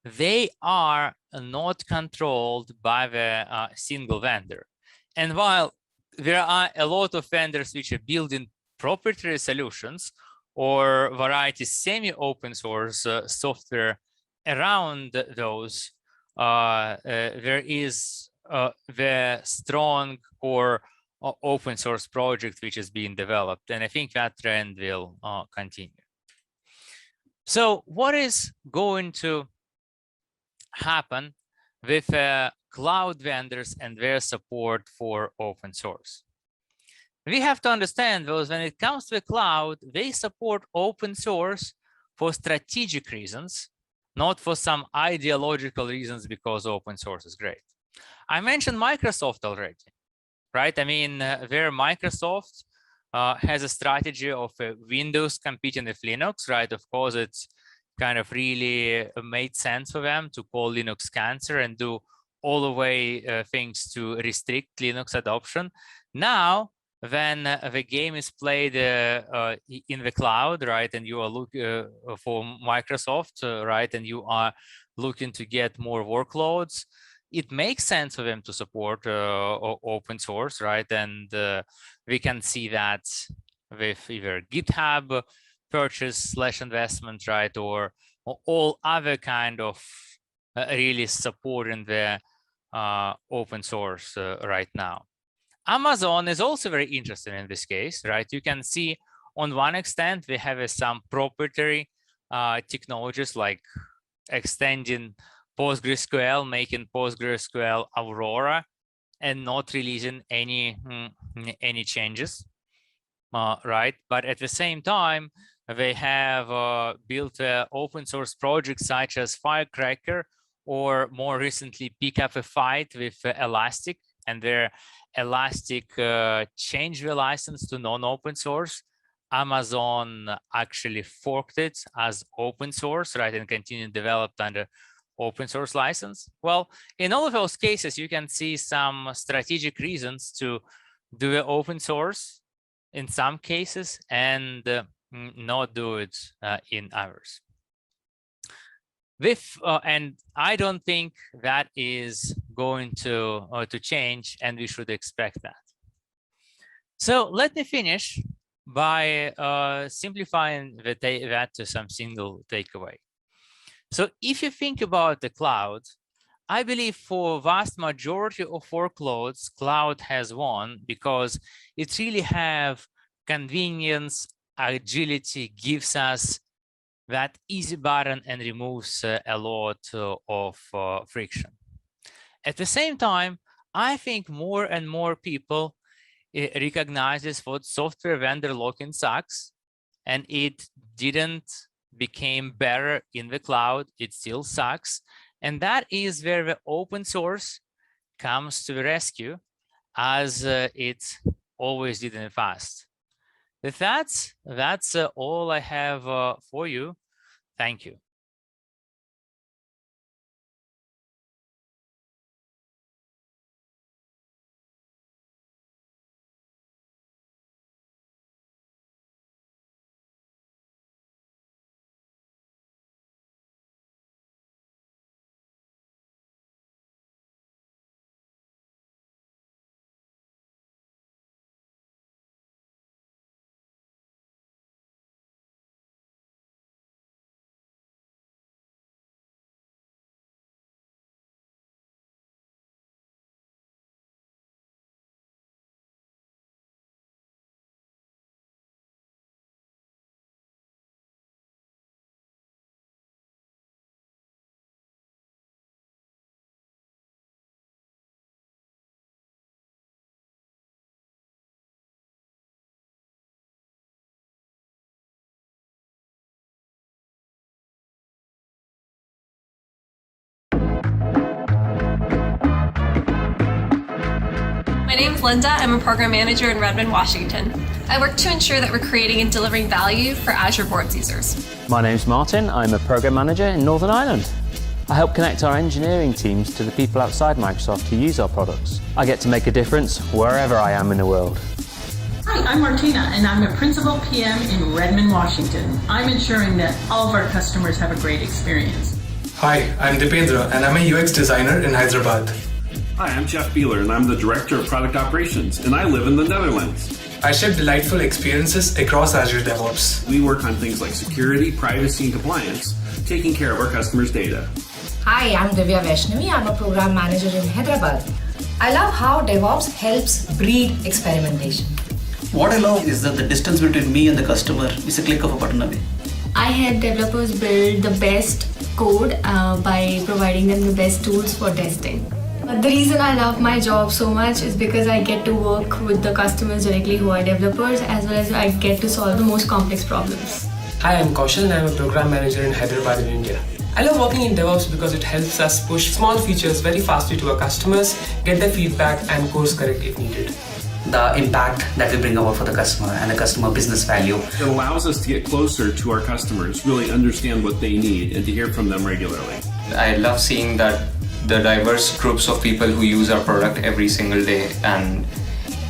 They are not controlled by the single vendor. And while there are a lot of vendors which are building proprietary solutions or variety semi-open source software around those, there is the strong core open source project which is being developed, and I think that trend will continue. So what is going to happen with cloud vendors and their support for open source. We have to understand those when it comes to the cloud, they support open source for strategic reasons, not for some ideological reasons because open source is great. I mentioned Microsoft already, right? I mean, where Microsoft has a strategy of Windows competing with Linux, right? Of course, it's kind of really made sense for them to call Linux cancer and do all the way things to restrict Linux adoption. Now, when the game is played in the cloud, right, and you are looking for Microsoft, right, and you are looking to get more workloads, it makes sense for them to support open source, right? And we can see that with either GitHub purchase / investment, right, or all other kind of really supporting the open source right now. Amazon is also very interested in this case, right? You can see on one extent, we have some proprietary technologies like extending PostgreSQL, making PostgreSQL Aurora, and not releasing any changes, right? But at the same time, they have built open source projects such as Firecracker, or more recently, Pick Up a Fight with Elastic, and their Elastic changed the license to non-open source. Amazon actually forked it as open source, right, and continued developed under open source license. Well, in all of those cases, you can see some strategic reasons to do the open source in some cases and not do it in others. And I don't think that is going to change, and we should expect that. So let me finish by simplifying that to some single takeaway. So if you think about the cloud, I believe for vast majority of workloads, cloud has won because it really have convenience, agility, gives us that easy button and removes a lot of friction. At the same time, I think more and more people recognizes what software vendor lock-in sucks, and it didn't became better in the cloud. It still sucks, and that is where the open source comes to the rescue, as it always did in the past. With that, that's all I have for you. Thank you. My name is Linda. I'm a program manager in Redmond, Washington. I work to ensure that we're creating and delivering value for Azure Boards users. My name's Martin. I'm a program manager in Northern Ireland. I help connect our engineering teams to the people outside Microsoft who use our products. I get to make a difference wherever I am in the world. Hi, I'm Martina, and I'm a Principal PM in Redmond, Washington. I'm ensuring that all of our customers have a great experience. Hi, I'm Dipendra, and I'm a UX designer in Hyderabad. Hi, I'm Jeff Beeler, and I'm the Director of Product Operations, and I live in the Netherlands. I ship delightful experiences across Azure DevOps. We work on things like security, privacy, and compliance, taking care of our customers' data. Hi, I'm Divya Vaishnavi. I'm a program manager in Hyderabad. I love how DevOps helps breed experimentation. What I love is that the distance between me and the customer is a click of a button away. I help developers build the best code by providing them the best tools for testing. The reason I love my job so much is because I get to work with the customers directly who are developers, as well as I get to solve the most complex problems. Hi, I'm Kaushal and I'm a program manager in Hyderabad in India. I love working in DevOps because it helps us push small features very fastly to our customers, get their feedback and course correct if needed. The impact that we bring about for the customer and the customer business value. It allows us to get closer to our customers, really understand what they need, and to hear from them regularly. I love seeing that the diverse groups of people who use our product every single day, and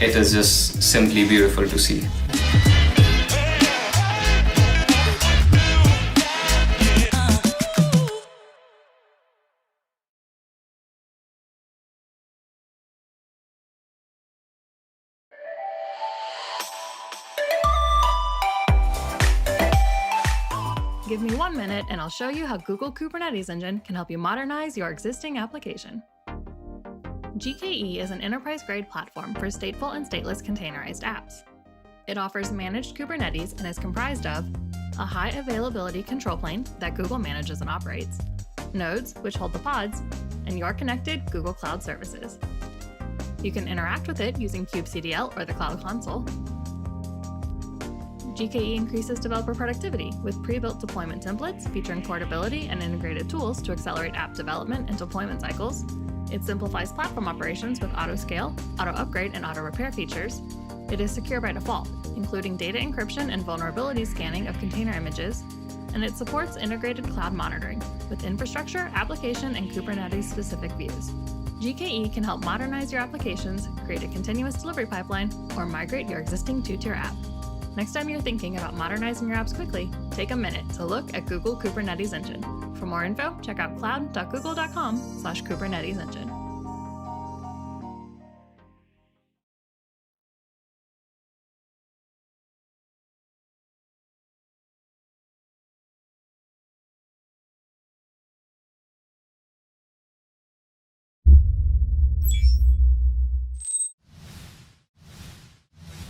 it is just simply beautiful to see. Give me 1 minute and I'll show you how Google Kubernetes Engine can help you modernize your existing application. GKE is an enterprise-grade platform for stateful and stateless containerized apps. It offers managed Kubernetes and is comprised of a high-availability control plane that Google manages and operates, nodes, which hold the pods, and your connected Google Cloud services. You can interact with it using kubectl or the Cloud Console. GKE increases developer productivity with pre-built deployment templates featuring portability and integrated tools to accelerate app development and deployment cycles. It simplifies platform operations with auto-scale, auto-upgrade, and auto-repair features. It is secure by default, including data encryption and vulnerability scanning of container images. And it supports integrated cloud monitoring with infrastructure, application, and Kubernetes-specific views. GKE can help modernize your applications, create a continuous delivery pipeline, or migrate your existing two-tier app. Next time you're thinking about modernizing your apps quickly, take a minute to look at Google Kubernetes Engine. For more info, check out cloud.google.com/Kubernetes Engine.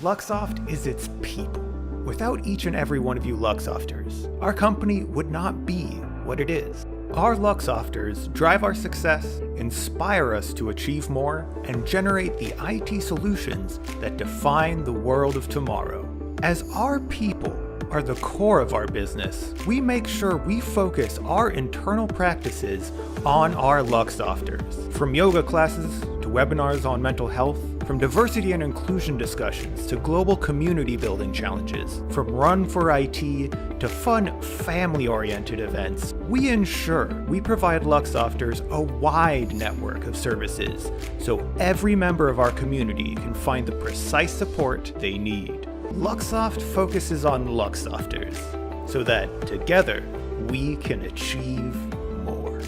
Luxoft is its people. Without each and every one of you Luxofters, our company would not be what it is. Our Luxofters drive our success, inspire us to achieve more, and generate the IT solutions that define the world of tomorrow. As our people are the core of our business, we make sure we focus our internal practices on our Luxofters. From yoga classes to webinars on mental health, from diversity and inclusion discussions to global community building challenges, from Run for IT to fun family-oriented events, we ensure we provide Luxofters a wide network of services so every member of our community can find the precise support they need. Luxoft focuses on Luxofters so that together we can achieve more.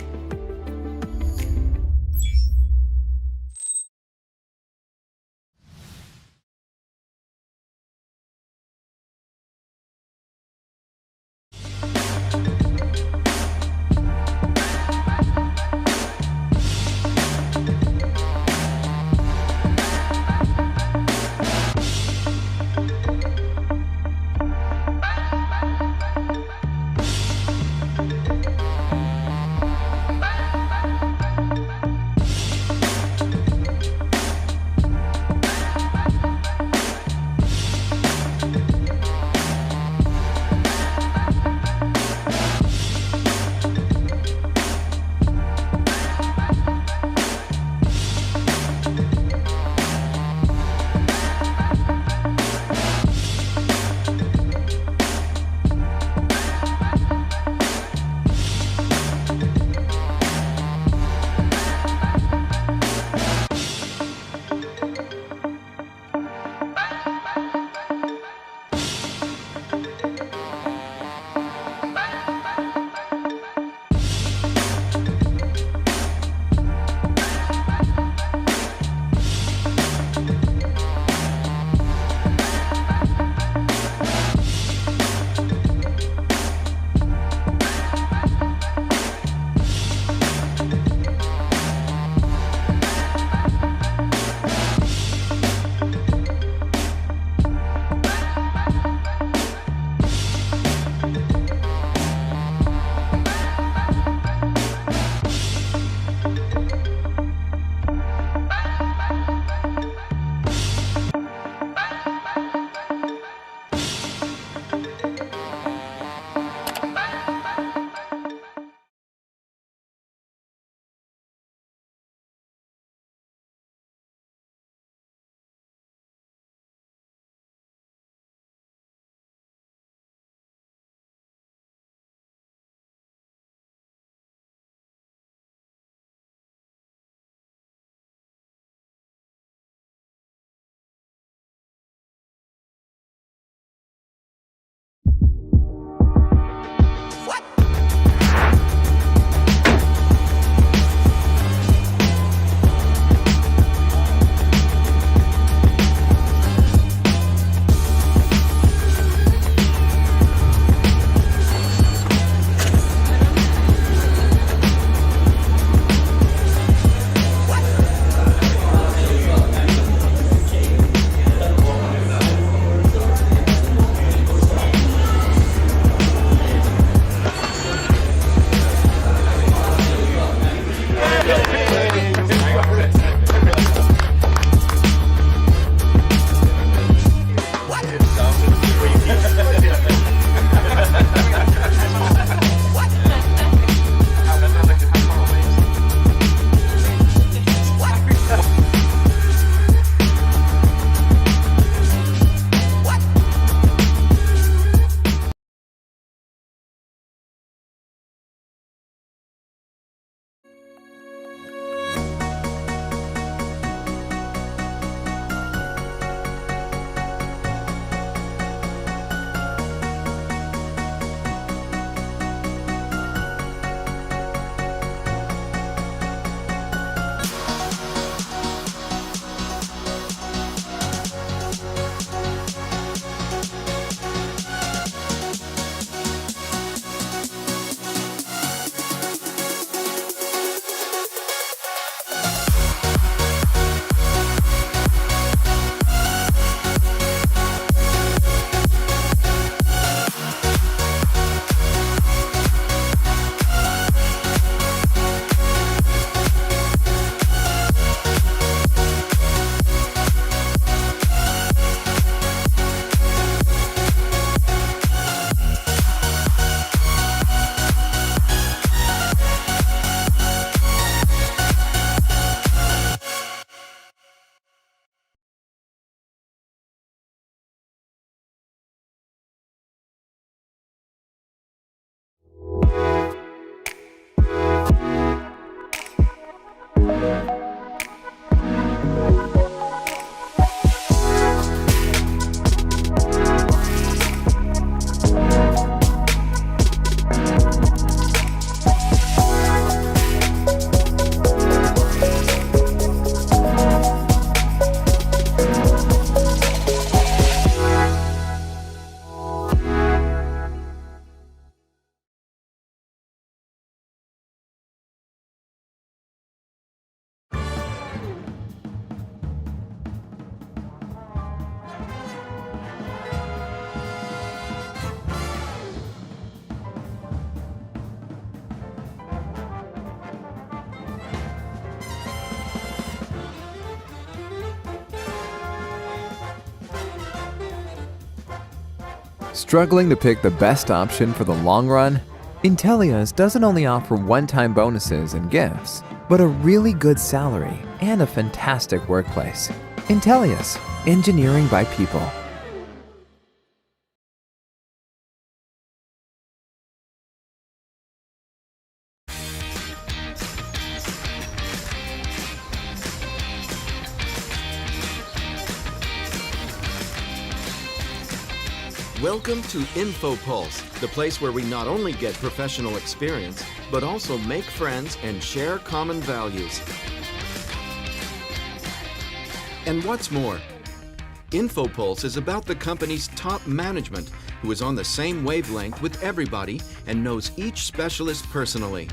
Struggling to pick the best option for the long run? Intellia's doesn't only offer one-time bonuses and gifts, but a really good salary and a fantastic workplace. Intellia's, engineering by people. Welcome to InfoPulse, the place where we not only get professional experience, but also make friends and share common values. And what's more, InfoPulse is about the company's top management who is on the same wavelength with everybody and knows each specialist personally.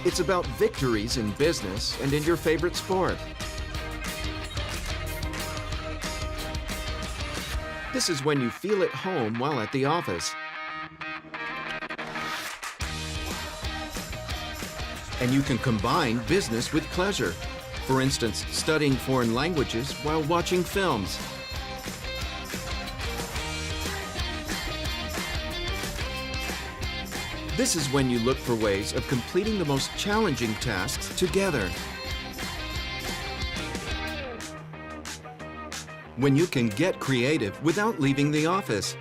It's about victories in business and in your favorite sport. This is when you feel at home while at the office. And you can combine business with pleasure. For instance, studying foreign languages while watching films. This is when you look for ways of completing the most challenging tasks together. When you can get creative without leaving the office.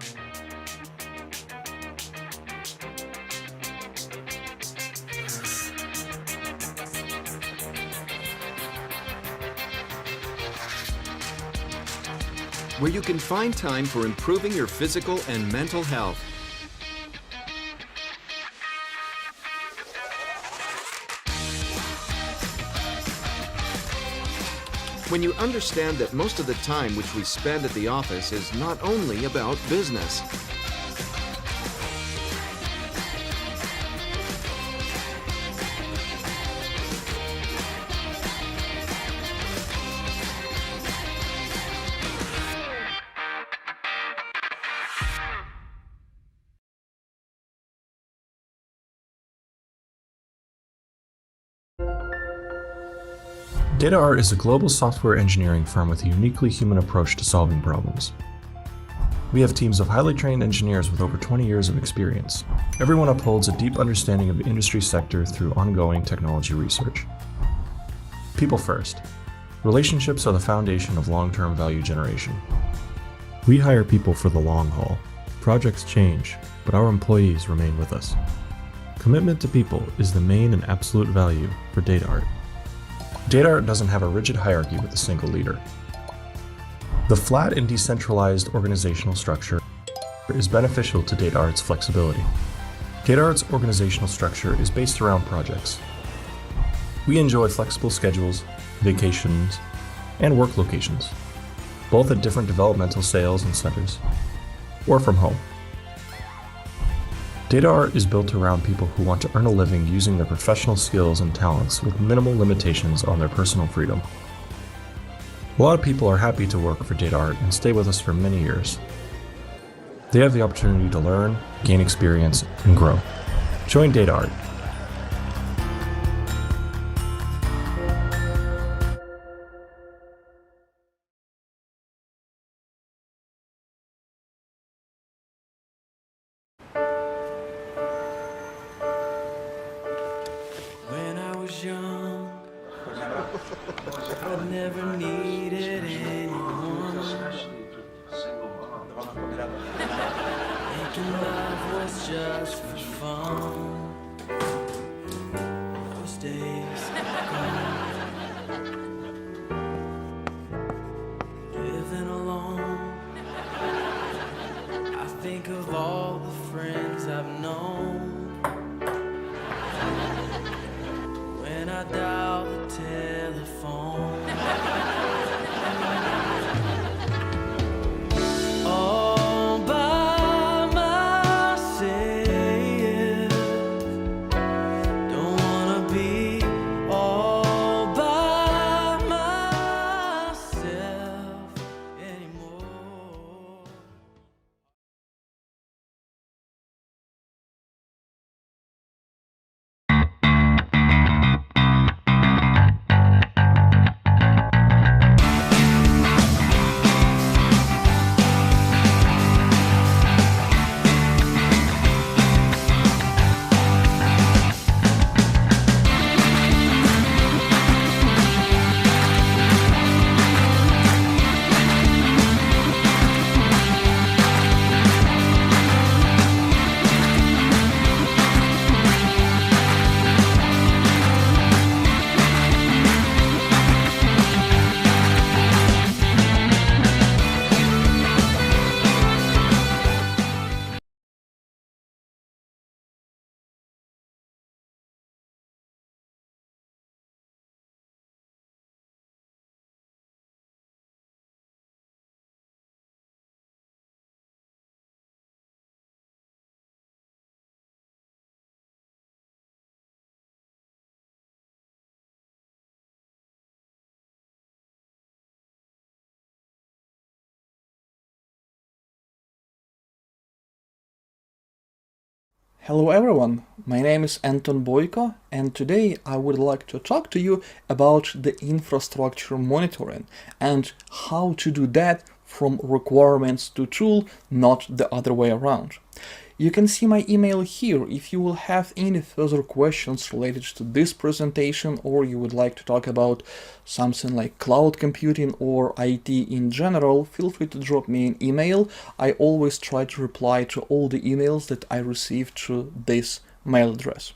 Where you can find time for improving your physical and mental health. When you understand that most of the time which we spend at the office is not only about business. DataArt is a global software engineering firm with a uniquely human approach to solving problems. We have teams of highly trained engineers with over 20 years of experience. Everyone upholds a deep understanding of the industry sector through ongoing technology research. People first. Relationships are the foundation of long-term value generation. We hire people for the long haul. Projects change, but our employees remain with us. Commitment to people is the main and absolute value for DataArt. DataArt doesn't have a rigid hierarchy with a single leader. The flat and decentralized organizational structure is beneficial to DataArt's flexibility. DataArt's organizational structure is based around projects. We enjoy flexible schedules, vacations, and work locations, both at different developmental sales and centers, or from home. DataArt is built around people who want to earn a living using their professional skills and talents with minimal limitations on their personal freedom. A lot of people are happy to work for DataArt and stay with us for many years. They have the opportunity to learn, gain experience, and grow. Join DataArt. When I was young, I never needed anyone. Thinking life was just for fun. Those days are gone. Living alone, I think of all the friends I've known. When I dial the telephone, all by myself, don't wanna be all by myself anymore. Hello everyone, my name is Anton Boyko, and today I would like to talk to you about the infrastructure monitoring and how to do that from requirements to tool, not the other way around. You can see my email here if you will have any further questions related to this presentation, or you would like to talk about something like cloud computing or IT in general. Feel free to drop me an email. I always try to reply to all the emails that I receive through this mail address.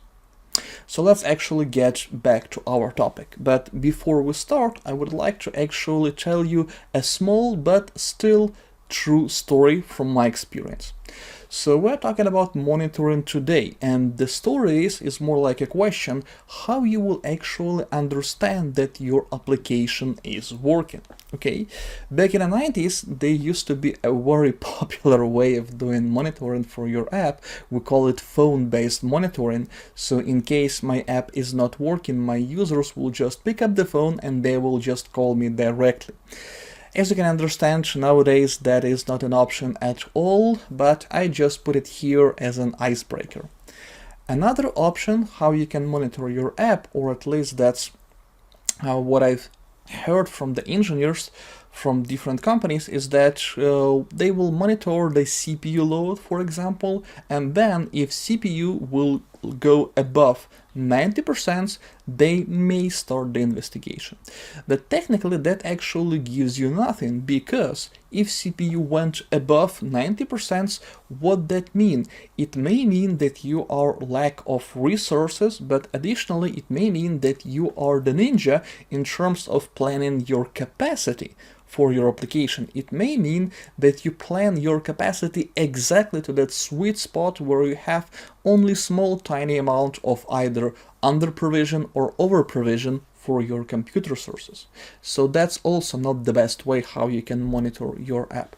So let's actually get back to our topic. But before we start, I would like to actually tell you a small but still true story from my experience. So we're talking about monitoring today, and the story is more like a question how you will actually understand that your application is working. Okay, back in the 90s, there used to be a very popular way of doing monitoring for your app. We call it phone-based monitoring. So in case my app is not working, my users will just pick up the phone and they will just call me directly. As you can understand, nowadays that is not an option at all, but I just put it here as an icebreaker. Another option how you can monitor your app, or at least that's what I've heard from the engineers from different companies, is that they will monitor the CPU load, for example, and then if CPU will go above 90%, they may start the investigation. But technically that actually gives you nothing, because if CPU went above 90%, what that mean? It may mean that you are lack of resources, but additionally it may mean that you are the ninja in terms of planning your capacity for your application. It may mean that you plan your capacity exactly to that sweet spot where you have only small tiny amount of either under provision or over provision for your computer sources. So that's also not the best way how you can monitor your app.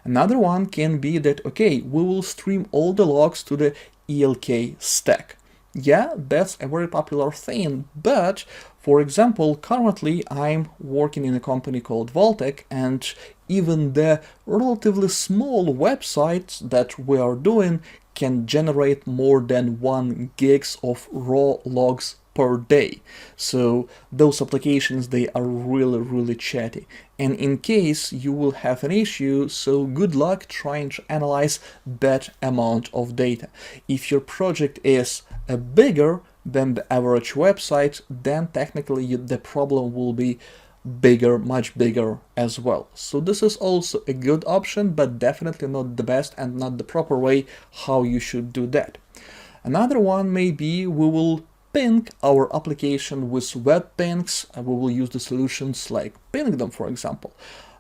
Another one can be that, okay, we will stream all the logs to the ELK stack. Yeah, that's a very popular thing, but for example, currently I'm working in a company called Voltec, and even the relatively small websites that we are doing can generate more than 1 gigs of raw logs per day. So those applications, they are really chatty. And in case you will have an issue, so good luck trying to analyze that amount of data. If your project is bigger than the average website, then technically the problem will be bigger, much bigger as well. So this is also a good option, but definitely not the best and not the proper way how you should do that. Another one may be we will ping our application with web pings, and we will use the solutions like Pingdom, for example.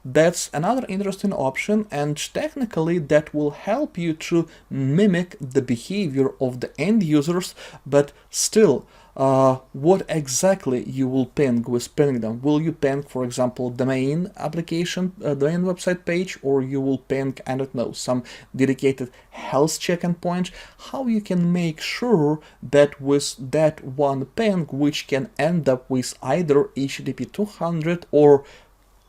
That's another interesting option, and technically that will help you to mimic the behavior of the end users, but still, what exactly you will ping with Pingdom? Will you ping, for example, the main application, the main website page, or you will ping, I don't know, some dedicated health check endpoint? How you can make sure that with that one ping, which can end up with either HTTP 200 or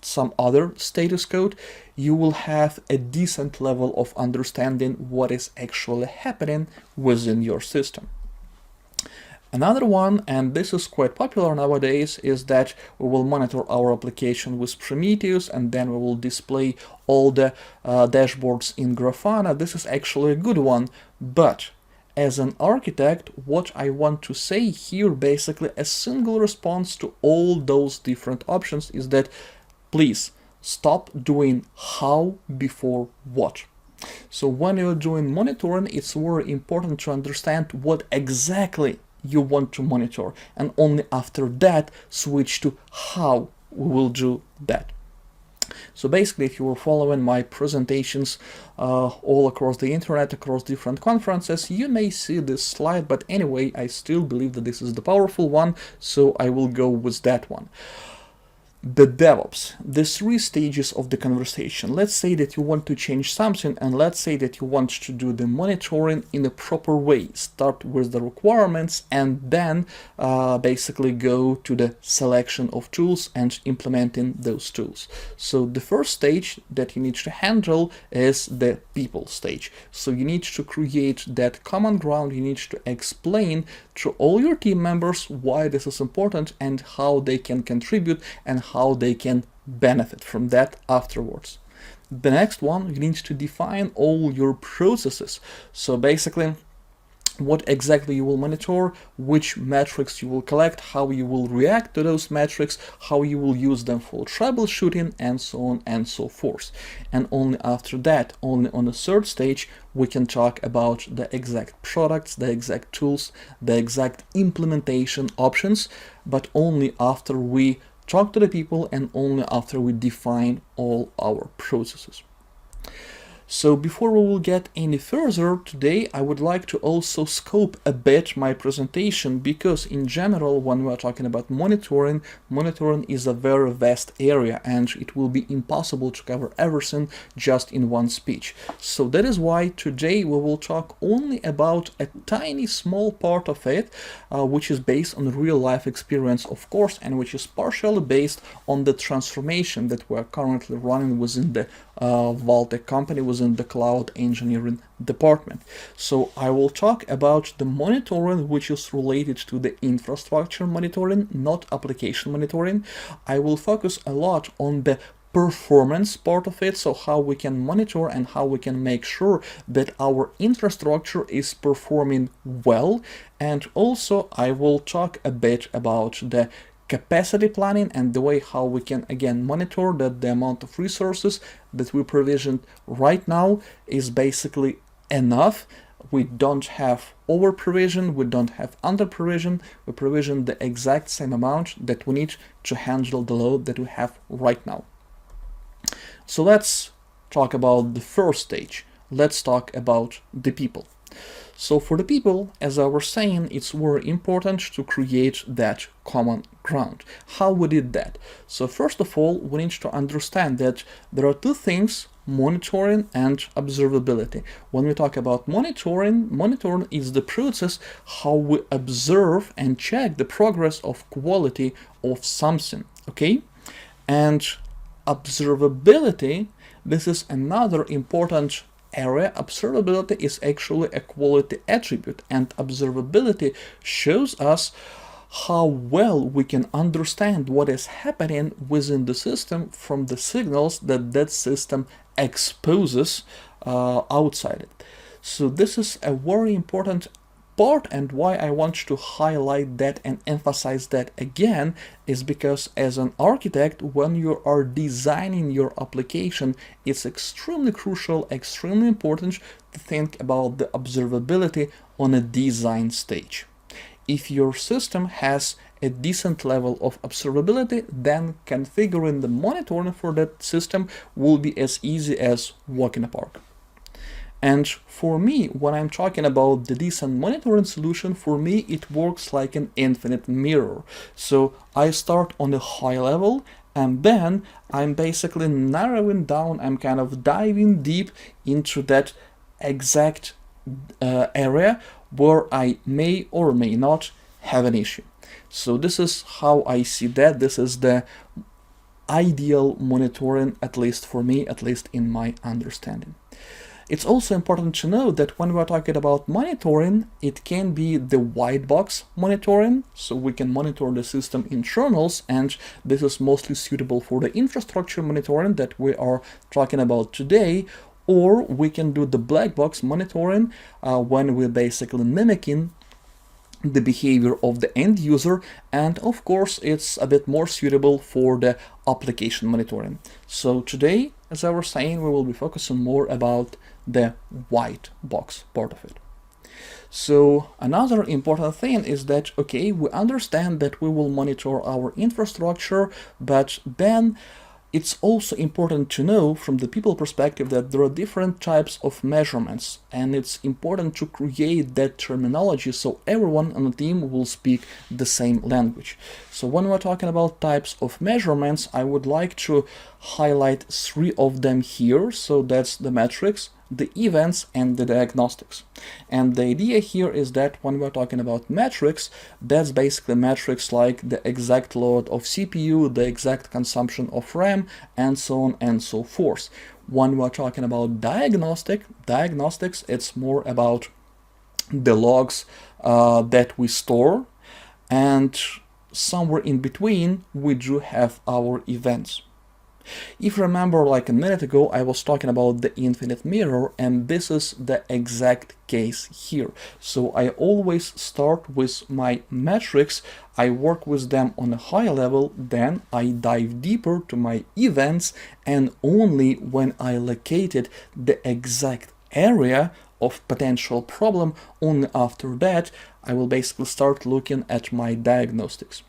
some other status code, you will have a decent level of understanding what is actually happening within your system. Another one, and this is quite popular nowadays, is that we will monitor our application with Prometheus, and then we will display all the dashboards in Grafana. This is actually a good one, but as an architect, what I want to say here, basically a single response to all those different options, is that please stop doing how before what. So when you're doing monitoring, it's very important to understand what exactly you want to monitor, and only after that switch to how we will do that. So basically, if you were following my presentations all across the internet, across different conferences, you may see this slide, but anyway, I still believe that this is the powerful one, so I will go with that one. the DevOps, the three stages of the conversation. Let's say that you want to change something, and let's say that you want to do the monitoring in a proper way. Start with the requirements and then basically go to the selection of tools and implementing those tools. So the first stage that you need to handle is the people stage. So you need to create that common ground. You need to explain to all your team members why this is important and how they can contribute and how they can benefit from that afterwards. The next one, you need to define all your processes. So basically, what exactly you will monitor, which metrics you will collect, how you will react to those metrics, how you will use them for troubleshooting, and so on and so forth. And only after that, only on the third stage, we can talk about the exact products, the exact tools, the exact implementation options, but only after we talk to the people and only after we define all our processes. So before we will get any further today, I would like to also scope a bit my presentation, because in general, when we are talking about monitoring is a very vast area and it will be impossible to cover everything just in one speech. So that is why today we will talk only about a tiny small part of it, which is based on real life experience, of course, and which is partially based on the transformation that we are currently running within the Vaultec company, within the cloud engineering department. So I will talk about the monitoring, which is related to the infrastructure monitoring, not application monitoring. I will focus a lot on the performance part of it, so how we can monitor and how we can make sure that our infrastructure is performing well. And also I will talk a bit about the capacity planning and the way how we can again monitor that the amount of resources that we provisioned right now is basically enough. We don't have over provision, we don't have under provision, we provision the exact same amount that we need to handle the load that we have right now. So let's talk about the first stage. Let's talk about the people. So for the people, as I was saying, it's very important to create that common ground. How we did that? So first of all, we need to understand that there are two things: monitoring and observability. When we talk about monitoring is the process how we observe and check the progress of quality of something, okay? And observability, this is another important area. Observability is actually a quality attribute, and observability shows us how well we can understand what is happening within the system from the signals that that system exposes outside it. So this is a very important part, and why I want to highlight that and emphasize that again is because as an architect, when you are designing your application, it's extremely crucial, extremely important to think about the observability on a design stage. If your system has a decent level of observability, then configuring the monitoring for that system will be as easy as walk in a park. And for me, when I'm talking about the decent monitoring solution, for me it works like an infinite mirror. So I start on a high level, and then I'm basically narrowing down, I'm kind of diving deep into that exact area where I may or may not have an issue. So this is how I see that. This is the ideal monitoring, at least for me, at least in my understanding. It's also important to know that when we're talking about monitoring, it can be the white box monitoring, so we can monitor the system internals, and this is mostly suitable for the infrastructure monitoring that we are talking about today, or we can do the black box monitoring when we're basically mimicking the behavior of the end user, and of course it's a bit more suitable for the application monitoring. So today, as I was saying, we will be focusing more about the white box part of it. So another important thing is that, okay, we understand that we will monitor our infrastructure, but then It's also important to know from the people perspective that there are different types of measurements, and it's important to create that terminology so everyone on the team will speak the same language. So when we're talking about types of measurements, I would like to highlight 3 of them here. So that's the metrics, the events, and the diagnostics. And the idea here is that when we're talking about metrics, that's basically metrics like the exact load of CPU, the exact consumption of RAM, and so on and so forth. When we're talking about diagnostics, it's more about the logs that we store, and somewhere in between we do have our events. If you remember, like a minute ago, I was talking about the infinite mirror, and this is the exact case here. So I always start with my metrics, I work with them on a high level, then I dive deeper to my events, and only when I located the exact area of potential problem, only after that I will basically start looking at my diagnostics.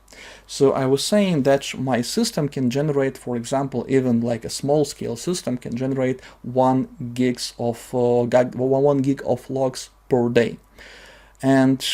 So I was saying that my system can generate, for example, even like a small scale system can generate 1 gig of logs per day. And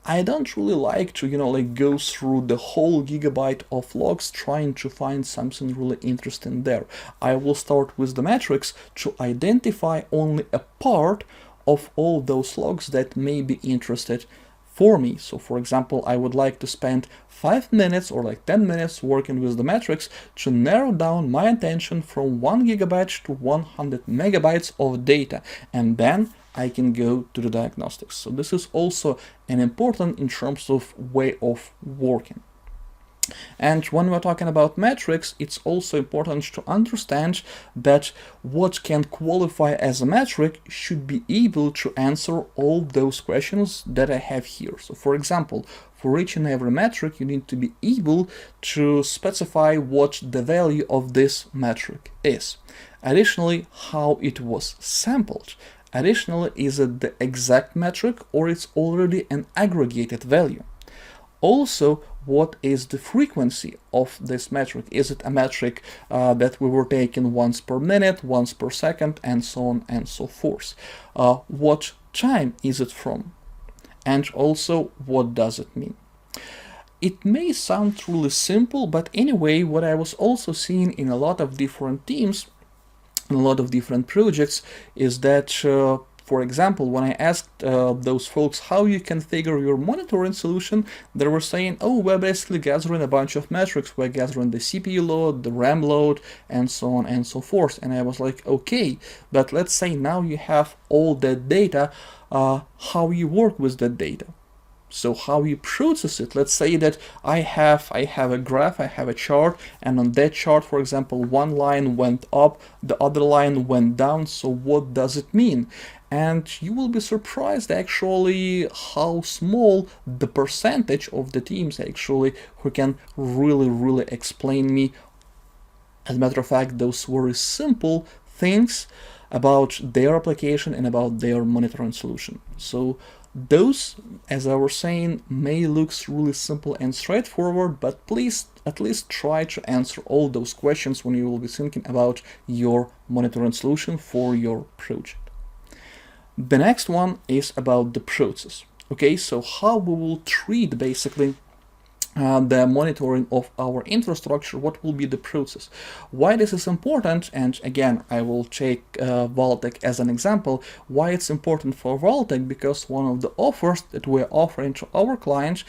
I don't really like to, go through the whole gigabyte of logs trying to find something really interesting there. I will start with the metrics to identify only a part of all those logs that may be interested for me. So for example, I would like to spend 5 minutes or like 10 minutes working with the metrics to narrow down my attention from 1 gigabyte to 100 megabytes of data, and then I can go to the diagnostics. So this is also an important in terms of way of working. And when we're talking about metrics, it's also important to understand that what can qualify as a metric should be able to answer all those questions that I have here. So for example, for each and every metric, you need to be able to specify what the value of this metric is. Additionally, how it was sampled. Additionally, is it the exact metric or it's already an aggregated value? Also, what is the frequency of this metric? Is it a metric that we were taking once per minute, once per second, and so on and so forth? What time is it from? And also, what does it mean? It may sound really simple, but anyway, what I was also seeing in a lot of different teams, in a lot of different projects, is that for example, when I asked those folks how you configure your monitoring solution, they were saying, oh, we're basically gathering a bunch of metrics. We're gathering the CPU load, the RAM load, and so on and so forth. And I was like, okay, but let's say now you have all that data, how you work with that data. So how you process it. Let's say that I have a graph, I have a chart, and on that chart, for example, one line went up, the other line went down. So what does it mean? And you will be surprised actually how small the percentage of the teams actually who can really explain me, as a matter of fact, those very simple things about their application and about their monitoring solution. So those, as I was saying, may look really simple and straightforward, but please at least try to answer all those questions when you will be thinking about your monitoring solution for your project. The next one is about the process. Okay, so how we will treat basically the monitoring of our infrastructure, what will be the process. Why this is important, and again, I will take Vaultek as an example, why it's important for Vaultek, because one of the offers that we're offering to our clients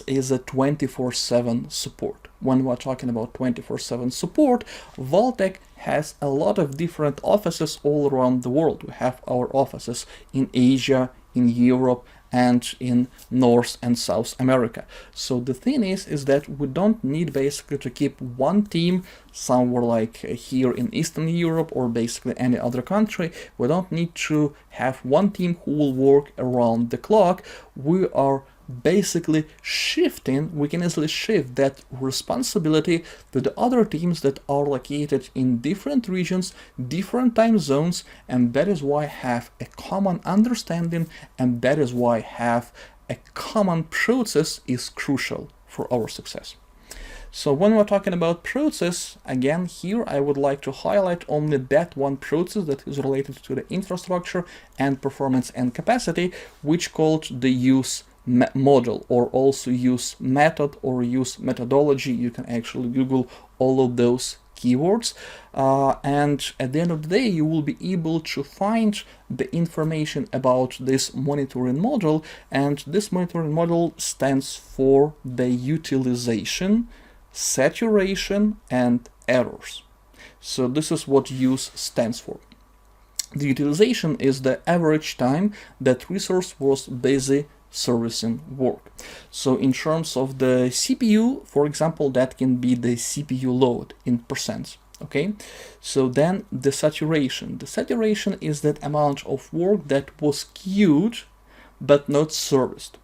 is a 24/7 support. When we're talking about 24/7 support, Vaultek has a lot of different offices all around the world. We have our offices in Asia, in Europe, and in North and South America. So the thing is that we don't need basically to keep one team somewhere like here in Eastern Europe or basically any other country. We don't need to have one team who will work around the clock. We are basically shifting, we can easily shift that responsibility to the other teams that are located in different regions, different time zones, and that is why have a common understanding, and that is why have a common process is crucial for our success. So when we're talking about process, again, here I would like to highlight only that one process that is related to the infrastructure and performance and capacity, which called the use model, or also use method or use methodology. You can actually Google all of those keywords, and at the end of the day you will be able to find the information about this monitoring model, and this monitoring model stands for the utilization, saturation, and errors. So this is what use stands for. The utilization is the average time that resource was busy servicing work. So in terms of the CPU, for example, that can be the CPU load in percent. Okay, so then the saturation. The saturation is that amount of work that was queued but not serviced.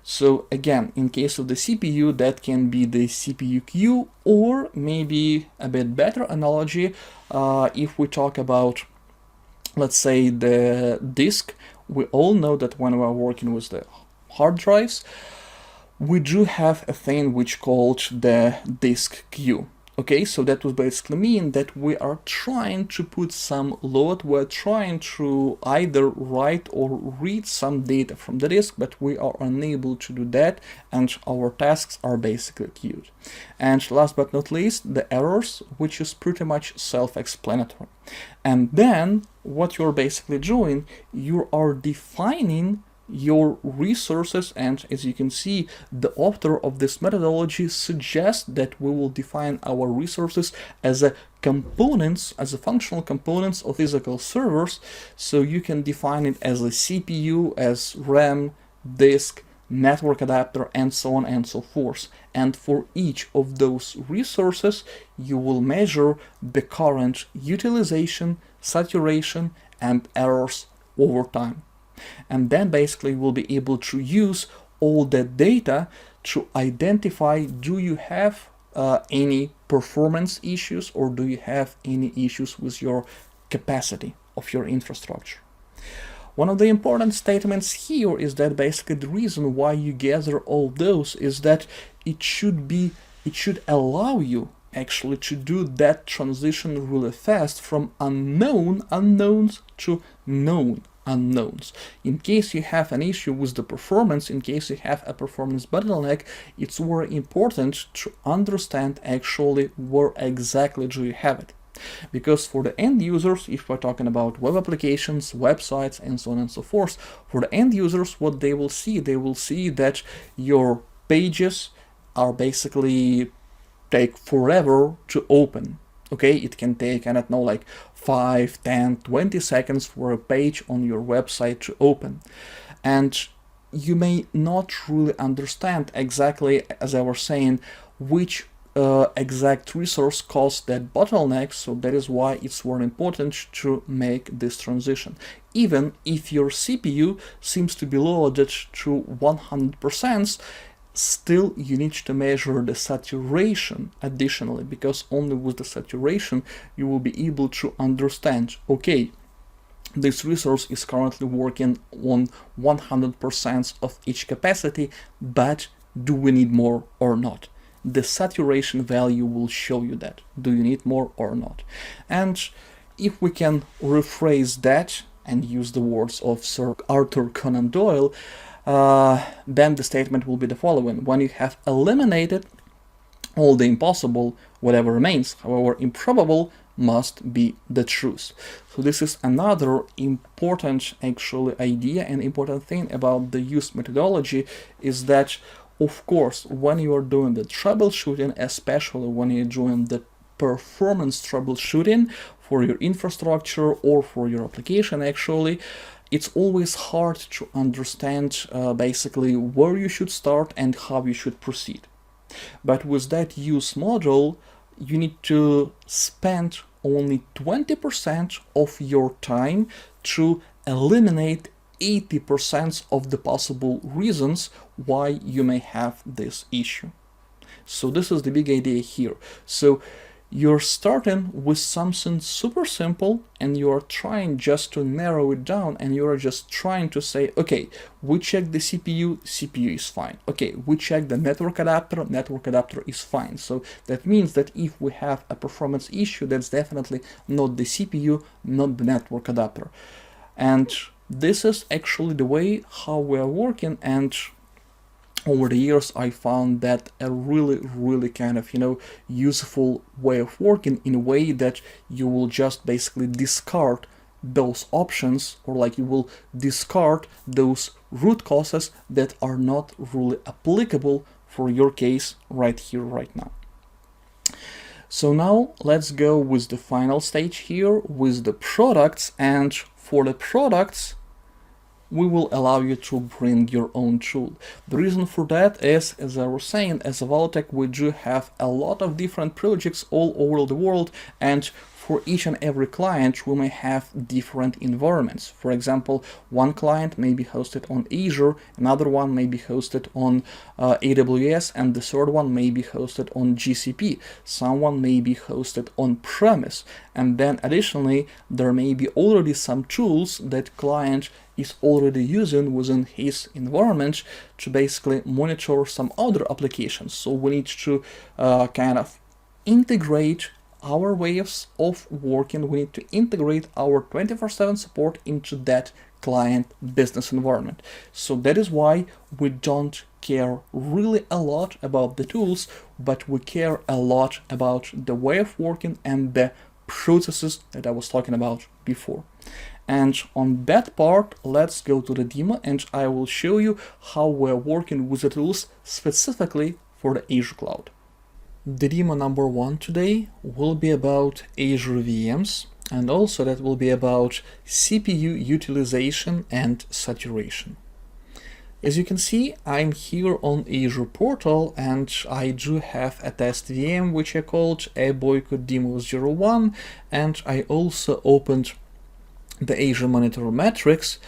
So again, in case of the CPU, that can be the CPU queue, or maybe a bit better analogy, if we talk about, let's say, the disk. We all know that when we are working with the hard drives, we do have a thing which called the disk queue. Okay, so that would basically mean that we are trying to put some load, we're trying to either write or read some data from the disk, but we are unable to do that, and our tasks are basically queued. And last but not least, the errors, which is pretty much self-explanatory. And then what you're basically doing, you are defining your resources, and as you can see, the author of this methodology suggests that we will define our resources as a components, as a functional components of physical servers. So you can define it as a CPU, as RAM, disk, network adapter, and so on and so forth. And for each of those resources, you will measure the current utilization, saturation, and errors over time. And then basically we'll be able to use all that data to identify, do you have any performance issues, or do you have any issues with your capacity of your infrastructure. One of the important statements here is that basically the reason why you gather all those is that it should allow you actually to do that transition really fast from unknown unknowns to known unknowns. In case you have an issue with the performance, in case you have a performance bottleneck, it's very important to understand actually where exactly do you have it. Because for the end users, if we're talking about web applications, websites, and so on and so forth, for the end users, what they will see that your pages are basically take forever to open. Okay, it can take, I don't know, like 5, 10, 20 seconds for a page on your website to open. And you may not really understand exactly, as I was saying, which exact resource caused that bottleneck, so that is why it's very important to make this transition. Even if your CPU seems to be loaded to 100%, still you need to measure the saturation additionally, because only with the saturation you will be able to understand, okay, this resource is currently working on 100% of each capacity, but do we need more or not? The saturation value will show you that. Do you need more or not? And if we can rephrase that and use the words of Sir Arthur Conan Doyle, then the statement will be the following: when you have eliminated all the impossible, whatever remains, however improbable, must be the truth. So this is another important actually idea and important thing about the use methodology, is that of course when you are doing the troubleshooting, especially when you're doing the performance troubleshooting for your infrastructure or for your application, actually it's always hard to understand basically where you should start and how you should proceed. But with that use model, you need to spend only 20% of your time to eliminate 80% of the possible reasons why you may have this issue. So this is the big idea here. So you're starting with something super simple and you're trying just to narrow it down, and you're just trying to say, okay, we check the CPU is fine. Okay, we check the network adapter is fine. So that means that if we have a performance issue, that's definitely not the CPU, not the network adapter. And this is actually the way how we are working, and over the years I found that a really kind of, useful way of working, in a way that you will just basically discard those options, or like you will discard those root causes that are not really applicable for your case right here, right now. So now let's go with the final stage here, with the products. And for the products, we will allow you to bring your own tool. The reason for that is, as I was saying, as a Valtech, we do have a lot of different projects all over the world, and for each and every client we may have different environments. For example, one client may be hosted on Azure, another one may be hosted on AWS, and the third one may be hosted on GCP. Someone may be hosted on premise, and then additionally there may be already some tools that client is already using within his environment to basically monitor some other applications. So we need to kind of integrate our ways of working. We need to integrate our 24/7 support into that client business environment. So that is why we don't care really a lot about the tools, but we care a lot about the way of working and the processes that I was talking about before. And on that part, let's go to the demo, and I will show you how we're working with the tools specifically for the Azure Cloud. The demo number 1 today will be about Azure VMs, and also that will be about CPU utilization and saturation. As you can see, I'm here on Azure portal, and I do have a test VM which I called a Boyko Demo 01, and I also opened the Azure Monitor metrics.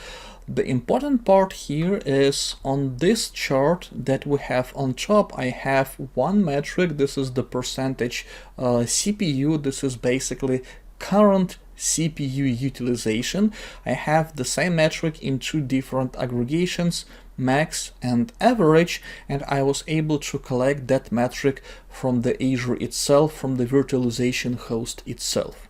The important part here is on this chart that we have on top, I have one metric. This is the percentage CPU. This is basically current CPU utilization. I have the same metric in two different aggregations, max and average, and I was able to collect that metric from the Azure itself, from the virtualization host itself.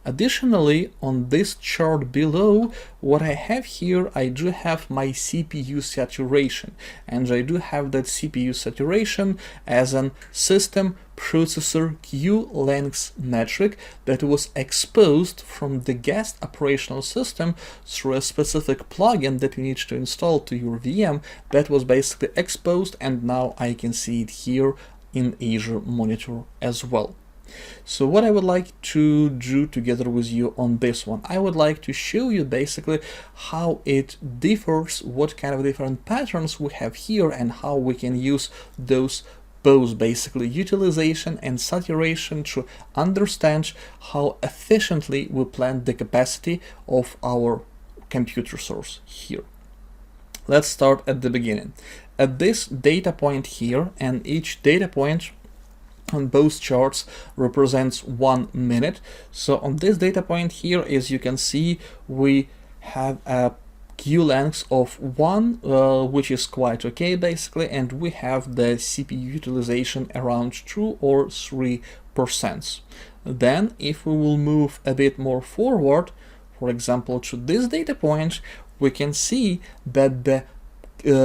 Additionally, on this chart below, what I have here, I do have my CPU saturation, and I do have that CPU saturation as an system processor queue length metric that was exposed from the guest operational system through a specific plugin that you need to install to your VM. That was basically exposed, and now I can see it here in Azure Monitor as well. So what I would like to do together with you on this one, I would like to show you basically how it differs, what kind of different patterns we have here, and how we can use those both basically utilization and saturation to understand how efficiently we plan the capacity of our computer source here. Let's start at the beginning. At this data point here, and each data point on both charts represents 1 minute. So on this data point here, as you can see, we have a queue length of 1, which is quite okay basically, and we have the CPU utilization around 2 or 3%. Then if we will move a bit more forward, for example to this data point, we can see that the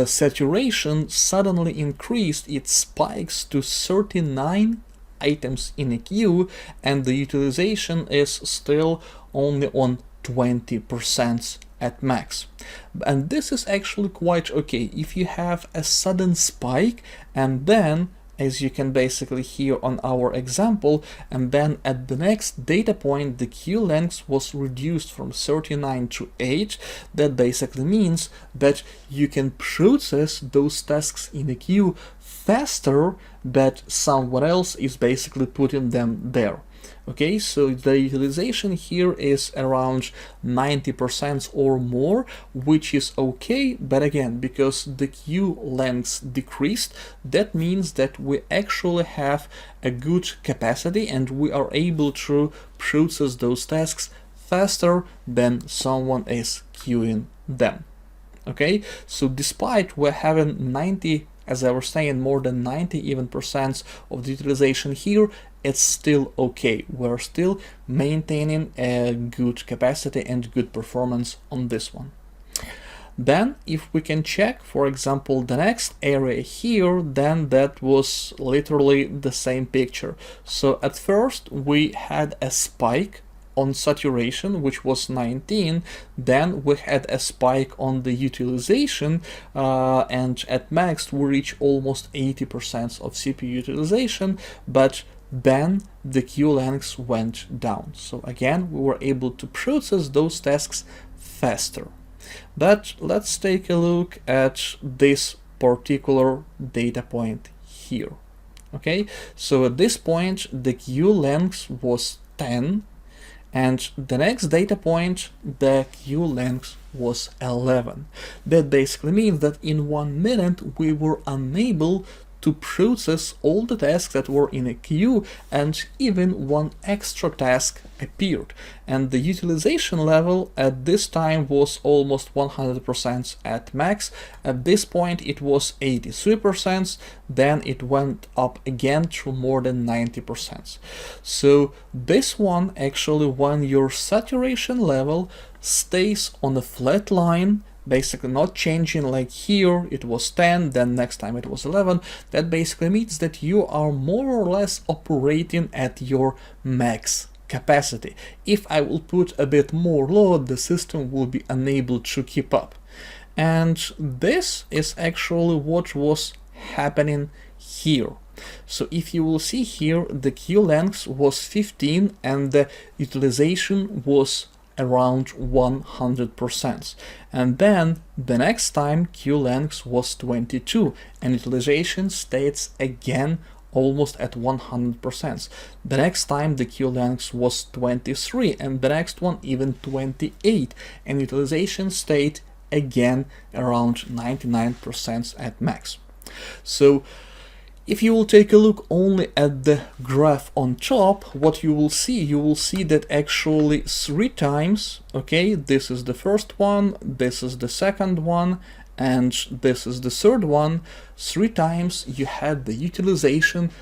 saturation suddenly increased. It spikes to 39 items in a queue, and the utilization is still only on 20% at max. And this is actually quite okay. If you have a sudden spike, and then as you can basically hear on our example, and then at the next data point the queue length was reduced from 39 to 8, that basically means that you can process those tasks in a queue faster but someone else is basically putting them there. Okay, so the utilization here is around 90% or more, which is okay, but again, because the queue lengths decreased, that means that we actually have a good capacity and we are able to process those tasks faster than someone is queuing them. Okay, so despite we're having 90, as I was saying, more than 90 even percent of the utilization here, it's still okay. We're still maintaining a good capacity and good performance on this one. Then if we can check, for example, the next area here, then that was literally the same picture. So at first we had a spike on saturation, which was 19, then we had a spike on the utilization, and at max we reach almost 80% of CPU utilization, but then the queue lengths went down. So again, we were able to process those tasks faster. But let's take a look at this particular data point here. Okay, so at this point the queue length was 10, and the next data point the queue length was 11. That basically means that in 1 minute we were unable to process all the tasks that were in a queue, and even one extra task appeared. And the utilization level at this time was almost 100% at max. At this point it was 83%, then it went up again to more than 90%. So this one actually, when your saturation level stays on a flat line, basically not changing, like here it was 10, then next time it was 11, that basically means that you are more or less operating at your max capacity. If I will put a bit more load, the system will be unable to keep up. And this is actually what was happening here. So if you will see here, the queue length was 15 and the utilization was around 100%, and then the next time queue length was 22 and utilization stays again almost at 100%. The next time the queue length was 23 and the next one even 28, and utilization stayed again around 99% at max. So if you will take a look only at the graph on top, what you will see that actually 3 times, okay, this is the first one, this is the second one, and this is the third one, 3 times you had the utilization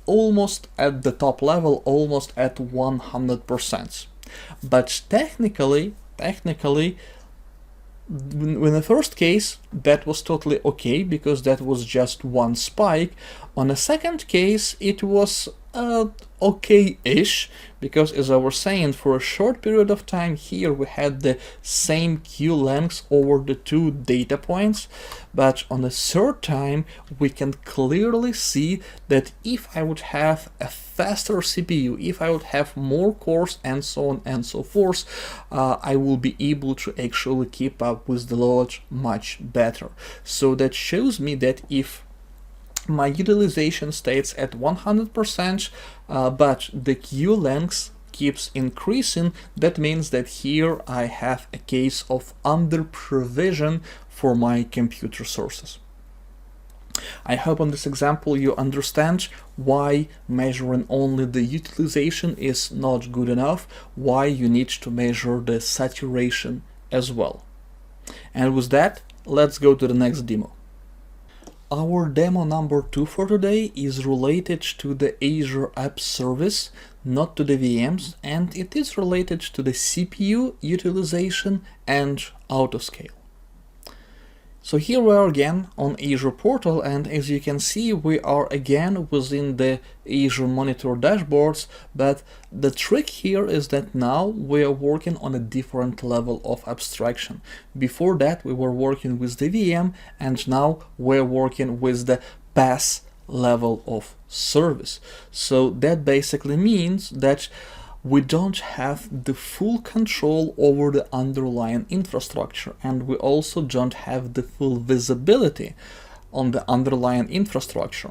almost at the top level, almost at 100%. But technically, in the first case, that was totally okay, because that was just one spike. On the second case, it was okay-ish, because as I was saying, for a short period of time here we had the same queue length over the 2 data points, but on the third time we can clearly see that if I would have a faster CPU, if I would have more cores and so on and so forth, I will be able to actually keep up with the load much better. So that shows me that if my utilization stays at 100%, but the queue length keeps increasing, that means that here I have a case of under provision for my compute resources. I hope on this example you understand why measuring only the utilization is not good enough, why you need to measure the saturation as well. And with that, let's go to the next demo. Our demo number 2 for today is related to the Azure App Service, not to the VMs, and it is related to the CPU utilization and autoscale. So here we are again on Azure portal, and as you can see we are again within the Azure Monitor dashboards, but the trick here is that now we are working on a different level of abstraction. Before that we were working with the VM, and now we're working with the PaaS level of service. So that basically means that we don't have the full control over the underlying infrastructure, and we also don't have the full visibility on the underlying infrastructure.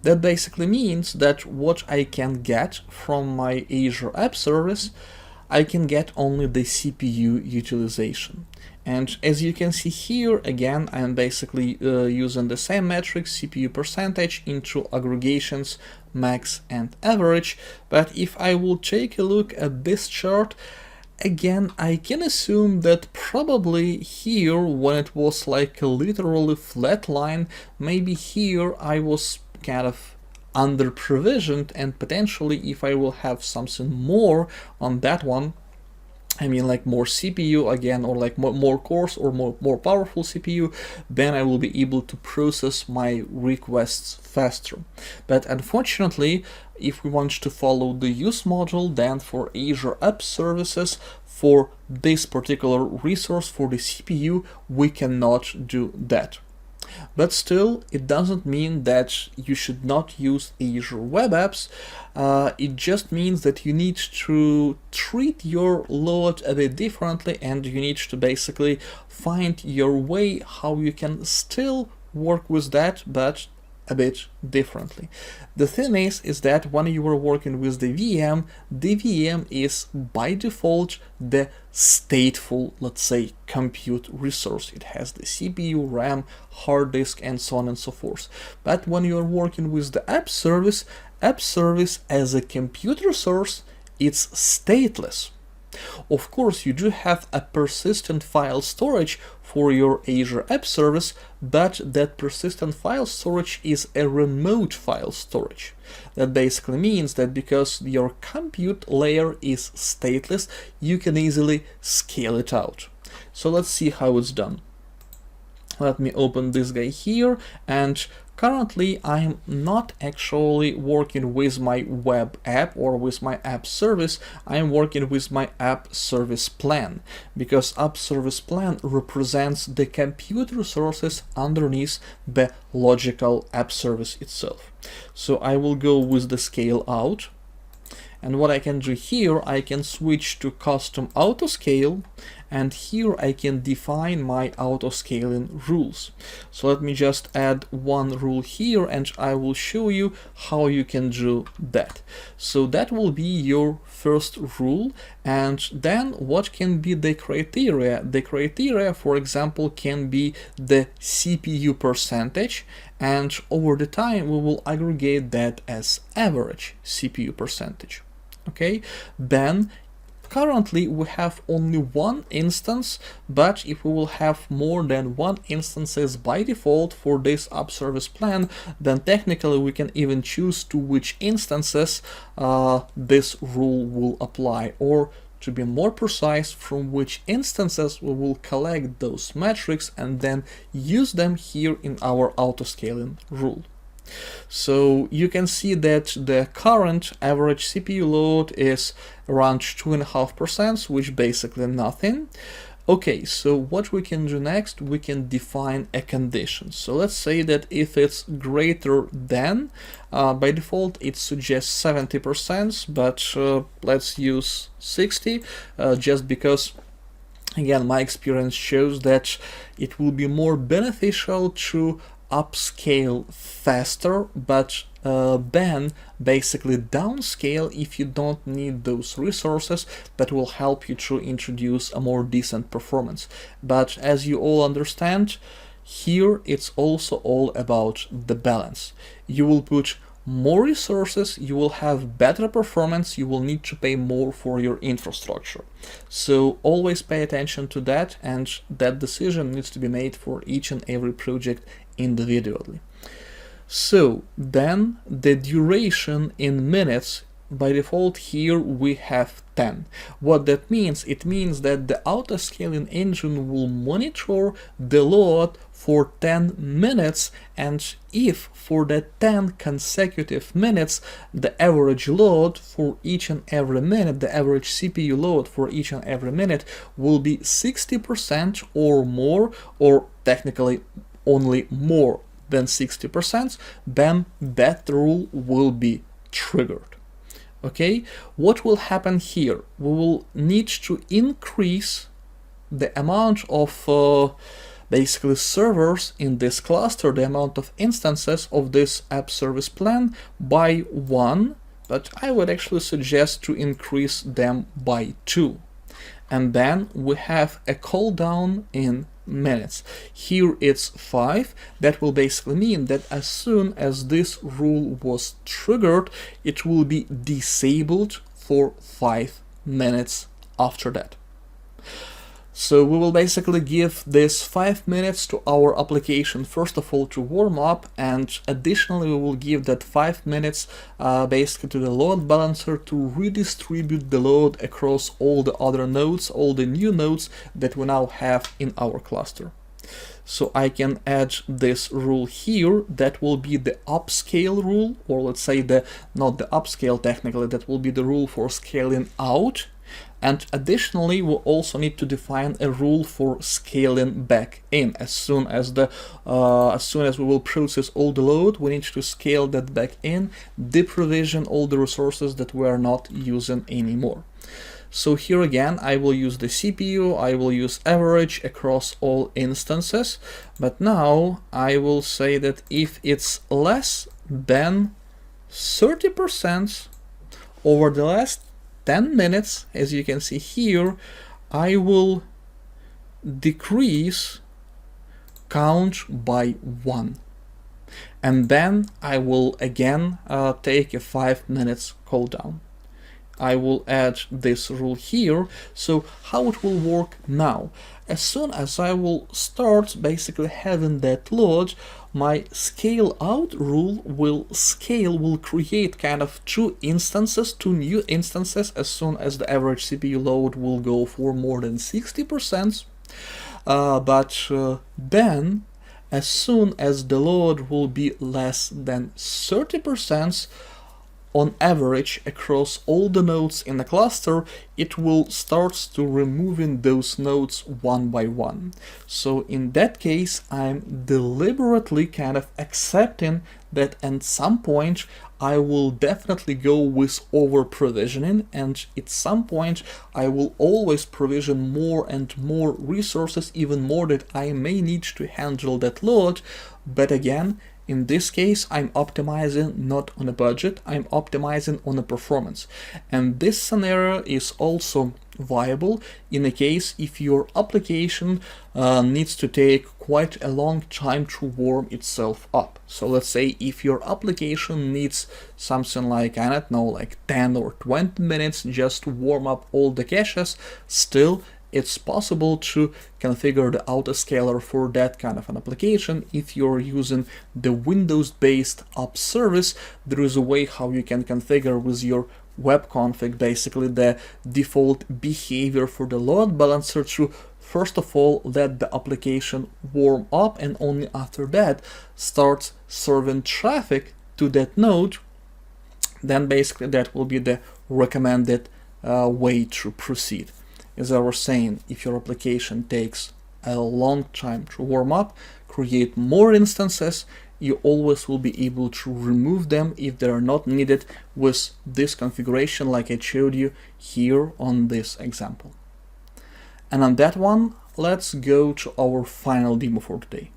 That basically means that what I can get from my Azure App Service, I can get only the CPU utilization. And as you can see here, again, I'm basically using the same metric, CPU percentage, into aggregations, max and average. But if I will take a look at this chart, again, I can assume that probably here, when it was like a literally flat line, maybe here I was kind of under provisioned, and potentially if I will have something more on that one, I mean like more CPU again, or like more cores or more powerful CPU, then I will be able to process my requests faster. But unfortunately, if we want to follow the use model, then for Azure App Services, for this particular resource, for the CPU, we cannot do that. But still, it doesn't mean that you should not use Azure Web Apps. It just means that you need to treat your load a bit differently, and you need to basically find your way how you can still work with that, but a bit differently. The thing is that when you are working with the VM is by default the stateful, let's say, compute resource. It has the CPU, RAM, hard disk, and so on and so forth. But when you are working with the app service as a compute resource, it's stateless. Of course, you do have a persistent file storage for your Azure App Service, but that persistent file storage is a remote file storage. That basically means that because your compute layer is stateless, you can easily scale it out. So let's see how it's done. Let me open this guy here, and currently I'm not actually working with my web app or with my app service. I'm working with my app service plan, because app service plan represents the compute resources underneath the logical app service itself. So I will go with the scale out. And what I can do here, I can switch to custom autoscale, and here I can define my autoscaling rules. So let me just add one rule here, and I will show you how you can do that. So that will be your first rule, and then what can be the criteria? The criteria, for example, can be the CPU percentage, and over the time we will aggregate that as average CPU percentage. Okay, then currently we have only one instance, but if we will have more than one instances by default for this app service plan, then technically we can even choose to which instances this rule will apply, or to be more precise, from which instances we will collect those metrics and then use them here in our autoscaling rule. So you can see that the current average CPU load is around 2.5%, which basically nothing. Okay, so what we can do next, we can define a condition. So let's say that if it's greater than, by default it suggests 70%, but let's use 60, just because again my experience shows that it will be more beneficial to upscale faster, but then basically downscale if you don't need those resources. That will help you to introduce a more decent performance. But as you all understand, here it's also all about the balance. You will put more resources, you will have better performance, you will need to pay more for your infrastructure. So always pay attention to that, and that decision needs to be made for each and every project individually. So then the duration in minutes, by default here we have 10. What that means? It means that the autoscaling engine will monitor the load for 10 minutes, and if for the 10 consecutive minutes the average load for each and every minute, the average CPU load for each and every minute will be 60% or more, or technically only more than 60%, then that rule will be triggered. Okay, what will happen here? We will need to increase the amount of basically servers in this cluster, the amount of instances of this app service plan by 1, but I would actually suggest to increase them by 2. And then we have a cooldown in minutes. Here it's 5. That will basically mean that as soon as this rule was triggered, it will be disabled for 5 minutes after that. So we will basically give this 5 minutes to our application, first of all, to warm up, and additionally we will give that 5 minutes basically to the load balancer to redistribute the load across all the other nodes, all the new nodes that we now have in our cluster. So I can add this rule here. That will be the upscale rule, or let's say not the upscale technically, that will be the rule for scaling out. And additionally, we also need to define a rule for scaling back in. As soon as we will process all the load, we need to scale that back in, deprovision all the resources that we are not using anymore. So here again, I will use the CPU, I will use average across all instances, but now I will say that if it's less than 30% over the last 10 minutes, as you can see here, I will decrease count by 1. And then I will again take a 5 minutes cooldown. I will add this rule here. So how it will work now? As soon as I will start basically having that load, my scale out rule will create kind of two new instances as soon as the average CPU load will go for more than 60%. Then as soon as the load will be less than 30%, on average across all the nodes in the cluster, it will start to removing those nodes one by one. So in that case, I'm deliberately kind of accepting that at some point I will definitely go with over provisioning, and at some point I will always provision more and more resources, even more that I may need to handle that load. But again, in this case, I'm optimizing not on a budget, I'm optimizing on a performance. And this scenario is also viable in a case if your application needs to take quite a long time to warm itself up. So let's say if your application needs something like, I don't know, like 10 or 20 minutes just to warm up all the caches, still it's possible to configure the autoscaler for that kind of an application. If you're using the Windows-based app service, there is a way how you can configure with your web config basically the default behavior for the load balancer to first of all let the application warm up, and only after that starts serving traffic to that node. Then basically that will be the recommended way to proceed. As I was saying, if your application takes a long time to warm up, create more instances, you always will be able to remove them if they are not needed with this configuration like I showed you here on this example. And on that one, let's go to our final demo for today.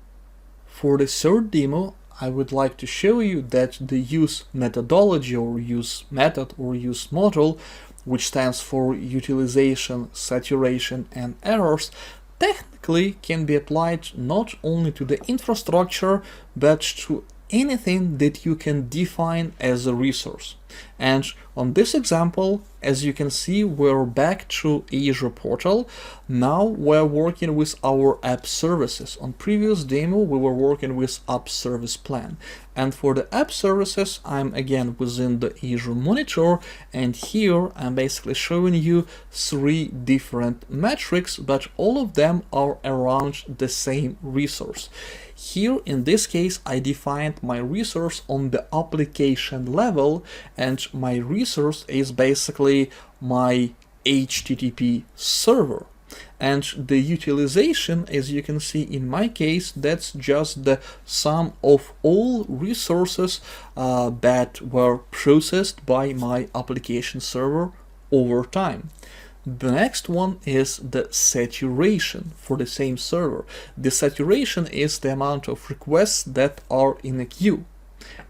For the third demo, I would like to show you that the use methodology or use method or use module, which stands for utilization, saturation, and errors, technically can be applied not only to the infrastructure, but to anything that you can define as a resource. And on this example, as you can see, we're back to Azure portal. Now we're working with our app services. On previous demo, we were working with app service plan. And for the app services, I'm again within the Azure monitor. And here I'm basically showing you 3 different metrics, but all of them are around the same resource. Here, in this case, I defined my resource on the application level, and my resource is basically my HTTP server. And the utilization, as you can see in my case, that's just the sum of all resources that were processed by my application server over time. The next one is the saturation for the same server. The saturation is the amount of requests that are in a queue.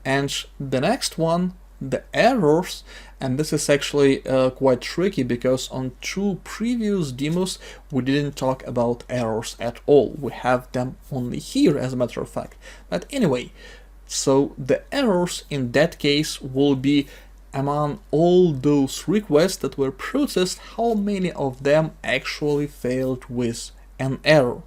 And the next one, the errors, and this is actually quite tricky because on 2 previous demos we didn't talk about errors at all. We have them only here, as a matter of fact. But anyway, so the errors in that case will be among all those requests that were processed, how many of them actually failed with an error.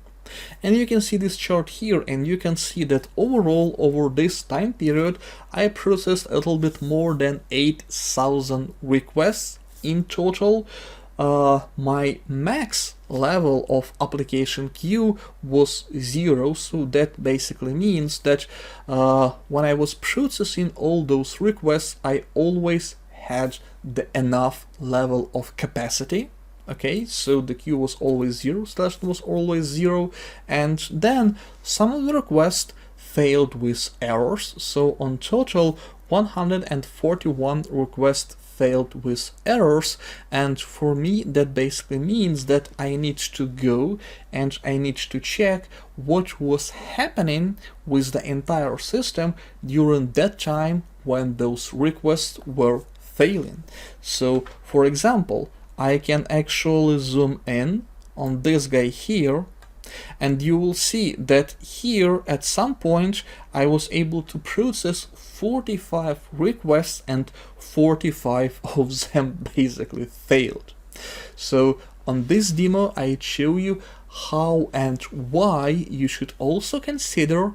And you can see this chart here, and you can see that overall over this time period I processed a little bit more than 8,000 requests in total. My max level of application queue was 0, so that basically means that when I was processing all those requests I always had the enough level of capacity. Okay, so the queue was always 0, slash was always 0, and then some of the requests failed with errors, so on total 141 requests failed with errors, and for me that basically means that I need to go and I need to check what was happening with the entire system during that time when those requests were failing. So for example, I can actually zoom in on this guy here, and you will see that here at some point I was able to process 45 requests and 45 of them basically failed. So on this demo I show you how and why you should also consider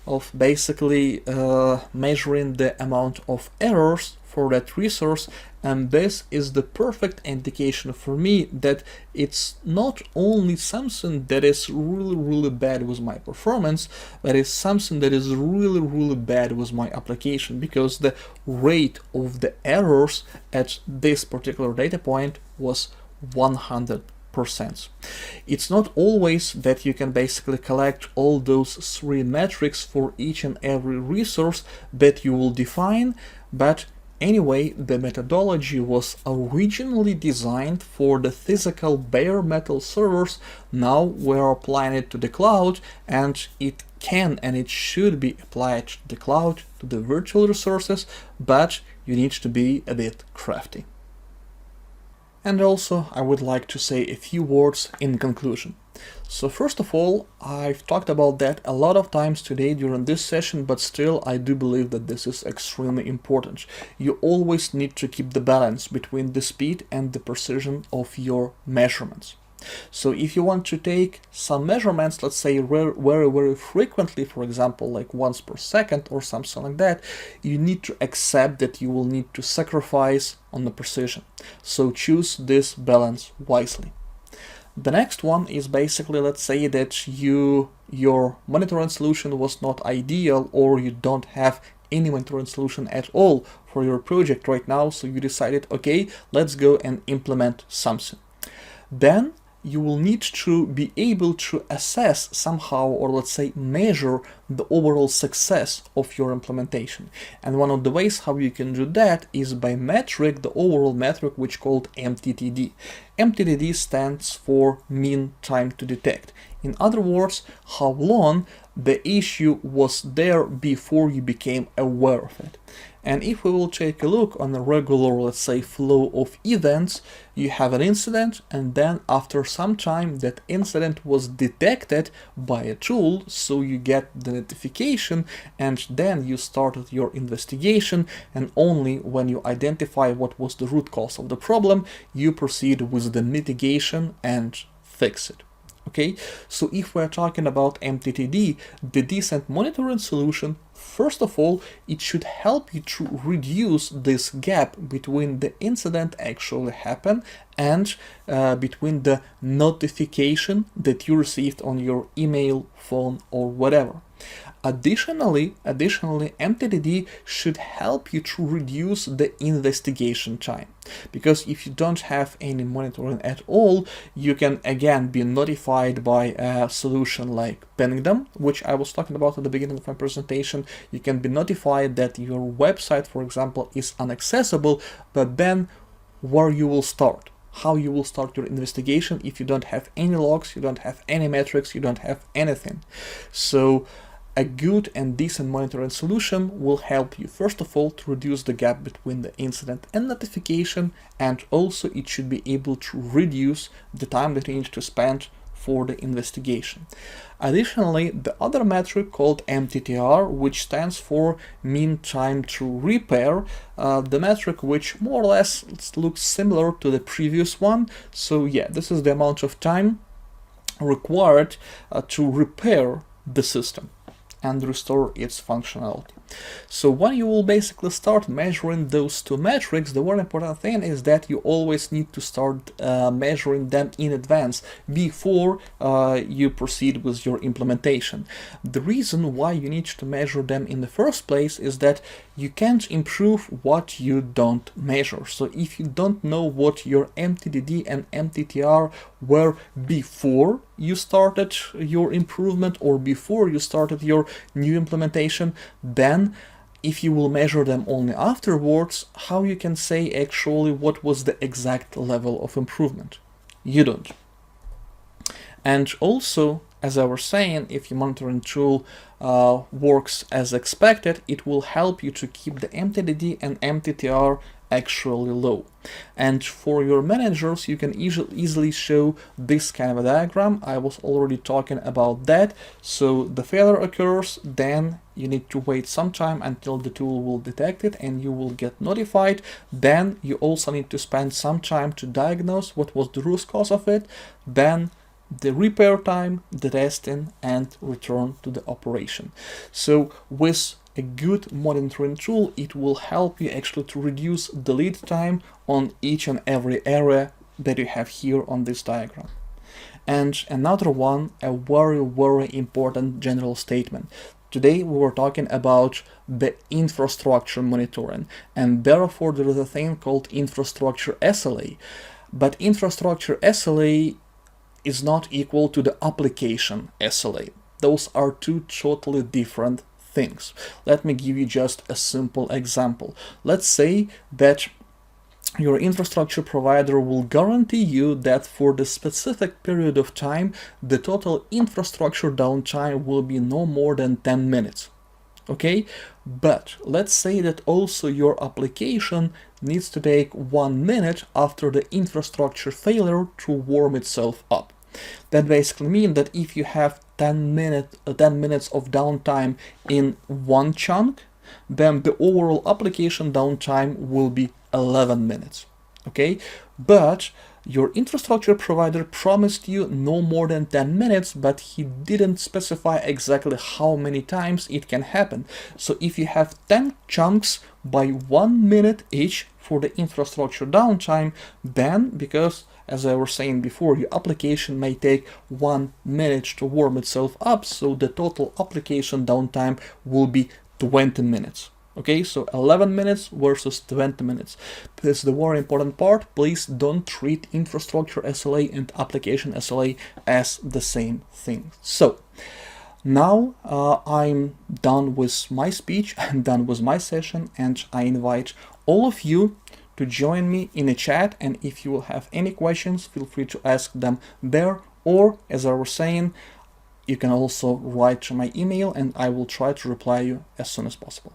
of basically measuring the amount of errors for that resource, and this is the perfect indication for me that it's not only something that is really bad with my performance, but it's something that is really bad with my application, because the rate of the errors at this particular data point was 100%. It's not always that you can basically collect all those 3 metrics for each and every resource that you will define, but anyway, the methodology was originally designed for the physical bare metal servers. Now we're applying it to the cloud, and it can and it should be applied to the cloud, to the virtual resources, but you need to be a bit crafty. And also, I would like to say a few words in conclusion. So first of all, I've talked about that a lot of times today during this session, but still I do believe that this is extremely important. You always need to keep the balance between the speed and the precision of your measurements. So if you want to take some measurements, let's say very frequently, for example, like once per second or something like that, you need to accept that you will need to sacrifice on the precision. So choose this balance wisely. The next one is basically, let's say that your monitoring solution was not ideal, or you don't have any monitoring solution at all for your project right now, so you decided, okay, let's go and implement something. Then you will need to be able to assess somehow, or let's say measure the overall success of your implementation. And one of the ways how you can do that is by metric, the overall metric which called MTTD. MTTD stands for mean time to detect. In other words, how long the issue was there before you became aware of it. And if we will take a look on a regular, let's say, flow of events, you have an incident, and then after some time that incident was detected by a tool, so you get the notification, and then you started your investigation, and only when you identify what was the root cause of the problem, you proceed with the mitigation and fix it. Okay, so if we're talking about MTTD, the decent monitoring solution, first of all, it should help you to reduce this gap between the incident actually happened and between the notification that you received on your email, phone, or whatever. Additionally, MTTD should help you to reduce the investigation time, because if you don't have any monitoring at all, you can again be notified by a solution like Pingdom, which I was talking about at the beginning of my presentation. You can be notified that your website, for example, is inaccessible, but then where you will start? how you will start your investigation if you don't have any logs, you don't have any metrics, you don't have anything. So a good and decent monitoring solution will help you, first of all, to reduce the gap between the incident and notification, and also it should be able to reduce the time that you need to spend for the investigation. Additionally, the other metric called MTTR, which stands for mean time to repair, the metric which more or less looks similar to the previous one. So yeah, this is the amount of time required to repair the system and restore its functionality. So when you will basically start measuring those two metrics, the one important thing is that you always need to start measuring them in advance before you proceed with your implementation. The reason why you need to measure them in the first place is that you can't improve what you don't measure. So if you don't know what your MTDD and MTTR were before you started your improvement or before you started your new implementation, then if you will measure them only afterwards, how you can say actually what was the exact level of improvement? You don't. And also, as I was saying, if your monitoring tool works as expected, it will help you to keep the MTDD and MTTR actually low. And for your managers, you can easily show this kind of a diagram. I was already talking about that. So the failure occurs, then you need to wait some time until the tool will detect it and you will get notified. Then you also need to spend some time to diagnose what was the root cause of it, then the repair time, the testing, and return to the operation. So with a good monitoring tool, it will help you actually to reduce the lead time on each and every area that you have here on this diagram. And another one, a very, very important general statement. Today we were talking about the infrastructure monitoring, and therefore there is a thing called infrastructure SLA. But infrastructure SLA is not equal to the application SLA. Those are two totally different things. Let me give you just a simple example. Let's say that your infrastructure provider will guarantee you that for the specific period of time, the total infrastructure downtime will be no more than 10 minutes. Okay, but let's say that also your application needs to take 1 minute after the infrastructure failure to warm itself up. That basically means that if you have 10 minutes of downtime in one chunk, then the overall application downtime will be 11 minutes. Okay, but your infrastructure provider promised you no more than 10 minutes, but he didn't specify exactly how many times it can happen. So if you have 10 chunks by 1 minute each for the infrastructure downtime, then, because as I was saying before, your application may take 1 minute to warm itself up, so the total application downtime will be 20 minutes. Okay, so 11 minutes versus 20 minutes. This is the very important part. Please don't treat infrastructure SLA and application SLA as the same thing. So now I'm done with my speech, I'm done with my session, and I invite all of you to join me in a chat, and if you will have any questions, feel free to ask them there, or as I was saying, you can also write to my email and I will try to reply you as soon as possible.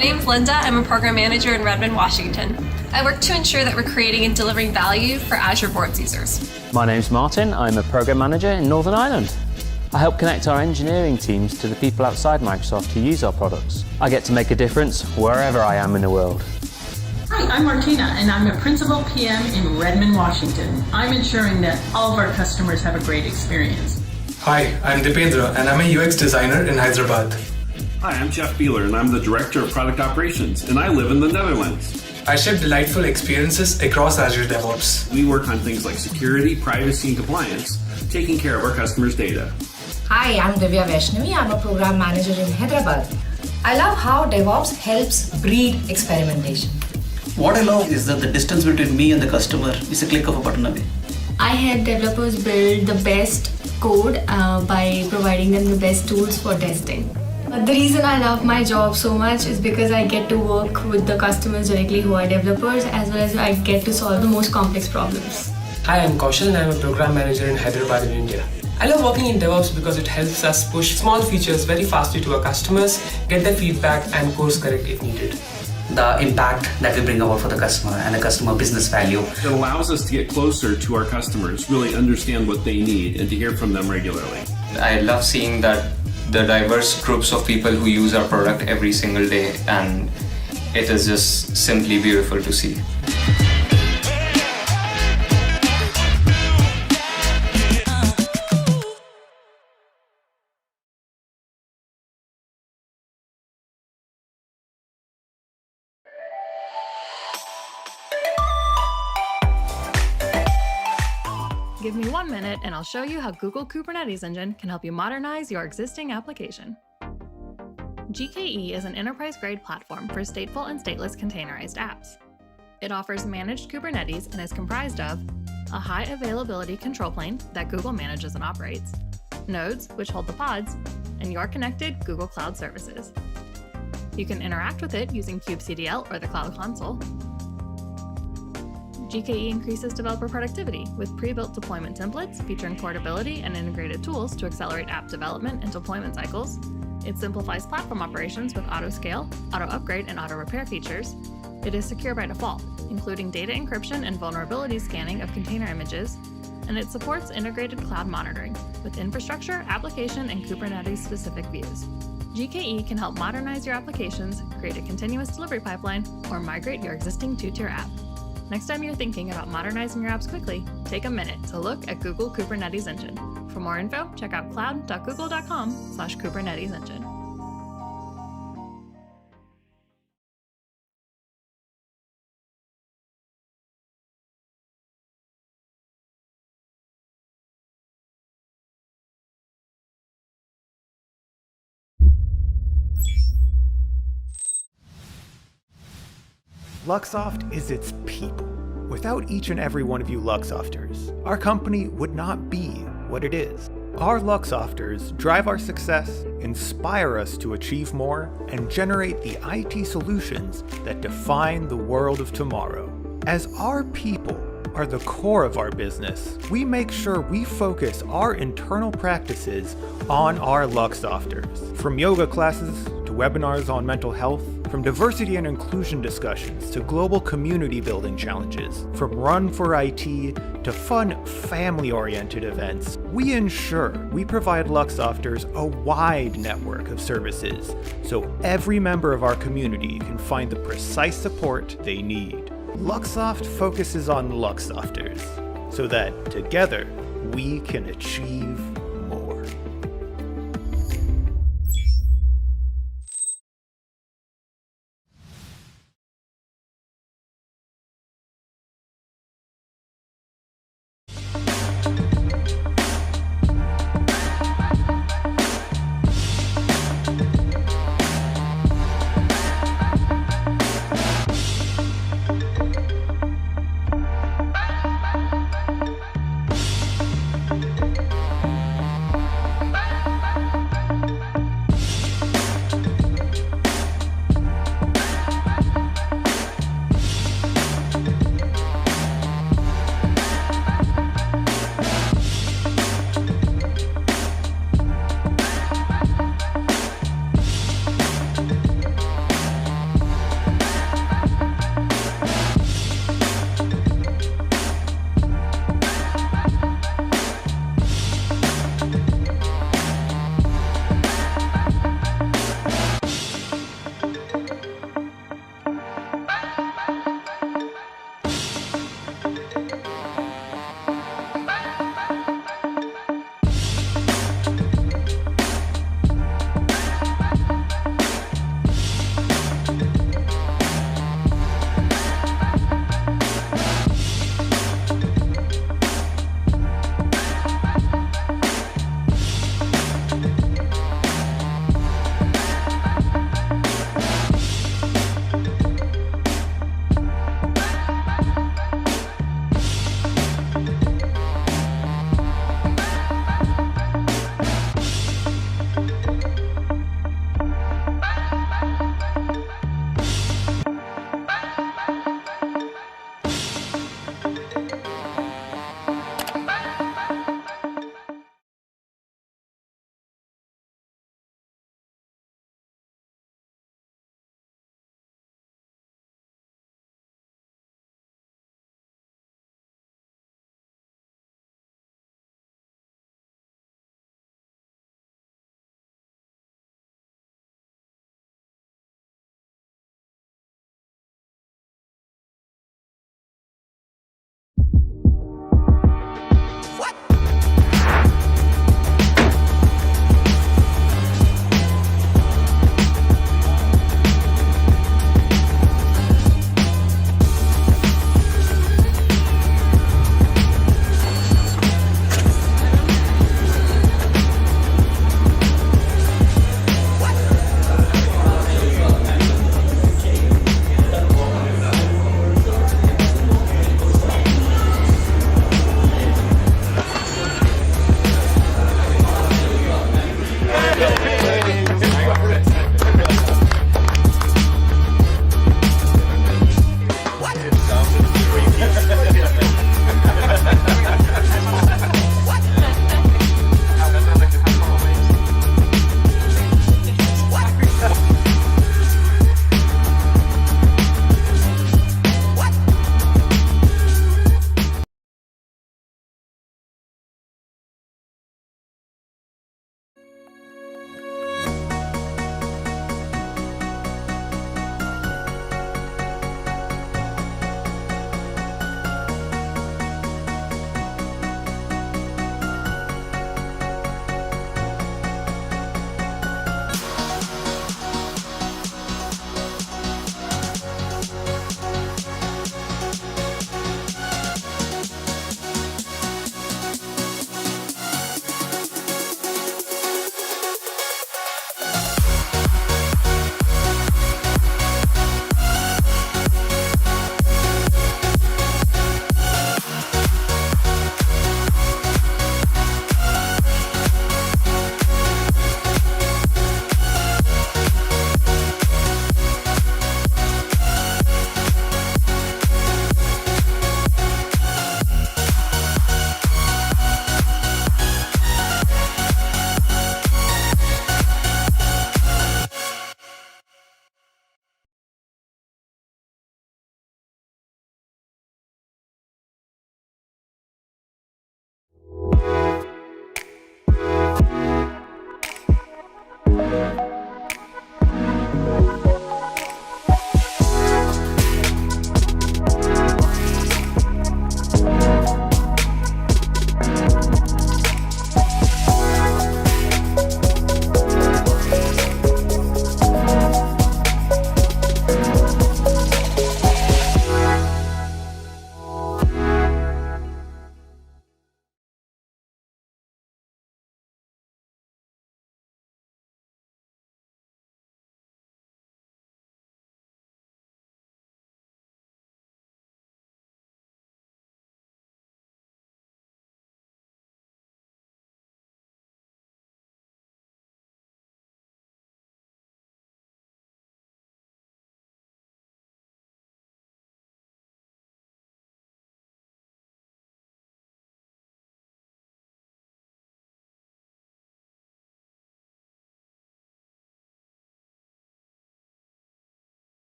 name's Linda. I'm a program manager in Redmond, Washington. I work to ensure that we're creating and delivering value for Azure Boards users. My name's Martin. I'm a program manager in Northern Ireland. I help connect our engineering teams to the people outside Microsoft who use our products. I get to make a difference wherever I am in the world. Hi, I'm Martina, and I'm a Principal PM in Redmond, Washington. I'm ensuring that all of our customers have a great experience. Hi, I'm Dipendra, and I'm a UX designer in Hyderabad. Hi, I'm Jeff Beeler, and I'm the Director of Product Operations, and I live in the Netherlands. I ship delightful experiences across Azure DevOps. We work on things like security, privacy, and compliance, taking care of our customers' data. Hi, I'm Divya Vaishnavi. I'm a program manager in Hyderabad. I love how DevOps helps breed experimentation. What I love is that the distance between me and the customer is a click of a button away. I help developers build the best code by providing them the best tools for testing. But the reason I love my job so much is because I get to work with the customers directly who are developers, as well as I get to solve the most complex problems. Hi, I'm Kaushal and I'm a program manager in Hyderabad in India. I love working in DevOps because it helps us push small features very fastly to our customers, get their feedback and course correct if needed. The impact that we bring about for the customer and the customer business value. It allows us to get closer to our customers, really understand what they need, and to hear from them regularly. I love seeing that the diverse groups of people who use our product every single day, and it is just simply beautiful to see. Give me 1 minute and I'll show you how Google Kubernetes Engine can help you modernize your existing application. GKE is an enterprise-grade platform for stateful and stateless containerized apps. It offers managed Kubernetes and is comprised of a high-availability control plane that Google manages and operates, nodes, which hold the pods, and your connected Google Cloud services. You can interact with it using kubectl or the Cloud Console. GKE increases developer productivity with pre-built deployment templates featuring portability and integrated tools to accelerate app development and deployment cycles. It simplifies platform operations with auto-scale, auto-upgrade, and auto-repair features. It is secure by default, including data encryption and vulnerability scanning of container images. And it supports integrated cloud monitoring with infrastructure, application, and Kubernetes-specific views. GKE can help modernize your applications, create a continuous delivery pipeline, or migrate your existing two-tier app. Next time you're thinking about modernizing your apps quickly, take a minute to look at Google Kubernetes Engine. For more info, check out cloud.google.com/Kubernetes Engine. Luxoft is its people. Without each and every one of you Luxofters, our company would not be what it is. Our Luxofters drive our success, inspire us to achieve more, and generate the IT solutions that define the world of tomorrow. As our people are the core of our business, we make sure we focus our internal practices on our Luxofters. From yoga classes to webinars on mental health, from diversity and inclusion discussions to global community building challenges, from Run for IT to fun family-oriented events, we ensure we provide Luxofters a wide network of services so every member of our community can find the precise support they need. Luxoft focuses on Luxofters so that together we can achieve more.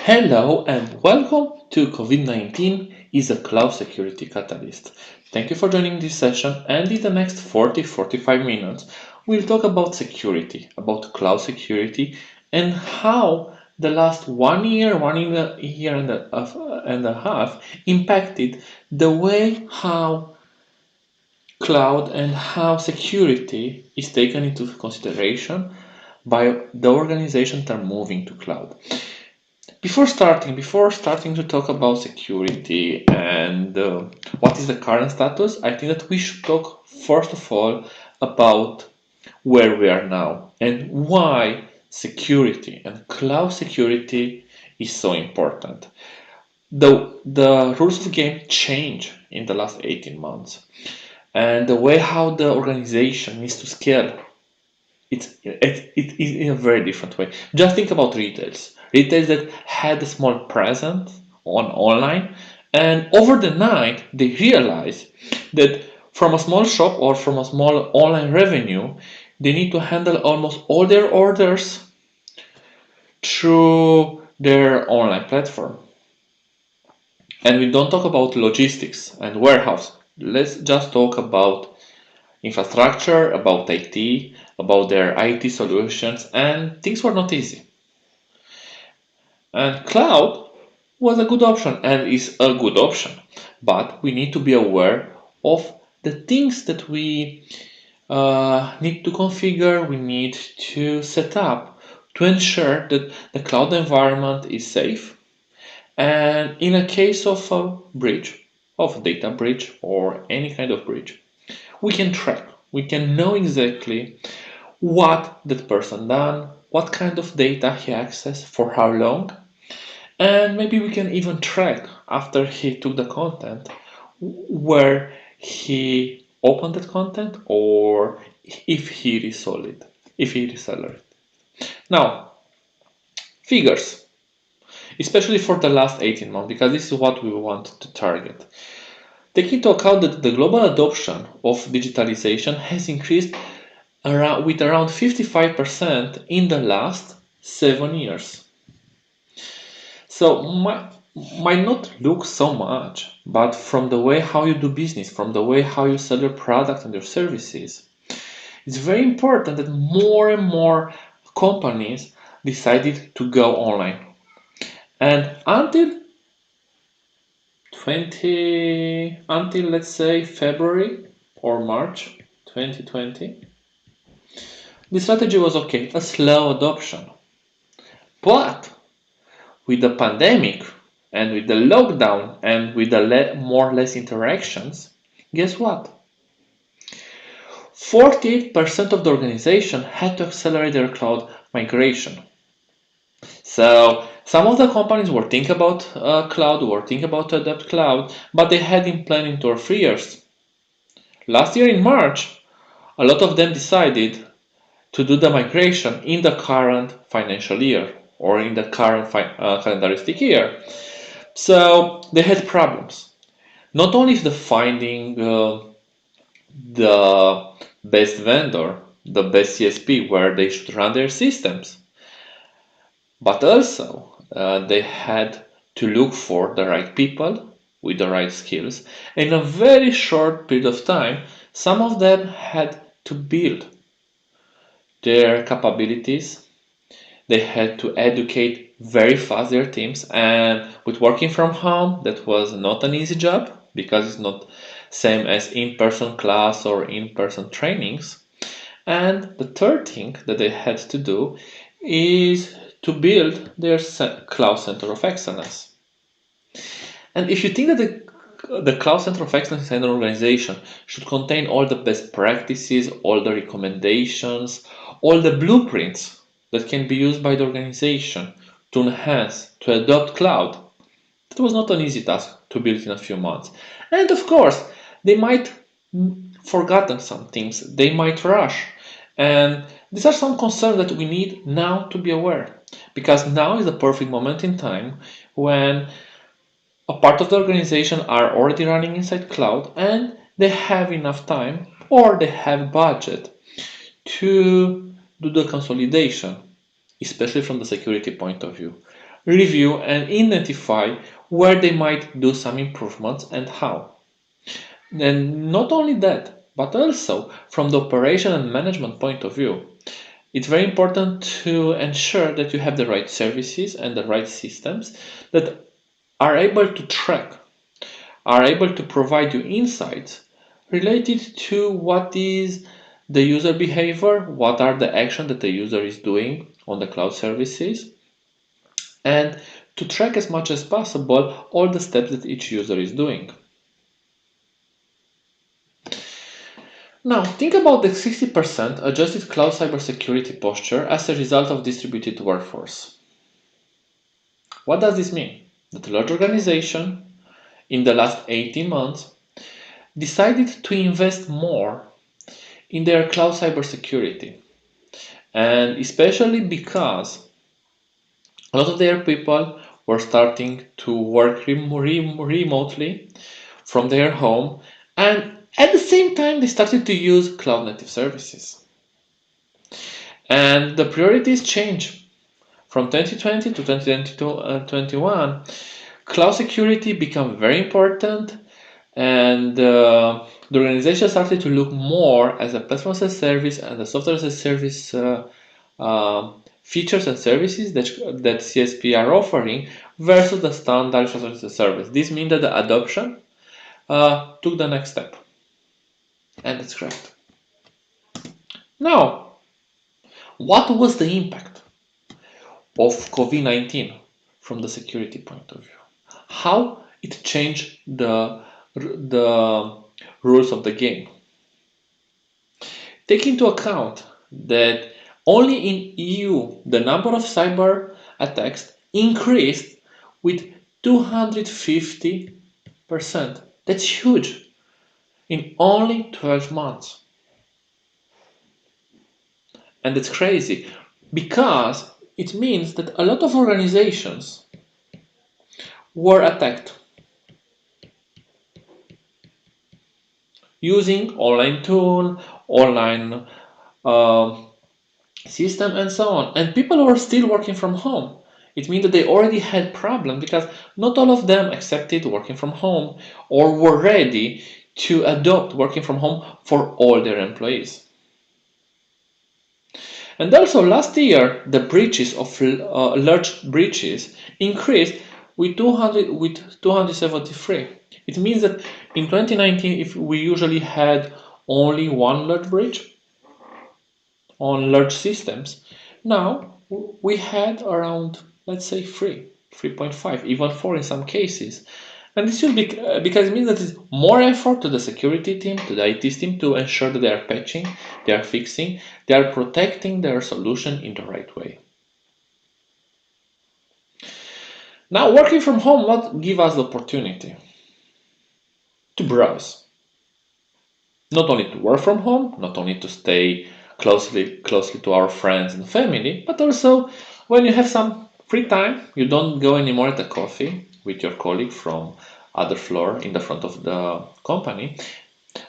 Hello and welcome to COVID-19 is a Cloud Security Catalyst. Thank you for joining this session, and in the next 40-45 minutes we'll talk about security, about cloud security, and how the last 1 year, 1 year and a half impacted the way how cloud and how security is taken into consideration by the organizations that are moving to cloud. Before starting to talk about security and what is the current status, I think that we should talk first of all about where we are now and why security and cloud security is so important. The rules of the game change in the last 18 months, and the way how the organization needs to scale it in a very different way. Just think about retails that had a small presence on online, and over the night they realized that from a small shop or from a small online revenue they need to handle almost all their orders through their online platform. And we don't talk about logistics and warehouse. Let's just talk about infrastructure, about IT, about their IT solutions, and things were not easy. And cloud was a good option and is a good option, but we need to be aware of the things that we need to configure, we need to set up to ensure that the cloud environment is safe. And in a case of a breach, of a data breach or any kind of breach, we can track, we can know exactly what that person done, what kind of data he accessed, for how long, and maybe we can even track after he took the content where he opened that content or if he resold it, if he reseller it. Now, figures, especially for the last 18 months, because this is what we want to target. Take into account that the global adoption of digitalization has increased with around 55% in the last 7 years. So might not look so much, but from the way how you do business, from the way how you sell your product and your services, it's very important that more and more companies decided to go online. And until let's say February or March 2020, the strategy was okay, a slow adoption. But with the pandemic and with the lockdown and with the more or less interactions, guess what? 48% of the organization had to accelerate their cloud migration. So some of the companies were thinking about cloud, were thinking about to adopt cloud, but they had in planning 2 or 3 years. Last year in March, a lot of them decided to do the migration in the current financial year or in the current calendaristic year. So they had problems. Not only the finding the best vendor, the best CSP where they should run their systems, but also they had to look for the right people with the right skills. In a very short period of time, some of them had to build their capabilities. They had to educate very fast their teams, and with working from home, that was not an easy job because it's not same as in-person class or in-person trainings. And the third thing that they had to do is to build their cloud center of excellence. And if you think that the cloud center of excellence in an organization should contain all the best practices, all the recommendations, all the blueprints that can be used by the organization to enhance, to adopt cloud, that was not an easy task to build in a few months. And of course, they might forgotten some things, they might rush. And these are some concerns that we need now to be aware, because now is the perfect moment in time when a part of the organization are already running inside cloud and they have enough time or they have budget to do the consolidation, especially from the security point of view. review and identify where they might do some improvements and how. And not only that, but also from the operation and management point of view, it's very important to ensure that you have the right services and the right systems that are able to track, are able to provide you insights related to what is the user behavior, what are the actions that the user is doing on the cloud services, and to track as much as possible all the steps that each user is doing. Now, think about the 60% adjusted cloud cybersecurity posture as a result of distributed workforce. What does this mean? That a large organization in the last 18 months decided to invest more in their cloud cybersecurity. And especially because a lot of their people were starting to work remotely from their home, and at the same time they started to use cloud native services. And the priorities change. From 2020 to 2022 and 2021, cloud security became very important, and the organization started to look more as a platform as a service and a software as a service features and services that CSP are offering versus the standard software as a service. This means that the adoption took the next step, and that's great. Now, what was the impact of COVID-19 from the security point of view? How it changed the rules of the game? Take into account that only in EU the number of cyber attacks increased with 250%. That's huge in only 12 months. And it's crazy because it means that a lot of organizations were attacked using online tool, online system, and so on. And people were still working from home. It means that they already had problems because not all of them accepted working from home or were ready to adopt working from home for all their employees. And also last year, the breaches of large breaches increased with 273. It means that in 2019, if we usually had only one large breach on large systems, now we had around, let's say, 3.5, even 4 in some cases. And this will be because it means that it's more effort to the security team, to the IT team to ensure that they are patching, they are fixing, they are protecting their solution in the right way. Now, working from home, what gives us the opportunity? To browse. Not only to work from home, not only to stay closely to our friends and family, but also when you have some free time, you don't go anymore at a coffee with your colleague from other floor in the front of the company.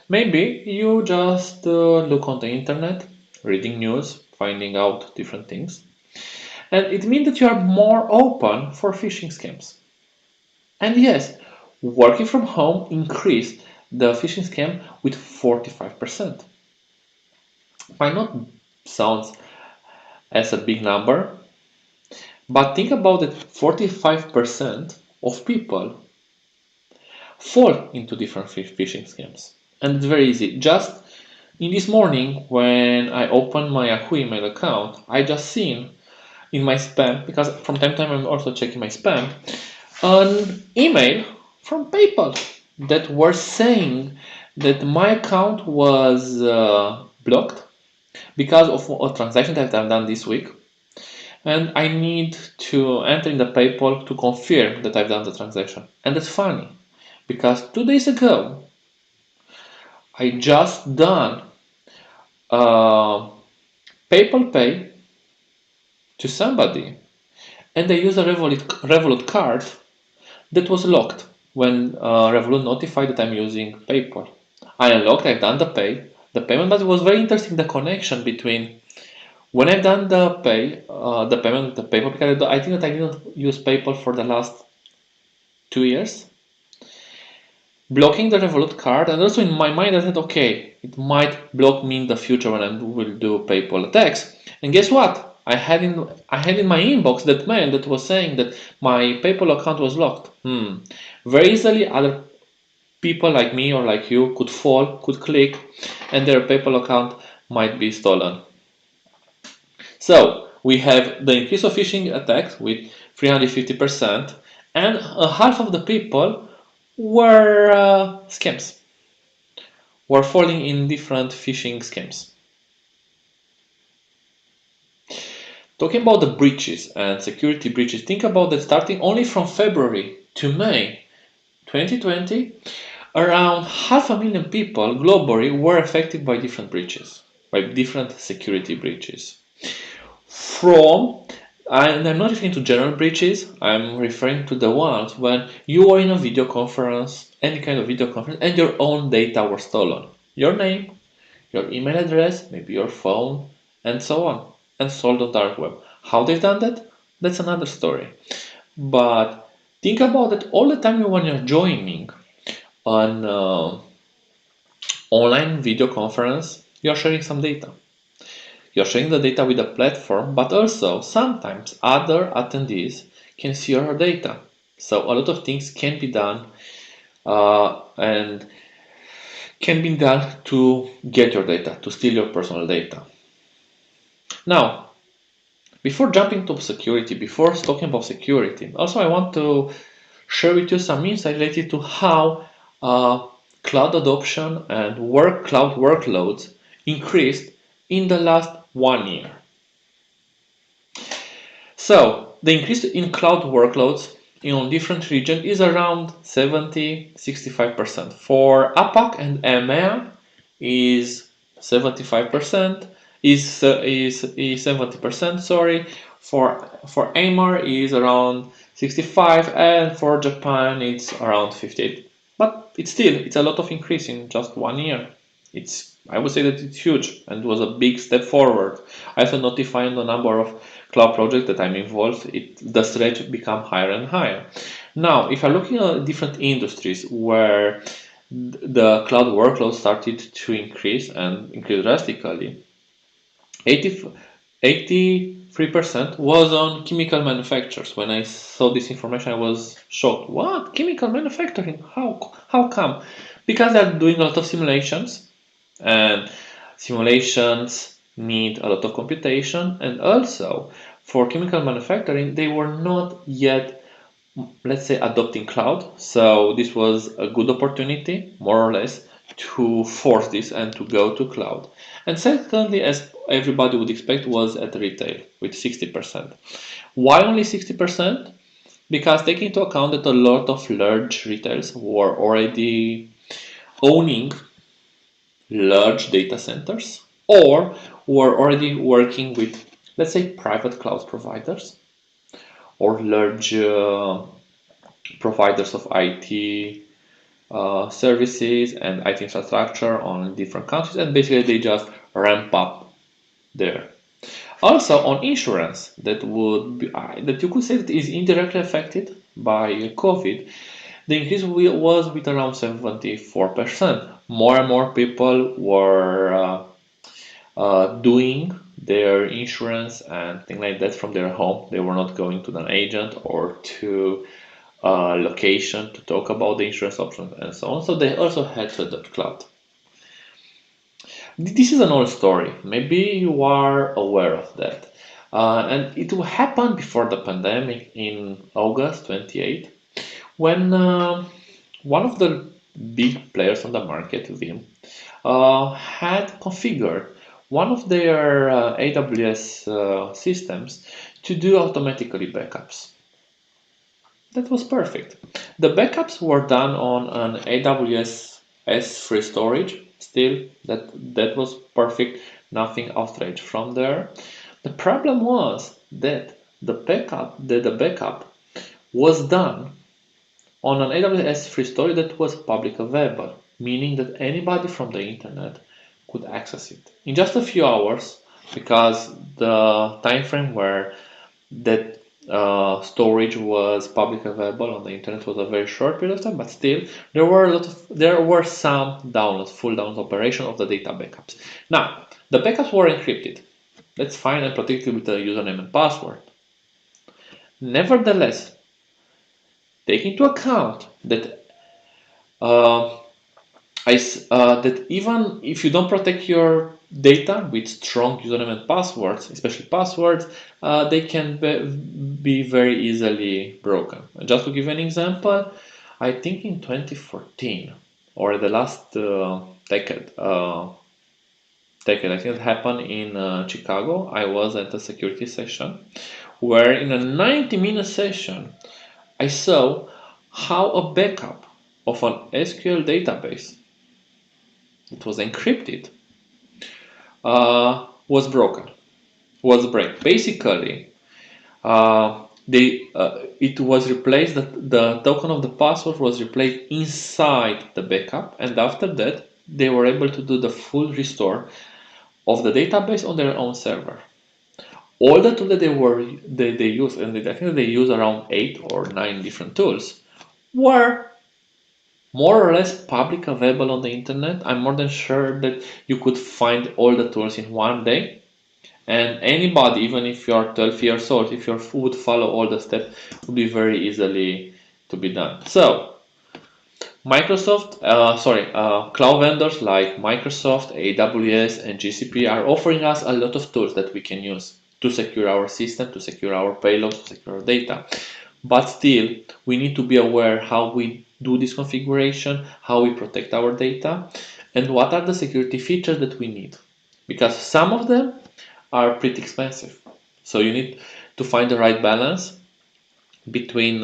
Maybe you just look on the internet, reading news, finding out different things. And it means that you are more open for phishing scams. And yes, working from home increased the phishing scam with 45%. Might not sound as a big number, but think about it, 45% of people fall into different phishing scams. And it's very easy. Just in this morning, when I opened my Yahoo email account, I just seen in my spam, because from time to time I'm also checking my spam, an email from PayPal that were saying that my account was blocked because of a transaction that I've done this week, and I need to enter in the PayPal to confirm that I've done the transaction. And that's funny because 2 days ago I just done PayPal Pay to somebody, and they used a Revolut card that was locked when Revolut notified that I'm using PayPal. I unlocked, I've done the payment, but it was very interesting the connection between When I've done the payment with the PayPal, because I think that I didn't use PayPal for the last 2 years, blocking the Revolut card, and also in my mind I said, okay, it might block me in the future when I will do PayPal attacks. And guess what? I had in my inbox that mail that was saying that my PayPal account was locked. Very easily, other people like me or like you could fall, could click, and their PayPal account might be stolen. So we have the increase of phishing attacks with 350%, and half of the people were scams, were falling in different phishing scams. Talking about the breaches and security breaches, think about that starting only from February to May 2020, around 500,000 people globally were affected by different breaches, by different security breaches. And I'm not referring to general breaches, I'm referring to the ones when you are in a video conference, any kind of video conference, and your own data were stolen. Your name, your email address, maybe your phone, and so on, and sold on dark web. How they've done that? That's another story. But think about it all the time when you're joining an online video conference, you're sharing some data. You're sharing the data with the platform, but also sometimes other attendees can see your data. So a lot of things can be done and can be done to get your data, to steal your personal data. Now, before jumping to security, before talking about security, also I want to share with you some insight related to how cloud adoption and cloud workloads increased in the last 1 year. So the increase in cloud workloads in different regions is around 70-65%. For APAC and EMEA is 75%, is 70%, sorry. For AMR is around 65, and for Japan it's around 58. But it's a lot of increase in just 1 year. I would say that it's huge and was a big step forward. Also notifying the number of cloud projects that I'm involved, the threat become higher and higher. Now, if you're looking at different industries where the cloud workload started to increase and increase drastically, 83% was on chemical manufacturers. When I saw this information, I was shocked. What? Chemical manufacturing? How come? Because they're doing a lot of simulations, and simulations need a lot of computation, and also for chemical manufacturing, they were not yet, let's say, adopting cloud. So this was a good opportunity, more or less, to force this and to go to cloud. And secondly, as everybody would expect, was at retail with 60%. Why only 60%? Because taking into account that a lot of large retailers were already owning large data centers or were already working with, let's say, private cloud providers or large providers of IT services and IT infrastructure on different countries, and basically they just ramp up there. Also on insurance, that you could say that is indirectly affected by COVID, the increase was with around 74%. More and more people were doing their insurance and things like that from their home. They were not going to an agent or to a location to talk about the insurance options and so on. So they also had to adopt cloud. This is an old story. Maybe you are aware of that. And it will happen before the pandemic in August 28, when one of the big players on the market, Vim, had configured one of their AWS systems to do automatically backups. That was perfect. The backups were done on an AWS S3 storage. Still, that was perfect. Nothing outrage from there. The problem was that the backup was done on an AWS S3 storage that was public available, meaning that anybody from the internet could access it. In just a few hours, because the time frame where that storage was publicly available on the internet was a very short period of time, but still there were some downloads, full download operation of the data backups. Now the backups were encrypted. That's fine and protected with a username and password. Nevertheless, take into account that that even if you don't protect your data with strong username and passwords, especially passwords, they can be very easily broken. Just to give you an example, I think in 2014 or the last decade, I think it happened in Chicago. I was at a security session where in a 90-minute session, I saw how a backup of an SQL database, it was encrypted, was broken, was break. Basically, it was replaced, the token of the password was replaced inside the backup, and after that, they were able to do the full restore of the database on their own server. All the tools that they use, and I think they use around 8 or 9 different tools, were more or less public available on the internet. I'm more than sure that you could find all the tools in one day, and anybody, even if you're 12 years old, if you would follow all the steps, would be very easily to be done. So cloud vendors like Microsoft, AWS, and GCP are offering us a lot of tools that we can use to secure our system, to secure our payloads, to secure our data. But still, we need to be aware how we do this configuration, how we protect our data, and what are the security features that we need. Because some of them are pretty expensive. So you need to find the right balance between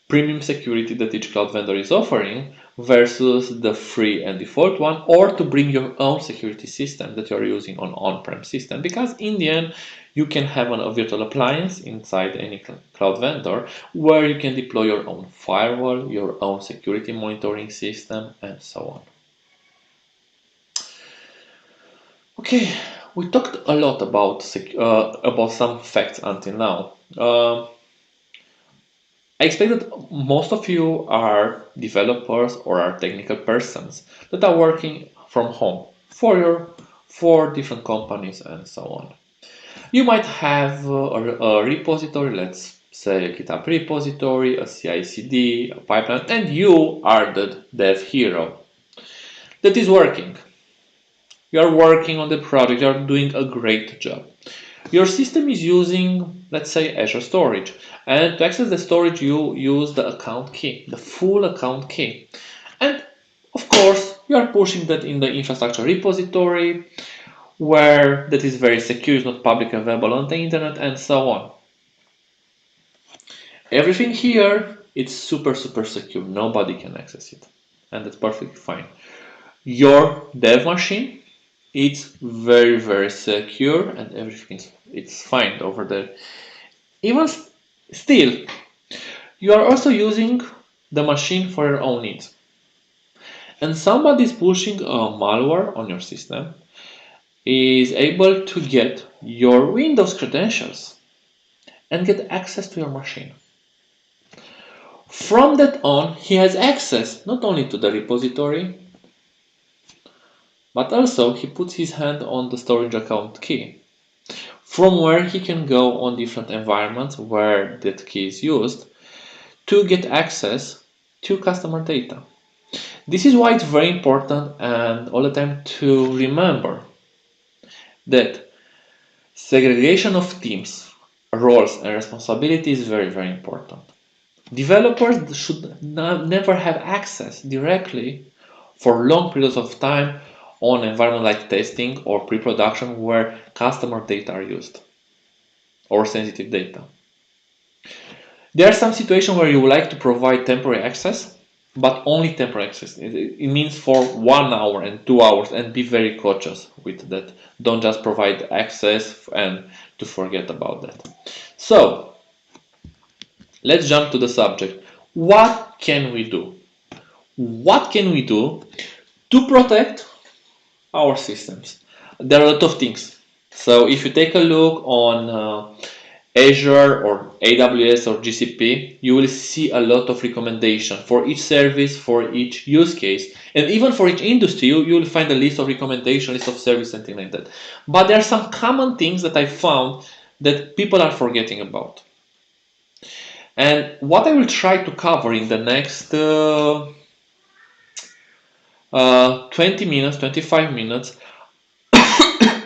premium security that each cloud vendor is offering versus the free and default one, or to bring your own security system that you're using on-prem system. Because in the end, you can have a virtual appliance inside any cloud vendor where you can deploy your own firewall, your own security monitoring system, and so on. Okay, we talked a lot about some facts until now. I expect that most of you are developers or are technical persons that are working from home for different companies and so on. You might have a repository, let's say a GitHub repository, a CI/CD, a pipeline, and you are the dev hero that is working. You are working on the project, you are doing a great job. Your system is using, let's say, Azure Storage, and to access the storage you use the account key, the full account key. And of course, you are pushing that in the infrastructure repository, where that is very secure, it's not publicly available on the internet, and so on. Everything here, it's super secure, nobody can access it, and that's perfectly fine. Your dev machine, it's very secure, and everything it's fine over there. Even still, you are also using the machine for your own needs. And somebody is pushing a malware on your system is able to get your Windows credentials and get access to your machine. From that on, he has access not only to the repository, but also he puts his hand on the storage account key, from where he can go on different environments where that key is used to get access to customer data. This is why it's very important and all the time to remember that segregation of teams, roles, and responsibilities is very important. Developers should never have access directly for long periods of time on environment like testing or pre-production where customer data are used or sensitive data. There are some situations where you would like to provide temporary access, but only temporary access. It means for 1 hour and 2 hours, and be very cautious with that. Don't just provide access and to forget about that. So let's jump to the subject. What can we do? What can we do to protect our systems? There are a lot of things. So if you take a look on Azure or AWS or GCP, you will see a lot of recommendation for each service, for each use case, and even for each industry. You will find a list of recommendation, list of service, something like that. But there are some common things that I found that people are forgetting about. And what I will try to cover in the next 20 minutes, 25 minutes,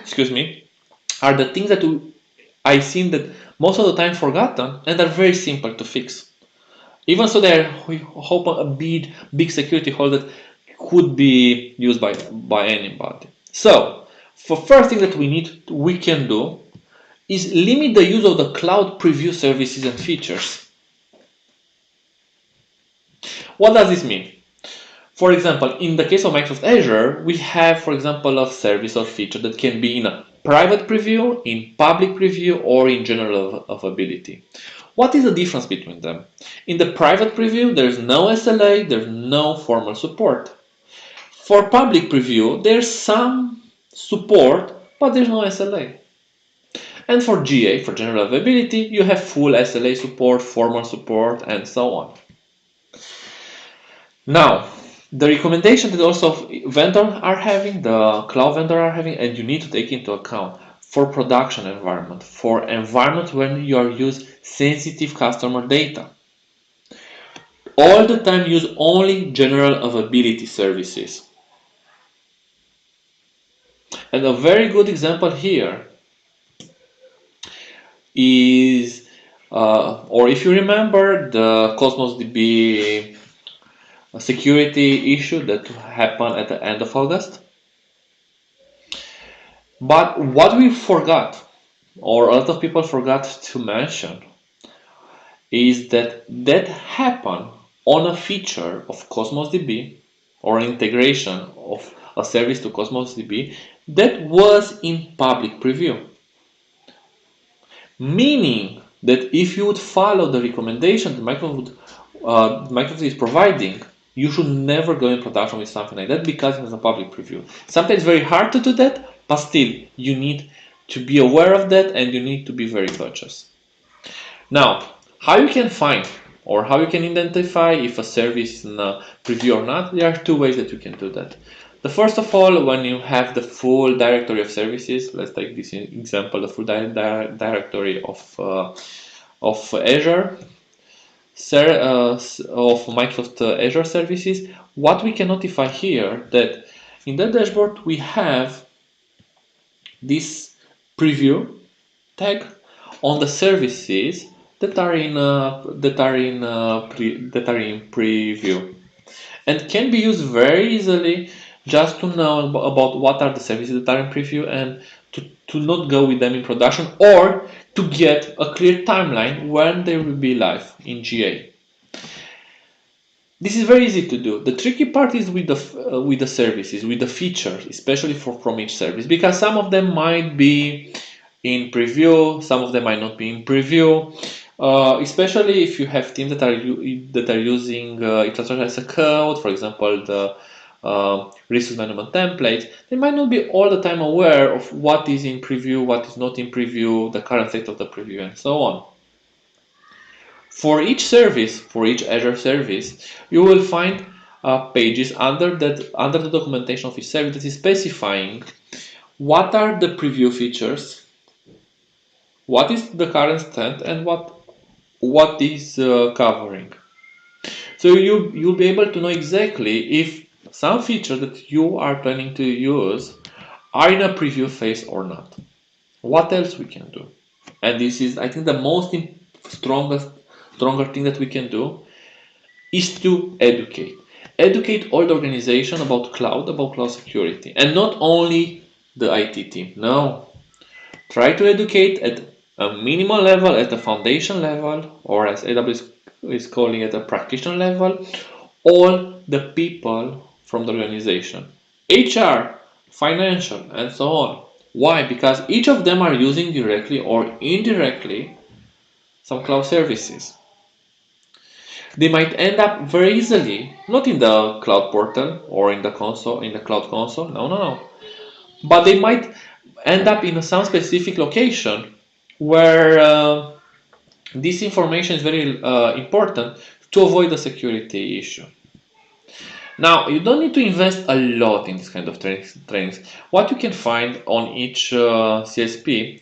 excuse me, are the things that I've seen that most of the time forgotten and are very simple to fix. Even so, they hope a big security hole that could be used by anybody. So, for first thing that we can do is limit the use of the cloud preview services and features. What does this mean? For example, in the case of Microsoft Azure, we have, for example, a service or feature that can be in a private preview, in public preview, or in general availability. What is the difference between them? In the private preview, there's no SLA, there's no formal support. For public preview, there's some support, but there's no SLA. And for GA, for general availability, you have full SLA support, formal support, and so on. Now, the recommendation that also vendors are having, the cloud vendor are having, and you need to take into account for production environment, for environment when you are use sensitive customer data. All the time use only general availability services. And a very good example here is, or if you remember, the Cosmos DB security issue that happened at the end of August. But what we forgot, or a lot of people forgot to mention, is that happened on a feature of Cosmos DB or integration of a service to Cosmos DB that was in public preview. Meaning that if you would follow the recommendation that Microsoft is providing, you should never go in production with something like that because it is a public preview. Sometimes it's very hard to do that, but still you need to be aware of that and you need to be very cautious. Now, how you can find or how you can identify if a service is in a preview or not, there are two ways that you can do that. The first of all, when you have the full directory of services, let's take this example, the full directory of Azure, of Microsoft Azure services, what we can notify here that in the dashboard we have this preview tag on the services that are in preview, and can be used very easily just to know about what are the services that are in preview and to not go with them in production, or to get a clear timeline when they will be live in GA. This is very easy to do. The tricky part is with the services, with the features, especially from each service, because some of them might be in preview, some of them might not be in preview. Especially if you have teams that are using infrastructure as a code, for example, the resource management templates, they might not be all the time aware of what is in preview, what is not in preview, the current state of the preview, and so on. For each service, for each Azure service, you will find pages under the documentation of each service that is specifying what are the preview features, what is the current state, and what is covering. So you'll be able to know exactly if some features that you are planning to use are in a preview phase or not. What else we can do? And this is, I think, the most stronger thing that we can do is to educate all the organization about cloud security, and not only the IT team. No, try to educate at a minimal level, at a foundation level, or as AWS is calling it, a practitioner level, all the people from the organization, HR, financial, and so on. Why? Because each of them are using directly or indirectly some cloud services. They might end up very easily, not in the cloud portal or in the console, in the cloud console, no. But they might end up in some specific location where this information is very important to avoid a security issue. Now, you don't need to invest a lot in this kind of trainings. What you can find on each CSP,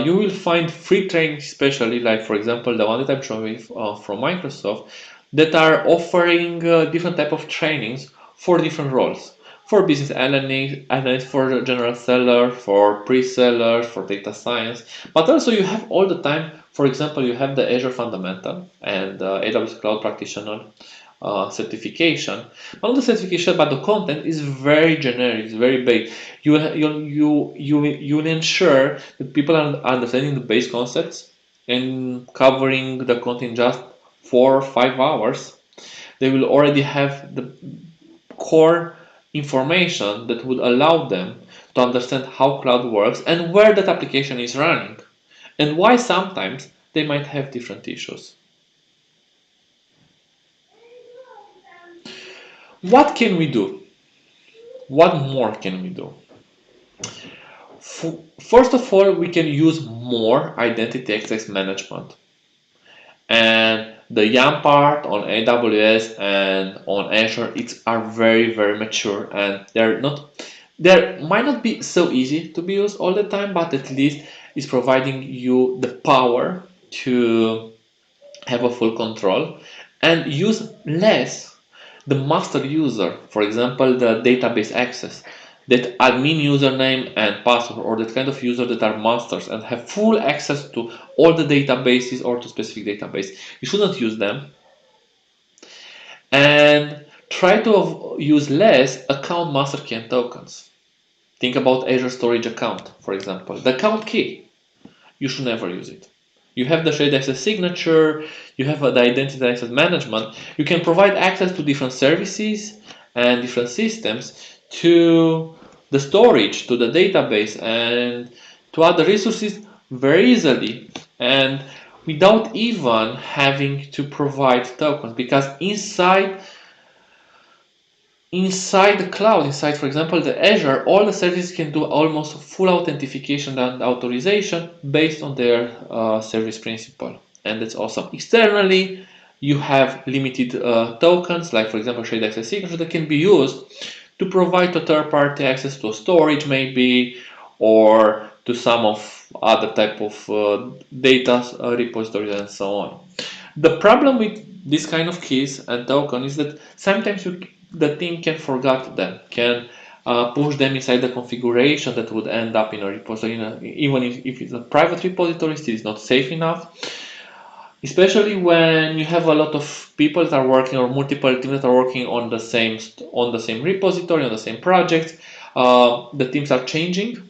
you will find free trainings, especially like, for example, the one that I'm showing from Microsoft, that are offering different type of trainings for different roles. For business analyst, for general seller, for pre-seller, for data science. But also you have all the time, for example, you have the Azure Fundamental and AWS Cloud Practitioner certification. Not the certification, but the content is very generic, it's very vague. You ensure that people are understanding the base concepts and covering the content in just 4 or 5 hours. They will already have the core information that would allow them to understand how cloud works and where that application is running and why sometimes they might have different issues. What can we do? What more can we do? First of all, we can use more identity access management. And the YAML part on AWS and on Azure, are very, very mature, and they might not be so easy to be used all the time, but at least it's providing you the power to have a full control and use less the master user, for example, the database access, that admin username and password, or that kind of user that are masters and have full access to all the databases or to specific database. You shouldn't use them. And try to use less account master key and tokens. Think about Azure Storage Account, for example. The account key, you should never use it. You have the shared access signature, you have the identity access management. You can provide access to different services and different systems, to the storage, to the database, and to other resources very easily, and without even having to provide tokens, because inside the cloud, inside, for example, the Azure, all the services can do almost full authentication and authorization based on their service principle, and that's awesome. Externally, you have limited tokens, like for example shared access signature, that can be used to provide a third-party access to storage, maybe, or to some of other type of data repositories and so on. The problem with this kind of keys and token is that sometimes the team can forget them, can push them inside the configuration that would end up in a repository, even if it's a private repository, still is not safe enough. Especially when you have a lot of people that are working, or multiple teams that are working on the same repository, on the same project. The teams are changing,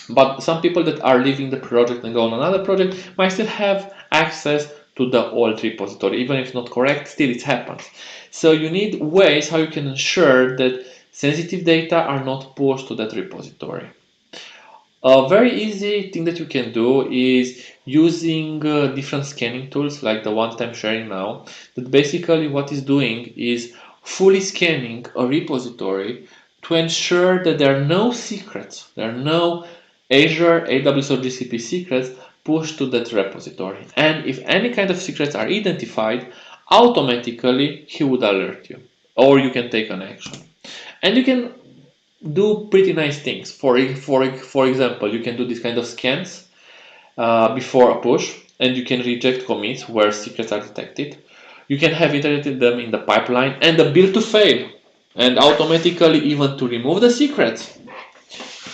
but some people that are leaving the project and go on another project might still have access to the old repository, even if not correct, still it happens. So you need ways how you can ensure that sensitive data are not pushed to that repository. A very easy thing that you can do is using different scanning tools like the one that I'm sharing now, that basically what is doing is fully scanning a repository to ensure that there are no secrets, there are no Azure, AWS or GCP secrets pushed to that repository. And if any kind of secrets are identified, automatically he would alert you, or you can take an action. And you can do pretty nice things. For example, you can do this kind of scans before a push, and you can reject commits where secrets are detected. You can have iterated them in the pipeline and the build to fail, and automatically even to remove the secrets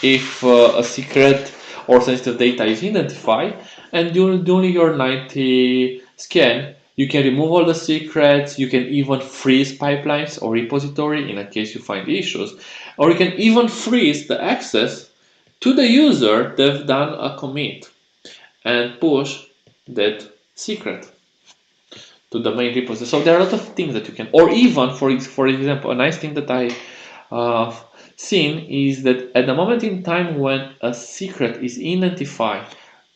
if a secret or sensitive data is identified. And during your 90 scan, you can remove all the secrets. You can even freeze pipelines or repository in a case you find issues, or you can even freeze the access to the user that's done a commit and push that secret to the main repository. So there are a lot of things that you can, or even for example, a nice thing that I seen is that at the moment in time when a secret is identified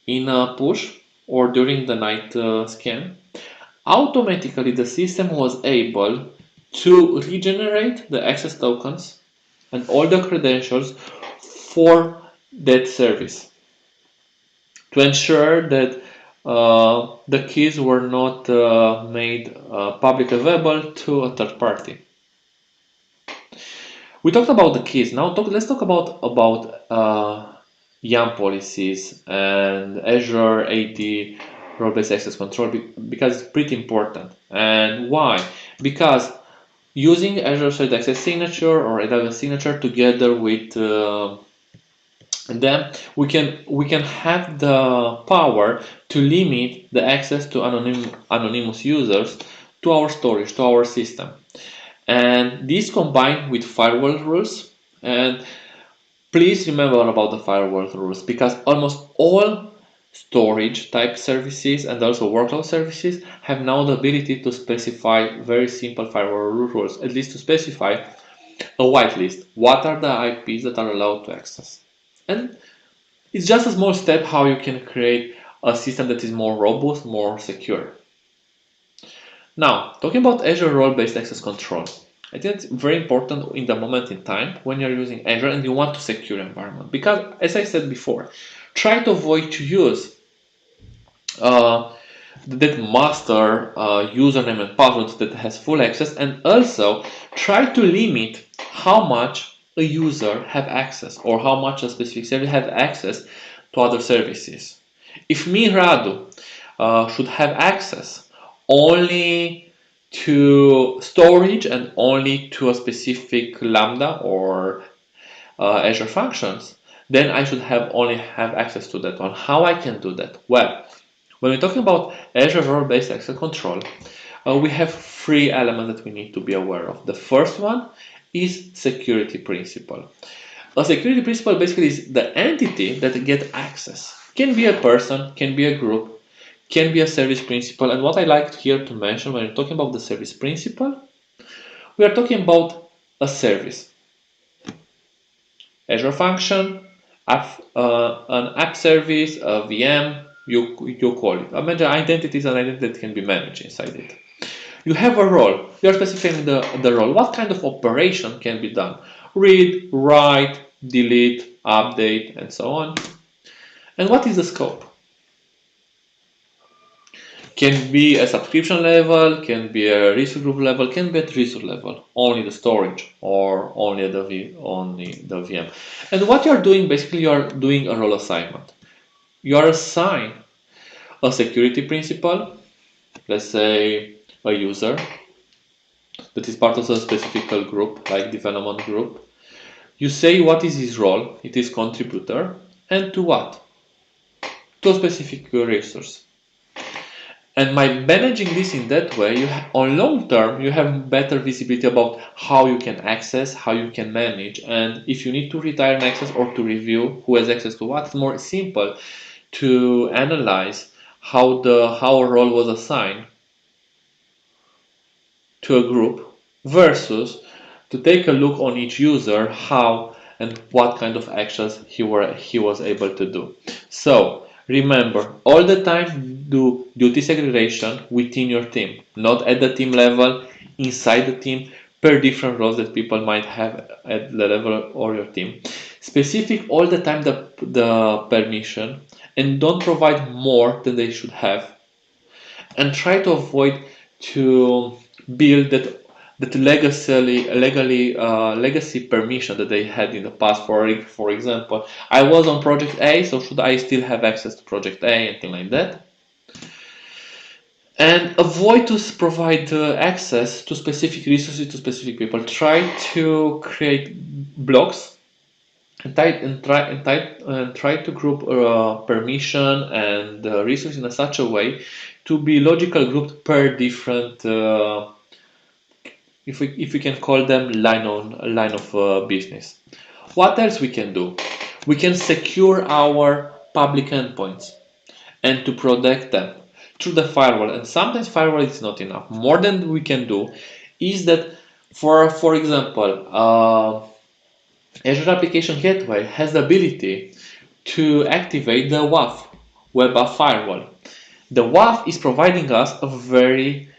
in a push or during the night scan, automatically the system was able to regenerate the access tokens and all the credentials for that service to ensure that the keys were not made publicly available to a third party. We talked about the keys. Now let's talk about YAML policies and Azure AD role-based access control because it's pretty important. And why? Because using Azure Shared Access Signature or AWS Signature together with them, we can have the power to limit the access to anonymous users to our storage, to our system. And this combined with firewall rules. And please remember about the firewall rules, because almost all storage type services and also workload services have now the ability to specify very simple firewall rules, at least to specify a whitelist. What are the IPs that are allowed to access? And it's just a small step how you can create a system that is more robust, more secure. Now, talking about Azure role-based access control, I think it's very important in the moment in time when you're using Azure and you want to secure environment. Because, as I said before, try to avoid to use that master username and password that has full access, and also try to limit how much a user have access or how much a specific service have access to other services. If me, Radu, should have access only to storage and only to a specific Lambda or Azure functions, then I should only have access to that one. How I can do that? Well, when we're talking about Azure role-based access control, we have three elements that we need to be aware of. The first one is security principle. A security principle basically is the entity that gets access. Can be a person, can be a group, can be a service principal. And what I like here to mention when we're talking about the service principal, we are talking about a service. Azure function, an app service, a VM, you call it. Imagine identity is an identity that can be managed inside it. You have a role. You are specifying the role. What kind of operation can be done? Read, write, delete, update, and so on. And what is the scope? Can be a subscription level, can be a resource group level, can be at resource level, only the storage or only the VM. And what you're doing, basically you're doing a role assignment. You're assigned a security principal, let's say a user that is part of a specific group, like development group. You say what is his role, it is contributor, and to what? To a specific resource. And by managing this in that way, on long term, you have better visibility about how you can access, how you can manage, and if you need to retire an access or to review who has access to what, it's more simple to analyze how a role was assigned to a group versus to take a look on each user how and what kind of actions he was able to do. So remember, all the time do duty segregation within your team, not at the team level, inside the team, per different roles that people might have at the level of your team. Specific all the time the permission, and don't provide more than they should have. And try to avoid to build that legacy permission that they had in the past. For example, I was on project A, so should I still have access to project A and things like that? And avoid to provide access to specific resources to specific people. Try to create blocks and try to group permission and resources in such a way to be logical grouped per different if we can call them line of business. What else we can do? We can secure our public endpoints and to protect them through the firewall. And sometimes firewall is not enough. More than we can do is that, for example, Azure Application Gateway has the ability to activate the WAF, Web App Firewall. The WAF is providing us a very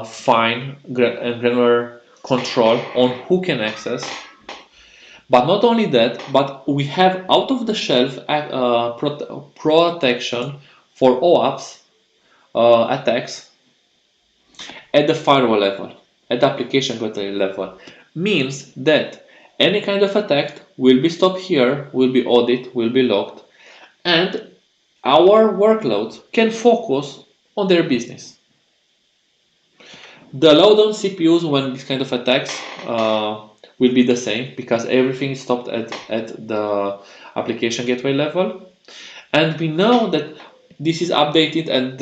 fine and granular control on who can access, But not only that, but we have out-of-the-shelf protection for OAuth attacks at the firewall level, at the application gateway level. Means that any kind of attack will be stopped here, will be audited, will be logged, and our workloads can focus on their business. The load on CPUs when this kind of attacks will be the same because everything is stopped at the application gateway level. And we know that this is updated and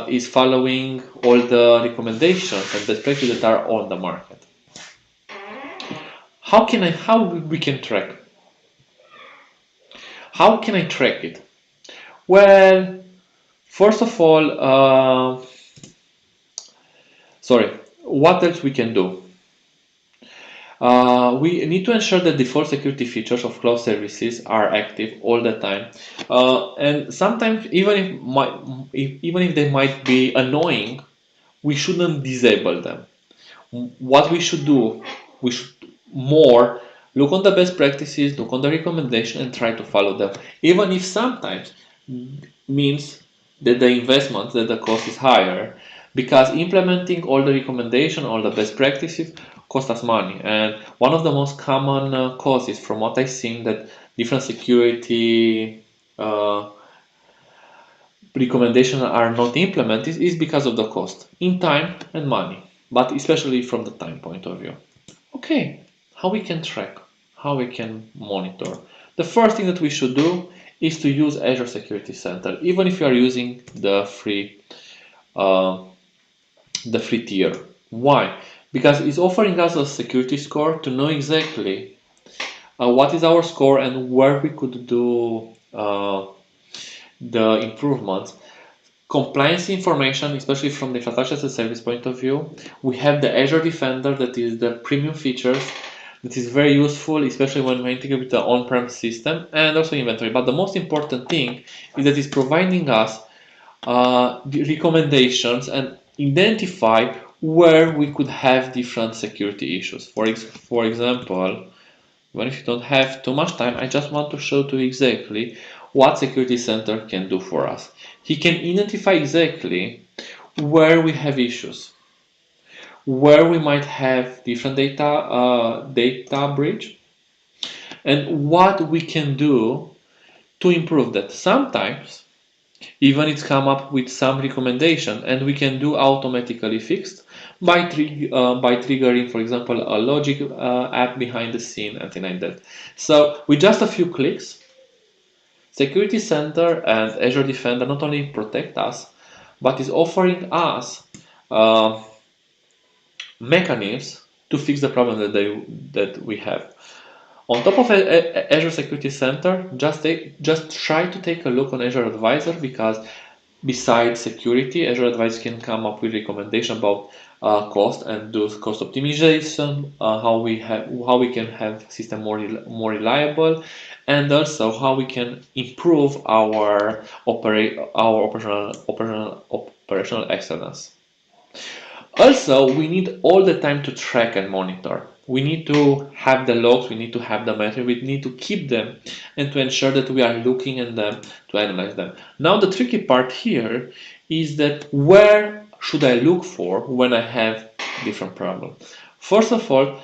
is following all the recommendations and best practices that are on the market. How we can track? How can I track it? Well, first of all, what else we can do? We need to ensure that default security features of cloud services are active all the time, and sometimes even if they might be annoying, we shouldn't disable them. What we should do, we should more look on the best practices, look on the recommendation, and try to follow them, even if sometimes means that the investment, that the cost is higher, because implementing all the recommendation, all the best practices cost us money. And one of the most common causes from what I've seen that different security recommendations are not implemented is because of the cost in time and money, but especially from the time point of view. Okay, how we can track, how we can monitor. The first thing that we should do is to use Azure Security Center, even if you are using the free tier. Why? Because it's offering us a security score to know exactly what is our score and where we could do the improvements. Compliance information, especially from the infrastructure as a service point of view. We have the Azure Defender, that is the premium features that is very useful, especially when we integrate with the on-prem system, and also inventory. But the most important thing is that it's providing us the recommendations and identify where we could have different security issues. For example, even if you don't have too much time, I just want to show to you exactly what Security Center can do for us. He can identify exactly where we have issues, where we might have different data breach, and what we can do to improve that. Sometimes even it's come up with some recommendation, and we can do automatically fixed by triggering, for example, a logic app behind the scene and things like that. So with just a few clicks, Security Center and Azure Defender not only protect us, but is offering us mechanisms to fix the problem that we have. On top of Azure Security Center, just try to take a look on Azure Advisor, because besides security, Azure Advisor can come up with recommendations about cost and do cost optimization, how we can have system more reliable, and also how we can improve our operational excellence. Also, we need all the time to track and monitor. We need to have the logs, we need to have the metrics, we need to keep them and to ensure that we are looking at them to analyze them. Now, the tricky part here is that where should I look for when I have different problems? First of all,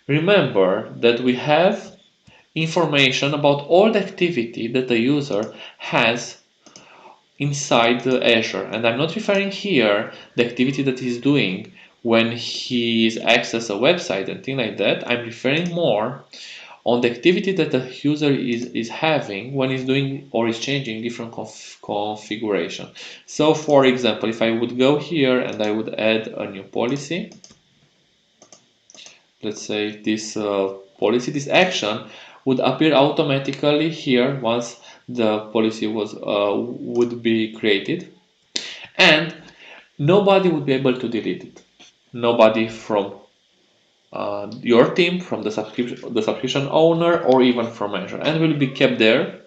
remember that we have information about all the activity that the user has inside the Azure, and I'm not referring here the activity that he's doing when he's access a website and things like that. I'm referring more on the activity that the user is having when he's doing or is changing different configuration. So for example, if I would go here and I would add a new policy, let's say this policy, this action would appear automatically here once the policy would be created, and nobody would be able to delete it. Nobody from your team, from the subscription owner, or even from Azure, and will be kept there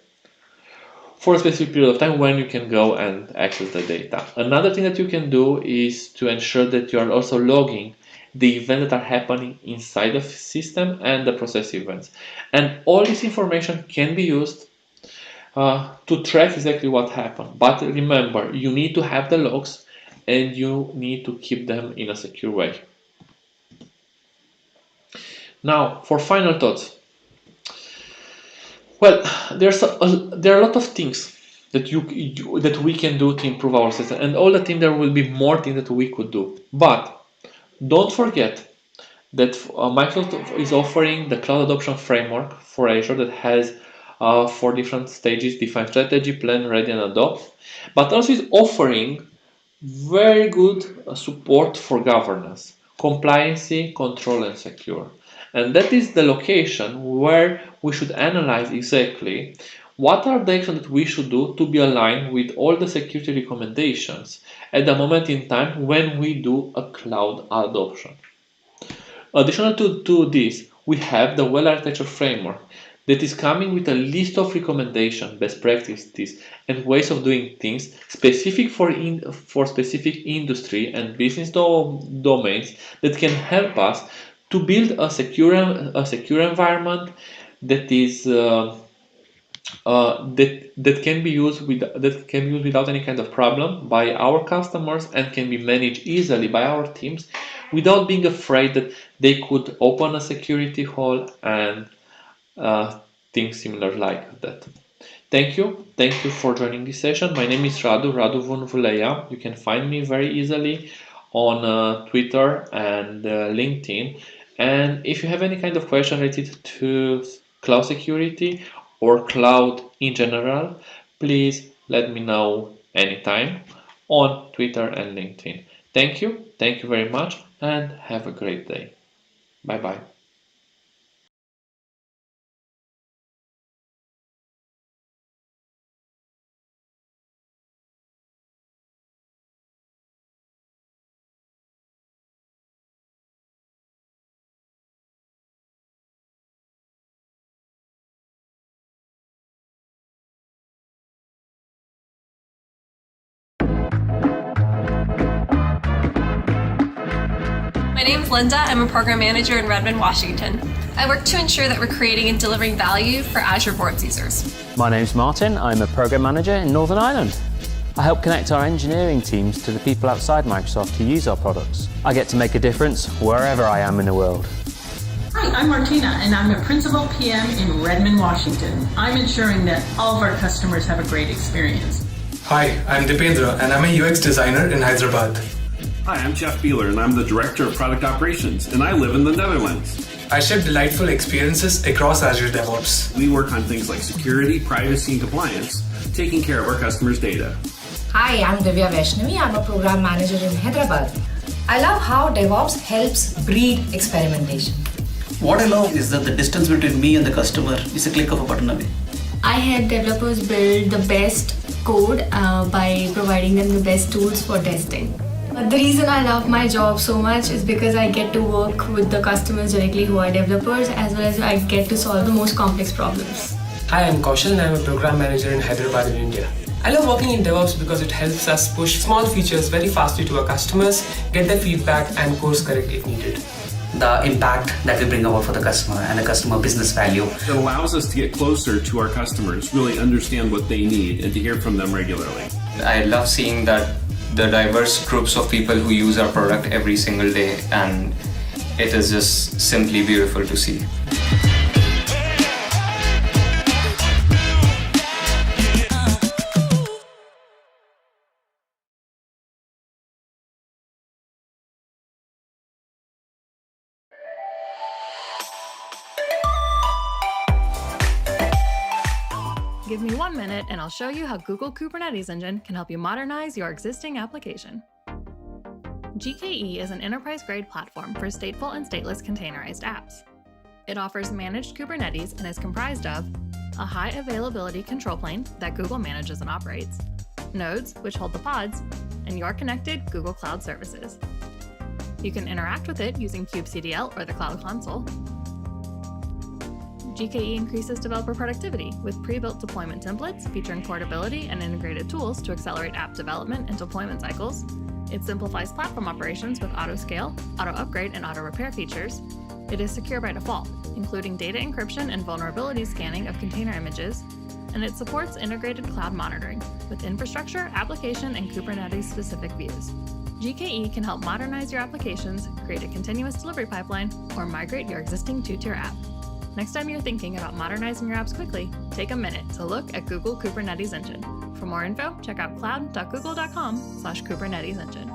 for a specific period of time when you can go and access the data. Another thing that you can do is to ensure that you are also logging the events that are happening inside the system and the process events. And all this information can be used to track exactly what happened. But remember, you need to have the logs and you need to keep them in a secure way. Now, for final thoughts. Well, there are a lot of things that that we can do to improve our system, and all the time there will be more things that we could do. But don't forget that Microsoft is offering the Cloud Adoption Framework for Azure that has 4 different stages: define strategy, plan, ready, and adopt. But also is offering very good support for governance, compliancy, control, and secure. And that is the location where we should analyze exactly what are the actions that we should do to be aligned with all the security recommendations at the moment in time when we do a cloud adoption. Additional to this, we have the well architecture framework that is coming with a list of recommendations, best practices, and ways of doing things specific for specific industry and business domains that can help us to build a secure environment that is that can be used without any kind of problem by our customers and can be managed easily by our teams without being afraid that they could open a security hole and things similar like that. Thank you for joining this session. My name is Radu Vunvuleia. You can find me very easily on Twitter and LinkedIn. And if you have any kind of question related to cloud security or cloud in general, please let me know anytime on Twitter and LinkedIn. Thank you very much, and have a great day. Bye bye. My name's Linda. I'm a program manager in Redmond, Washington. I work to ensure that we're creating and delivering value for Azure Boards users. My name's Martin. I'm a program manager in Northern Ireland. I help connect our engineering teams to the people outside Microsoft who use our products. I get to make a difference wherever I am in the world. Hi, I'm Martina, and I'm a Principal PM in Redmond, Washington. I'm ensuring that all of our customers have a great experience. Hi, I'm Dipendra, and I'm a UX designer in Hyderabad. Hi, I'm Jeff Beeler, and I'm the Director of Product Operations, and I live in the Netherlands. I ship delightful experiences across Azure DevOps. We work on things like security, privacy, and compliance, taking care of our customers' data. Hi, I'm Divya Vaishnavi. I'm a program manager in Hyderabad. I love how DevOps helps breed experimentation. What I love is that the distance between me and the customer is a click of a button away. I help developers build the best code by providing them the best tools for testing. But the reason I love my job so much is because I get to work with the customers directly who are developers, as well as I get to solve the most complex problems. Hi, I'm Kaushal and I'm a program manager in Hyderabad in India. I love working in DevOps because it helps us push small features very fastly to our customers, get their feedback and course correct if needed. The impact that we bring about for the customer and the customer business value. It allows us to get closer to our customers, really understand what they need, and to hear from them regularly. I love seeing that the diverse groups of people who use our product every single day, and it is just simply beautiful to see. Give me 1 minute and I'll show you how Google Kubernetes Engine can help you modernize your existing application. GKE is an enterprise-grade platform for stateful and stateless containerized apps. It offers managed Kubernetes and is comprised of a high-availability control plane that Google manages and operates, nodes, which hold the pods, and your connected Google Cloud services. You can interact with it using kubectl or the Cloud Console. GKE increases developer productivity with pre-built deployment templates featuring portability and integrated tools to accelerate app development and deployment cycles, It simplifies platform operations with auto scale, auto upgrade, and auto repair features. It is secure by default, including data encryption and vulnerability scanning of container images, and it supports integrated cloud monitoring with infrastructure, application, and Kubernetes-specific views. GKE can help modernize your applications, create a continuous delivery pipeline, or migrate your existing two-tier app. Next time you're thinking about modernizing your apps quickly, take a minute to look at Google Kubernetes Engine. For more info, check out cloud.google.com/Kubernetes Engine.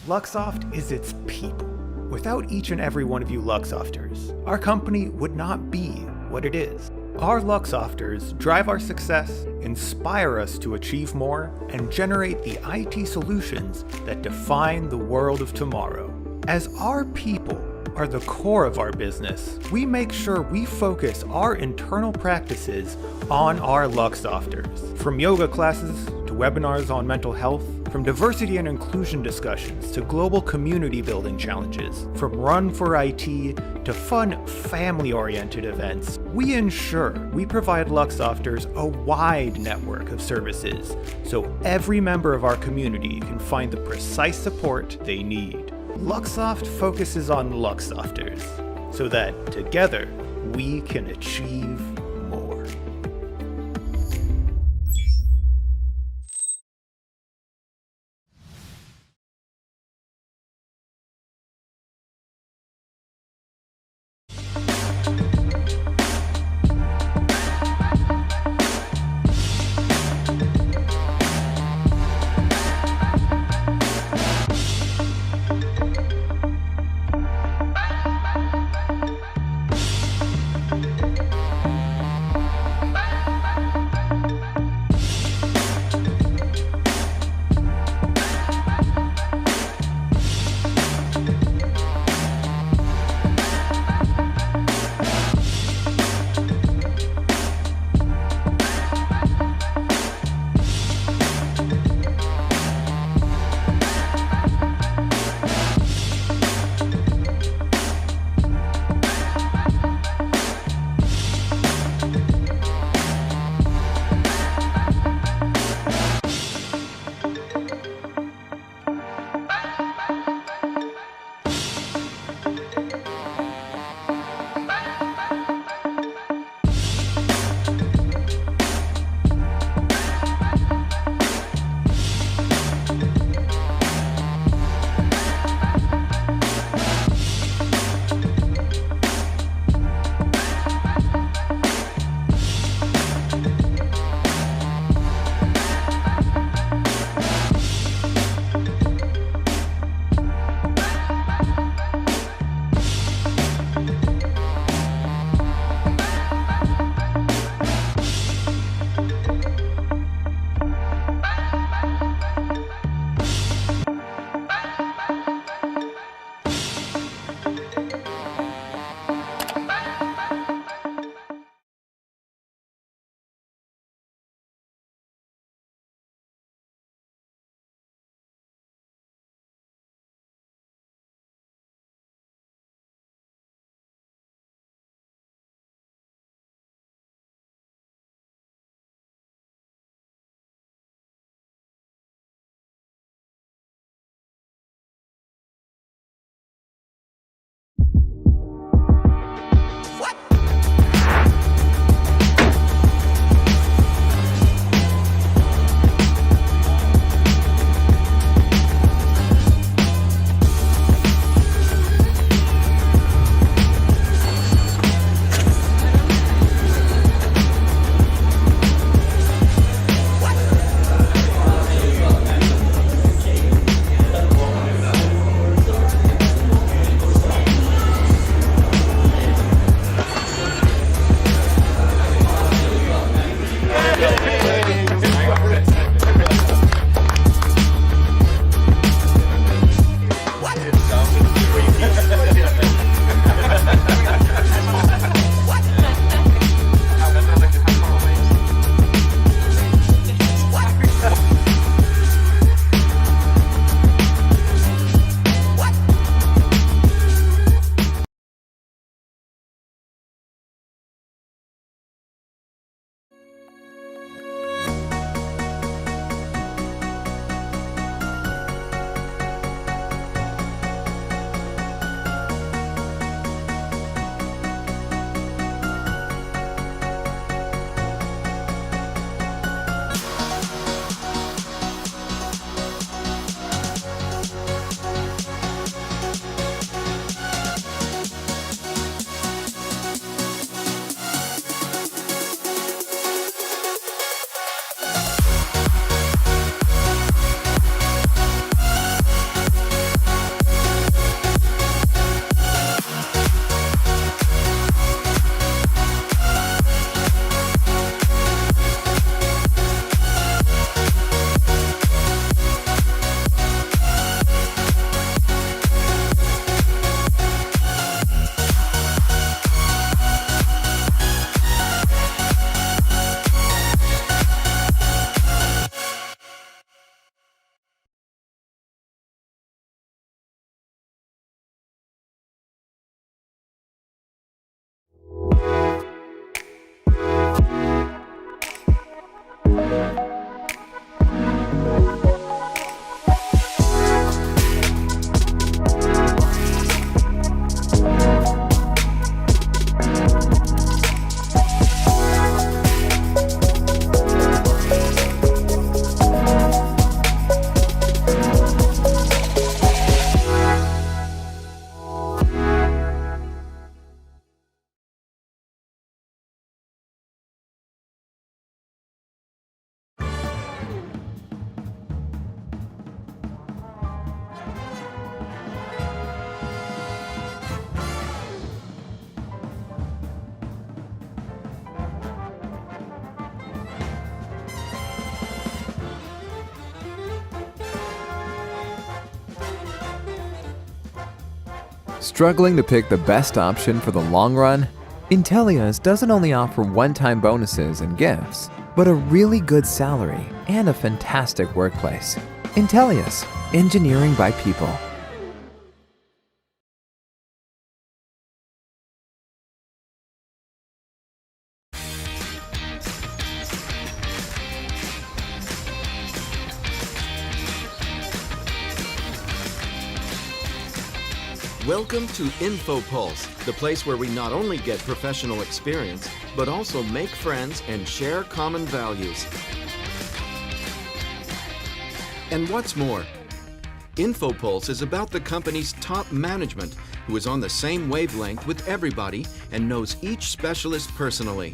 Luxoft is its people. Without each and every one of you Luxofters, our company would not be what it is. Our Luxofters drive our success, inspire us to achieve more, and generate the IT solutions that define the world of tomorrow. As our people are the core of our business, we make sure we focus our internal practices on our Luxofters. From yoga classes to webinars on mental health, from diversity and inclusion discussions to global community building challenges, from Run for IT to fun family-oriented events, we ensure we provide Luxofters a wide network of services so every member of our community can find the precise support they need. Luxoft focuses on Luxofters so that together we can achieve more. Struggling to pick the best option for the long run? Intellia's doesn't only offer one-time bonuses and gifts, but a really good salary and a fantastic workplace. Intellia's, engineering by people. Welcome to InfoPulse, the place where we not only get professional experience, but also make friends and share common values. And what's more, InfoPulse is about the company's top management who is on the same wavelength with everybody and knows each specialist personally.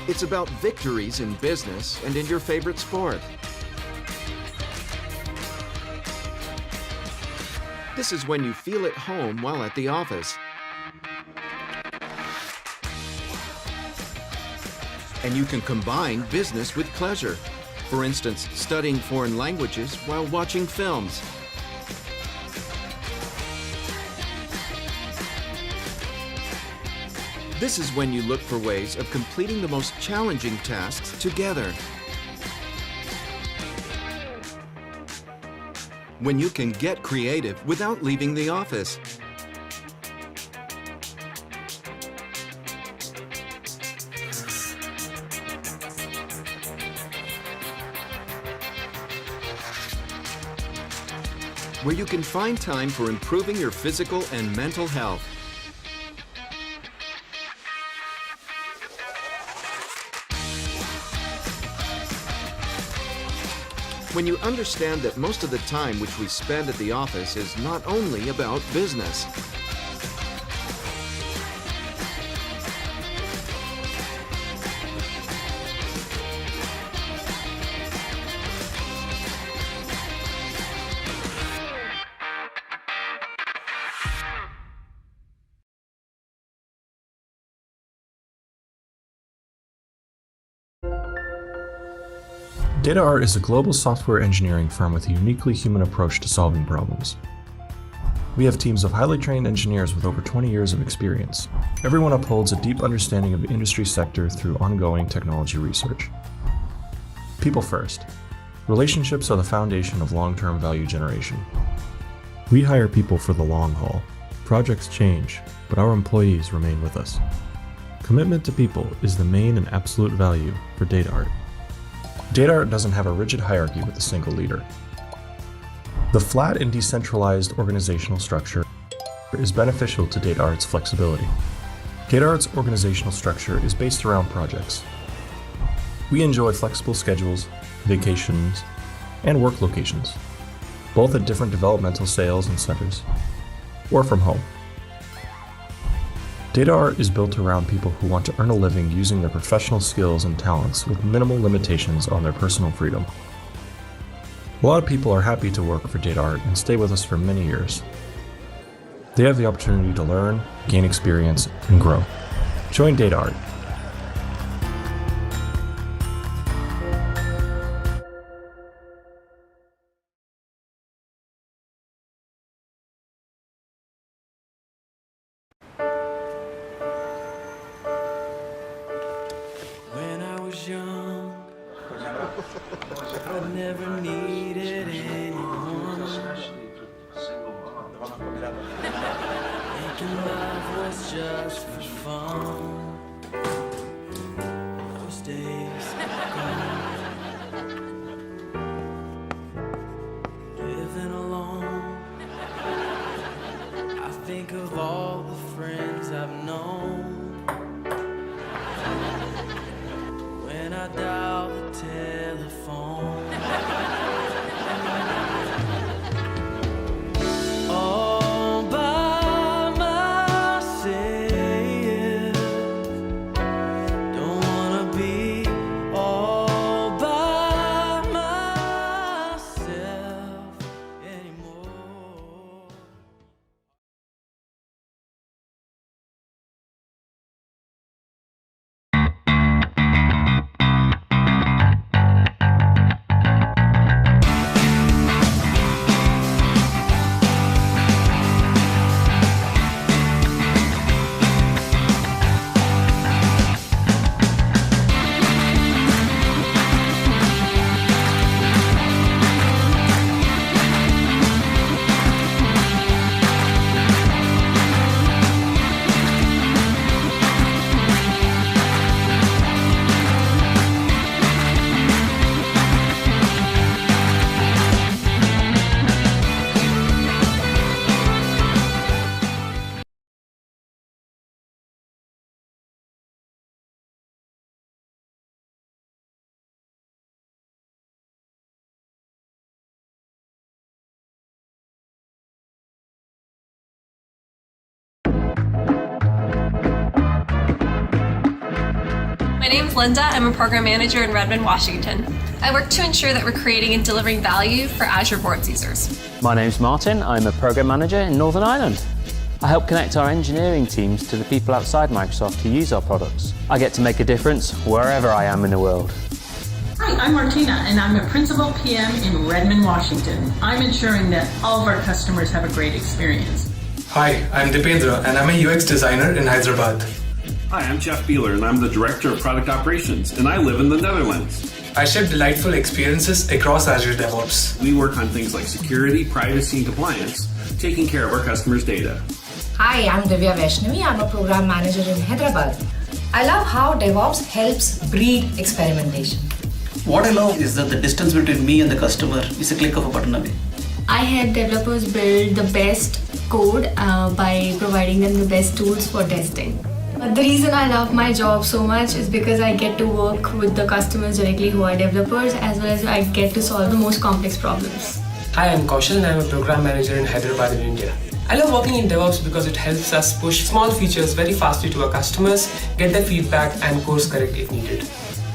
It's about victories in business and in your favorite sport. This is when you feel at home while at the office. And you can combine business with pleasure. For instance, studying foreign languages while watching films. This is when you look for ways of completing the most challenging tasks together. When you can get creative without leaving the office. Where you can find time for improving your physical and mental health. When you understand that most of the time which we spend at the office is not only about business. DataArt is a global software engineering firm with a uniquely human approach to solving problems. We have teams of highly trained engineers with over 20 years of experience. Everyone upholds a deep understanding of the industry sector through ongoing technology research. People first. Relationships are the foundation of long-term value generation. We hire people for the long haul. Projects change, but our employees remain with us. Commitment to people is the main and absolute value for DataArt. DataArt doesn't have a rigid hierarchy with a single leader. The flat and decentralized organizational structure is beneficial to DataArt's flexibility. DataArt's organizational structure is based around projects. We enjoy flexible schedules, vacations, and work locations, both at different developmental sales and centers, or from home. DataArt is built around people who want to earn a living using their professional skills and talents with minimal limitations on their personal freedom. A lot of people are happy to work for DataArt and stay with us for many years. They have the opportunity to learn, gain experience, and grow. Join DataArt. When I was young, I never needed anyone. Thinking life was just for fun. Those days are gone. Living alone, I think of all the friends I've known. When I dial the telephone, all by myself, My name's Linda. I'm a program manager in Redmond, Washington. I work to ensure that we're creating and delivering value for Azure Boards users. My name's Martin. I'm a program manager in Northern Ireland. I help connect our engineering teams to the people outside Microsoft who use our products. I get to make a difference wherever I am in the world. Hi, I'm Martina, and I'm a Principal PM in Redmond, Washington. I'm ensuring that all of our customers have a great experience. Hi, I'm Dipendra, and I'm a UX designer in Hyderabad. Hi, I'm Jeff Beeler, and I'm the Director of Product Operations, and I live in the Netherlands. I ship delightful experiences across Azure DevOps. We work on things like security, privacy, and compliance, taking care of our customers' data. Hi, I'm Divya Vaishnavi. I'm a program manager in Hyderabad. I love how DevOps helps breed experimentation. What I love is that the distance between me and the customer is a click of a button away. I help developers build the best code by providing them the best tools for testing. But the reason I love my job so much is because I get to work with the customers directly who are developers, as well as I get to solve the most complex problems. Hi, I'm Kaushal and I'm a program manager in Hyderabad in India. I love working in DevOps because it helps us push small features very fastly to our customers, get their feedback and course correct if needed.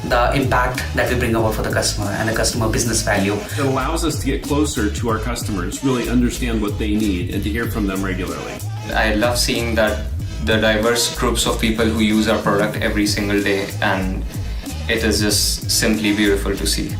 The impact that we bring about for the customer and the customer business value. It allows us to get closer to our customers, really understand what they need, and to hear from them regularly. I love seeing that the diverse groups of people who use our product every single day, and it is just simply beautiful to see.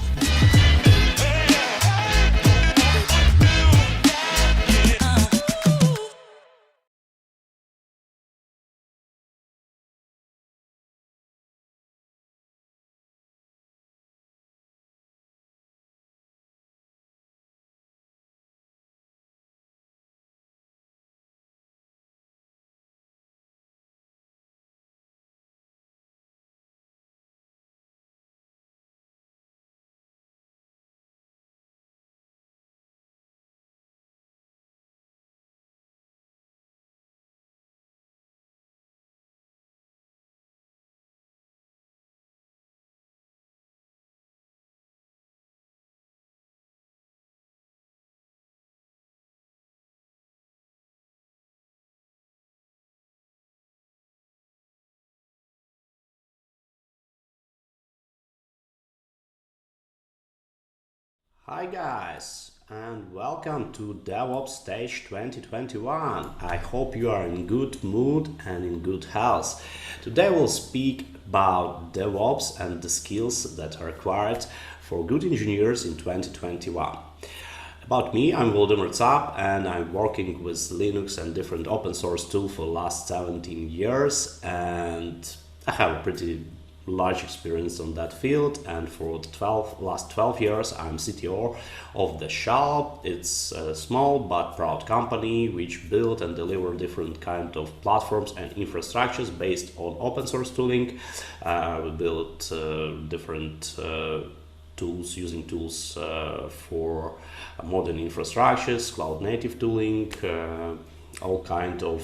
Hi guys, and welcome to DevOps Stage 2021. I hope you are in good mood and in good health. Today we'll speak about DevOps and the skills that are required for good engineers in 2021. About me, I'm Volodymyr Tsap, and I'm working with Linux and different open source tools for the last 17 years, and I have a pretty large experience on that field, and for the last 12 years I'm CTO of the shop. It's a small but proud company which build and deliver different kind of platforms and infrastructures based on open source tooling. We build different tools, using tools for modern infrastructures, cloud native tooling, all kind of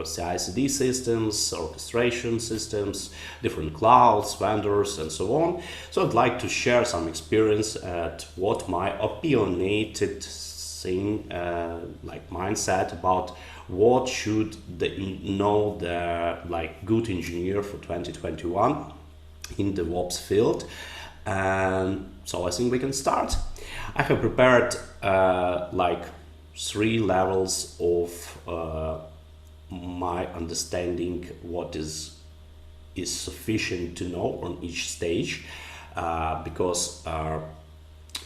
CI/CD systems, orchestration systems, different clouds, vendors, and so on. So I'd like to share some experience at what my opinionated thing, like mindset about what should know the good engineer for 2021 in the DevOps field. And so I think we can start. I have prepared three levels of my understanding what is sufficient to know on each stage, because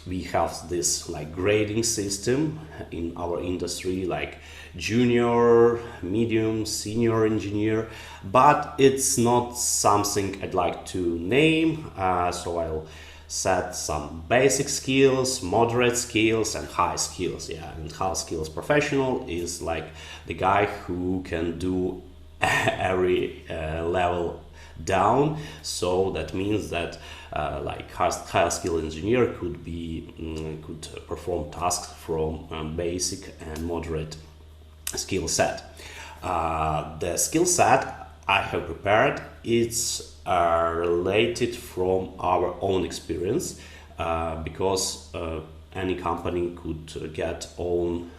we have this grading system in our industry, like junior, medium, senior engineer, but it's not something I'd like to name, so I'll set some basic skills, moderate skills, and high skills. Yeah, and high skills professional is like the guy who can do every level down. So that means that high skill engineer could perform tasks from basic and moderate skill set. The skill set I have prepared, it's related from our own experience, because any company could get own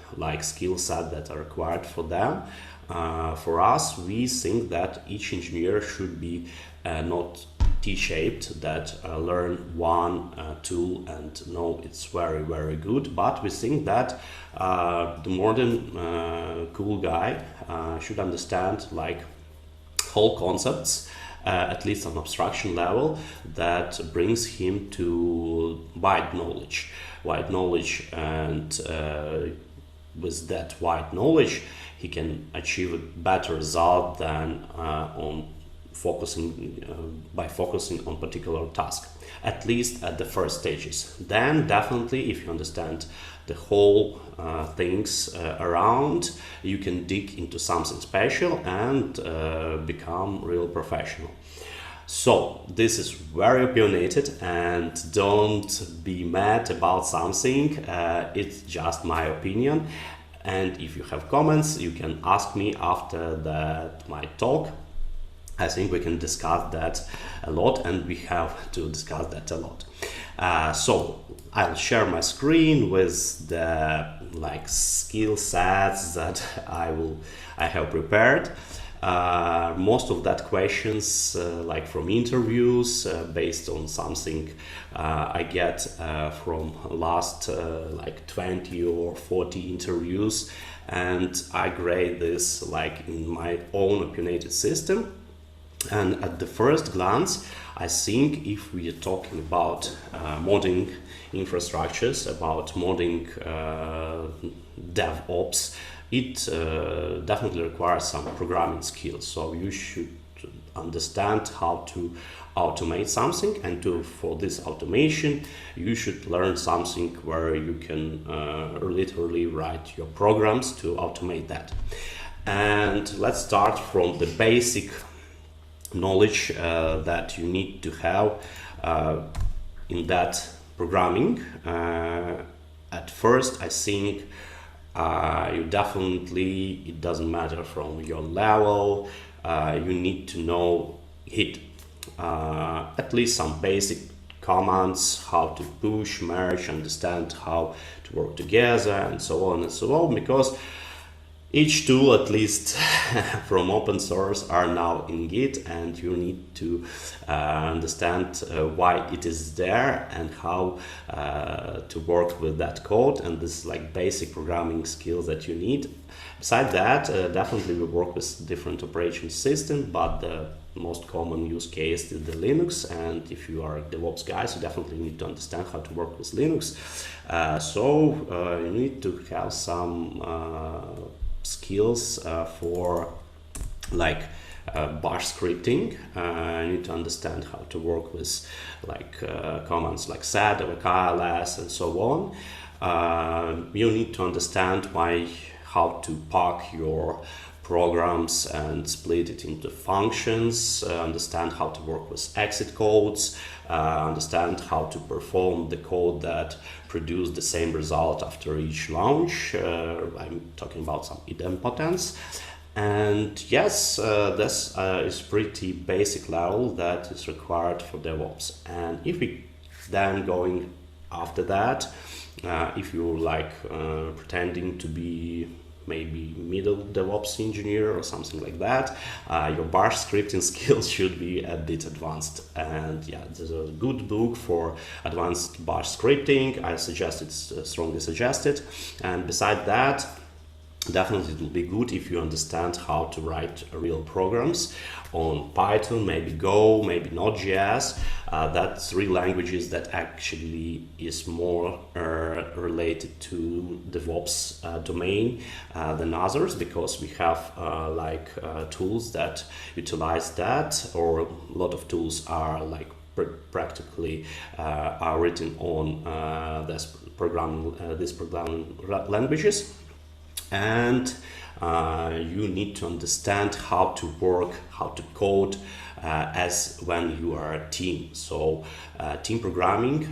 skill set that are required for them. For us, we think that each engineer should be not T-shaped that learn one tool and know it's very, very good. But we think that the modern cool guy should understand like whole concepts, at least on abstraction level, that brings him to wide knowledge. And with that wide knowledge, he can achieve a better result than by focusing on particular task, at least at the first stages. Then definitely, if you understand the whole things around, you can dig into something special and become real professional. So this is very opinionated, and don't be mad about something. It's just my opinion. And if you have comments, you can ask me after my talk. I think we can discuss that a lot, and we have to discuss that a lot. So I'll share my screen with the skill sets that I have prepared. Most of that questions from interviews based on something I get from last 20 or 40 interviews, and I grade this in my own opinionated system. And at the first glance, I think if we are talking about modding infrastructures, about modding DevOps, it definitely requires some programming skills. So you should understand how to automate something, and for this automation you should learn something where you can literally write your programs to automate that. And let's start from the basic knowledge that you need to have in that programming. At first, I think you definitely, it doesn't matter from your level, you need to know at least some basic commands, how to push, merge, understand how to work together, and so on, because each tool, at least from open source, are now in Git, and you need to understand why it is there and how to work with that code, and this is basic programming skills that you need. Besides that, definitely we work with different operation systems, but the most common use case is the Linux, and if you are a DevOps guy, you definitely need to understand how to work with Linux. So you need to have some skills for bash scripting. You need to understand how to work with commands like sed, ls, and so on. You need to understand how to pack your programs and split it into functions, understand how to work with exit codes, understand how to perform the code that produce the same result after each launch. I'm talking about some idempotence. And yes, this is pretty basic level that is required for DevOps. And if we then going after that, if you pretending to be maybe middle DevOps engineer or something like that, your bash scripting skills should be a bit advanced. And yeah, there's a good book for advanced bash scripting. I suggest it's strongly suggested. And beside that, definitely it will be good if you understand how to write real programs on Python, maybe Go, maybe Node.js. That's three languages that actually is more related to DevOps domain than others, because we have tools that utilize that, or a lot of tools are practically are written on these programming languages. And you need to understand how to work, how to code as when you are a team. So team programming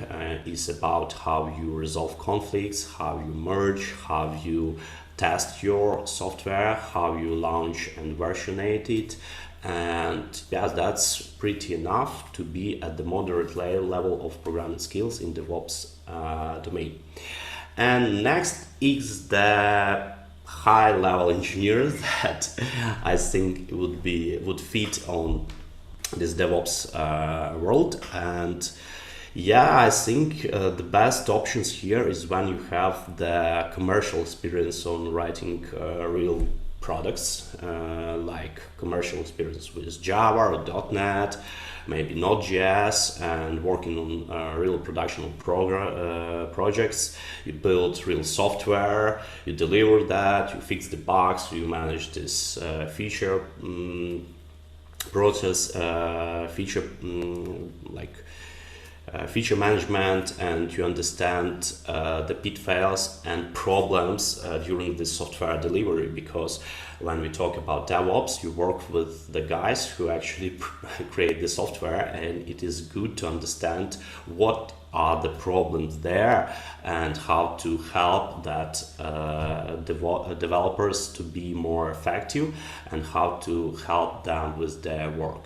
is about how you resolve conflicts, how you merge, how you test your software, how you launch and versionate it. And yes, that's pretty enough to be at the moderate level of programming skills in DevOps domain. And next is the high-level engineers that I think would fit on this DevOps world. And yeah, I think the best options here is when you have the commercial experience on writing real products, like commercial experience with Java or .NET, maybe Node.js, and working on real production projects. You build real software, you deliver that, you fix the bugs, you manage this feature process, feature management, and you understand the pitfalls and problems during the software delivery. Because when we talk about DevOps, you work with the guys who actually create the software, and it is good to understand what are the problems there and how to help that developers to be more effective and how to help them with their work.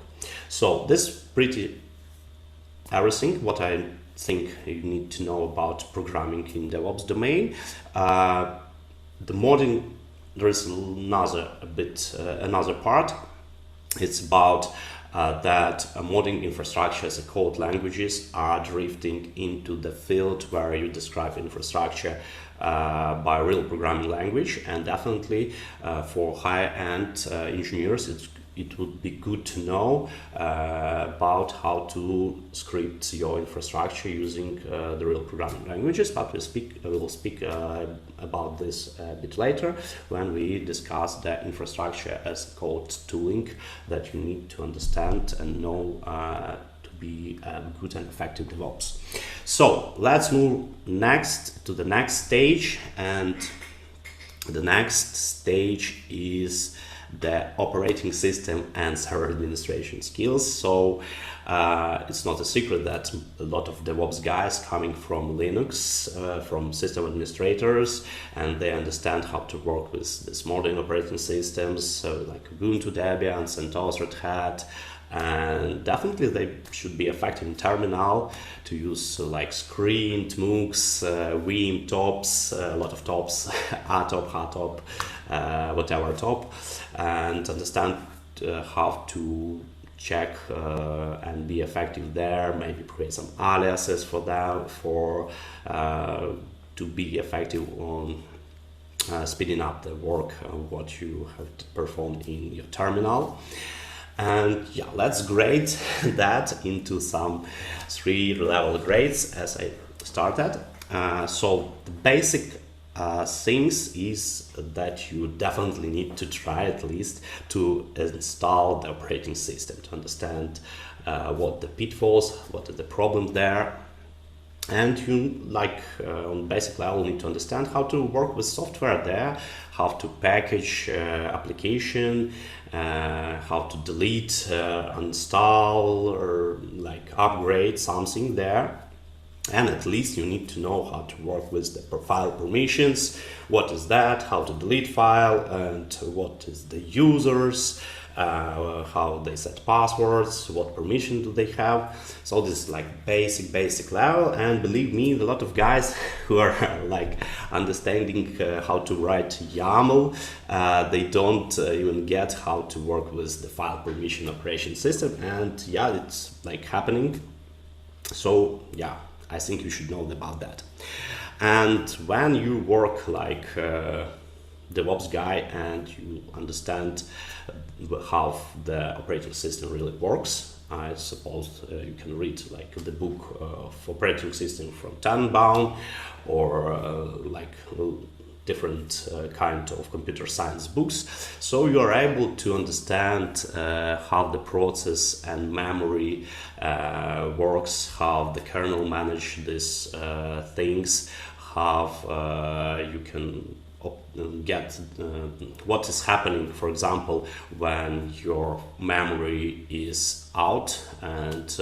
So this pretty everything what I think you need to know about programming in DevOps domain. The modding, there is another part. It's about that modding infrastructure as a code languages are drifting into the field where you describe infrastructure by real programming language, and definitely for high-end engineers it would be good to know about how to script your infrastructure using the real programming languages, but we'll speak about this a bit later when we discuss the infrastructure as code tooling that you need to understand and know to be a good and effective DevOps. So let's move next to the next stage, and the next stage is the operating system and server administration skills. So it's not a secret that a lot of DevOps guys coming from Linux, from system administrators, and they understand how to work with these modern operating systems, so like Ubuntu, Debian, CentOS, Red Hat, and definitely they should be effective in terminal to use like Screen, MOOCs, Vim, TOPS, a lot of TOPS, ATOP, HATOP, whatever top, and understand how to check and be effective there, maybe create some aliases for them to be effective on speeding up the work of what you have to perform in your terminal. And yeah, let's grade that into some 3-level grades as I started. So the basic things is that you definitely need to try at least to install the operating system to understand what the pitfalls, what are the problems there. And you, on basic level, need to understand how to work with software there, how to package application, how to delete, uninstall, or upgrade something there. And at least you need to know how to work with the file permissions, what is that, how to delete file, and what is the users, how they set passwords, what permission do they have. So this is basic level, and believe me, a lot of guys who are understanding how to write YAML, they don't even get how to work with the file permission operation system, and yeah, it's happening. So yeah, I think you should know about that. And when you work like DevOps guy and you understand how the operating system really works, I suppose you can read the book of operating system from Tannenbaum, or different kind of computer science books. So you are able to understand how the process and memory works, how the kernel manage these things, how you can get what is happening, for example, when your memory is out, and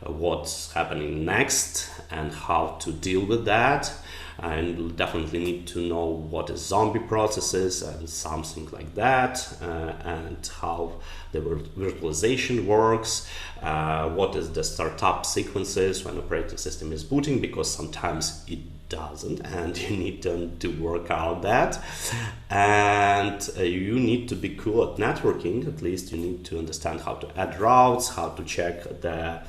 what's happening next and how to deal with that. And you'll definitely need to know what is zombie processes and something like that, and how the virtualization works, what is the startup sequences when operating system is booting, because sometimes it doesn't, and you need to work out that. And you need to be cool at networking. At least you need to understand how to add routes, how to check the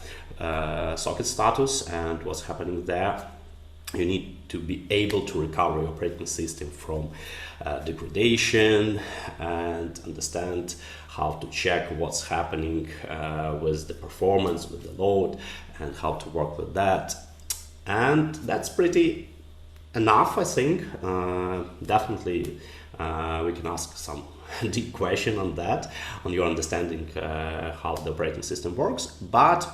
socket status and what's happening there. You need to be able to recover your operating system from degradation and understand how to check what's happening with the performance, with the load, and how to work with that. And that's pretty enough, I think. Definitely we can ask some deep question on that, on your understanding how the operating system works. But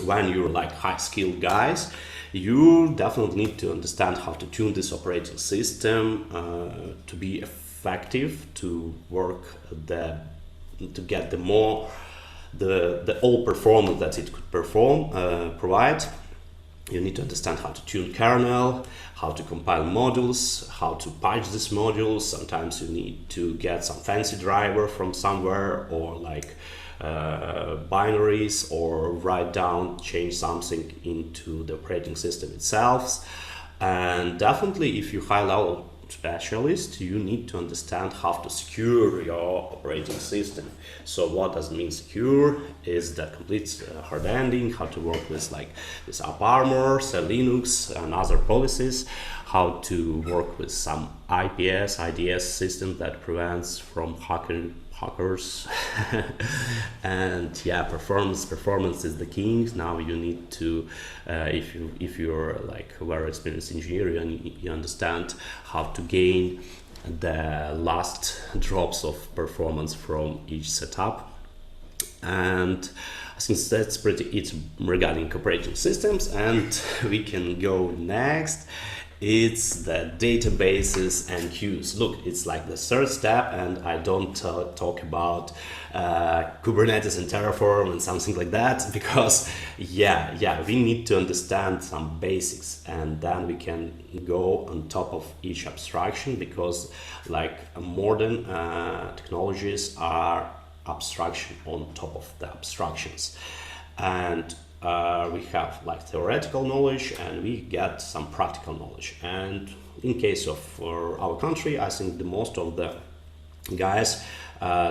when you're like high-skilled guys, you definitely need to understand how to tune this operating system to be effective, to work to get the all performance that it could provide. You need to understand how to tune kernel, how to compile modules, how to patch these modules. Sometimes you need to get some fancy driver from somewhere, or like binaries, or write down, change something into the operating system itself. And definitely, if you're high-level specialist, you need to understand how to secure your operating system. So what does it mean secure? Is that complete hard ending, how to work with like this AppArmor, Linux and other policies, how to work with some IPS, IDS system that prevents from hackers. And yeah, performance is the king. Now you need to if you're like a very experienced engineer, you understand how to gain the last drops of performance from each setup. And I think that's pretty it regarding operating systems. And we can go next. It's the databases and queues. Look, it's like the third step, and I don't talk about Kubernetes and Terraform and something like that, because yeah, we need to understand some basics, and then we can go on top of each abstraction, because like modern technologies are abstraction on top of the abstractions. And we have like theoretical knowledge, and we get some practical knowledge. And in case of our country, I think the most of the guys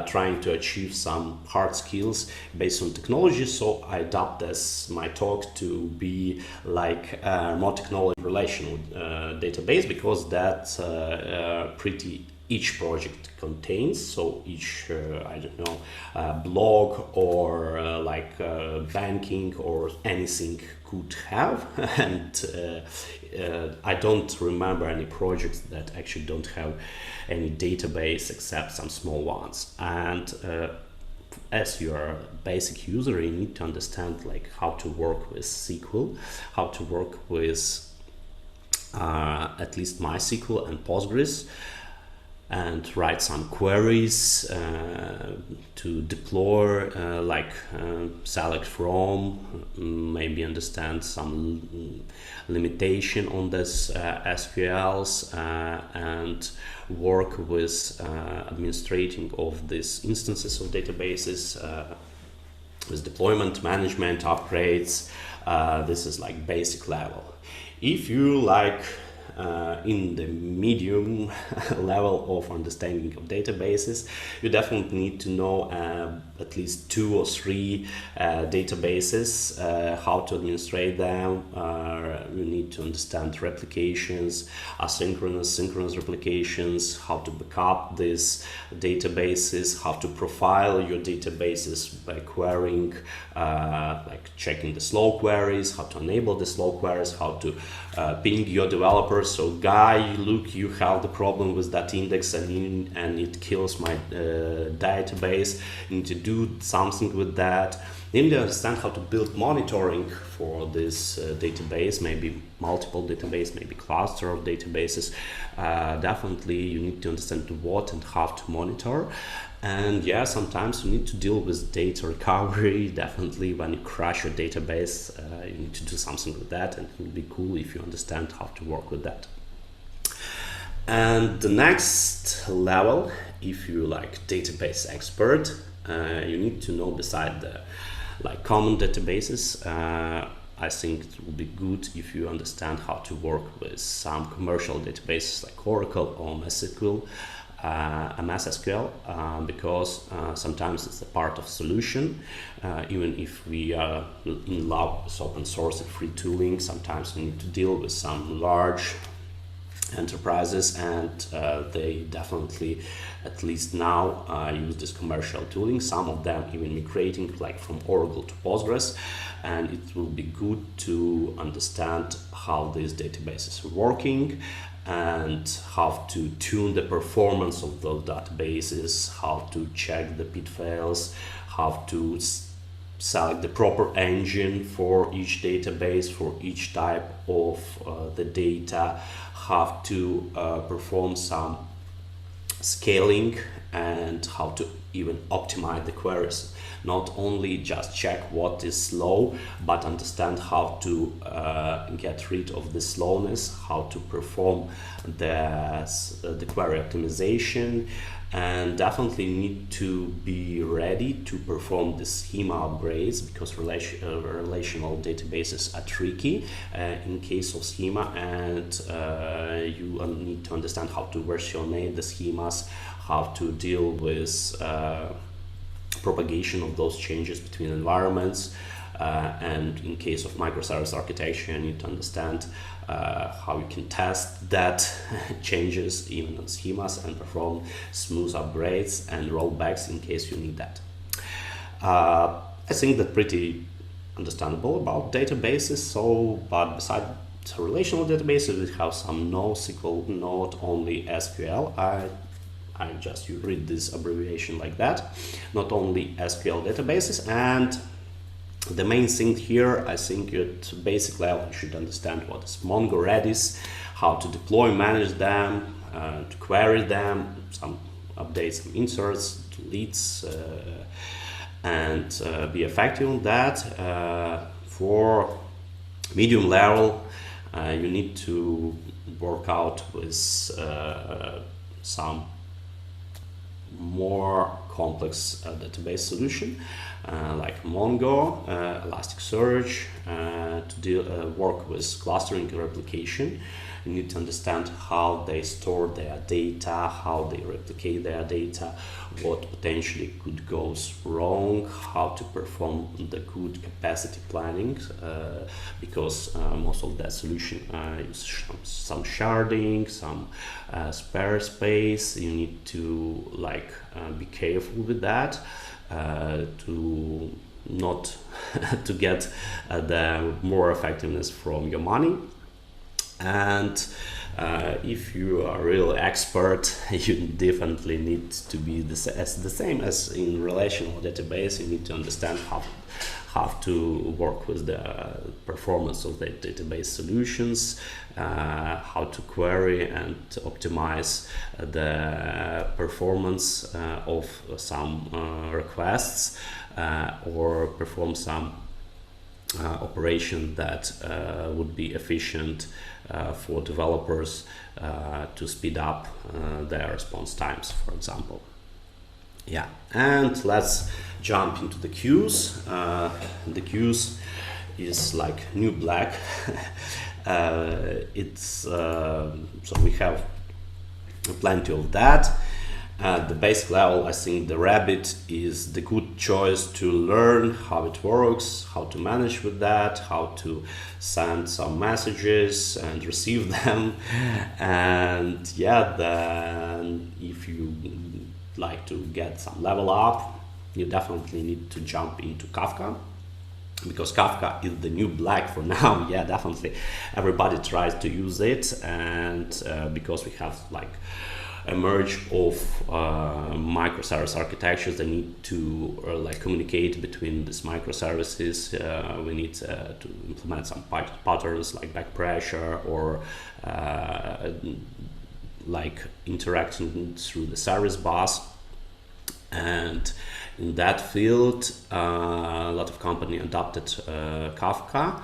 trying to achieve some hard skills based on technology. So I adapt this my talk to be like more technology relational database, because that's pretty each project contains. So each I don't know blog or like banking or anything could have. And I don't remember any projects that actually don't have any database except some small ones. And as you're a basic user, you need to understand like how to work with SQL, how to work with at least MySQL and Postgres, and write some queries to deploy, like select from, maybe understand some limitation on this SQLs, and work with administrating of these instances of databases, with deployment, management, upgrades. This is like basic level. If you like in the medium level of understanding of databases, you definitely need to know at least 2 or 3 databases, how to administrate them. You need to understand replications, asynchronous, synchronous replications, how to backup these databases, how to profile your databases by querying, like checking the slow queries, how to enable the slow queries, how to ping your developers. So guy, look, you have the problem with that index and it kills my database. You need to do something with that. You need to understand how to build monitoring for this database, maybe multiple database, maybe cluster of databases. Definitely you need to understand what and how to monitor. And yeah, sometimes you need to deal with data recovery. Definitely when you crash your database, you need to do something with that, and it would be cool if you understand how to work with that. And the next level, if you like database expert, you need to know beside the like common databases, I think it will be good if you understand how to work with some commercial databases like Oracle or MS SQL, because sometimes it's a part of solution. Even if we are in love with open source and free tooling, sometimes we need to deal with some large enterprises, and they definitely, at least now, use this commercial tooling. Some of them even migrating like from Oracle to Postgres, and it will be good to understand how these databases are working and how to tune the performance of those databases, how to check the pitfalls, how to select the proper engine for each database, for each type of the data, how to perform some scaling, and how to even optimize the queries. Not only just check what is slow, but understand how to get rid of the slowness, how to perform the query optimization, and definitely need to be ready to perform the schema upgrades, because relational databases are tricky in case of schema, and you need to understand how to versionate the schemas, how to deal with propagation of those changes between environments, and in case of microservice architecture, you need to understand how you can test that changes even on schemas and perform smooth upgrades and rollbacks in case you need that. I think that's pretty understandable about databases. So, but besides relational databases, we have some NoSQL, not only SQL. I just read this abbreviation like that. Not only SQL databases, and the main thing here, I think at basic level, you should understand what is Mongo Redis, how to deploy, manage them, to query them, some updates, some inserts, deletes, and be effective on that. For medium level, you need to work out with some more complex database solution like Mongo, Elasticsearch, to work with clustering and replication. You need to understand how they store their data, how they replicate their data, what potentially could go wrong, how to perform the good capacity planning, because most of that solution use some sharding, some spare space. You need to be careful with that to not to get the more effectiveness from your money. And if you are a real expert, you definitely need to be the same as in relational database. You need to understand how to work with the performance of the database solutions, how to query and optimize the performance of some requests, or perform some operation that would be efficient for developers to speed up their response times, for example. Yeah, and let's jump into the queues. The queues is like new black. So we have plenty of that. At the basic level, I think the Rabbit is the good choice to learn how it works, how to manage with that, how to send some messages and receive them. And yeah, then if you like to get some level up, you definitely need to jump into Kafka, because Kafka is the new black for now. Yeah, definitely everybody tries to use it, and because we have a merge of microservice architectures that need to communicate between these microservices. We need to implement some patterns like back pressure, or interacting through the service bus. And in that field, a lot of companies adopted Kafka.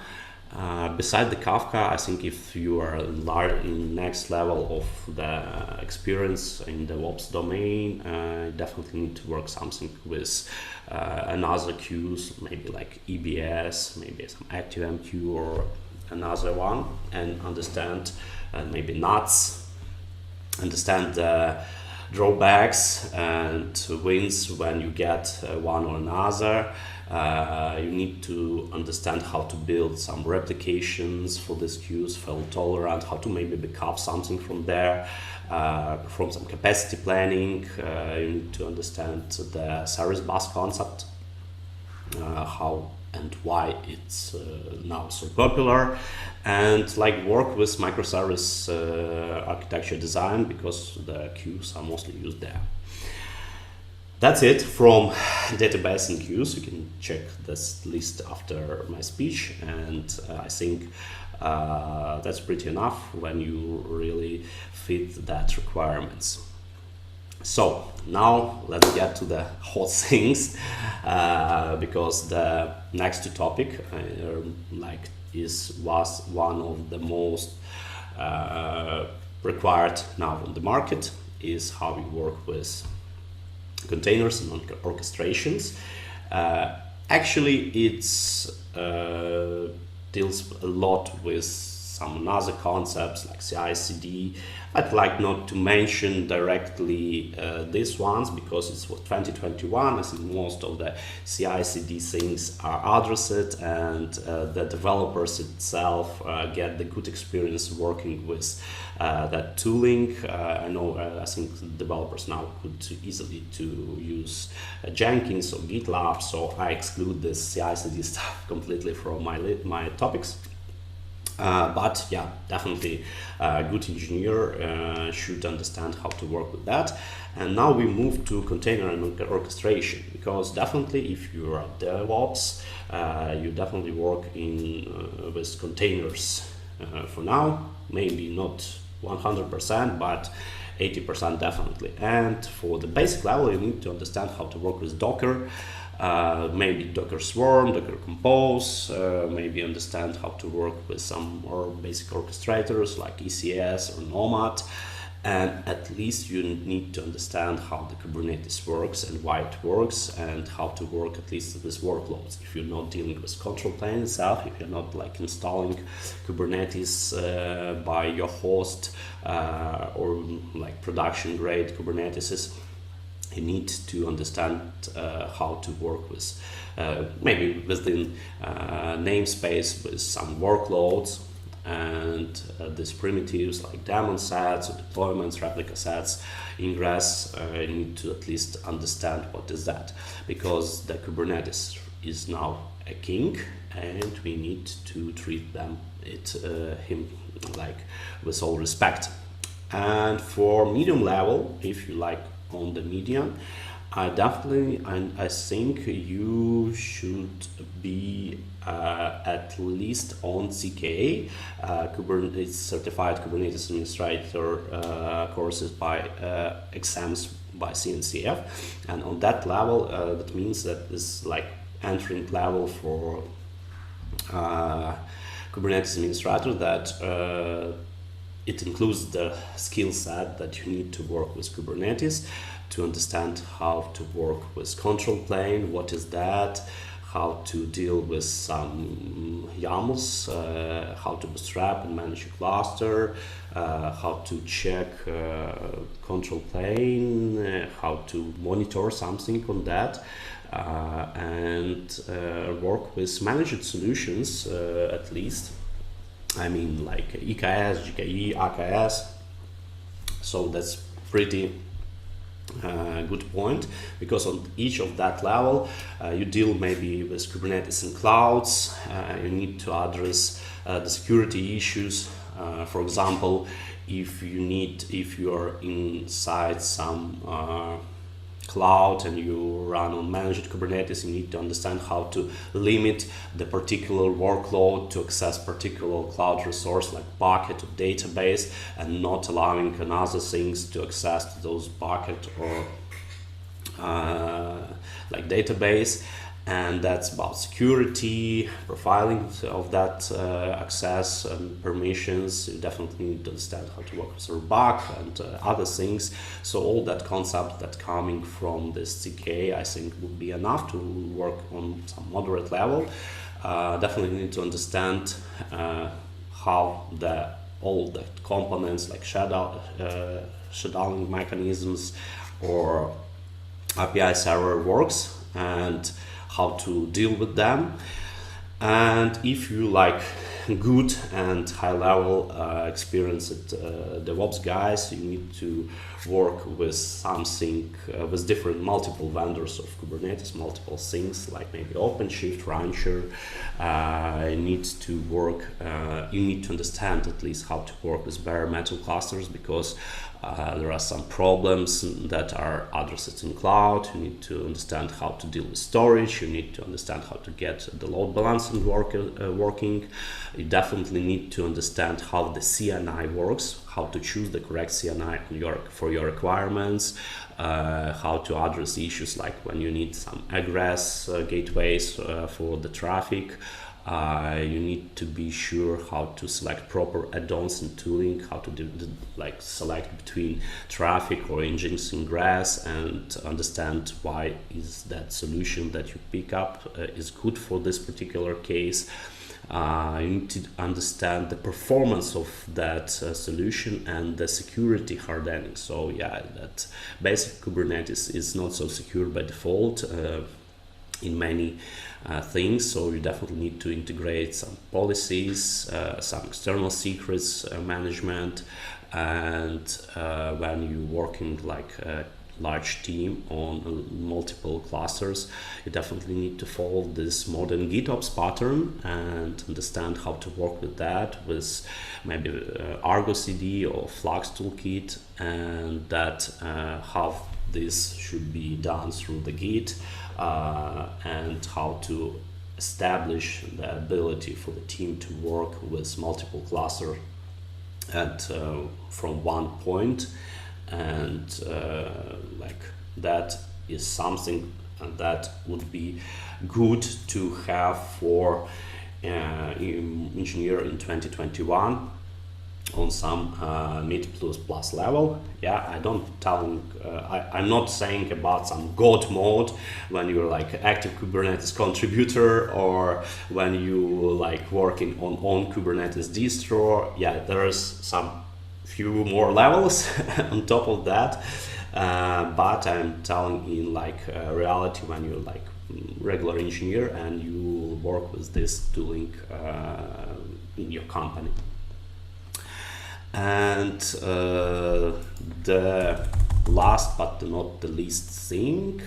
Beside the Kafka, I think if you are in next level of the experience in the DevOps domain, you definitely need to work something with another queues, maybe like EBS, maybe some ActiveMQ or another one, and understand maybe nuts, understand the drawbacks and wins when you get one or another. You need to understand how to build some replications for these queues, fault tolerant, how to maybe backup something from there, from some capacity planning. You need to understand the service bus concept, how and why it's now so popular, and like work with microservice architecture design, because the queues are mostly used there. That's it from database and queues. You can check this list after my speech, and I think that's pretty enough when you really fit that requirements. So now let's get to the hot things, because the next topic was one of the most required now on the market, is how we work with containers and orchestrations. Actually, it's deals a lot with some other concepts like CI/CD. I'd like not to mention directly these ones, because it's for 2021. I think most of the CI/CD things are addressed, and the developers itself get the good experience working with that tooling. I think developers now could easily to use Jenkins or GitLab, so I exclude this CI/CD stuff completely from my topics. But yeah, definitely a good engineer should understand how to work with that. And now we move to container and orchestration, because definitely if you are DevOps, you definitely work with containers for now, maybe not 100%, but 80% definitely. And for the basic level, you need to understand how to work with Docker, maybe Docker Swarm, Docker Compose, maybe understand how to work with some more basic orchestrators like ECS or Nomad. And at least you need to understand how the Kubernetes works and why it works, and how to work at least with workloads. If you're not dealing with control plane itself, if you're not like installing Kubernetes by your host or like production grade Kubernetes, you need to understand how to work with maybe within namespace with some workloads, and these primitives like daemon sets, or deployments, replica sets, ingress. You need to at least understand what is that, because the Kubernetes is now a king, and we need to treat him like with all respect. And for medium level, if you like on the median, I think you should be at least on CKA, Kubernetes certified Kubernetes administrator courses by exams by CNCF, and on that level, that means that is like entering level for Kubernetes administrator, that it includes the skill set that you need to work with Kubernetes, to understand how to work with control plane, what is that, how to deal with some YAMLs, how to bootstrap and manage a cluster, how to check control plane, how to monitor something on that, and work with managed solutions at least. I mean, like EKS, GKE, AKS. So that's pretty good point, because on each of that level you deal maybe with Kubernetes and clouds. You need to address the security issues. For example, if you are inside some cloud and you run on managed Kubernetes, you need to understand how to limit the particular workload to access particular cloud resource like bucket or database, and not allowing another things to access those bucket or like database. and that's about security, profiling of that access and permissions. You definitely need to understand how to work with RBAC and other things. So all that concept that coming from this CK, I think would be enough to work on some moderate level. Definitely need to understand how all the components like shutdowning mechanisms or API server works and how to deal with them. And if you like good and high level experienced DevOps guys, you need to work with something with different multiple vendors of Kubernetes, multiple things like maybe OpenShift, Rancher. You need to work, you need to understand at least how to work with bare metal clusters, because there are some problems that are addressed in cloud. You need to understand how to deal with storage. You need to understand how to get the load balancing working. You definitely need to understand how the CNI works, how to choose the correct CNI for your requirements, how to address issues like when you need some egress gateways for the traffic. You need to be sure how to select proper add-ons and tooling, how to select between traffic or engines ingress, and understand why is that solution that you pick up is good for this particular case. You need to understand the performance of that solution and the security hardening. So yeah, that basic Kubernetes is not so secure by default in many things, so you definitely need to integrate some policies, some external secrets management, and when you're working like a large team on multiple clusters, you definitely need to follow this modern GitOps pattern and understand how to work with that, with maybe Argo CD or Flux toolkit, and that how this should be done through the Git, and how to establish the ability for the team to work with multiple clusters from one point. And like that is something that would be good to have for engineer in 2021 on some mid plus level. Yeah, I'm not saying about some God mode when you're like active Kubernetes contributor or when you like working on Kubernetes distro. Yeah, there's some few more levels on top of that, but I'm telling in like reality when you're like regular engineer and you work with this tooling in your company. And the last but not the least thing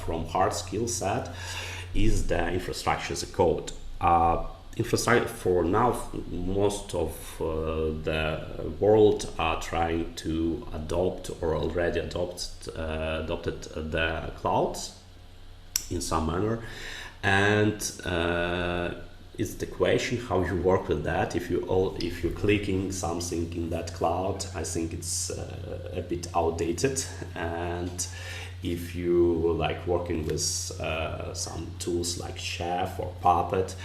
from hard skill set is the infrastructure as a code. Infrastructure for now, most of the world are trying to adopt or already adopted the clouds in some manner, and it's the question how you work with that. If you're clicking something in that cloud, I think it's a bit outdated, and if you like working with some tools like Chef or Puppet,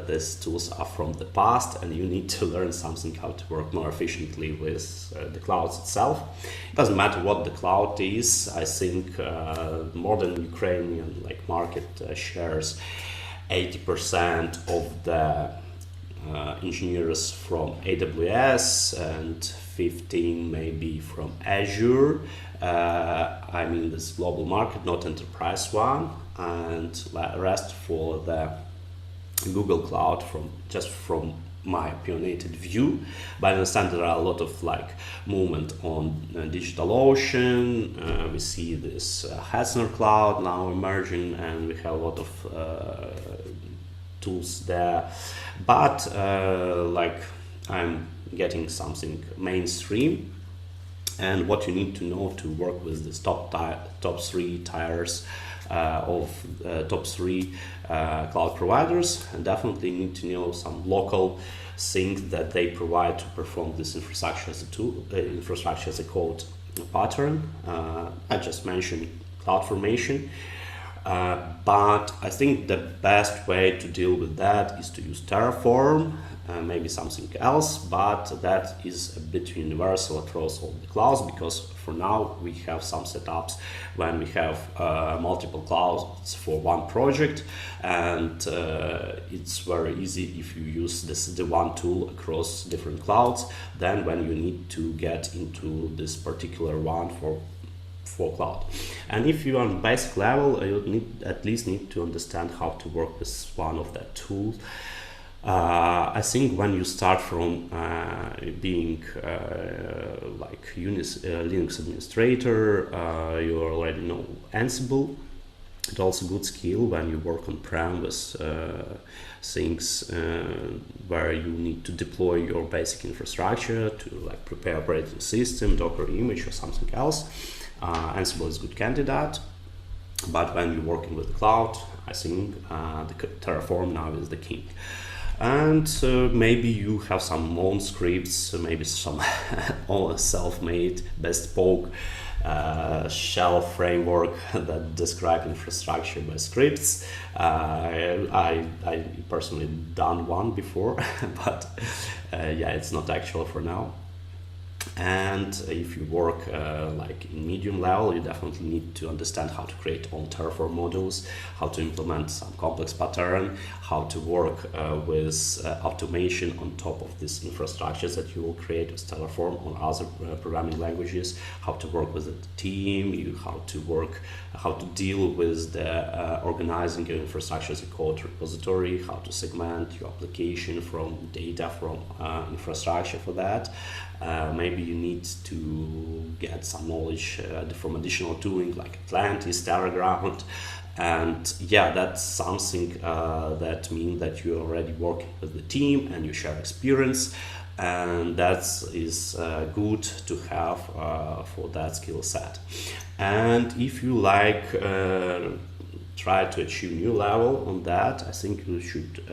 these tools are from the past, and you need to learn something how to work more efficiently with the clouds itself. It doesn't matter what the cloud is. I think modern Ukrainian like market shares 80% of the engineers from AWS and 15 maybe from Azure. I mean this global market, not enterprise one, and rest for the Google Cloud from my opinionated view. But I understand there are a lot of like movement on DigitalOcean. We see this Hetzner Cloud now emerging, and we have a lot of tools there. But like I'm getting something mainstream. And what you need to know to work with this top three tiers of top three cloud providers, and definitely need to know some local things that they provide to perform this infrastructure as a tool, infrastructure as a code pattern. I just mentioned CloudFormation. But I think the best way to deal with that is to use Terraform, maybe something else, but that is a bit universal across all the clouds, because for now we have some setups when we have multiple clouds for one project, and it's very easy if you use the one tool across different clouds. Then when you need to get into this particular one for cloud, and if you are on basic level, you at least need to understand how to work with one of that tools. I think when you start from being like Linux administrator, you already know Ansible. It's also a good skill when you work on-prem with things where you need to deploy your basic infrastructure to like prepare operating system, Docker image or something else. Ansible is a good candidate, but when you're working with the cloud, I think the Terraform now is the king. And maybe you have some own scripts, maybe some self-made, bespoke shell framework that describe infrastructure by scripts. I personally done one before, but yeah, it's not actual for now. And if you work like in medium level, you definitely need to understand how to create own Terraform modules, how to implement some complex pattern, how to work with automation on top of these infrastructures that you will create with Terraform on other programming languages, how to work with the team, how to deal with the organizing your infrastructure as a code repository, how to segment your application from data from infrastructure for that. Maybe you need to get some knowledge from additional tooling like Atlantis, Terraground, and yeah, that's something that means that you're already working with the team and you share experience, and that is good to have for that skill set. And if you like try to achieve new level on that, I think you should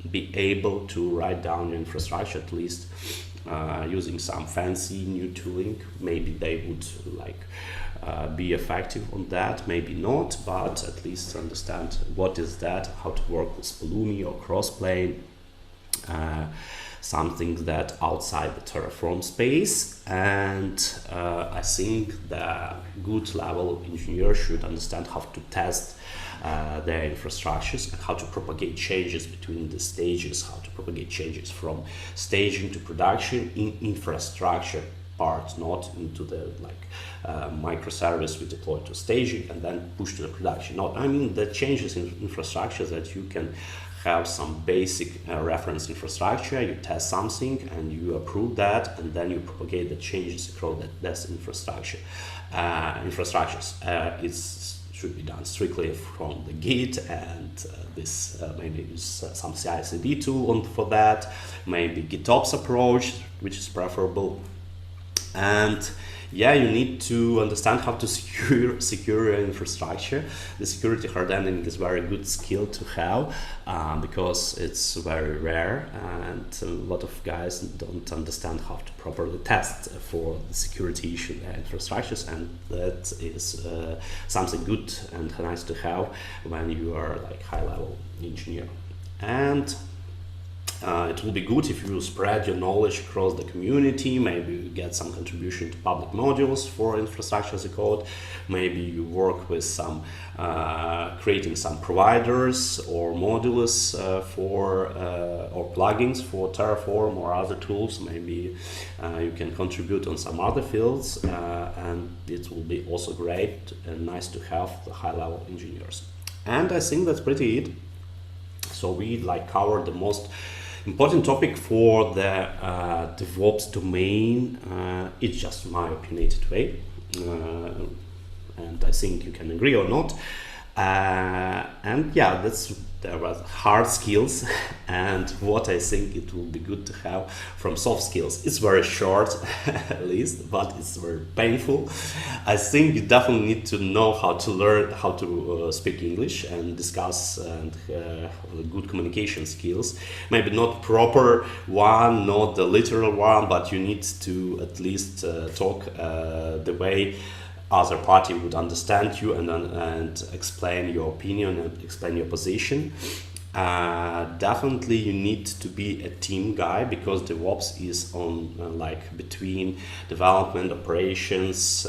be able to write down your infrastructure at least using some fancy new tooling. Maybe they would like be effective on that, maybe not, but at least understand what is that, how to work with Pulumi or Crossplane, something that outside the Terraform space. And I think the good level engineer should understand how to test their infrastructures and how to propagate changes between the stages, how to propagate changes from staging to production in infrastructure part, not into the microservice we deploy to staging and then push to the production. No, I mean the changes in infrastructure that you can have some basic reference infrastructure, you test something and you approve that, and then you propagate the changes across that infrastructure. It should be done strictly from the Git, and this maybe use some CI/CD tool for that, maybe GitOps approach, which is preferable. And yeah, you need to understand how to secure your infrastructure. The security hardening is very good skill to have because it's very rare, and a lot of guys don't understand how to properly test for the security issue in their infrastructures, and that is something good and nice to have when you are like high-level engineer. And it will be good if you spread your knowledge across the community. Maybe you get some contribution to public modules for infrastructure as a code. Maybe you work with some creating some providers or modules or plugins for Terraform or other tools. Maybe you can contribute on some other fields, and it will be also great and nice to have the high-level engineers. And I think that's pretty it. So we covered the most important topic for the DevOps domain. It's just my opinionated way, and I think you can agree or not. And yeah, there were hard skills and what I think it will be good to have from soft skills. It's very short at least, but it's very painful. I think you definitely need to know how to learn how to speak English and discuss and good communication skills. Maybe not proper one, not the literal one, but you need to at least talk the way other party would understand you and explain your opinion and explain your position. Definitely you need to be a team guy, because DevOps is on like between development, operations,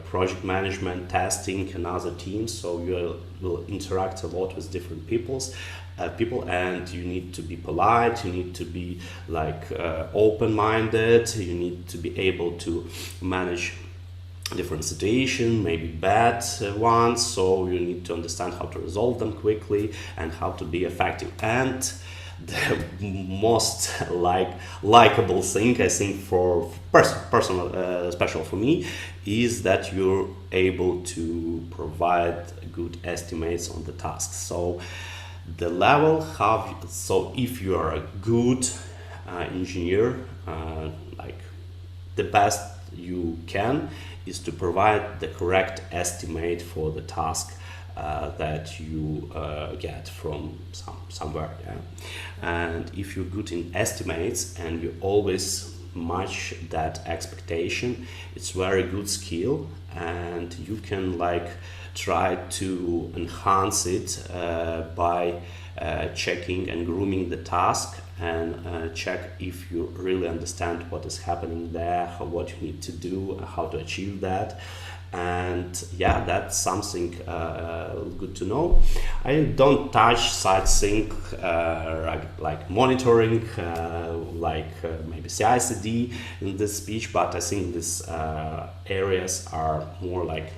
project management, testing and other teams, so you will interact a lot with different people, and you need to be polite, you need to be like open-minded, you need to be able to manage different situations, maybe bad ones, so you need to understand how to resolve them quickly and how to be effective. And the most likable thing, I think, for personal special for me, is that you're able to provide good estimates on the tasks. So the level so if you are a good engineer, like the best you can is to provide the correct estimate for the task that you get from somewhere. Yeah? And if you're good in estimates and you always match that expectation, it's very good skill, and you can like try to enhance it by checking and grooming the task, and check if you really understand what is happening there, what you need to do, how to achieve that. And yeah, that's something good to know. I don't touch such thing like monitoring, maybe CI/CD in this speech, but I think these areas are more like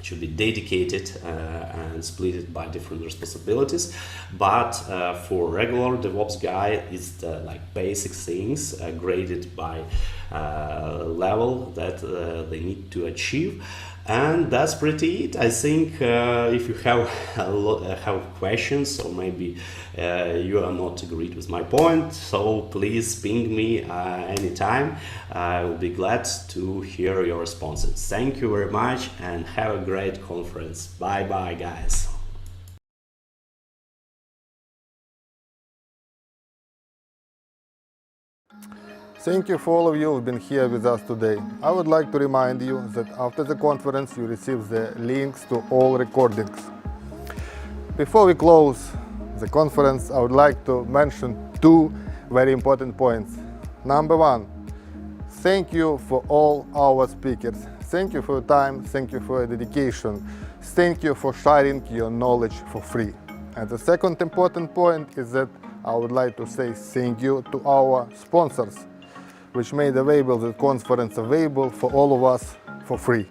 should be dedicated and split by different responsibilities. But for regular DevOps guy, it's the like basic things graded by level that they need to achieve. And that's pretty it. I think if you have questions, or maybe you are not agreed with my point, so please ping me anytime. I will be glad to hear your responses. Thank you very much and have a great conference. Bye bye, guys. Thank you for all of you who've been here with us today. I would like to remind you that after the conference you receive the links to all recordings. Before we close the conference, I would like to mention two very important points. Number one, thank you for all our speakers. Thank you for your time, thank you for your dedication, thank you for sharing your knowledge for free. And the second important point is that I would like to say thank you to our sponsors, which made the conference available for all of us for free.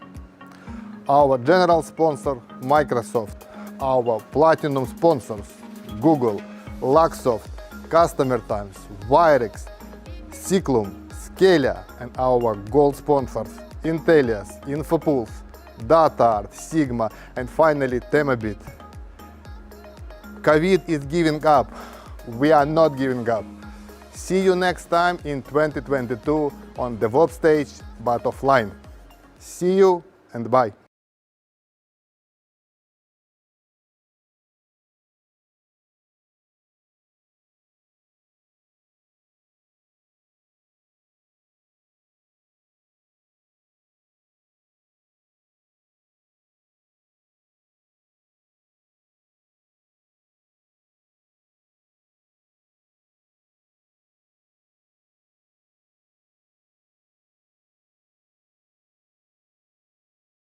Our general sponsor, Microsoft, our platinum sponsors, Google, Luxoft, Customer Times, Wirex, Ciclum, Scalia, and our gold sponsors, Intellias, Infopulse, DataArt, Sigma, and finally Temabit. COVID is giving up. We are not giving up. See you next time in 2022 on DevOps stage, but offline. See you and bye.